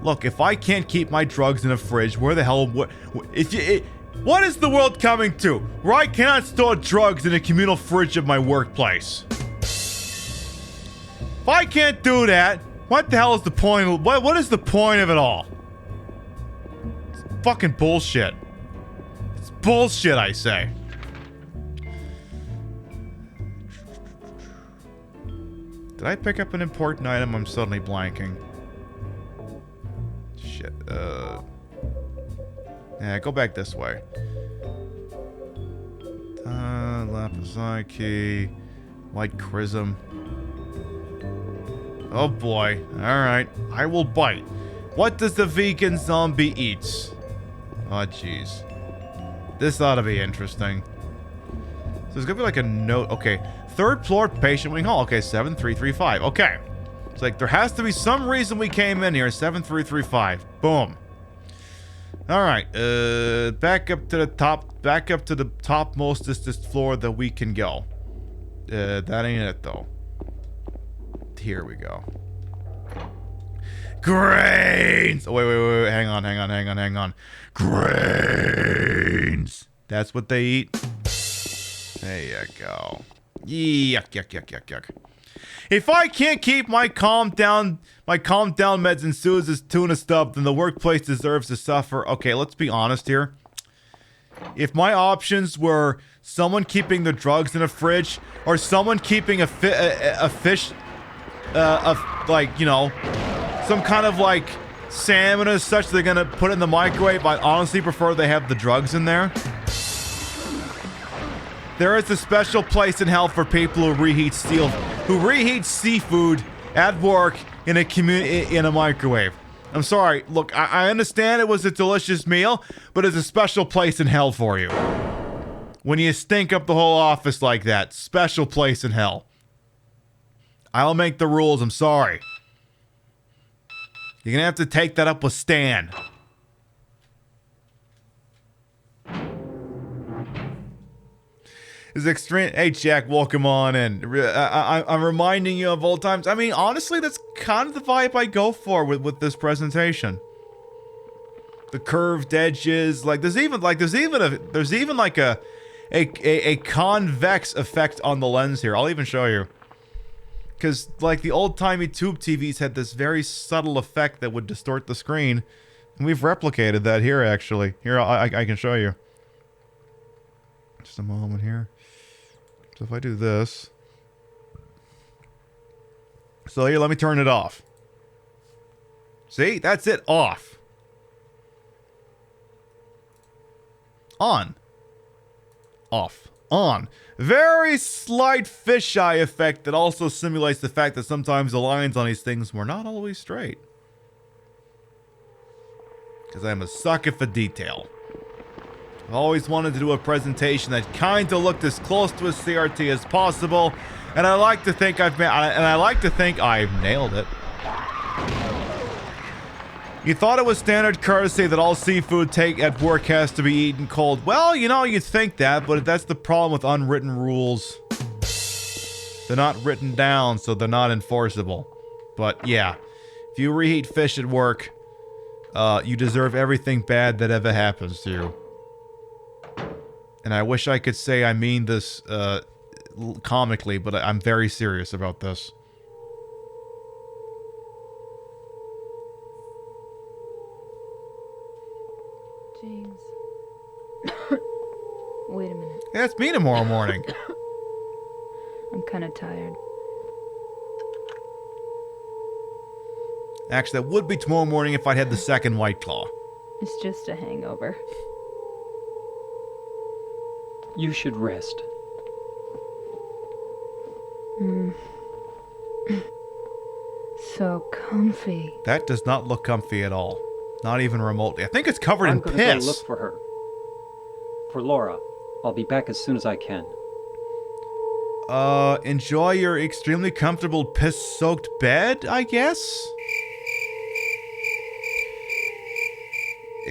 Look, if I can't keep my drugs in a fridge, where the hell... What is the world coming to? Where I cannot store drugs in a communal fridge of my workplace. If I can't do that, what the hell is the point of... What is the point of it all? It's fucking bullshit. It's bullshit, I say. Did I pick up an important item? I'm suddenly blanking. Shit. Yeah, go back this way. Lapis key. White chrism. Oh boy. Alright. I will bite. What does the vegan zombie eat? Oh jeez. This ought to be interesting. So there's gonna be like a note. Okay. 3rd floor patient wing hall. Okay, 7335. Okay. It's like there has to be some reason we came in here. 7335. Boom. Alright. Back up to the top. Back up to the topmostest floor that we can go. That ain't it though. Here we go. Grains! Oh, wait. Hang on. Grains! That's what they eat? There you go. Yuck. If I can't keep my calm down meds and Suze's tuna stuff, then the workplace deserves to suffer. Okay, let's be honest here. If my options were someone keeping the drugs in a fridge or someone keeping a fish, like, you know, some kind of like salmon or such they're gonna put in the microwave, I'd honestly prefer they have the drugs in there. There is a special place in hell for people who reheat seafood at work in a microwave. I'm sorry. Look, I understand it was a delicious meal, but it's a special place in hell for you. When you stink up the whole office like that, special place in hell. I'll make the rules. I'm sorry. You're gonna have to take that up with Stan. Is extreme. Hey, Jack, welcome on in. I'm reminding you of old times. I mean, honestly, that's kind of the vibe I go for with this presentation. The curved edges, like there's even like a convex effect on the lens here. I'll even show you. Because like the old-timey tube TVs had this very subtle effect that would distort the screen, and we've replicated that here actually. Here, I can show you. Just a moment here. So if I do this. So here, let me turn it off. See? That's it. Off. On. Off. On. Very slight fisheye effect that also simulates the fact that sometimes the lines on these things were not always straight. Because I'm a sucker for detail. I've always wanted to do a presentation that kind of looked as close to a CRT as possible, and I like to think I've nailed it. You thought it was standard courtesy that all seafood at work has to be eaten cold. Well, you know, you'd think that, but that's the problem with unwritten rules. They're not written down, so they're not enforceable. But yeah, if you reheat fish at work, you deserve everything bad that ever happens to you. And I wish I could say I mean this comically, but I'm very serious about this. James. Wait a minute. Yeah, it's me tomorrow morning. I'm kind of tired. Actually, that would be tomorrow morning if I'd had the second White Claw. It's just a hangover. You should rest. So comfy. That does not look comfy at all. Not even remotely. I think it's covered in piss. I'm gonna go look for her. For Laura. I'll be back as soon as I can. Enjoy your extremely comfortable piss-soaked bed, I guess?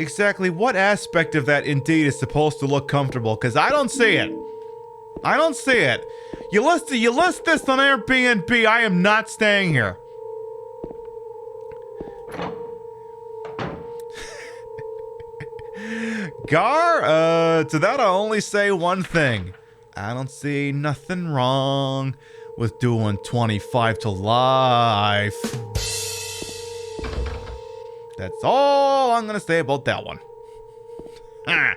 exactly what aspect of that indeed is supposed to look comfortable, because I don't see it. I don't see it. You list this on Airbnb, I am not staying here. Gar, to that I'll only say one thing. I don't see nothing wrong with doing 25 to life. That's all I'm gonna say about that one. The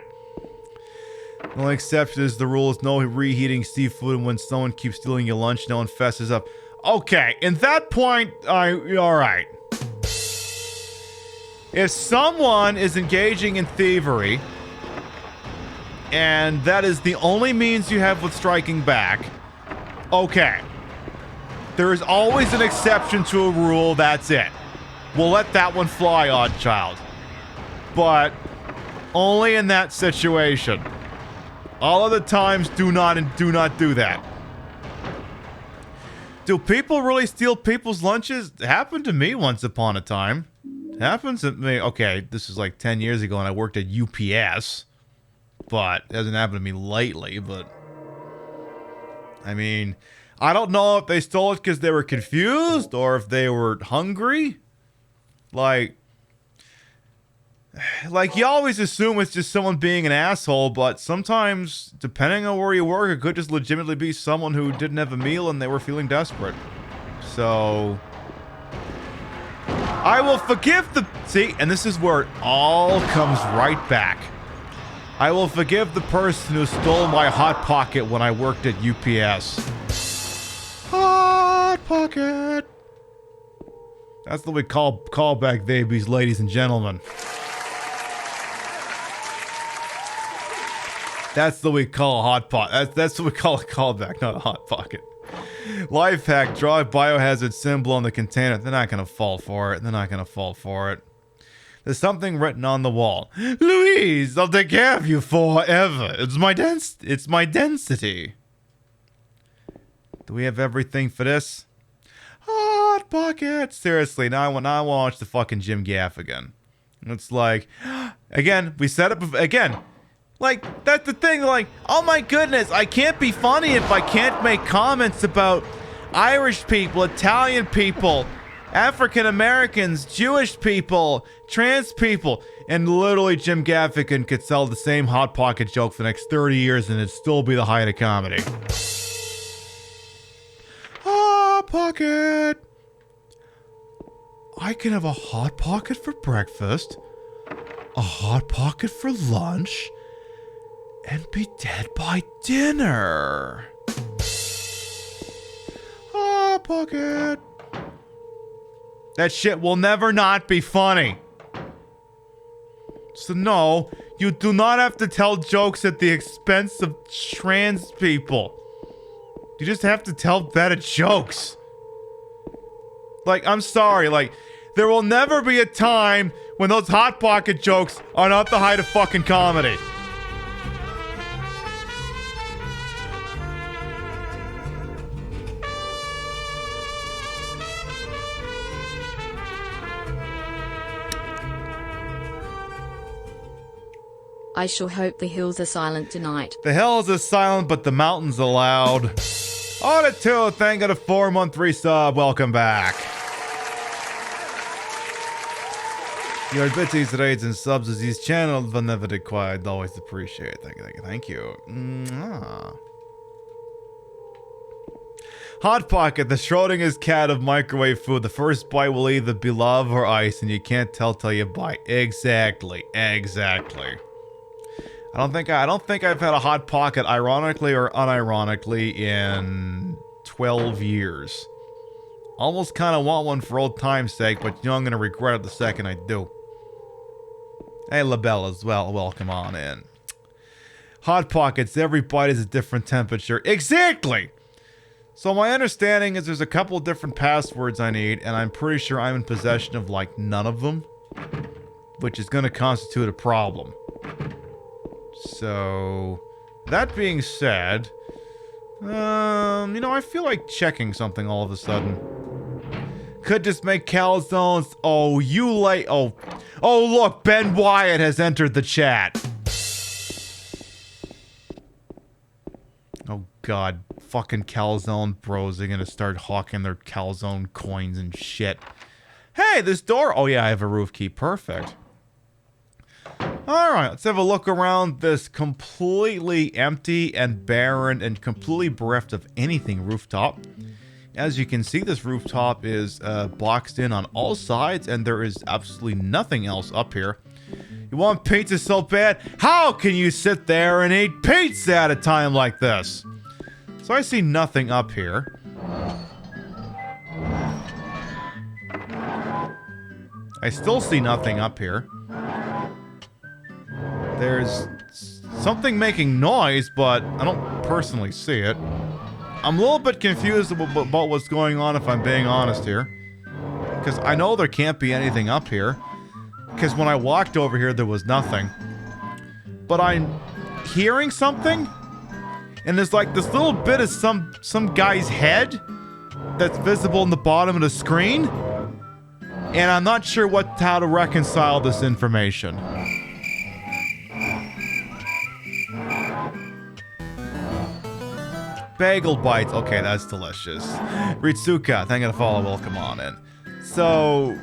only exception is the rule is no reheating seafood, and when someone keeps stealing your lunch, no one fesses up. Okay, in that point, alright. If someone is engaging in thievery, and that is the only means you have with striking back, okay. There is always an exception to a rule, that's it. We'll let that one fly, odd child. But only in that situation. All other times, do not do that. Do people really steal people's lunches? It happened to me once upon a time. It happens to me. Okay, this is like 10 years ago and I worked at UPS. But it hasn't happened to me lately, but... I mean, I don't know if they stole it because they were confused or if they were hungry. Like, you always assume it's just someone being an asshole, but sometimes, depending on where you work, it could just legitimately be someone who didn't have a meal and they were feeling desperate. So... I will forgive the... See, and this is where it all comes right back. I will forgive the person who stole my Hot Pocket when I worked at UPS. Hot Pocket! That's what we call callback babies, ladies and gentlemen. That's what we call a Hot Pot. That's what we call a callback, not a Hot Pocket. Life hack, draw a biohazard symbol on the container. They're not gonna fall for it. They're not gonna fall for it. There's something written on the wall. Louise, I'll take care of you forever. It's my density. Do we have everything for this? Hot Pocket. Seriously, now I want to watch the fucking Jim Gaffigan. And it's like, again, we set up again. Like, that's the thing, like, oh my goodness, I can't be funny if I can't make comments about Irish people, Italian people, African Americans, Jewish people, trans people, and literally Jim Gaffigan could sell the same Hot Pocket joke for the next 30 years and it'd still be the height of comedy. Hot Pocket! I can have a Hot Pocket for breakfast, a Hot Pocket for lunch, and be dead by dinner. Hot Pocket! That shit will never not be funny. So no, you do not have to tell jokes at the expense of trans people. You just have to tell better jokes. Like, I'm sorry, like, there will never be a time when those Hot Pocket jokes are not the height of fucking comedy. I sure hope the hills are silent tonight. The hills are silent, but the mountains are loud. On it too, thank you to 4-month resub. Welcome back. Your bitties, raids, and subs as these channels but never required. Always appreciate. Thank you, thank you, thank you. Mwah. Hot Pocket, the Schrodinger's cat of microwave food. The first bite will either be lava or ice, and you can't tell till you bite. Exactly, exactly. I don't think I've had a Hot Pocket, ironically or unironically, in 12 years. Almost kind of want one for old time's sake, but you know I'm gonna regret it the second I do. Hey, LaBelle as well. Welcome on in. Hot Pockets, every bite is a different temperature. Exactly! So my understanding is there's a couple of different passwords I need, and I'm pretty sure I'm in possession of, like, none of them. Which is gonna constitute a problem. So, that being said, you know, I feel like checking something all of a sudden. Could just make calzones. Oh, you like, oh, Oh, look, Ben Wyatt has entered the chat. Oh, God. Fucking calzone bros are gonna start hawking their calzone coins and shit. Hey, this door. Oh, yeah, I have a roof key. Perfect. Alright, let's have a look around this completely empty and barren and completely bereft of anything rooftop. As you can see, this rooftop is boxed in on all sides, and there is absolutely nothing else up here. You want pizza so bad? How can you sit there and eat pizza at a time like this? So I see nothing up here. I still see nothing up here. There's something making noise, but I don't personally see it. I'm a little bit confused about what's going on, if I'm being honest here. Because I know there can't be anything up here. Because when I walked over here, there was nothing. But I'm hearing something. And there's like this little bit of some guy's head that's visible in the bottom of the screen. And I'm not sure how to reconcile this information. Bagel bites. Okay, that's delicious. Ritsuka, thank you for the follow. Welcome on in. So,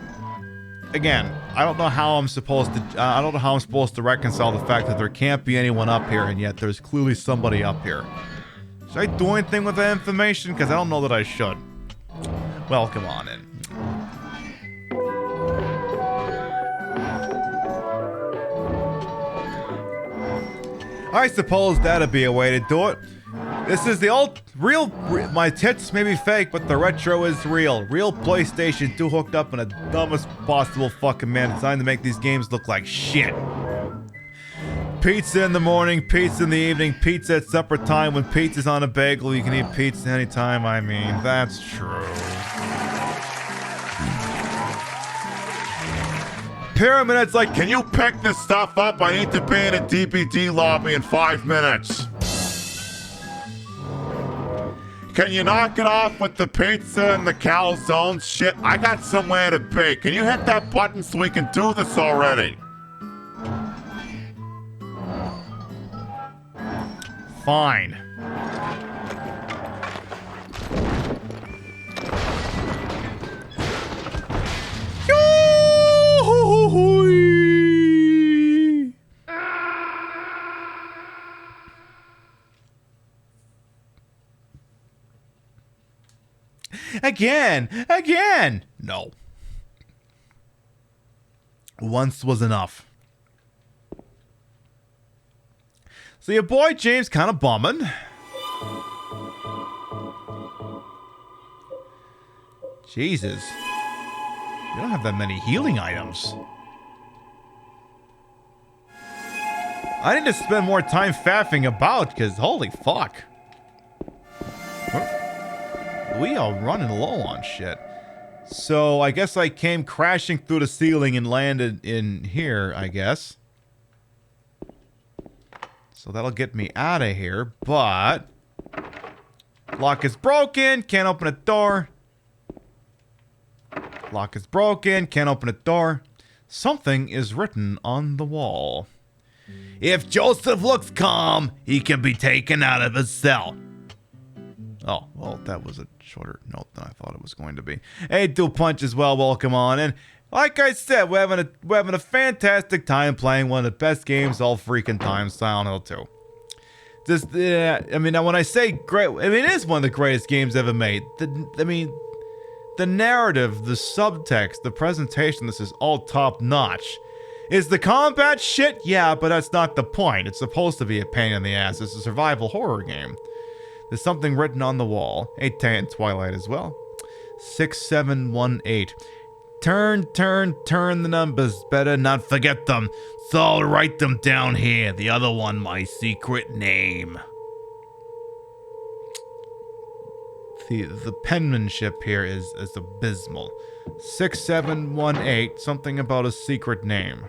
again, I don't know how I'm supposed to reconcile the fact that there can't be anyone up here, and yet there's clearly somebody up here. Should I do anything with that information? Because I don't know that I should. Welcome on in. I suppose that'd be a way to do it. This is the old, my tits may be fake, but the retro is real. Real PlayStation 2 hooked up in a dumbest possible fucking man designed to make these games look like shit. Pizza in the morning, pizza in the evening, pizza at supper time. When pizza's on a bagel, you can eat pizza anytime. I mean, that's true. Pyramid's like, can you pick this stuff up? I need to be in a DPD lobby in 5 minutes. Can you knock it off with the pizza and the calzone shit? I got somewhere to be. Can you hit that button so we can do this already? Fine. Again! No. Once was enough. So your boy James kind of bumming. Jesus. We don't have that many healing items. I need to spend more time faffing about, because holy fuck. We are running low on shit. So I guess I came crashing through the ceiling and landed in here, I guess. So that'll get me out of here, but lock is broken, can't open a door. Lock is broken, can't open a door. Something is written on the wall. If Joseph looks calm, he can be taken out of his cell. Oh, well, that was a shorter note than I thought it was going to be. Hey, Do Punch as well, welcome on in. Like I said, we're having a fantastic time playing one of the best games all freaking time, Silent Hill 2. Just, I mean, now when I say great, I mean, it is one of the greatest games ever made. The narrative, the subtext, the presentation, this is all top notch. Is the combat shit? Yeah, but that's not the point. It's supposed to be a pain in the ass. It's a survival horror game. There's something written on the wall. 810 Twilight as well. 6718. Turn the numbers. Better not forget them. So I'll write them down here. The other one, my secret name. The penmanship here is abysmal. 6718. Something about a secret name.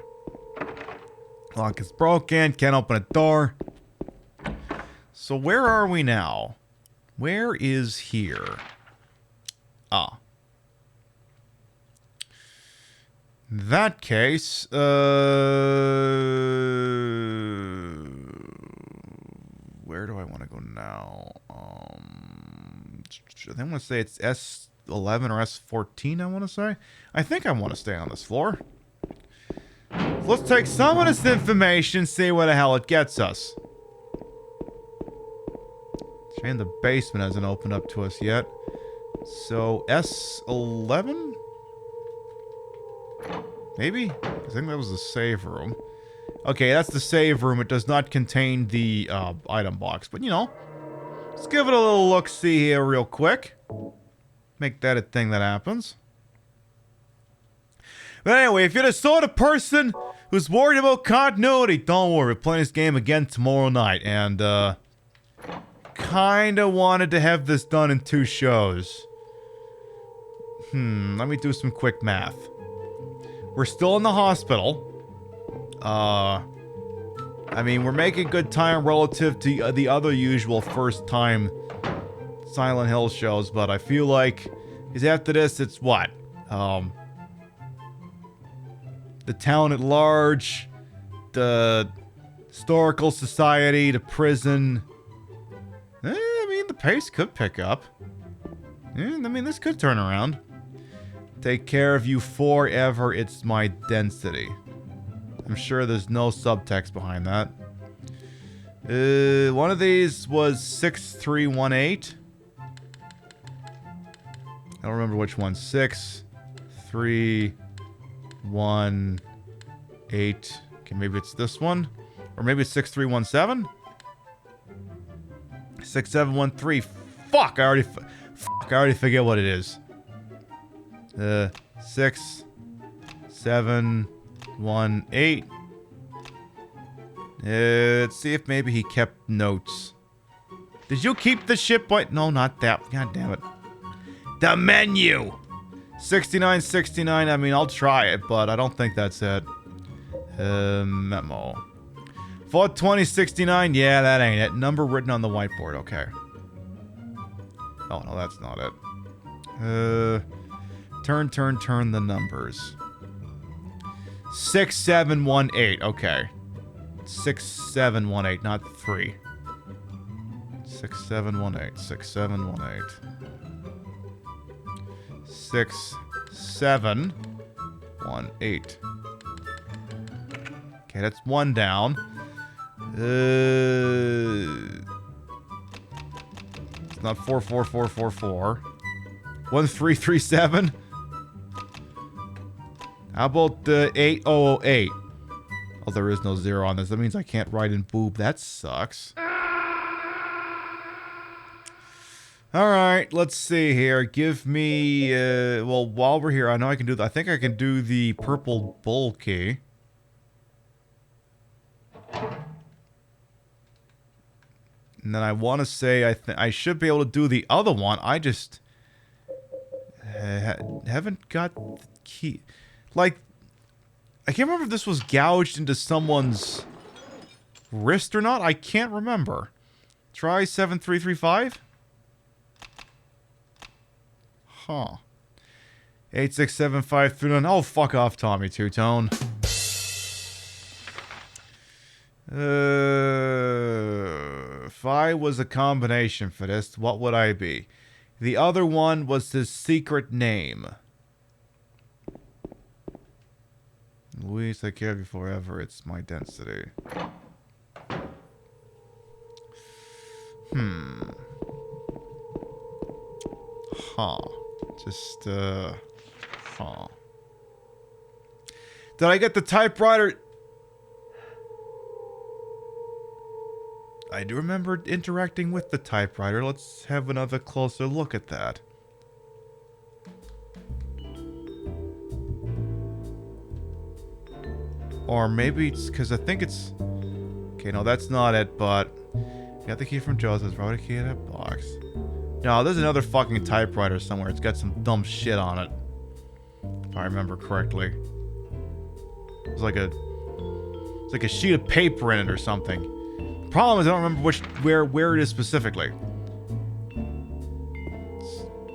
Lock is broken. Can't open a door. So where are we now? Where is here? Ah. In that case, where do I want to go now? I think I want to say it's S11 or S14, I want to say. I think I want to stay on this floor. Let's take some of this information, see where the hell it gets us. Shame the basement hasn't opened up to us yet. So, S11? Maybe? I think that was the save room. Okay, that's the save room. It does not contain the item box. But, you know, let's give it a little look-see here real quick. Make that a thing that happens. But anyway, if you're the sort of person who's worried about continuity, don't worry. We're playing this game again tomorrow night. And, kinda wanted to have this done in 2 shows. Let me do some quick math. We're still in the hospital. I mean, we're making good time relative to the other usual first-time Silent Hill shows, but I feel like, because after this, it's what? The town at large, the historical society, the prison. I mean, the pace could pick up. I mean, this could turn around. Take care of you forever, it's my density. I'm sure there's no subtext behind that. One of these was 6318. I don't remember which one. 6318. Okay, maybe it's this one. Or maybe it's 6317. 6713. Fuck! I already forget what it is. 6718. Let's see if maybe he kept notes. Did you keep the ship? No, not that. God damn it. The menu! 6969. I mean, I'll try it, but I don't think that's it. Memo. 42069. Yeah, that ain't it. Number written on the whiteboard. Okay. Oh, no, that's not it. Turn the numbers. 6718. Okay. 6718, not 3. 6718. 6718. 6718. Okay, that's 1 down. It's not 44444. 1337. How about 8008? Oh, there is no 0 on this. That means I can't write in boob. That sucks. Alright, let's see here. Give me, well, while we're here, I know I can do I think I can do the purple bull key. And then I want to say I should be able to do the other one. I just haven't got the key. Like, I can't remember if this was gouged into someone's wrist or not. I can't remember. Try 7335. Huh. 86753. Oh, fuck off, Tommy Two-Tone. If I was a combination for this, what would I be? The other one was his secret name. Louise, I care of you forever. It's my density. Huh. Just, huh. Did I get the typewriter? I do remember interacting with the typewriter. Let's have another closer look at that. Or maybe it's because I think it's... Okay, no, that's not it, but... Got the key from Joseph's. Wrote a key in that box. No, there's another fucking typewriter somewhere. It's got some dumb shit on it. If I remember correctly. It's like a sheet of paper in it or something. The problem is I don't remember where it is specifically.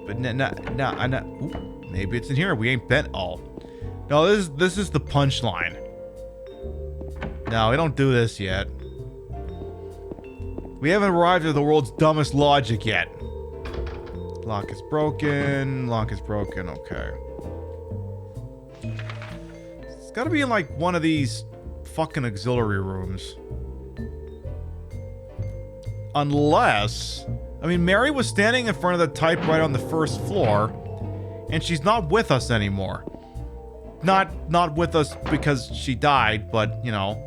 But ooh, maybe it's in here. We ain't bent all. No, this is the punchline. No, we don't do this yet. We haven't arrived at the world's dumbest logic yet. Lock is broken. Lock is broken. Okay. It's gotta be in like one of these fucking auxiliary rooms. Unless... I mean, Mary was standing in front of the typewriter on the first floor, and she's not with us anymore. Not with us because she died, but, you know...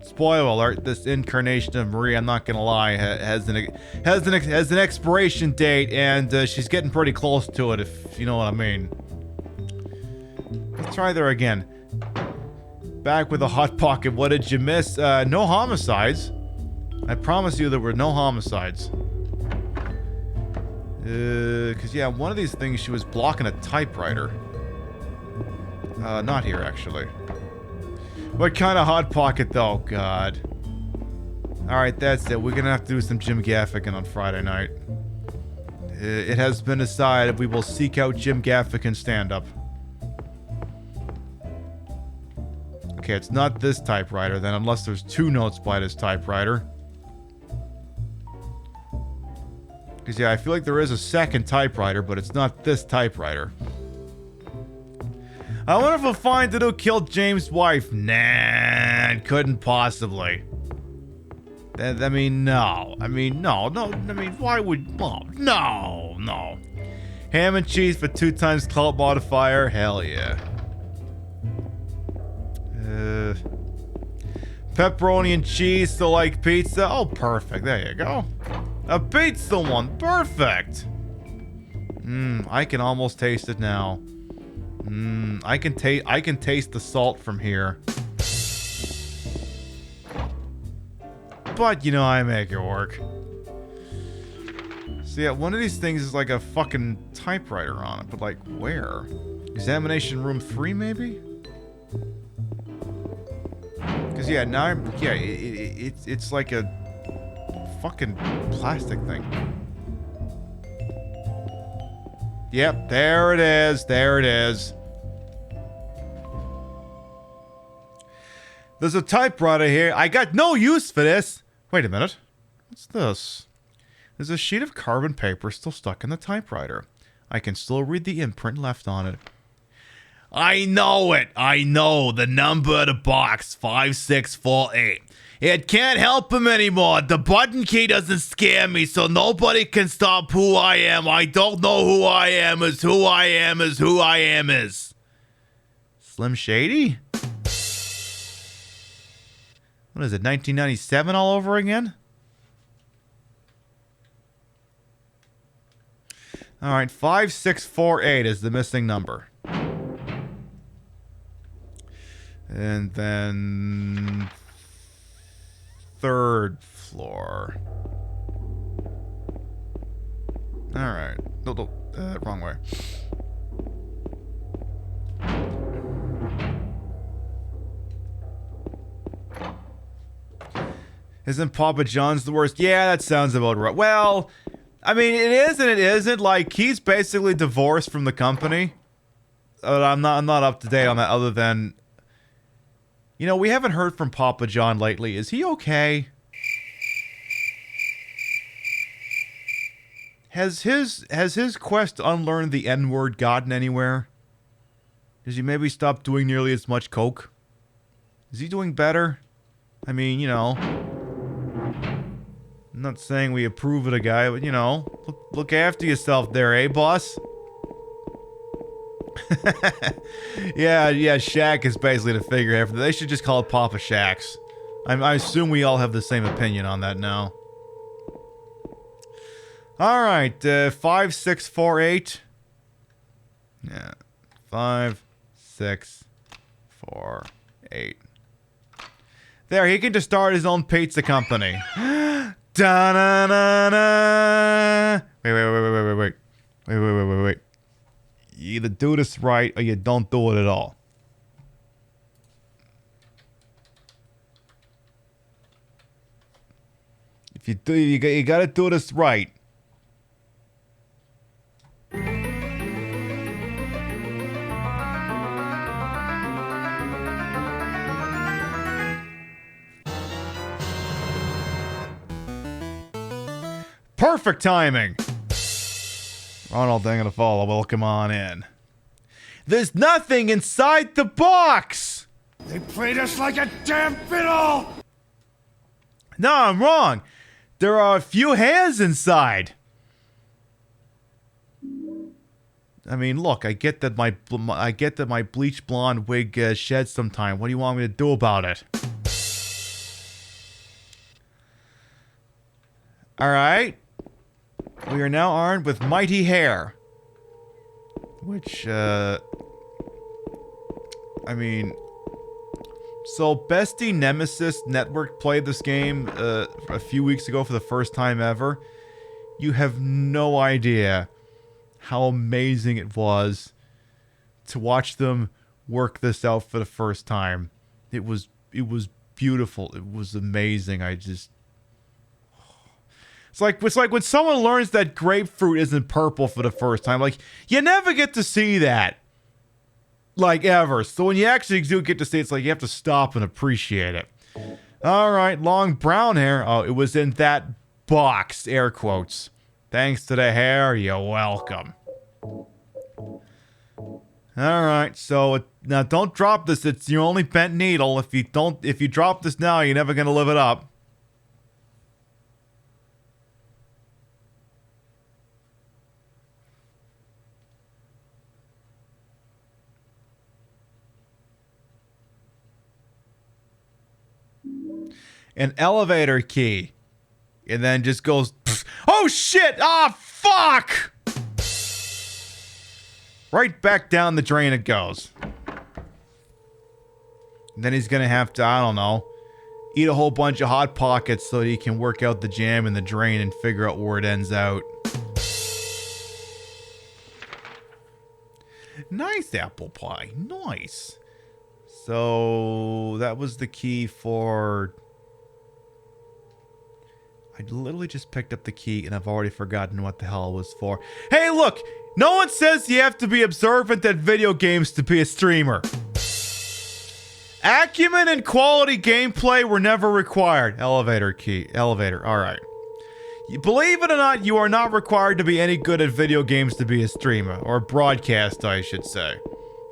spoiler alert, this incarnation of Marie, I'm not gonna lie, has an expiration date, and she's getting pretty close to it, if you know what I mean. Let's try there again. Back with a hot pocket. What did you miss? No homicides. I promise you there were no homicides. Cause yeah, one of these things she was blocking a typewriter. Not here actually. What kind of hot pocket though? God. Alright, that's it. We're gonna have to do some Jim Gaffigan on Friday night. It has been decided we will seek out Jim Gaffigan stand-up. Okay, it's not this typewriter then, unless there's two notes by this typewriter. Because yeah, I feel like there is a second typewriter, but it's not this typewriter. I wonder if we'll find who killed James' wife. Nah, couldn't possibly. I mean, no. I mean, no. I mean, why would... No. Ham and cheese for 2 times cult modifier? Hell yeah. Pepperoni and cheese, so like pizza? Oh, perfect. There you go. A pizza one. Perfect. I can almost taste it now. I can taste the salt from here. But, you know, I make it work. So yeah, one of these things is like a fucking typewriter on it, but like, where? Examination room 3, maybe? Because yeah, now it's like a fucking plastic thing. Yep, there it is. There it is. There's a typewriter here. I got no use for this. Wait a minute. What's this? There's a sheet of carbon paper still stuck in the typewriter. I can still read the imprint left on it. I know it. I know the number of the box, 5648. It can't help him anymore. The button key doesn't scare me, so nobody can stop who I am. I don't know who I am is who I am is who I am is. Slim Shady? What is it, 1997 all over again? Alright, 5648 is the missing number. And then... 3rd floor. Alright. No, wrong way. Isn't Papa John's the worst? Yeah, that sounds about right. Well, I mean, it is and it isn't. Like, he's basically divorced from the company. I'm not up to date on that other than... You know, we haven't heard from Papa John lately. Is he okay? Has his quest to unlearn the N-word gotten anywhere? Has he maybe stopped doing nearly as much coke? Is he doing better? I mean, you know... I'm not saying we approve of the guy, but, you know... Look after yourself there, eh, boss? yeah, Shaq is basically the figurehead for that. They should just call it Papa Shaq's. I assume we all have the same opinion on that now. Alright, 5648. Yeah, 5648. There, he can just start his own pizza company. Da-na-na-na. Wait. You either do this right or you don't do it at all. If you do, you gotta do this right. Perfect timing. Ronald, I'm gonna follow. Welcome on in. There's nothing inside the box. They played us like a damn fiddle! No, I'm wrong. There are a few hairs inside. I mean, look, I get that my bleach blonde wig sheds sometime. What do you want me to do about it? All right. We are now armed with mighty hair, which I mean, so Bestie Nemesis Network played this game a few weeks ago for the first time ever. You have no idea how amazing it was to watch them work this out for the first time. It was beautiful. It was amazing. It's like when someone learns that grapefruit isn't purple for the first time. Like, you never get to see that. Like, ever. So when you actually do get to see it, it's like you have to stop and appreciate it. Alright, long brown hair. Oh, it was in that box. Air quotes. Thanks to the hair, you're welcome. Alright, so now don't drop this. It's your only bent needle. If you drop this now, you're never gonna live it up. An elevator key. And then just goes, oh shit! Ah, fuck! Right back down the drain it goes. And then he's gonna have to, I don't know, eat a whole bunch of Hot Pockets so that he can work out the jam in the drain and figure out where it ends out. Nice apple pie. Nice. So that was the key for... I literally just picked up the key and I've already forgotten what the hell it was for. Hey, look! No one says you have to be observant at video games to be a streamer. Acumen and quality gameplay were never required. Elevator key. Elevator. Alright. Believe it or not, you are not required to be any good at video games to be a streamer. Or broadcast, I should say.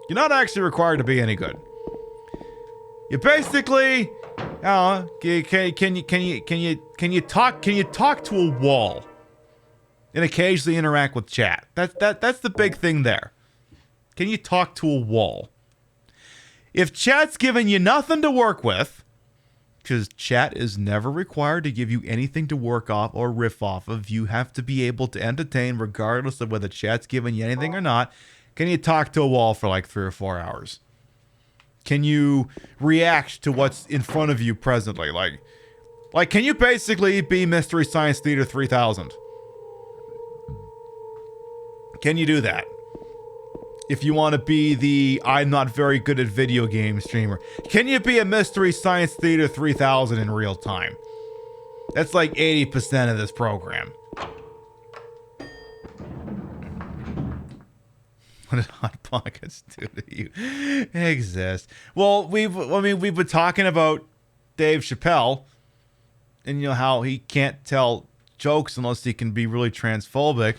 You're not actually required to be any good. You basically... can you talk to a wall and occasionally interact with chat? That's the big thing there. Can you talk to a wall? If chat's giving you nothing to work with, because chat is never required to give you anything to work off or riff off of, you have to be able to entertain regardless of whether chat's giving you anything or not. Can you talk to a wall for like 3 or 4 hours? Can you react to what's in front of you presently? Like, can you basically be Mystery Science Theater 3000? Can you do that? If you want to be the I'm not very good at video game streamer. Can you be a Mystery Science Theater 3000 in real time? That's like 80% of this program. What did Hot Pockets do to you? Exist. Well, we've been talking about Dave Chappelle and, you know, how he can't tell jokes unless he can be really transphobic.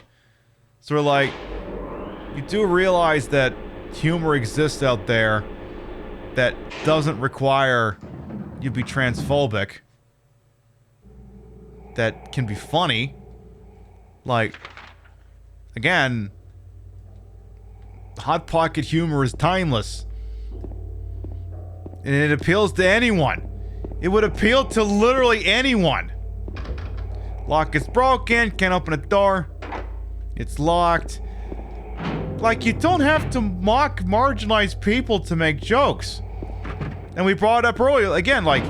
So we're like, you do realize that humor exists out there that doesn't require you be transphobic. That can be funny. Like, again, Hot Pocket humor is timeless. And it appeals to anyone. It would appeal to literally anyone. Lock is broken, can't open a door. It's locked. Like, you don't have to mock marginalized people to make jokes. And we brought up earlier, again, like,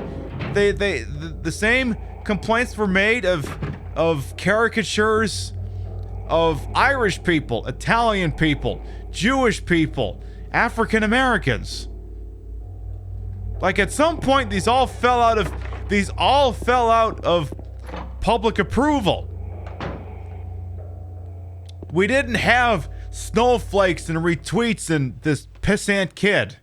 the same complaints were made of caricatures of Irish people, Italian people, Jewish people, African Americans. Like, at some point, these all fell out of public approval. We didn't have snowflakes and retweets and this pissant kid.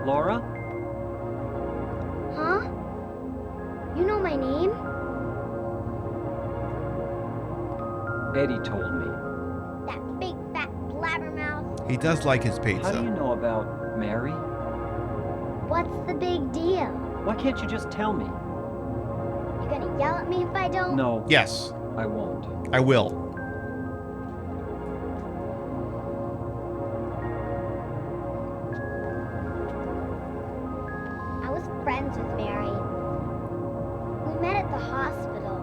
Laura? Huh? You know my name? Eddie told me. That big fat blabbermouth. He does like his pizza. How do you know about Mary? What's the big deal? Why can't you just tell me? You gonna yell at me if I don't? No. Yes. I won't. I will. I was friends with Mary. We met at the hospital.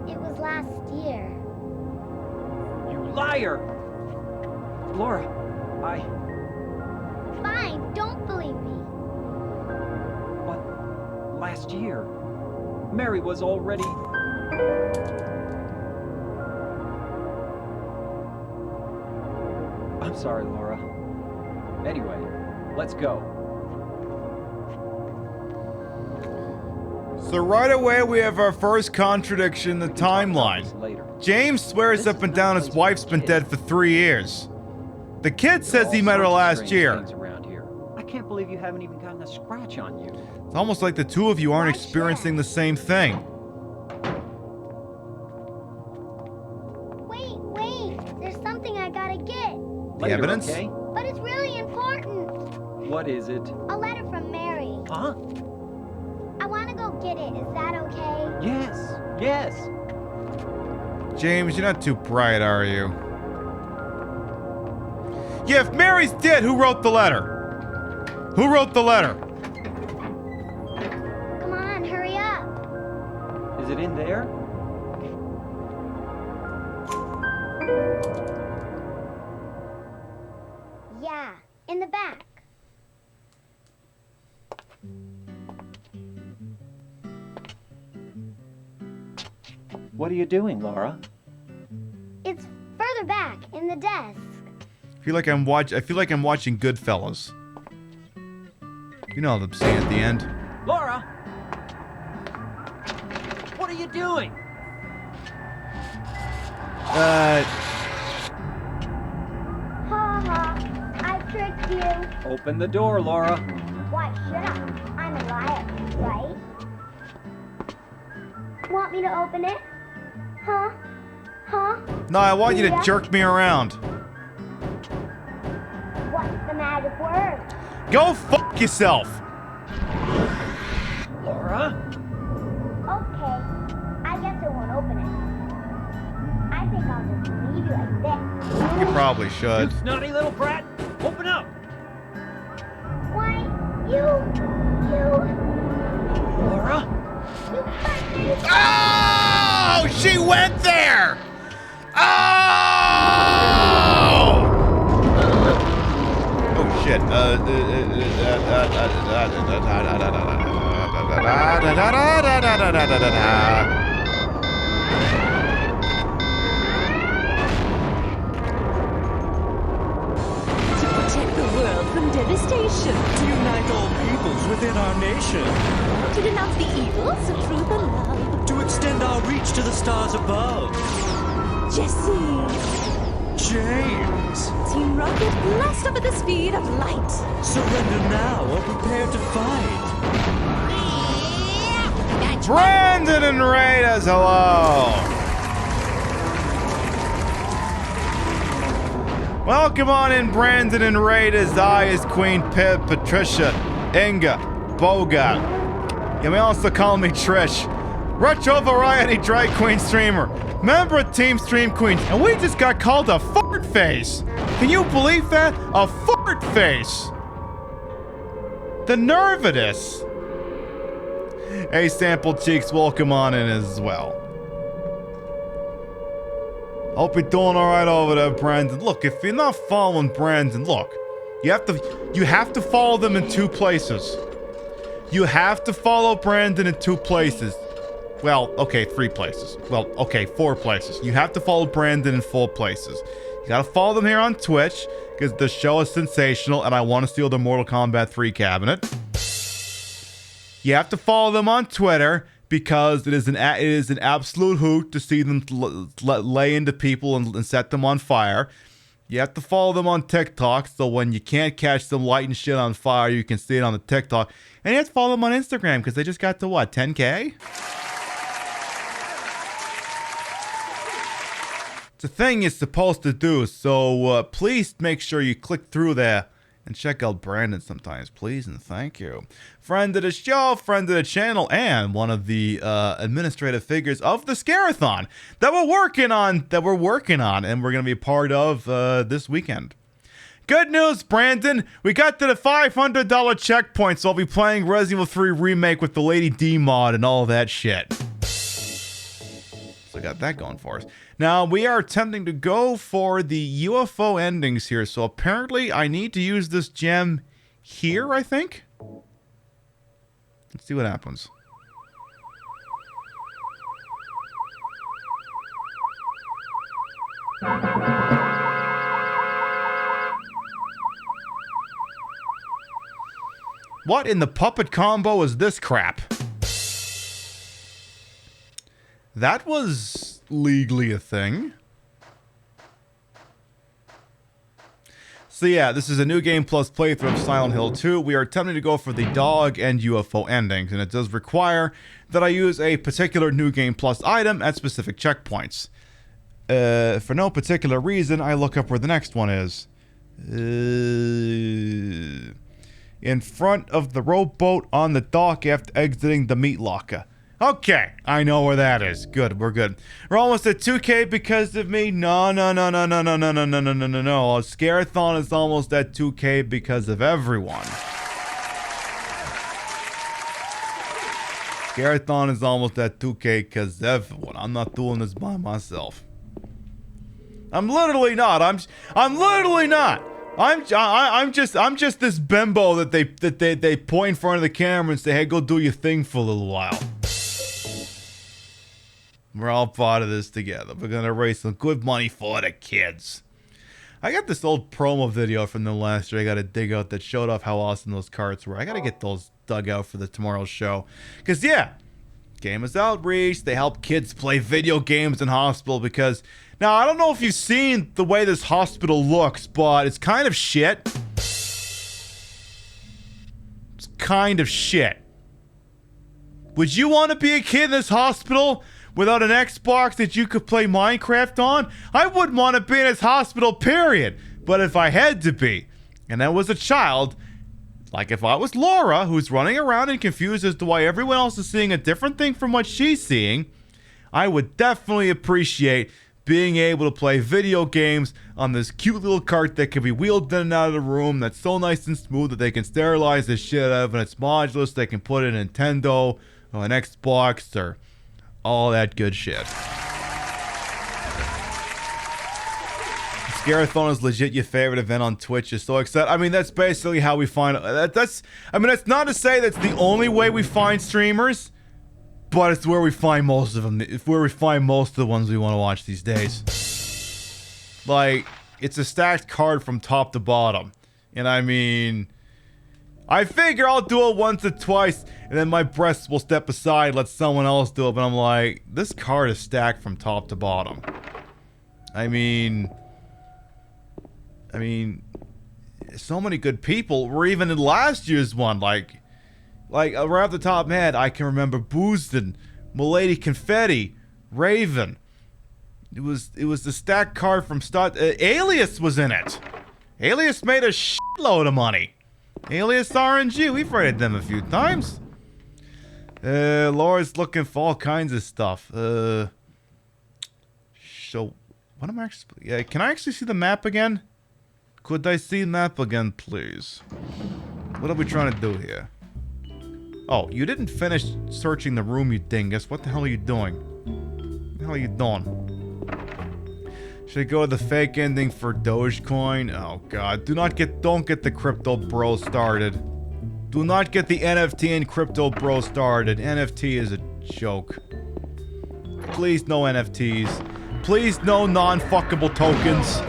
It was last year. You liar! Laura, Fine, don't believe me. But last year, Mary was already... I'm sorry, Laura. Anyway, let's go. So right away we have our first contradiction in the timeline. James swears up and down his wife's been dead for 3 years. The kid says he met her last year. I can't believe you haven't even gotten a scratch on you. It's almost like the two of you aren't experiencing the same thing. Wait, there's something I gotta get. The evidence? Okay? But it's really important. What is it? A letter from Mary. Huh? I wanna go get it. Is that okay? Yes. James, you're not too bright, are you? Yeah, if Mary's dead, who wrote the letter? Who wrote the letter? Come on, hurry up. Is it in there? Yeah, in the back. What are you doing, Laura? It's further back in the desk. I feel like I'm watching Goodfellas. You know the scene at the end. Laura! What are you doing? Ha ha, I tricked you. Open the door, Laura. Why should I? I'm a liar, right? Want me to open it? Huh? No, I want you to jerk me around. What's the magic word? Go fuck yourself. Laura? Okay, I guess I won't open it. I think I'll just leave you like this. You probably should. You snotty little brat! Open up! Why, you... Laura? Oh! She went there! Oh! Oh shit. To protect the world from devastation. To unite all peoples within our nation. To denounce the evils of truth and love. To extend our reach to the stars above. Jesse. James. Team Rocket, blast up at the speed of light. Surrender now or prepare to fight. Brandon and Raiders, hello! Welcome on in, Brandon and Raiders. I is Queen Pip, Patricia, Inga, Bogart. You may also call me Trish. Retro Variety Drag Queen Streamer. Member of Team Stream Queens. And we just got called a fart face. Can you believe that? A fart face. The nerve of this. Hey, Sample Cheeks, welcome on in as well. Hope you're doing all right over there, Brandon. Look, if you're not following Brandon, look, you have to follow them in 2 places. You have to follow Brandon in 2 places. Well, okay, 3 places. Well, okay, 4 places. You have to follow Brandon in 4 places. You gotta follow them here on Twitch because the show is sensational, and I want to steal the Mortal Kombat 3 cabinet. You have to follow them on Twitter because it is an absolute hoot to see them lay into people and set them on fire. You have to follow them on TikTok, so when you can't catch them lighting shit on fire, you can see it on the TikTok. And you have to follow them on Instagram, because they just got to, what, 10K? It's a thing you're supposed to do, so please make sure you click through there and check out Brandon sometimes, please, and thank you. Friend of the show, friend of the channel, and one of the administrative figures of the Scarathon that we're working on, and we're going to be a part of this weekend. Good news, Brandon. We got to the $500 checkpoint, so I'll be playing Resident Evil 3 Remake with the Lady D mod and all that shit. So got that going for us. Now, we are attempting to go for the UFO endings here, so apparently I need to use this gem here, I think? Let's see what happens. What in the puppet combo is this crap? That was legally a thing. So yeah, this is a new game plus playthrough of Silent Hill 2. We are attempting to go for the dog and UFO endings, and it does require that I use a particular new game plus item at specific checkpoints. For no particular reason, I look up where the next one is. In front of the rowboat on the dock after exiting the meat locker. Okay, I know where that is. Good, we're good. We're almost at 2K because of me. No. Scarathon is almost at 2K because of everyone. Scarathon is almost at 2K because of everyone. I'm not doing this by myself. I'm literally not. I'm literally not. I'm just this bimbo that they point in front of the camera and say, hey, go do your thing for a little while. We're all part of this together. We're gonna raise some good money for the kids. I got this old promo video from them last year I gotta dig out that showed off how awesome those carts were. I gotta get those dug out for the tomorrow's show. Cause yeah, Gamers Outreach, they help kids play video games in hospital because... Now, I don't know if you've seen the way this hospital looks, but it's kind of shit. It's kind of shit. Would you want to be a kid in this hospital without an Xbox that you could play Minecraft on? I wouldn't want to be in this hospital, period. But if I had to be, and I was a child, like if I was Laura, who's running around and confused as to why everyone else is seeing a different thing from what she's seeing, I would definitely appreciate being able to play video games on this cute little cart that can be wheeled in and out of the room, that's so nice and smooth that they can sterilize the shit out of, and it's modular so they can put it in Nintendo or an Xbox or all that good shit. Scarathon is legit your favorite event on Twitch. You're so excited. I mean, that's basically how we find... that's not to say that's the only way we find streamers, but it's where we find most of them. It's where we find most of the ones we want to watch these days. Like, it's a stacked card from top to bottom. And I mean... I figure I'll do it once or twice, and then my breasts will step aside, let someone else do it, but I'm like, this card is stacked from top to bottom. I mean, so many good people were even in last year's one, like right off the top of my head, I can remember Boosden, Milady Confetti, Raven. It was the stacked card from start. Alias was in it. Alias made a shitload of money. Alias RNG, we've rated them a few times. Laura's looking for all kinds of stuff. So, what am I actually... can I actually see the map again? Could I see the map again, please? What are we trying to do here? Oh, you didn't finish searching the room, you dingus. What the hell are you doing? What the hell are you doing? Should I go with the fake ending for Dogecoin? Oh god, don't get the crypto bro started. Do not get the NFT and crypto bro started. NFT is a joke. Please no NFTs. Please no non-fuckable tokens.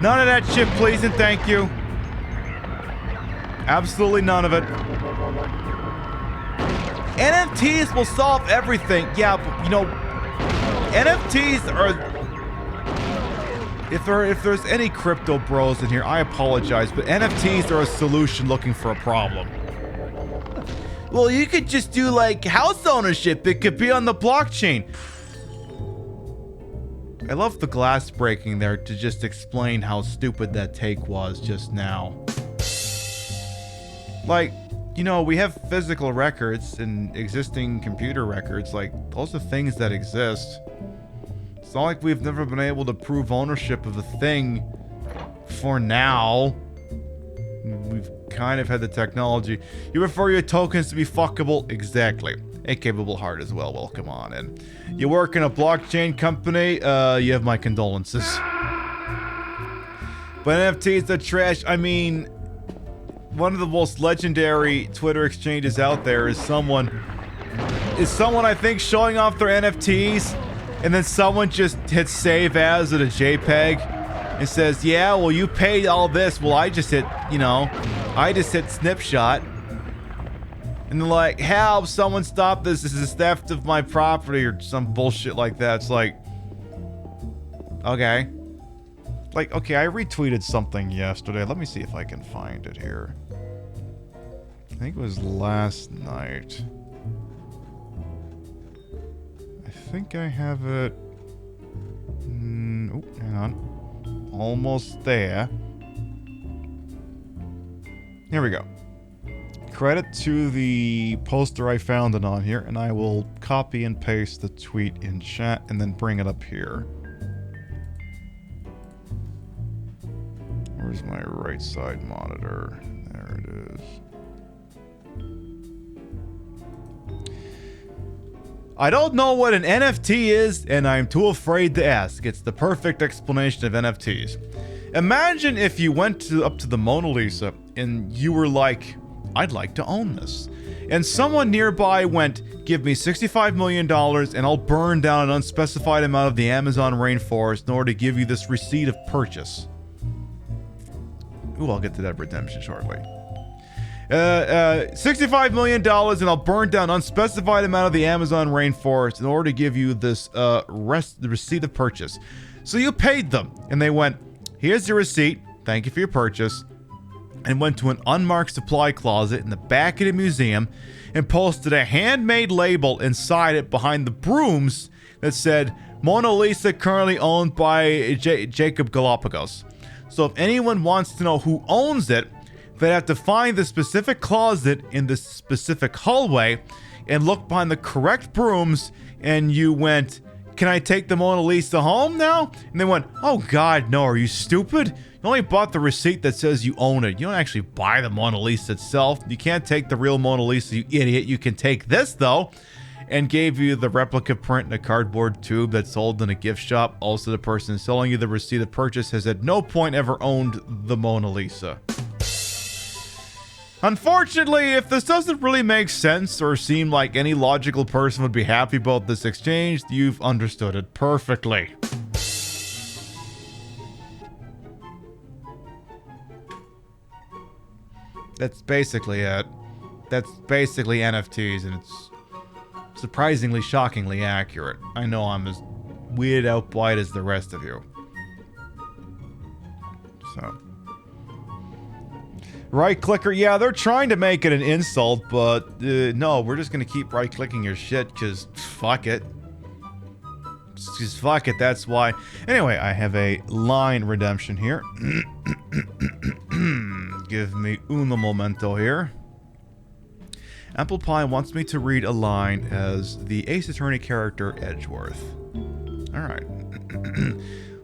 None of that shit, please and thank you. Absolutely none of it. NFTs will solve everything. Yeah, but you know, NFTs are... If there's any crypto bros in here, I apologize, but NFTs are a solution looking for a problem. Well, you could just do like house ownership. It could be on the blockchain. I love the glass breaking there to just explain how stupid that take was just now. Like, you know, we have physical records and existing computer records. Like, those are things that exist. It's not like we've never been able to prove ownership of a thing for now. We've kind of had the technology. You prefer your tokens to be fuckable? Exactly. A capable heart as well. Welcome on in. You work in a blockchain company? You have my condolences. But NFTs are trash. I mean, one of the most legendary Twitter exchanges out there is someone I think showing off their NFTs, and then someone just hits save as at a JPEG and says, yeah, well, you paid all this. Well, I just hit snapshot. And they're like, help, someone stop this. This is theft of my property or some bullshit like that. It's like, okay. Like, okay, I retweeted something yesterday. Let me see if I can find it here. I think it was last night. I think I have it. Oh, hang on. Almost there. Here we go. Credit to the poster I found it on here, and I will copy and paste the tweet in chat and then bring it up here. Where's my right side monitor? There it is. I don't know what an NFT is, and I'm too afraid to ask. It's the perfect explanation of NFTs. Imagine if you went up to the Mona Lisa and you were like, I'd like to own this. And someone nearby went, give me $65 million and I'll burn down an unspecified amount of the Amazon rainforest in order to give you this receipt of purchase. Ooh, I'll get to that redemption shortly. $65 million and I'll burn down an unspecified amount of the Amazon rainforest in order to give you this the receipt of purchase. So you paid them and they went, here's your receipt. Thank you for your purchase. And went to an unmarked supply closet in the back of the museum and posted a handmade label inside it behind the brooms that said, Mona Lisa currently owned by Jacob Galapagos. So if anyone wants to know who owns it, they'd have to find the specific closet in the specific hallway and look behind the correct brooms, and you went, can I take the Mona Lisa home now? And they went, oh God, no, are you stupid? You only bought the receipt that says you own it. You don't actually buy the Mona Lisa itself. You can't take the real Mona Lisa, you idiot. You can take this, though. And gave you the replica print in a cardboard tube that's sold in a gift shop. Also, the person selling you the receipt of purchase has at no point ever owned the Mona Lisa. Unfortunately, if this doesn't really make sense or seem like any logical person would be happy about this exchange, you've understood it perfectly. That's basically it. That's basically NFTs, and it's surprisingly, shockingly accurate. I know I'm as weirded out by it as the rest of you. So. Right clicker, yeah, they're trying to make it an insult, but no, we're just gonna keep right clicking your shit, cause fuck it. Just fuck it, that's why. Anyway, I have a line redemption here. Give me uno momento here. Apple Pie wants me to read a line as the Ace Attorney character Edgeworth. Alright.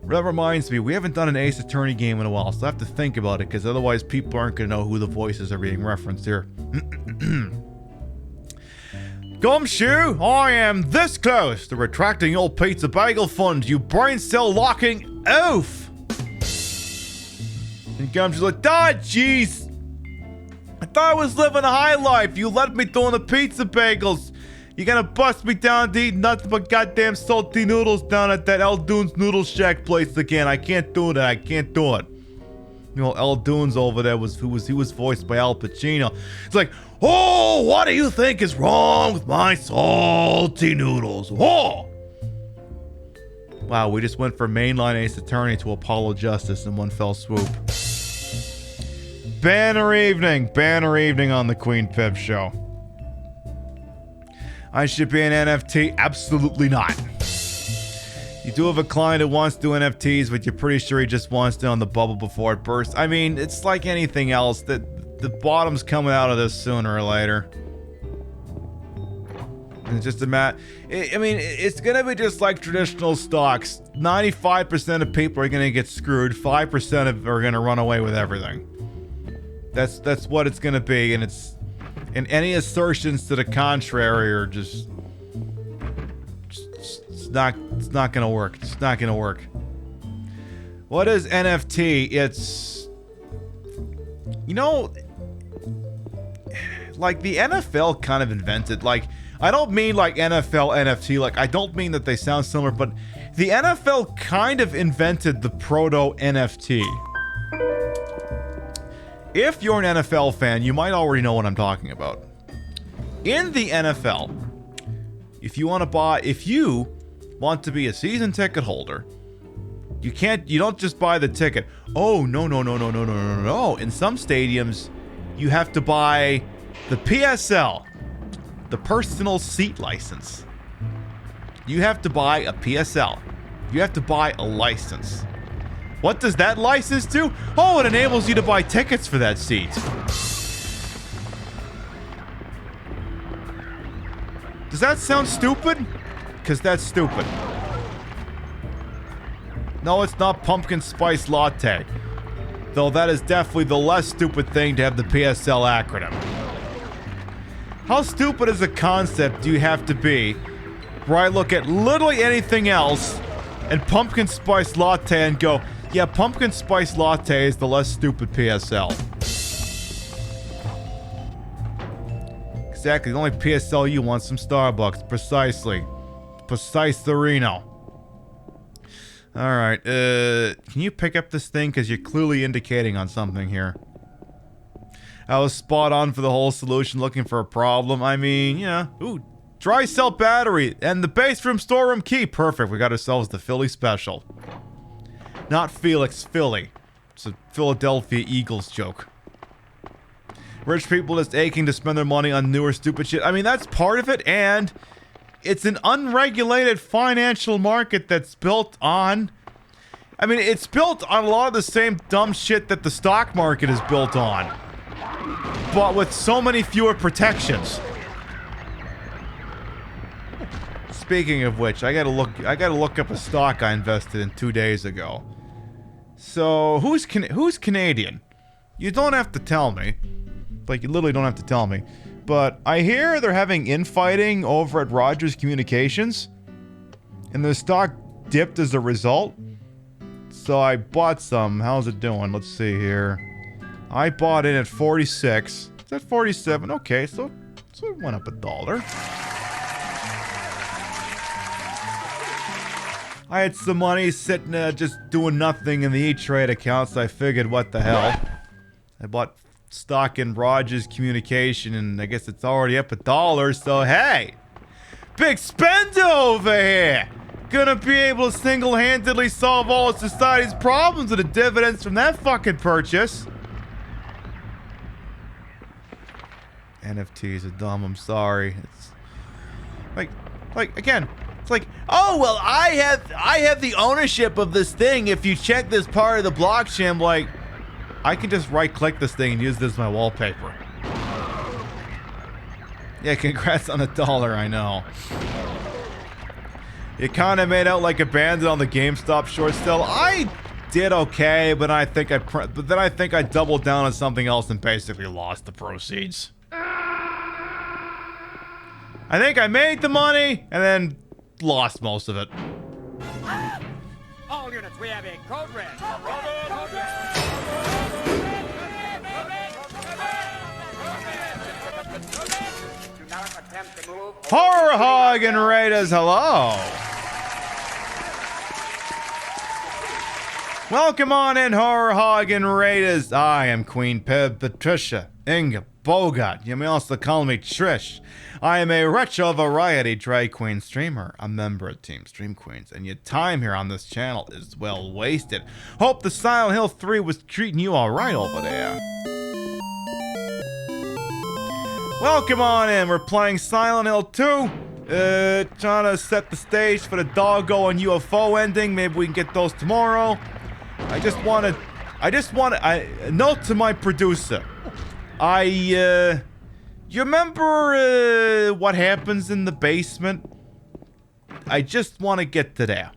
That reminds me, we haven't done an Ace Attorney game in a while, so I have to think about it, because otherwise people aren't going to know who the voices are being referenced here. Gumshoe, I am this close to retracting your pizza bagel fund, you brain cell locking oaf! And Gumshoe's like, ah, jeez! I thought I was living a high life, you let me doing the pizza bagels! You're gonna bust me down to eat nothing but goddamn salty noodles down at that El Dunes Noodle Shack place again. I can't do that. I can't do it. You know, El Dunes over there he was voiced by Al Pacino. It's like, oh, what do you think is wrong with my salty noodles? Oh! Wow, we just went from mainline Ace Attorney to Apollo Justice in one fell swoop. Banner evening on the Queen Pib show. I should be an NFT? Absolutely not. You do have a client who wants to do NFTs, but you're pretty sure he just wants to on the bubble before it bursts. I mean, it's like anything else. That the bottom's coming out of this sooner or later. It's just a matter. I mean, it's gonna be just like traditional stocks. 95% of people are gonna get screwed. 5% are gonna run away with everything. That's what it's gonna be, and any assertions to the contrary are just it's not gonna work. It's not gonna work. What is NFT? It's, you know, like the NFL kind of invented, like, I don't mean like NFL NFT, like I don't mean that they sound similar, but the NFL kind of invented the proto NFT. If you're an NFL fan, you might already know what I'm talking about. In the NFL, if you want to be a season ticket holder, you don't just buy the ticket. Oh, no. In some stadiums, you have to buy the PSL, the personal seat license. You have to buy a PSL. You have to buy a license. What does that license do? Oh, it enables you to buy tickets for that seat. Does that sound stupid? Because that's stupid. No, it's not pumpkin spice latte. Though that is definitely the less stupid thing to have the PSL acronym. How stupid as a concept do you have to be where I look at literally anything else and pumpkin spice latte and go, yeah, pumpkin spice latte is the less stupid PSL. Exactly, the only PSL you want some Starbucks. Precisely. Precise-erino. Alright, can you pick up this thing? Because you're clearly indicating on something here. I was spot on for the whole solution, looking for a problem. I mean, yeah. Ooh, dry cell battery and the base room storeroom key. Perfect, we got ourselves the Philly special. Not Felix, Philly. It's a Philadelphia Eagles joke. Rich people just aching to spend their money on newer stupid shit. I mean, that's part of it, and it's an unregulated financial market that's built on... I mean, it's built on a lot of the same dumb shit that the stock market is built on. But with so many fewer protections. Speaking of which, I gotta look up a stock I invested in 2 days ago. So, who's Canadian? You don't have to tell me. Like, you literally don't have to tell me. But I hear they're having infighting over at Rogers Communications. And their stock dipped as a result. So I bought some. How's it doing? Let's see here. I bought in at 46. It's at 47. Okay, so it went up $1. I had some money sitting just doing nothing in the E-Trade account, so I figured, what the hell. I bought stock in Rogers Communication, and I guess it's already up $1, so hey! Big spender over here! Gonna be able to single-handedly solve all of society's problems with the dividends from that fucking purchase. NFTs are dumb, I'm sorry. It's like again, it's like, oh well, I have the ownership of this thing. If you check this part of the blockchain, I'm like, I can just right-click this thing and use this as my wallpaper. Yeah, congrats on $1, I know. You kind of made out like a bandit on the GameStop short sale. I did okay, but I think I doubled down on something else and basically lost the proceeds. I think I made the money and then lost most of it. All units, we have a code red. Horror Hog and Raiders, hello. Welcome on in, Horror Hog and Raiders. I am Queen Pib Patricia. Inga Bogart. You may also call me Trish. I am a retro variety drag queen streamer, a member of Team Stream Queens, and your time here on this channel is well wasted. Hope the Silent Hill 3 was treating you alright over there. Welcome on in. We're playing Silent Hill 2. Trying to set the stage for the doggo and UFO ending. Maybe we can get those tomorrow. Note to my producer. You remember what happens in the basement? I just want to get to there.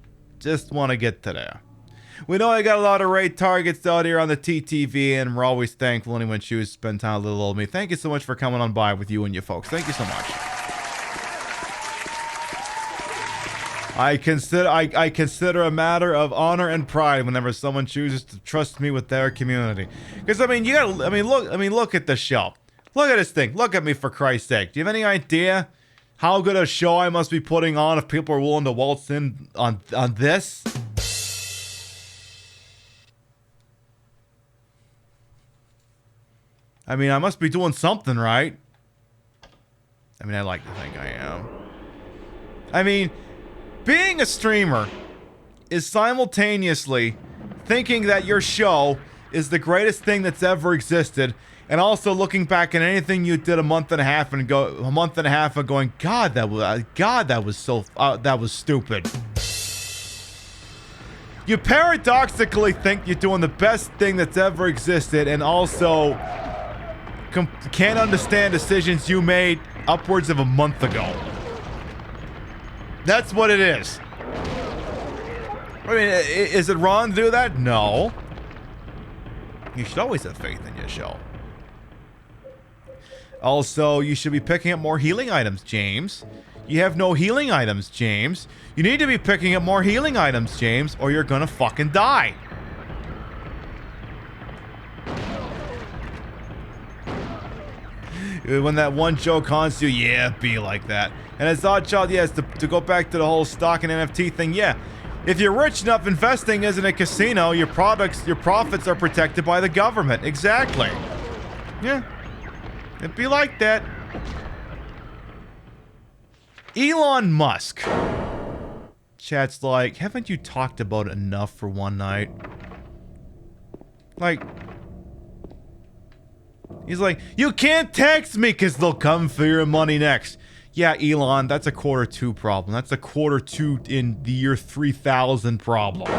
We know I got a lot of raid targets out here on the TTV, and we're always thankful anyone chooses to spend time with little old me. Thank you so much for coming on by with you and your folks. Thank you so much. I consider a matter of honor and pride whenever someone chooses to trust me with their community. Because look at the show. Look at this thing. Look at me, for Christ's sake. Do you have any idea how good a show I must be putting on if people are willing to waltz in on this? I mean, I must be doing something right. I mean, I like to think I am. I mean, being a streamer is simultaneously thinking that your show is the greatest thing that's ever existed, and also looking back at anything you did a month and a half ago and going, God, that was stupid. You paradoxically think you're doing the best thing that's ever existed, and also can't understand decisions you made upwards of a month ago. That's what it is. I mean, is it wrong to do that? No. You should always have faith in your show. Also, you should be picking up more healing items, James. You have no healing items, James. You need to be picking up more healing items, James, or you're gonna fucking die. When that one joke haunts you, yeah, be like that. And as Oddchild, yes, to go back to the whole stock and NFT thing, yeah. If you're rich enough, investing isn't a casino. Your profits are protected by the government. Exactly. Yeah. It'd be like that. Elon Musk. Chat's like, haven't you talked about it enough for one night? Like, he's like, you can't tax me because they'll come for your money next. Yeah, Elon, that's a Q2 problem. That's a Q2 in the year 3000 problem.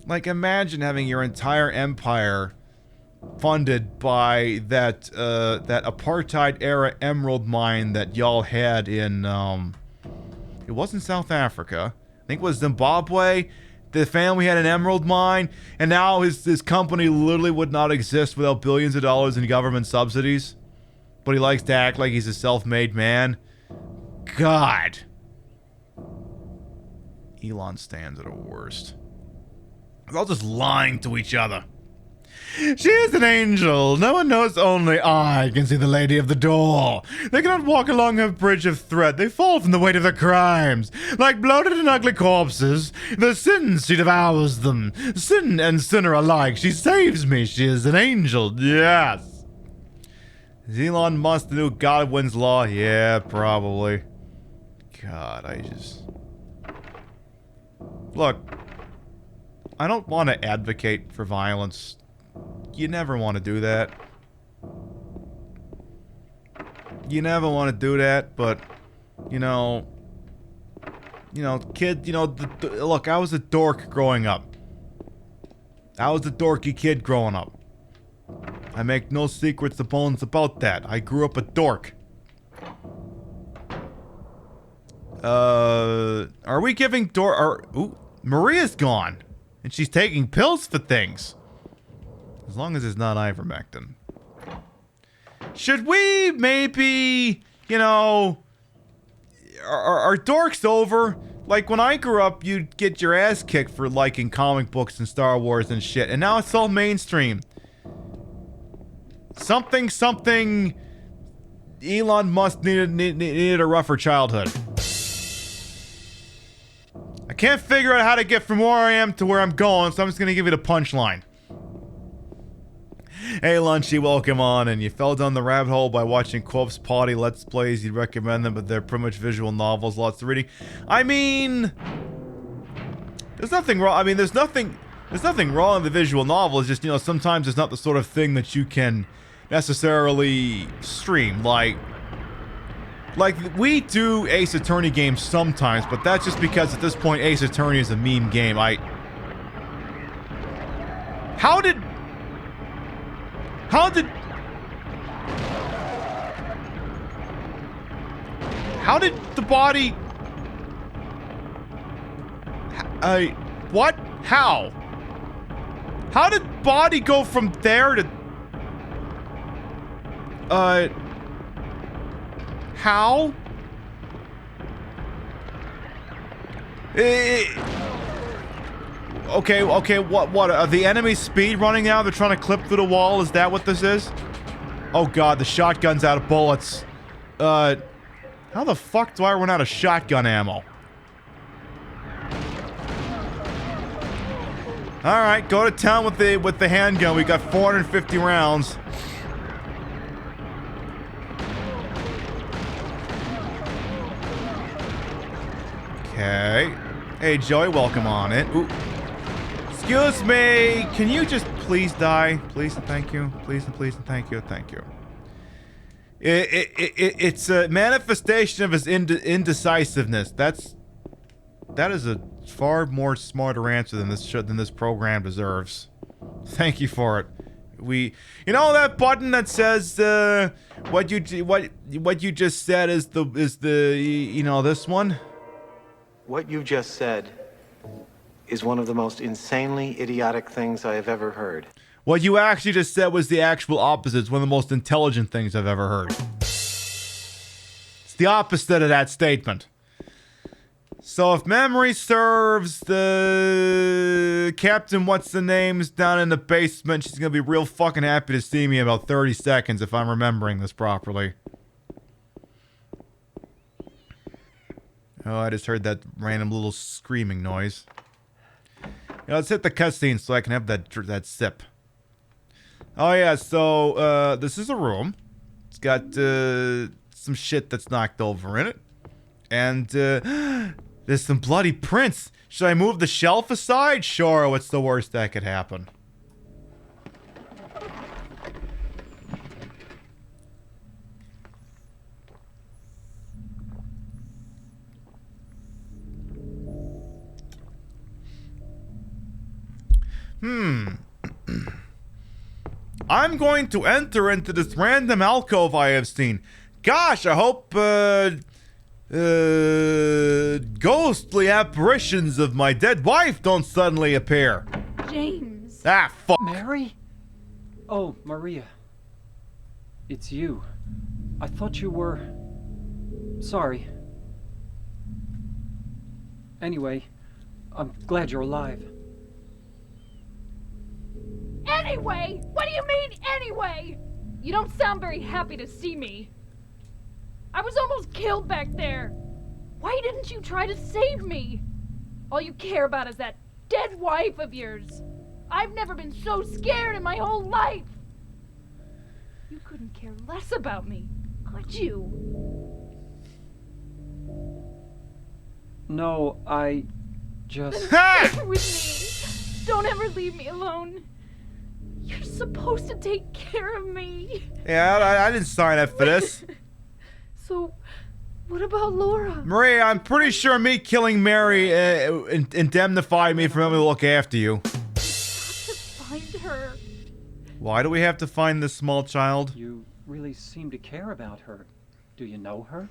Like, imagine having your entire empire funded by that apartheid-era emerald mine that y'all had in, it wasn't South Africa. I think it was Zimbabwe. The family had an emerald mine, and now his company literally would not exist without billions of dollars in government subsidies. But he likes to act like he's a self-made man. God. Elon stands at a worst. They're all just lying to each other. She is an angel. No one knows, only I can see the lady of the door. They cannot walk along her bridge of thread. They fall from the weight of their crimes. Like bloated and ugly corpses, the sins she devours them. Sin and sinner alike. She saves me. She is an angel. Yes. Is Elon Musk the new Godwin's Law? Yeah, probably. God, Look, I don't want to advocate for violence. You never want to do that. You never want to do that, but, kid, look, I was a dork growing up. I was a dorky kid growing up. I make no secrets or bones about that. I grew up a dork. Are we giving ooh, Maria's gone. And she's taking pills for things. As long as it's not ivermectin. Should we maybe, are dorks over? Like, when I grew up, you'd get your ass kicked for liking comic books and Star Wars and shit. And now it's all mainstream. Something Elon Musk needed a rougher childhood. I can't figure out how to get from where I am to where I'm going, so I'm just gonna give you the punchline. Hey, Lunchy, welcome on. And you fell down the rabbit hole by watching Quove's Potty Let's Plays. You'd recommend them, but they're pretty much visual novels, lots of reading. I mean, there's nothing wrong. I mean, there's nothing wrong with the visual novel. It's just, you know, sometimes it's not the sort of thing that you can necessarily stream. Like we do Ace Attorney games sometimes, but that's just because at this point Ace Attorney is a meme game. How did the body... what? How? How did body go from there to... how? Okay, what, are the enemies speed running now? They're trying to clip through the wall? Is that what this is? Oh god, the shotgun's out of bullets. How the fuck do I run out of shotgun ammo? Alright, go to town with the handgun. We got 450 rounds. Okay. Hey, Joey, welcome on in. Ooh. Excuse me, can you just please die? Please and thank you. Please and thank you. Thank you. It's a manifestation of his indecisiveness. That is a far more smarter answer than this program deserves. Thank you for it. You know that button that says what you just said is the you know, this one? What you just said is one of the most insanely idiotic things I have ever heard. What you actually just said was the actual opposite. It's one of the most intelligent things I've ever heard. It's the opposite of that statement. So if memory serves, the Captain What's-the-Name's down in the basement. She's gonna be real fucking happy to see me in about 30 seconds if I'm remembering this properly. Oh, I just heard that random little screaming noise. Yeah, let's hit the cutscene so I can have that sip. Oh yeah, so this is a room. It's got some shit that's knocked over in it. And there's some bloody prints. Should I move the shelf aside? Sure, what's the worst that could happen? I'm going to enter into this random alcove I have seen. Gosh, I hope, ghostly apparitions of my dead wife don't suddenly appear. James. Ah, fuck. Mary? Oh, Maria. It's you. I thought you were... Sorry. Anyway, I'm glad you're alive. Anyway? What do you mean, anyway? You don't sound very happy to see me. I was almost killed back there. Why didn't you try to save me? All you care about is that dead wife of yours. I've never been so scared in my whole life. You couldn't care less about me, could you? No, I just... Stay with me. Don't ever leave me alone. You're supposed to take care of me. Yeah, I didn't sign up for this. So, what about Laura? Maria, I'm pretty sure me killing Mary indemnified me from having to look after you. We've got to find her. Why do we have to find this small child? You really seem to care about her. Do you know her?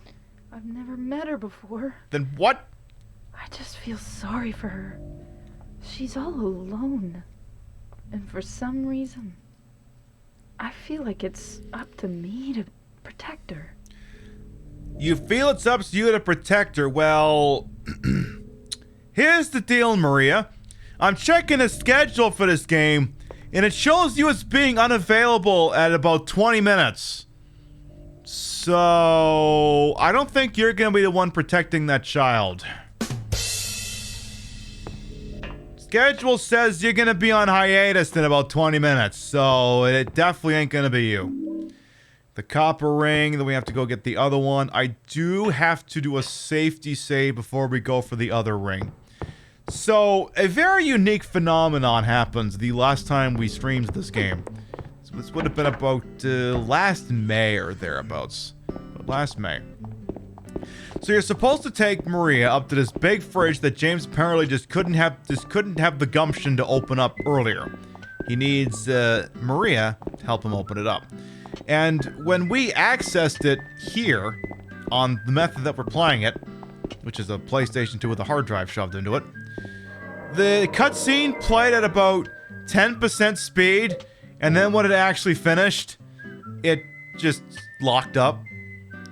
I've never met her before. Then what? I just feel sorry for her. She's all alone. And for some reason, I feel like it's up to me to protect her. You feel it's up to you to protect her? Well, here's the deal, Maria. I'm checking the schedule for this game, and it shows you as being unavailable at about 20 minutes. So, I don't think you're gonna be the one protecting that child. Schedule says you're gonna be on hiatus in about 20 minutes, so it definitely ain't gonna be you. The copper ring, then we have to go get the other one. I do have to do a safety save before we go for the other ring. So, a very unique phenomenon happens the last time we streamed this game. So this would have been about last May or thereabouts. Last May. So you're supposed to take Maria up to this big fridge that James apparently just couldn't have the gumption to open up earlier. He needs Maria to help him open it up. And when we accessed it here on the method that we're playing it, which is a PlayStation 2 with a hard drive shoved into it, the cutscene played at about 10% speed, and then when it actually finished, it just locked up.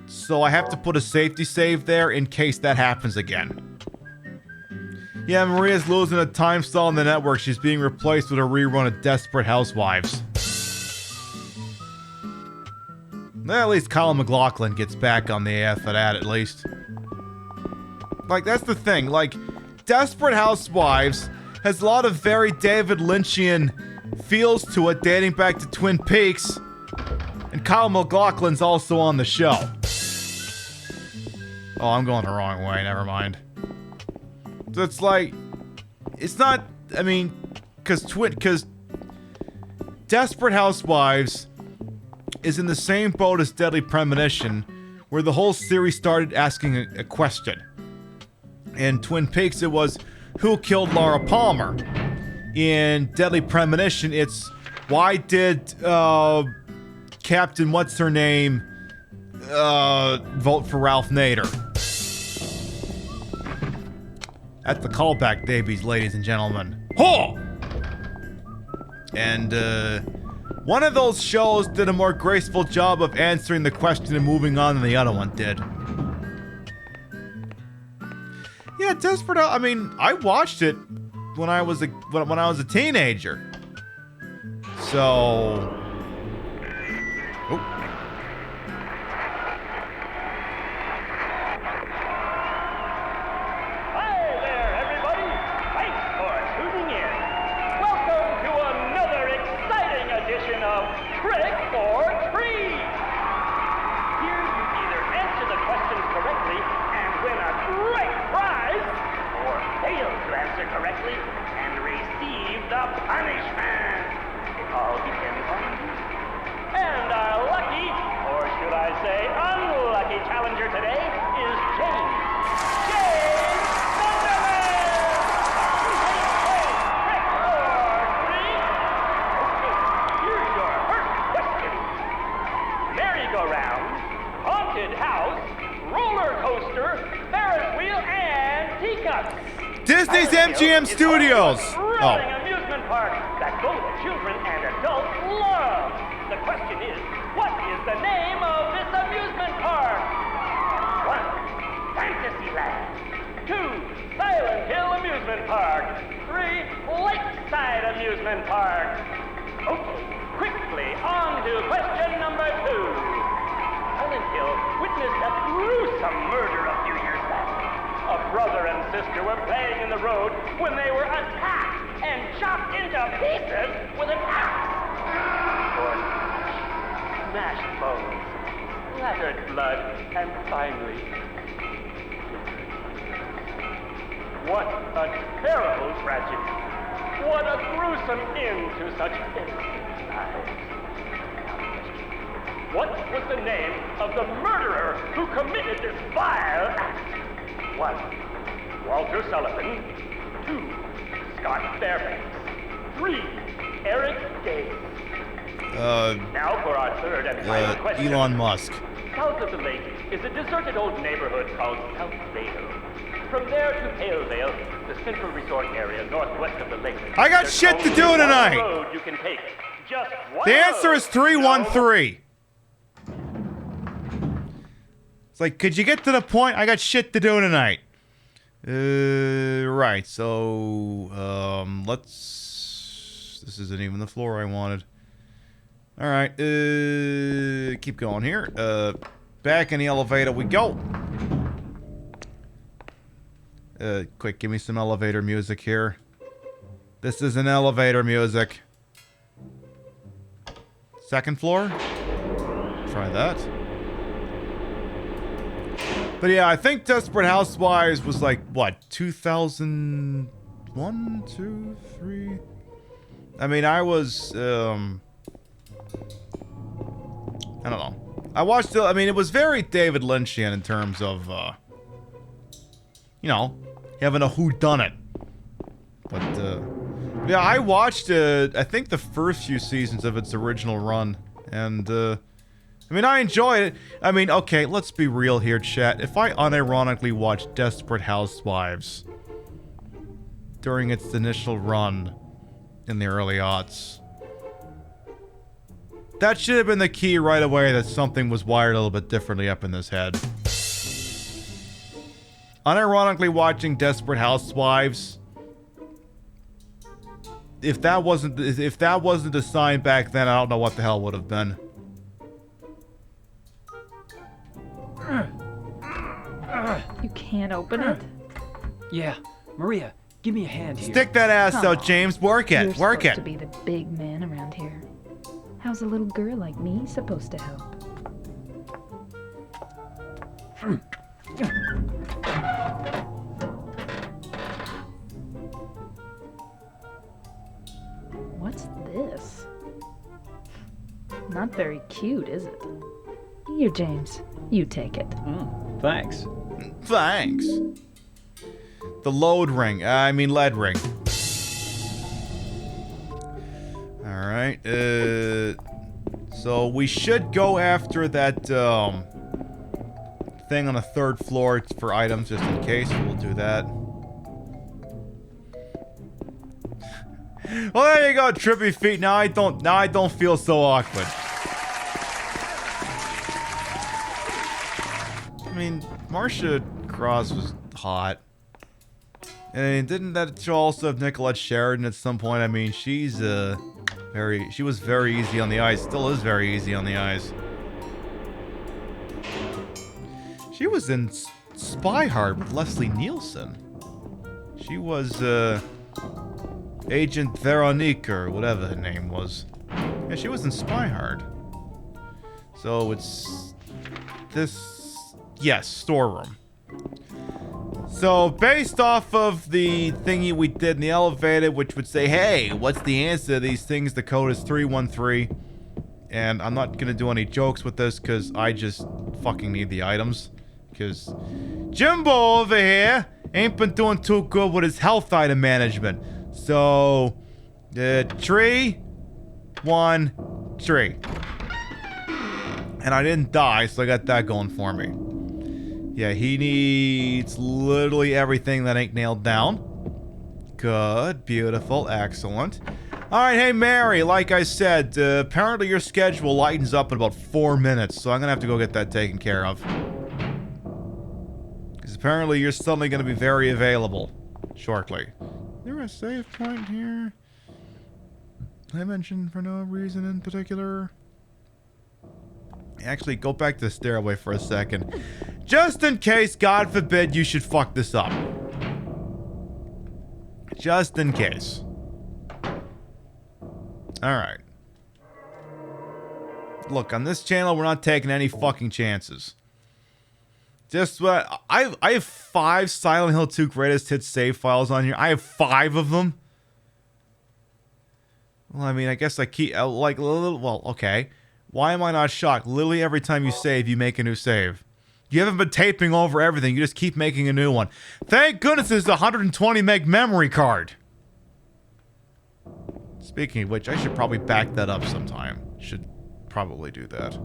So I have to put a safety save there in case that happens again. Yeah, Maria's losing a time stall in the network. She's being replaced with a rerun of Desperate Housewives. Well, at least Colin McLaughlin gets back on the air for that, at least. Like, that's the thing. Like, Desperate Housewives has a lot of very David Lynchian feels to it, dating back to Twin Peaks. And Kyle MacLachlan's also on the show. Oh, I'm going the wrong way. Never mind. So it's like, it's not. I mean, because Desperate Housewives is in the same boat as Deadly Premonition, where the whole series started asking a question. In Twin Peaks, it was, who killed Laura Palmer? In Deadly Premonition, it's, why did Captain What's-Her-Name vote for Ralph Nader? That's the callback, babies, ladies and gentlemen. Ho! And, one of those shows did a more graceful job of answering the question and moving on than the other one did. Yeah, Desperate. I mean, I watched it when I was a teenager. So, Hi there, everybody. Thanks for tuning in. Welcome to another exciting edition of Trick or Treat. Here you either answer the questions correctly and win a great prize, or fail to answer correctly and receive the punishment. It all depends on you. And our lucky, or should I say unlucky challenger today is James. James Thunderman! Hey, trick or treat? Okay, here's your first question. Merry-go-round, haunted house, roller coaster, Ferris wheel, and teacup. Disney's MGM Studios. Oh. Amusement park that both children and adults love. The question is, what is the name of this amusement park? 1. Fantasyland. 2. Silent Hill Amusement Park. 3. Lakeside Amusement Park. Okay, quickly on to question number 2. Silent Hill witnessed a gruesome murder a few years back. A brother and sister were playing in the road when they were attacked and chopped into pieces with an axe. Or smashed bones, splattered blood, and finally... What a terrible tragedy. What a gruesome end to such innocent lives. What was the name of the murderer who committed this vile act? 1. Walter Sullivan. 2. Scott Fairbanks. 3. Eric Davis. Now for our third and final question. Elon Musk. South of the lake is a deserted old neighborhood called South Vale. From there to Palevale, the central resort area northwest of the lake. I got shit to do tonight. Road you can take. Just one The answer road. is 313. It's like, could you get to the point? I got shit to do tonight. Right. So, let's. This isn't even the floor I wanted. All right. Keep going here. Back in the elevator we go. Quick, give me some elevator music here. This is an elevator music. Second floor? Try that. But yeah, I think Desperate Housewives was like, what, 2001, 2, 3? I mean, I was, I don't know. I watched it, I mean, it was very David Lynchian in terms of, you know, having a whodunit. But, yeah, I watched, I think the first few seasons of its original run, and, I mean, I enjoyed it. I mean, okay, let's be real here, chat. If I unironically watched Desperate Housewives during its initial run in the early aughts, that should have been the key right away that something was wired a little bit differently up in this head. Unironically watching Desperate Housewives, if that wasn't a sign back then, I don't know what the hell would have been. You can't open it? Yeah, Maria, give me a hand here. Stick that ass Come out, on. James. Work You're it. Work supposed it. to be the big man around here. How's a little girl like me supposed to help? What's this? Not very cute, is it? Here, James. You take it. Thanks. Thanks. The load ring. I mean lead ring. Alright, so we should go after that, thing on the third floor for items, just in case. We'll do that. Well, there you go, Trippy Feet. Now I don't feel so awkward. I mean, Marcia Cross was hot. And didn't that show also have Nicolette Sheridan at some point? I mean, she was very easy on the eyes. Still is very easy on the eyes. She was in Spy Hard with Leslie Nielsen. She was, Agent Veronique, or whatever her name was. Yeah, she was in Spy Hard. So it's this, yes, storeroom. So based off of the thingy we did in the elevator, which would say, hey, what's the answer to these things? The code is 313. And I'm not gonna do any jokes with this because I just fucking need the items. Because Jimbo over here ain't been doing too good with his health item management. So, 3, 1, 3. And I didn't die, so I got that going for me. Yeah, he needs literally everything that ain't nailed down. Good, beautiful, excellent. Alright, hey Mary, like I said, apparently your schedule lightens up in about 4 minutes, so I'm gonna have to go get that taken care of. Because apparently you're suddenly gonna be very available shortly. Is there a save point here? I mentioned for no reason in particular. Actually, go back to the stairway for a second. Just in case, God forbid, you should fuck this up. Just in case. Alright. Look, on this channel, we're not taking any fucking chances. Just what I have 5 Silent Hill 2 greatest hits save files on here. I have 5 of them. Well, I mean, I guess I keep like well, okay. Why am I not shocked? Literally every time you save, you make a new save. You haven't been taping over everything. You just keep making a new one. Thank goodness there's a 120 meg memory card. Speaking of which, I should probably back that up sometime. Should probably do that.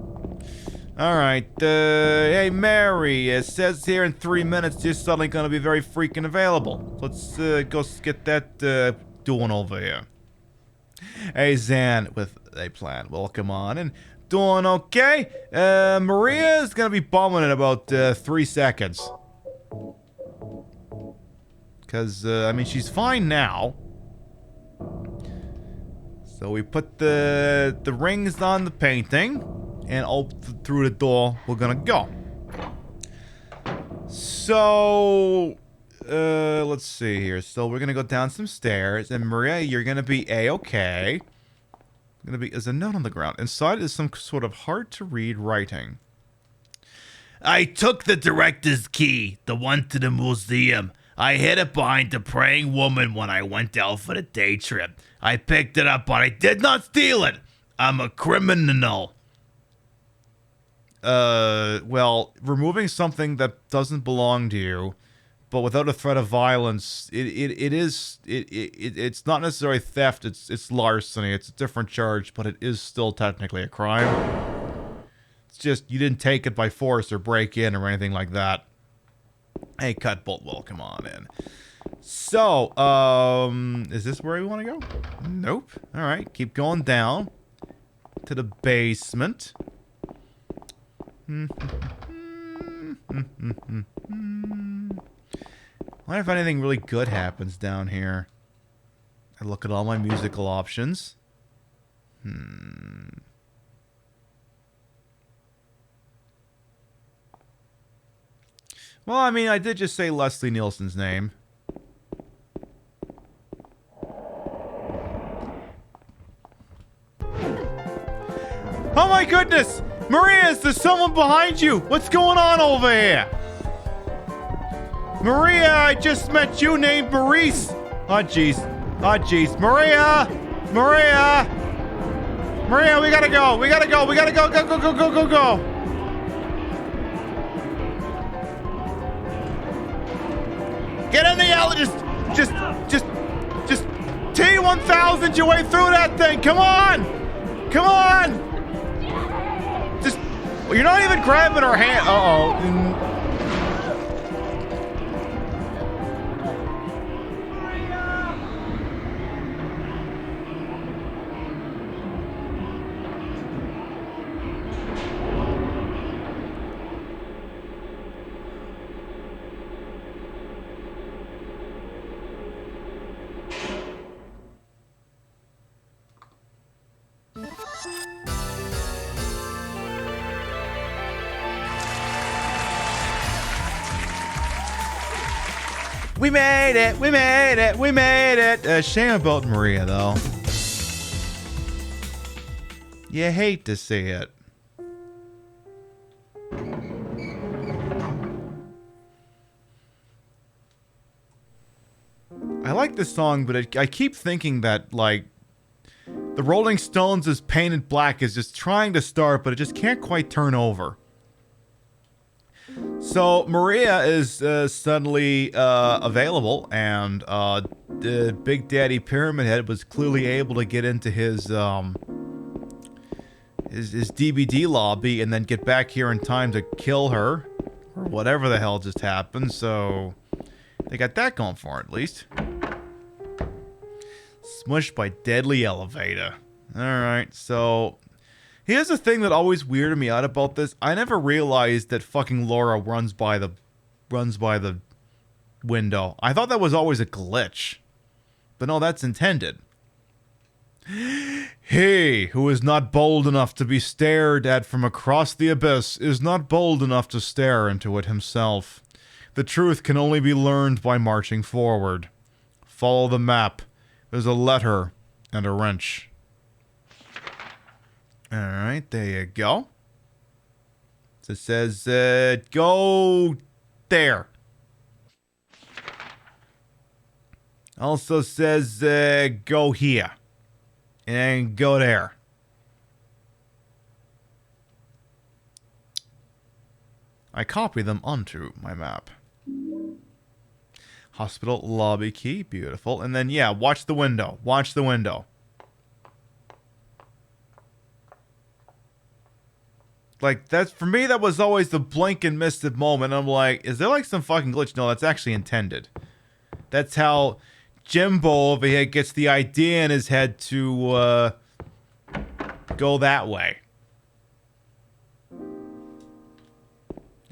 Alright, hey Mary, it says here in 3 minutes you're suddenly going to be very freaking available. Let's go get that doing over here. Hey Zan with a plan. Welcome on and doing okay. Maria is gonna be bumming in about 3 seconds. Cause I mean she's fine now. So we put the rings on the painting and through the door we're gonna go. So let's see here. So we're gonna go down some stairs, and Maria, you're gonna be A-okay. There's a note on the ground. Inside is some sort of hard-to-read writing. I took the director's key, the one to the museum. I hid it behind the praying woman when I went out for the day trip. I picked it up, but I did not steal it. I'm a criminal. Well, removing something that doesn't belong to you, but without a threat of violence, it's not necessarily theft, it's larceny. It's a different charge, but it is still technically a crime. It's just, you didn't take it by force or break in or anything like that. Hey, Cut Boltwell, come on in. So, is this where we want to go? Nope. Alright, keep going down to the basement. I wonder if anything really good happens down here. I look at all my musical options. Well, I mean, I did just say Leslie Nielsen's name. Oh my goodness! Maria, is there someone behind you? What's going on over here? Maria, I just met you named Maurice. Oh, jeez. Oh, jeez. Maria! Maria! Maria, we gotta go. We gotta go. We gotta go. Go, go, go, go, go, go. Get in the elevator. Just T-1000 your way through that thing. Come on. Come on. Just, you're not even grabbing her hand. Uh-oh. We made it! We made it! We made it! Shame about Maria, though. You hate to see it. I like this song, but I keep thinking that, like, the Rolling Stones' Painted Black is just trying to start, but it just can't quite turn over. So Maria is suddenly available, and the Big Daddy Pyramid Head was clearly able to get into his DVD lobby and then get back here in time to kill her, or whatever the hell just happened. So they got that going for it, at least. Smushed by deadly elevator. All right, so. Here's the thing that always weirded me out about this. I never realized that fucking Laura runs by the window. I thought that was always a glitch. But no, that's intended. He who is not bold enough to be stared at from across the abyss is not bold enough to stare into it himself. The truth can only be learned by marching forward. Follow the map. There's a letter and a wrench. Alright, there you go. So it says, go there. Also says, go here. And go there. I copy them onto my map. Hospital lobby key, beautiful. And then, yeah, watch the window. Watch the window. Like, that's, for me, that was always the blink and missed it moment. I'm like, is there like some fucking glitch? No, that's actually intended. That's how Jimbo over here gets the idea in his head to, go that way.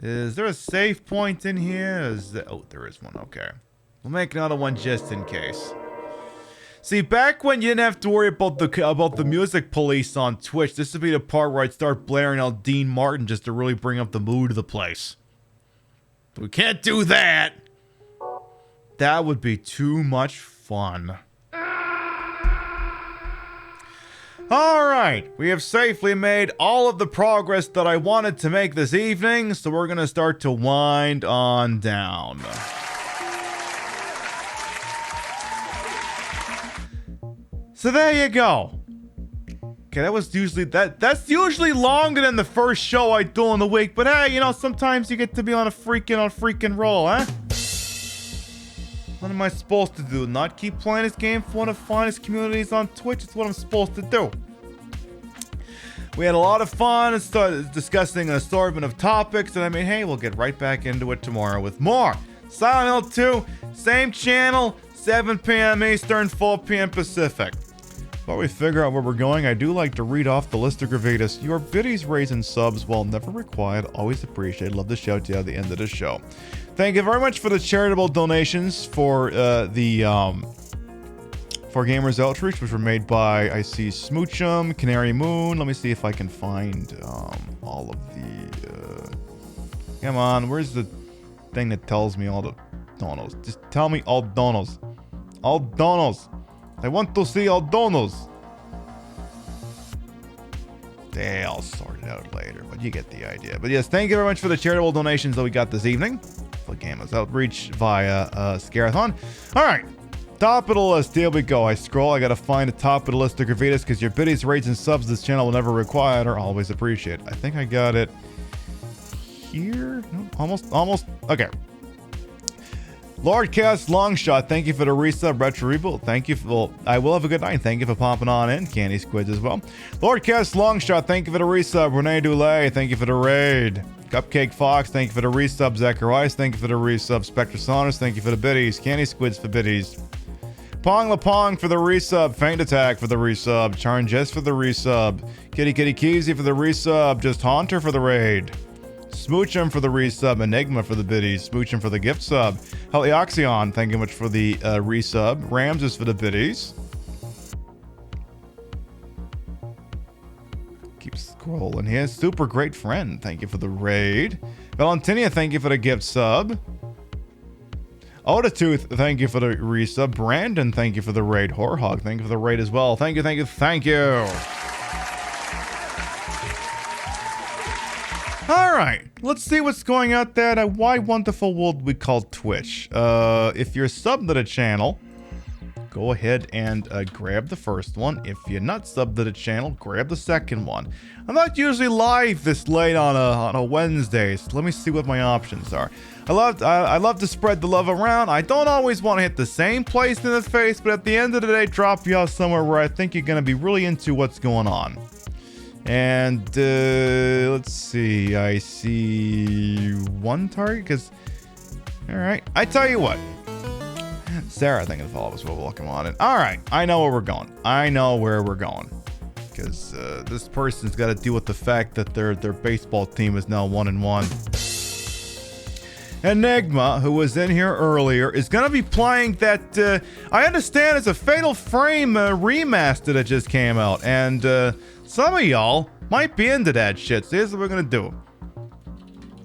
Is there a save point in here? Oh, there is one, okay. We'll make another one just in case. See, back when you didn't have to worry about the music police on Twitch, this would be the part where I'd start blaring out Dean Martin just to really bring up the mood of the place. But we can't do that. That would be too much fun. Alright, we have safely made all of the progress that I wanted to make this evening, so we're gonna start to wind on down. So there you go. Okay, that's usually longer than the first show I do in the week, but hey, you know, sometimes you get to be on a freaking roll, huh? What am I supposed to do? Not keep playing this game for one of the finest communities on Twitch? It's what I'm supposed to do. We had a lot of fun and started discussing an assortment of topics, and I mean, hey, we'll get right back into it tomorrow with more. Silent Hill 2, same channel, 7 p.m. Eastern, 4 p.m. Pacific. While we figure out where we're going, I do like to read off the list of gravitas. Your biddies, raise, and subs, while never required, always appreciated. Love to shout you at the end of the show. Thank you very much for the charitable donations for for Gamers Outreach, which were made by, I see, Smoochum, Canary Moon. Let me see if I can find all of the... come on, where's the thing that tells me all the donos? Just tell me all donos. All donos. I want to see all donos. I'll sort it out later, but you get the idea. But yes, thank you very much for the charitable donations that we got this evening for Gamers Outreach via Scarathon. All right, top of the list. Here we go. I scroll. I gotta find the top of the list of gravitas because your biddies, rates, and subs this channel will never require or always appreciate. I think I got it here. No, almost. Okay. Lord Cast Longshot, thank you for the resub. Retro Reboot, thank you for, well, I will have a good night. Thank you for popping on in. Candy Squids as well. Lord Cast Longshot, thank you for the resub. Renee Dulay, thank you for the raid. Cupcake Fox, thank you for the resub. Zacharias, thank you for the resub. Spectre Saunders, thank you for the biddies. Candy Squids for biddies. Pong La Pong for the resub. Faint Attack for the resub. Charn Jess for the resub. Kitty Keezy for the resub. Just Haunter for the raid. Smoochum for the resub, Enigma for the biddies, Smoochum for the gift sub, Helioxion, thank you much for the resub, Rams is for the biddies. Keep scrolling here. Super Great Friend, thank you for the raid. Valentinia, thank you for the gift sub. Odatooth, thank you for the resub. Brandon, thank you for the raid. Horhog, thank you for the raid as well. Thank you. Alright, let's see what's going out there at a wide, wonderful world we call Twitch. If you're subbed to the channel, go ahead and grab the first one. If you're not subbed to the channel, grab the second one. I'm not usually live this late on a Wednesday, so let me see what my options are. I love to spread the love around. I don't always want to hit the same place in the face, but at the end of the day, drop you off somewhere where I think you're going to be really into what's going on. And let's see, I see one target, because, alright, I tell you what, Sarah, I think it's all of us will welcome on it. Alright, I know where we're going, because this person's got to deal with the fact that their baseball team is now 1-1. Enigma, who was in here earlier, is going to be playing that, I understand it's a Fatal Frame remaster that just came out, and some of y'all might be into that shit. So here's what we're going to do.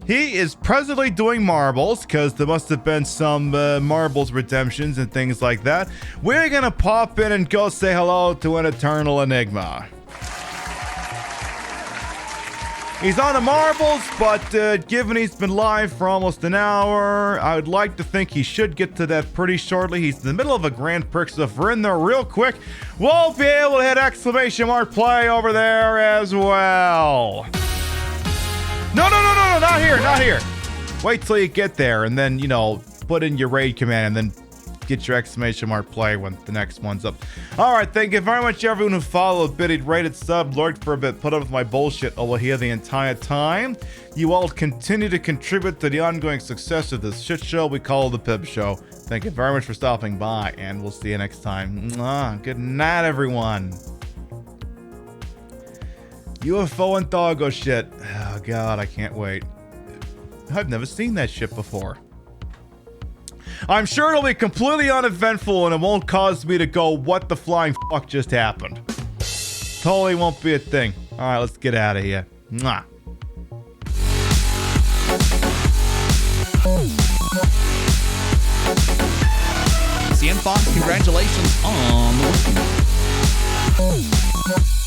He is presently doing marbles, because there must have been some marbles redemptions and things like that. We're going to pop in and go say hello to an Eternal Enigma. He's on the marbles, but given he's been live for almost an hour, I would like to think he should get to that pretty shortly. He's in the middle of a Grand Prix, so if we're in there real quick, we'll be able to hit exclamation mark play over there as well. No, not here. Wait till you get there, and then, you know, put in your raid command, and then get your exclamation mark play when the next one's up. Alright, thank you very much everyone who followed, biddied, rated, subbed, lurked for a bit, put up with my bullshit over here the entire time. You all continue to contribute to the ongoing success of this shit show we call the Pib Show. Thank you very much for stopping by, and we'll see you next time. Good night, everyone. UFO and doggo shit. Oh god, I can't wait. I've never seen that shit before. I'm sure it'll be completely uneventful and it won't cause me to go, what the flying fuck just happened? Totally won't be a thing. Alright, let's get out of here. Mwah. CN Fox, congratulations on the win.